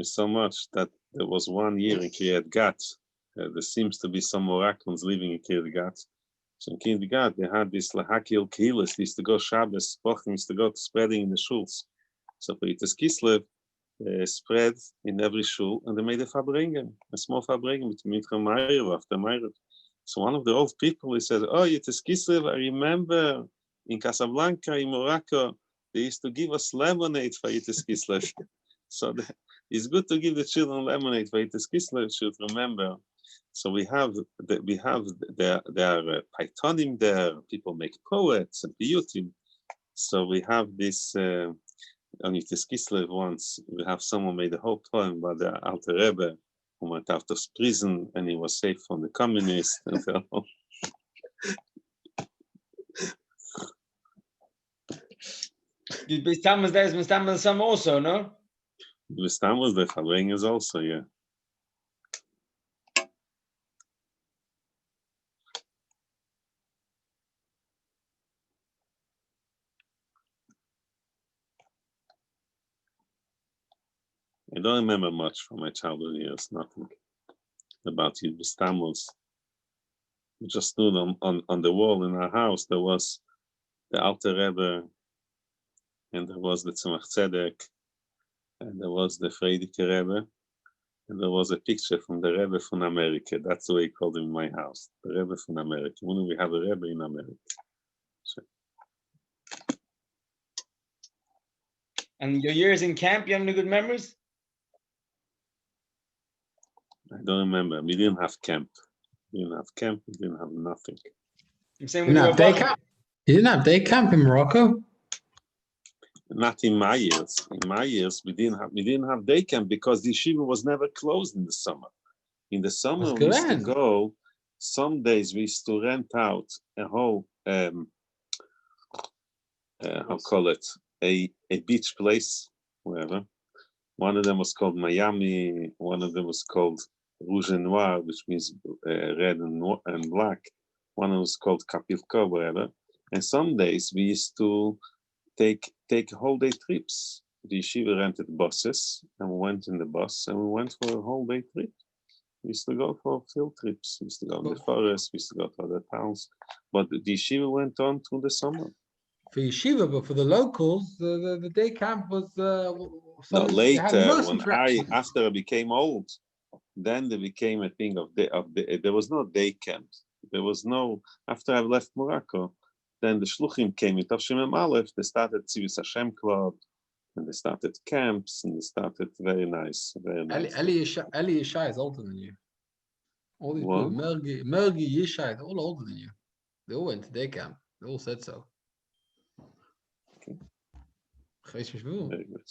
so much that there was 1 year in Kiryat Gat. There seems to be some Moroccans living in Kiryat Gat. So in Kiryat Gat, they had this Lahakil Kehilas, they used to go Shabbos, Bochum used to go spreading in the shuls. So for Yitzhak Kislev, spread in every shul, and they made a Farbrengen, a small Farbrengen with Mitra Ma'ariv after Ma'ariv. So one of the old people, he said, oh, Yitzhak Kislev, I remember in Casablanca, in Morocco, they used to give us lemonade for Yitzhak Kislev. So it's good to give the children lemonade for Yitzhak Kislev, should remember. So we have there are Paitonim there, people make poets and piyutim. So we have this, on Yitzhak Kislev once, we have someone made a whole poem about the Alter Rebbe, who went out of prison and he was saved from the communists. And so. You'd be Tammuz there, is Tammuz some also, no? The Tammuz, the Farbrengen is also, yeah. I don't remember much from my childhood years, nothing about Yiddish Tammuz. We just knew on the wall in our house, there was the Alter Rebbe, and there was the Tzemach Tzedek, and there was the Frierdiker Rebbe, and there was a picture from the Rebbe from America. That's the way he called him in my house, the Rebbe from America. When we have a Rebbe in America. So. And your years in camp, you have any good memories? I don't remember. We didn't have camp. We didn't have camp. We didn't have nothing. I'm saying You didn't have day camp. You didn't have day camp in Morocco. Not in my years. In my years, we didn't have day camp because the yeshiva was never closed in the summer. In the summer, we used to go. Some days we used to rent out a whole how call it a beach place, wherever. One of them was called Miami. One of them was called Rouge et Noir, which means red and black. One was called Kapivka, wherever. And some days we used to take whole day trips. The yeshiva rented buses, and we went in the bus, and we went for a whole day trip. We used to go for field trips. We used to go in the forest. We used to go to other towns. But the yeshiva went on through the summer. For yeshiva, but for the locals, the day camp was. No, later, after I became old, then there became a thing of there was no day camp. There was no, after I left Morocco, then the Shluchim came in Tavshim Aleph, they started Tzivus Hashem Club, and they started camps, and they started very nice, very nice. Eli Yishai is older than you. All these people, Mergi, Yishai, they're all older than you. They all went to day camp. They all said so. Okay. Very good.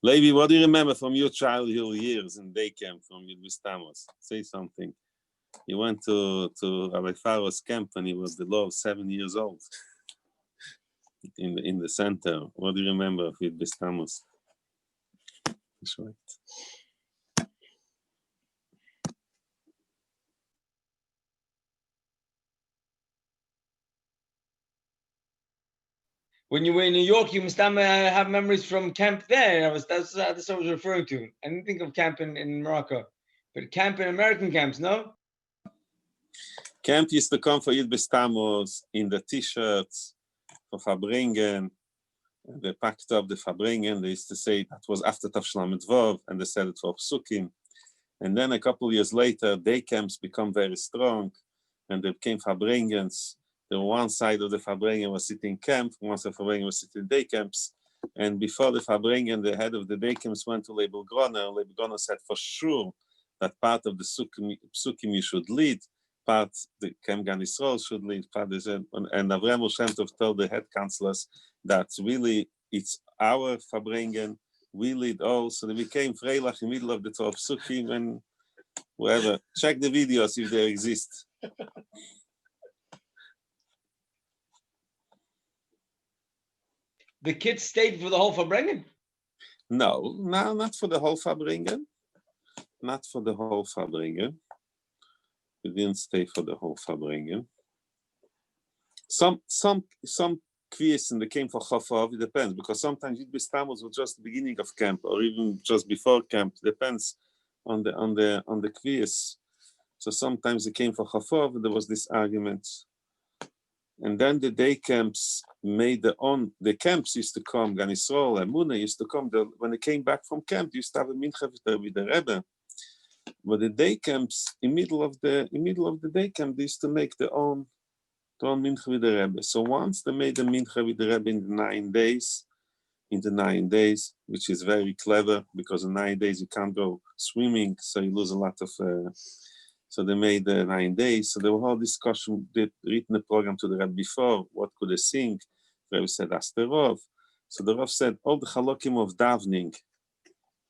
Levi, what do you remember from your childhood years in day camp from Yiddish Tammuz? Say something. You went to Rabbi Pharaoh's camp when he was the law of 7 years old in the center. What do you remember of Yiddish Tammuz? That's right. when you were in New York, you must have memories from camp there. That's what I was referring to. I didn't think of camp in Morocco, but camp in American camps, no? Camp used to come for Yid Beis Tammuz in the t-shirts for Farbrengen. They packed up the Farbrengen. They used to say that was after Tav Shelamed Vov, and they said it for Psukim. And then a couple years later, day camps become very strong, and they became Farbrengens. The one side of the Farbrengen was sitting camp, one side of the Farbrengen was sitting day camps. And before the Farbrengen, the head of the day camps went to Leibel Groner. Leibel Groner said for sure that part of the Psukim you should lead, part the Camp Gan Yisrael should lead, part is, and Avraham Shem Tov told the head counselors that really it's our Farbrengen, we lead all. So they became Freilach in the middle of the 12 Psukim and whatever. Check the videos if they exist. The kids stayed for the whole Farbrengen? No, not for the whole Farbrengen. Not for the whole Farbrengen. We didn't stay for the whole Farbrengen. Some quiz and they came for Chafov, it depends, because sometimes Yid Beis Tammuz was just the beginning of camp or even just before camp. Depends on the quiz. So sometimes they came for Chafov, there was this argument. And then the day camps made the camps used to come, Gan Yisrael and Muna used to come. When they came back from camp, they used to have a mincha with the Rebbe. But the day camps, in middle of the day camp, they used to make their own mincha with the Rebbe. So once they made the mincha with the Rebbe in the 9 days, which is very clever because in 9 days you can't go swimming, so you lose a lot of. So they made the 9 days. So there was whole discussion. They written the program to the Rebbe before. What could they sing? The Rebbe said, "Ask the Rav." So the Rav said, "All the halakim of davening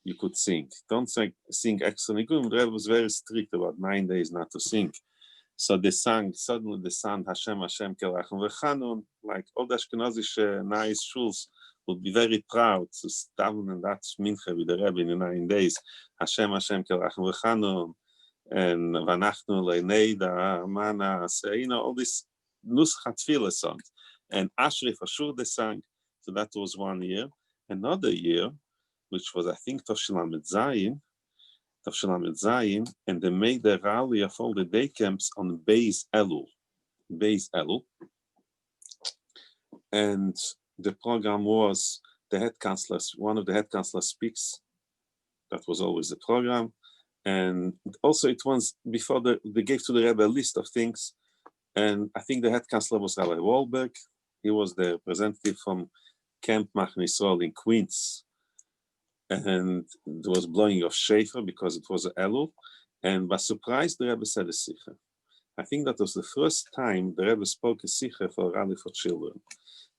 you could sing. Don't sing extra nigum." The Rebbe was very strict about 9 days not to sing. So they sang. Suddenly they sang Hashem, Hashem, Kelachem V'Chanun. Like all the Ashkenazish nice shuls would be very proud to daven and that mincha with the Rebbe in the 9 days. Hashem, Hashem, Kelachem V'Chanun. And Vanachnu Leneida, Mana, all this Nuschat Tefillah songs. And Ashri for sure they sang. So that was 1 year. Another year, which was I think Tav Shelamed Zayin, and they made the rally of all the day camps on Beis Elul. And the program was the head counselors, one of the head counselors speaks. That was always the program. And also it was before they gave to the Rebbe a list of things. And I think the head counselor was Rabbi Wahlberg. He was the representative from Camp Machne Yisrael in Queens. And there was blowing of shofar because it was an Elul. And by surprise, the Rebbe said a Sikha. I think that was the first time the Rebbe spoke a Sikha for a rally for children.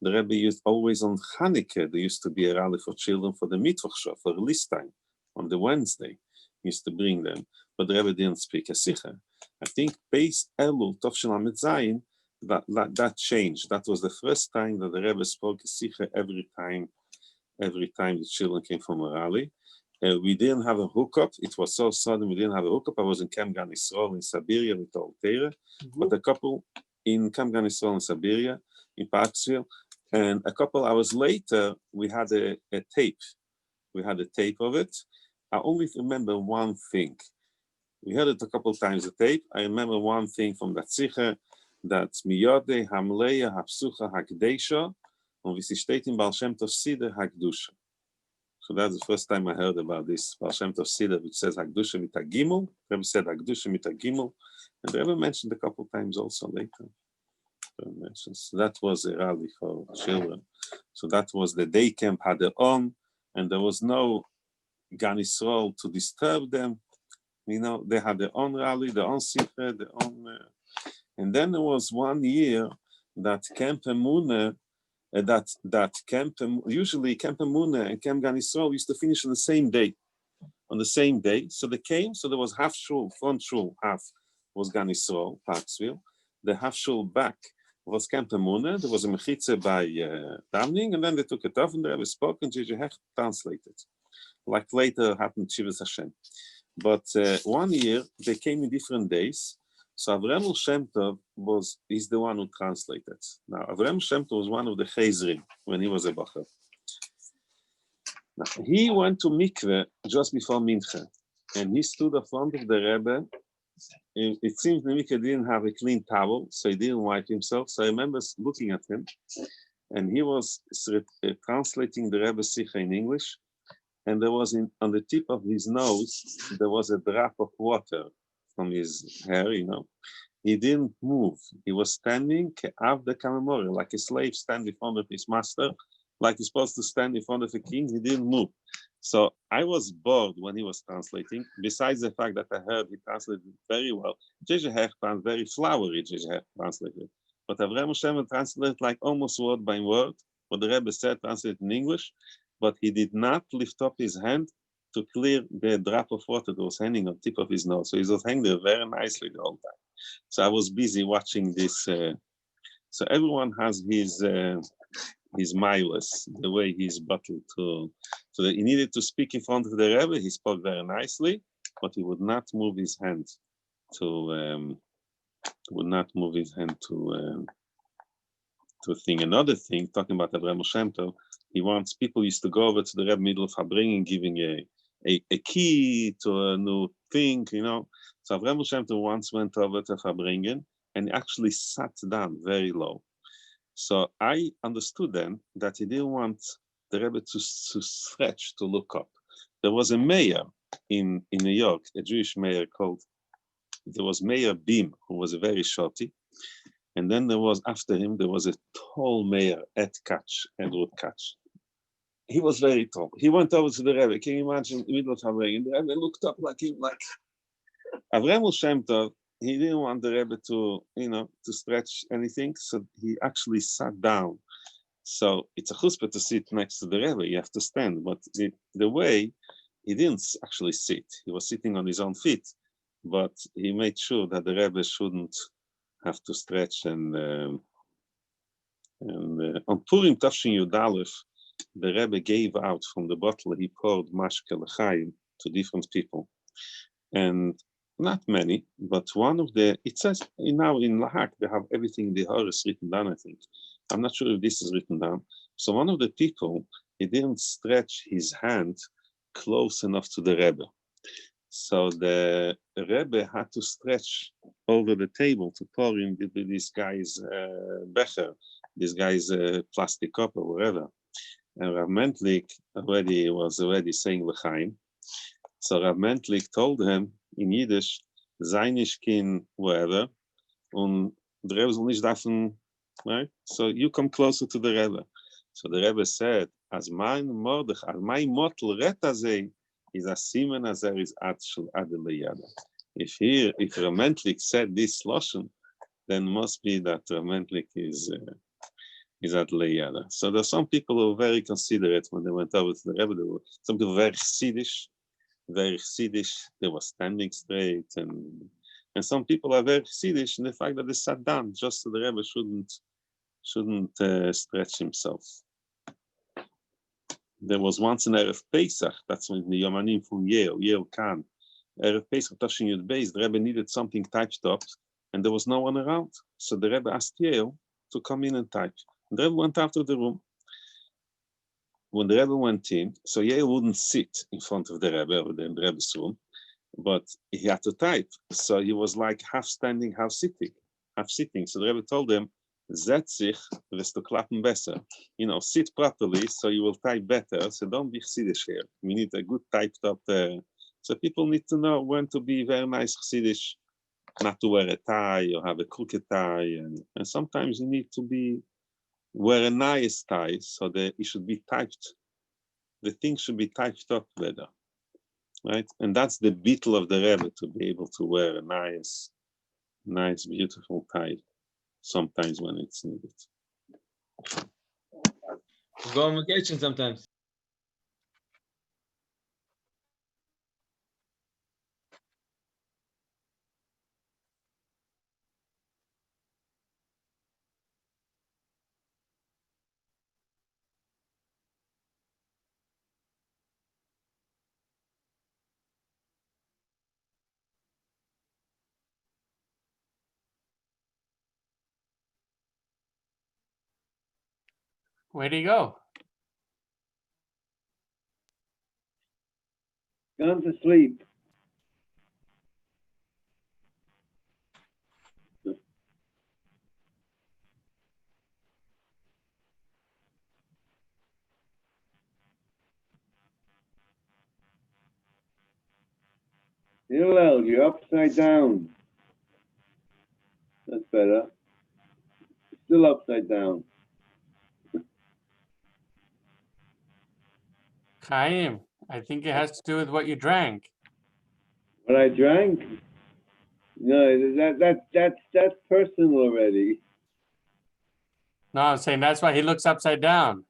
The Rebbe used always on Chanukah, there used to be a rally for children for the Mittwoch Shah, for release time on the Wednesday. He used to bring them, but the Rebbe didn't speak a Sikha. I think Beis Elul, Tav Shelamed Zayin, that changed. That was the first time that the Rebbe spoke a Sikha every time the children came from a rally. We didn't have a hookup. It was so sudden we didn't have a hookup. I was in Camp Gan Yisrael in Siberia with All Teire, but a couple in Camp Gan Yisrael in Siberia, in Parksville, and a couple hours later, we had a tape. We had a tape of it. I only remember one thing. We heard it a couple of times, the tape. I remember one thing from that Sikha, that Miyode Hamleya Hapsucha Hakdesha, and we steht in Baal Shem Tov Siddur Hakdusha. So that's the first time I heard about this Baal Shem Tov Siddur, which says Hakdusha mit Hagimel. Rebbe said Hakdusha mit Hagimel, and the Rebbe mentioned a couple of times also later. So that was a rally for children. So that was the day camp had their own, and there was no Gan Yisrael to disturb them. You know, they had their own rally, their own sikha, their own. And then there was 1 year that Camp Emunah, usually Camp Emunah and Camp Gan Yisrael used to finish on the same day. So they came, so there was half shul, front shul, half was Gan Yisrael, Parksville. The half shul back was Camp Emunah. There was a mechitze by davening, and then they took it off and they have spoken, J.J. Hecht translated. Like later happened Shivas Hashem. But 1 year, they came in different days. So Avraham Shem Tov is the one who translated. Now, Avraham Shem Tov was one of the Chezrim when he was a Bacher. Now, he went to Mikveh just before Mincha, and he stood in front of the Rebbe. It seems the Mikveh didn't have a clean towel, so he didn't wipe himself. So I remember looking at him, and he was translating the Rebbe's Sikha in English, and there was on the tip of his nose, there was a drop of water from his hair, He didn't move. He was standing like a slave standing in front of his master, like he's supposed to stand in front of a king. He didn't move. So I was bored when he was translating, besides the fact that I heard he translated very well. J.J. Hechtman, very flowery J.J. Hecht translated. But Avraham Shem translated like almost word by word, what the Rebbe said, translated in English, but he did not lift up his hand to clear the drop of water that was hanging on the tip of his nose. So he was hanging there very nicely the whole time. So I was busy watching this. So everyone has his miles, the way he's battled to. So that he needed to speak in front of the Rebbe. He spoke very nicely, but he would not move his hand to thing. Another thing, talking about Avraham Shem Tov, he wants people used to go over to the Rebbe middle of Farbrengen, giving a key to a new thing, So Avraham Shem Tov once went over to Farbrengen and actually sat down very low. So I understood then that he didn't want the Rebbe to stretch, to look up. There was a mayor in New York, a Jewish mayor there was Mayor Beam, who was a very shorty. And then after him, there was a tall mayor, Edward Katch. He was very tall. He went over to the Rebbe. Can you imagine, middle of Farbrengen? The Rebbe looked up like him, like Avraham Shem Tov. He didn't want the Rebbe to stretch anything, so he actually sat down. So it's a chutzpah to sit next to the Rebbe. You have to stand, but the way he didn't actually sit. He was sitting on his own feet, but he made sure that the Rebbe shouldn't have to stretch. And on Purim Tafshin Yud Aleph, the Rebbe gave out from the bottle. He poured mashke l'chaim to different people, and not many, but one of it says now in Lahak, they have everything in the Horus written down, I think. I'm not sure if this is written down. So one of the people, he didn't stretch his hand close enough to the Rebbe. So the Rebbe had to stretch over the table to pour in this guy's becher, this guy's plastic cup or whatever. And Rav Mentlik was already saying L'chaim. So Rav Mentlik told him in Yiddish, sei nicht kein whatever, und der Rebbe soll nicht davon, right? So you come closer to the Rebbe. So the Rebbe said, as mein Mottel Retazei is a simen as there is Adshel Adeleyada. If Rav Mentlik said this lashon, then must be that Rav Mentlik is Adeleyada. So there's some people who were very considerate when they went over to the Rebbe. There were some people very chassidish, they were standing straight, and some people are very chassidish in the fact that they sat down just so the Rebbe shouldn't stretch himself. There was once an Erev Pesach, that's when the Yomanim from Yale Khan, Erev Pesach, Tafshin Yud Beis, the Rebbe needed something typed up, and there was no one around. So the Rebbe asked Yale to come in and type. And the Rebbe went out of the room. When the Rebbe went in, so Yale wouldn't sit in front of the Rebbe or in the Rebbe's room, but he had to type. So he was like half standing, half sitting. So the Rebbe told him, Setz sich, wirst du klappen besser. Sit properly so you will type better. So don't be chassidish here. We need a good typed up. So people need to know when to be very nice chassidish, not to wear a tie or have a crooked tie. And sometimes you need to wear a nice tie so that it should be typed. The thing should be typed up better, right? And that's the beetle of the Rebbe, to be able to wear a nice, beautiful tie sometimes when it's needed. Go on vacation sometimes. Where'd he go? Gone to sleep. Hillel, you're upside down. That's better. Still upside down. Chaim, I think it has to do with what you drank. What I drank? No, that's personal already. No, I'm saying that's why he looks upside down.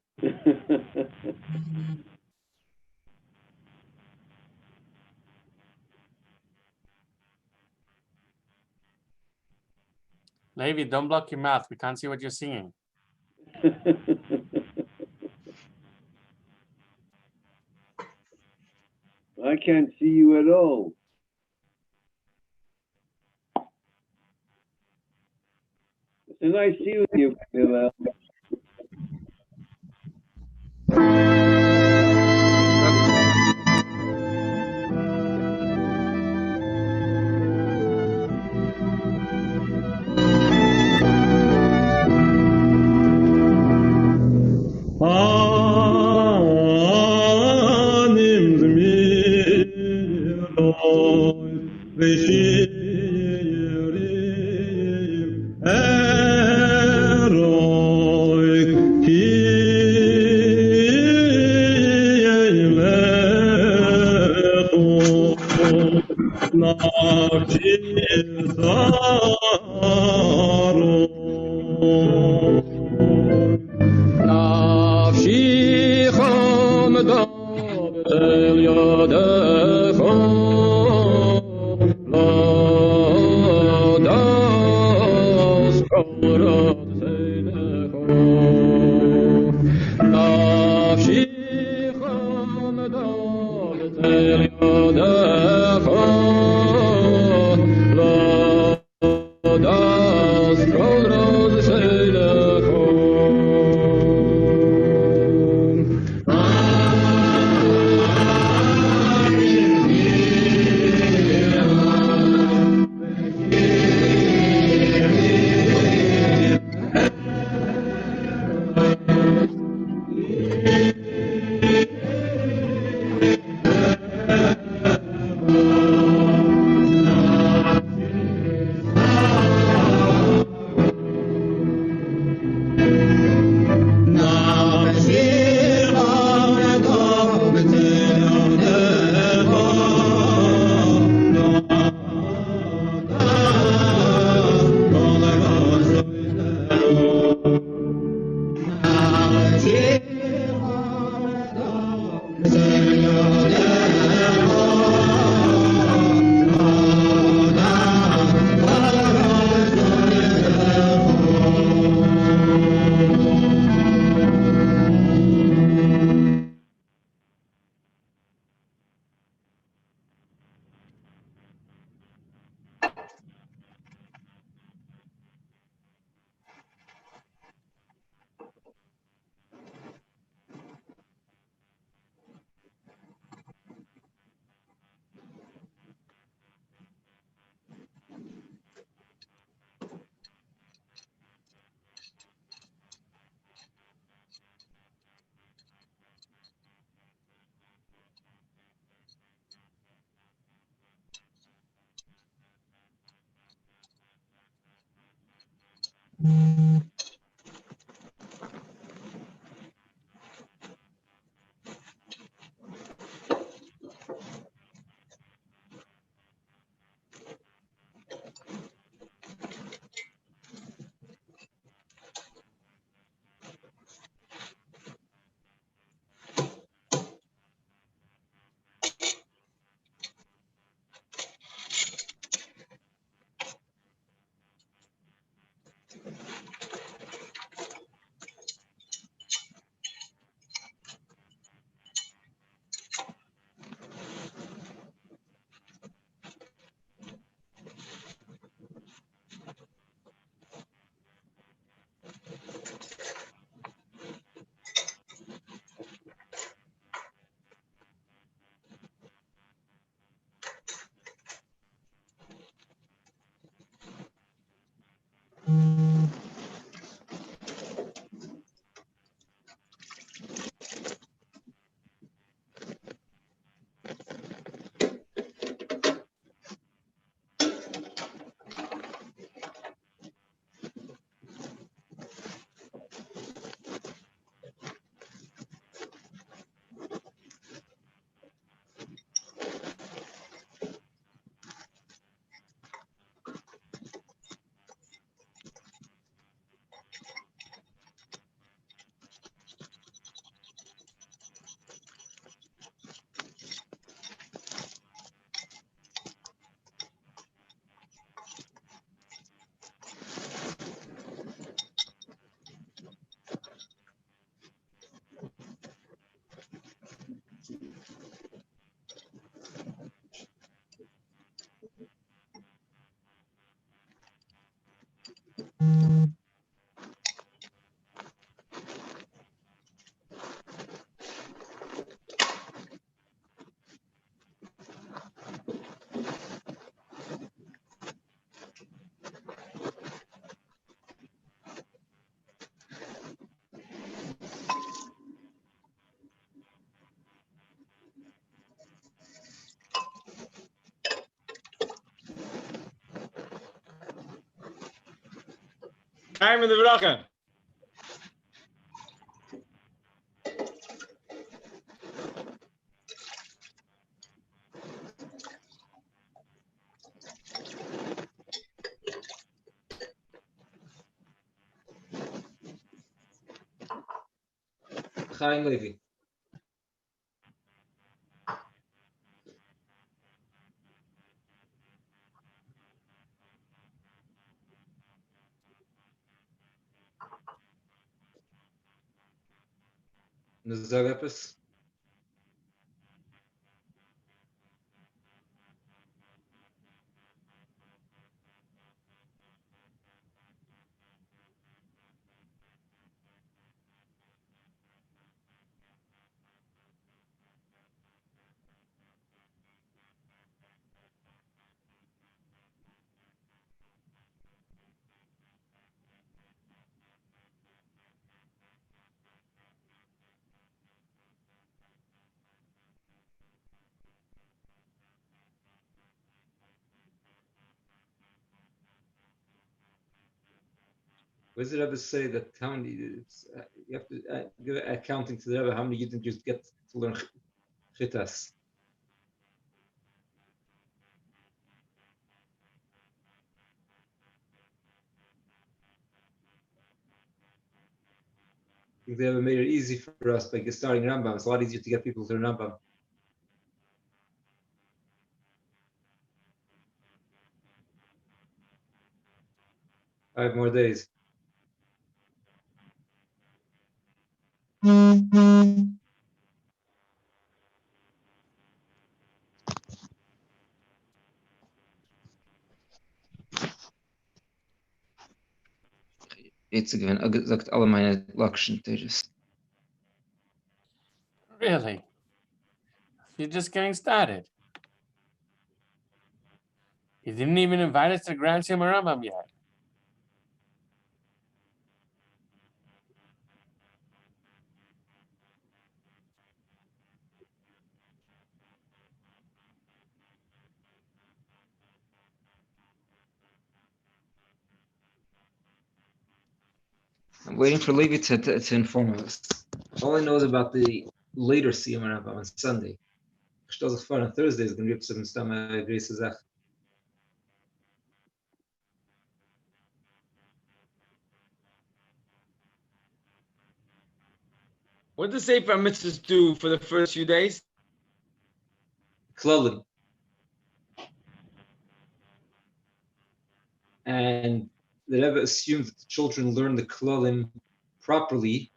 Levi, don't block your mouth. We can't see what you're singing. I can't see you at all. It's a nice seeing you, Hillel. Chaim in the bracha. Chaim Levi. Nazarepis. Where does the Rebbe say that how many you have to give accounting to the Rebbe how many you didn't just get to learn chitas? I think the Rebbe made it easy for us by starting Rambam. It's a lot easier to get people to learn Rambam. 5 more days. Jetzt gewinnt, gesagt alle meine Lakshman Tejas. Really? You're just getting started. You didn't even invite us to Grand Shema Rambam yet. I'm waiting for Levi to inform us. All I know is about the later Siyum Rambam on Sunday. Shtozach Far on Thursday is going to be some Stama Grace Zach. What does Sefer Mitzvahs do for the first few days? Klalim. And the Rebbe assumes that the children learn the Klalim properly,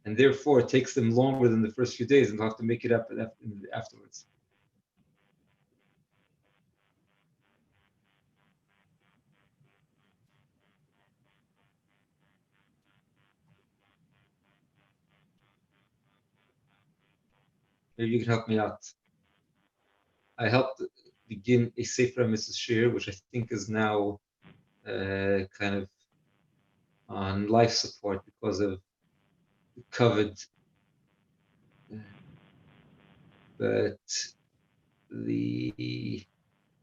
and therefore it takes them longer than the first few days, and they'll have to make it up afterwards. Maybe you can help me out. I helped begin a Sefer Mrs. Shir, which I think is now kind of on life support because of COVID. But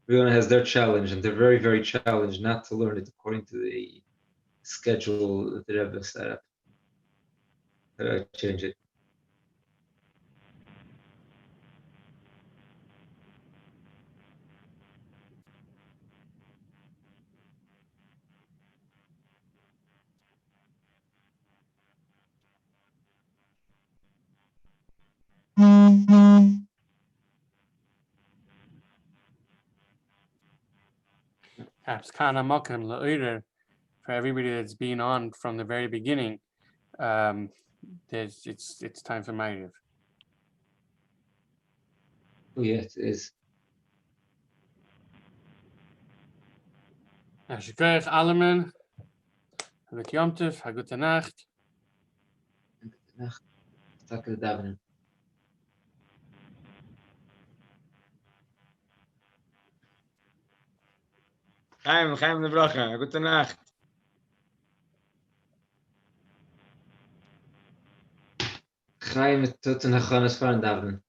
everyone has their challenge, and they're very, very challenged not to learn it according to the schedule that the Rebbe set up. How do I change it? Perhaps Kana Mokim La'uder, for everybody that's been on from the very beginning, it's time for Ma'ariv. Oh yeah, it is. Shukreich Alleman, Hagut Yom Tov, Hagut Nacht. Nacht. Talk to the davening. Chaim the bracha. Gute Nacht. Chaim mit Toten Hachanas fahren davening.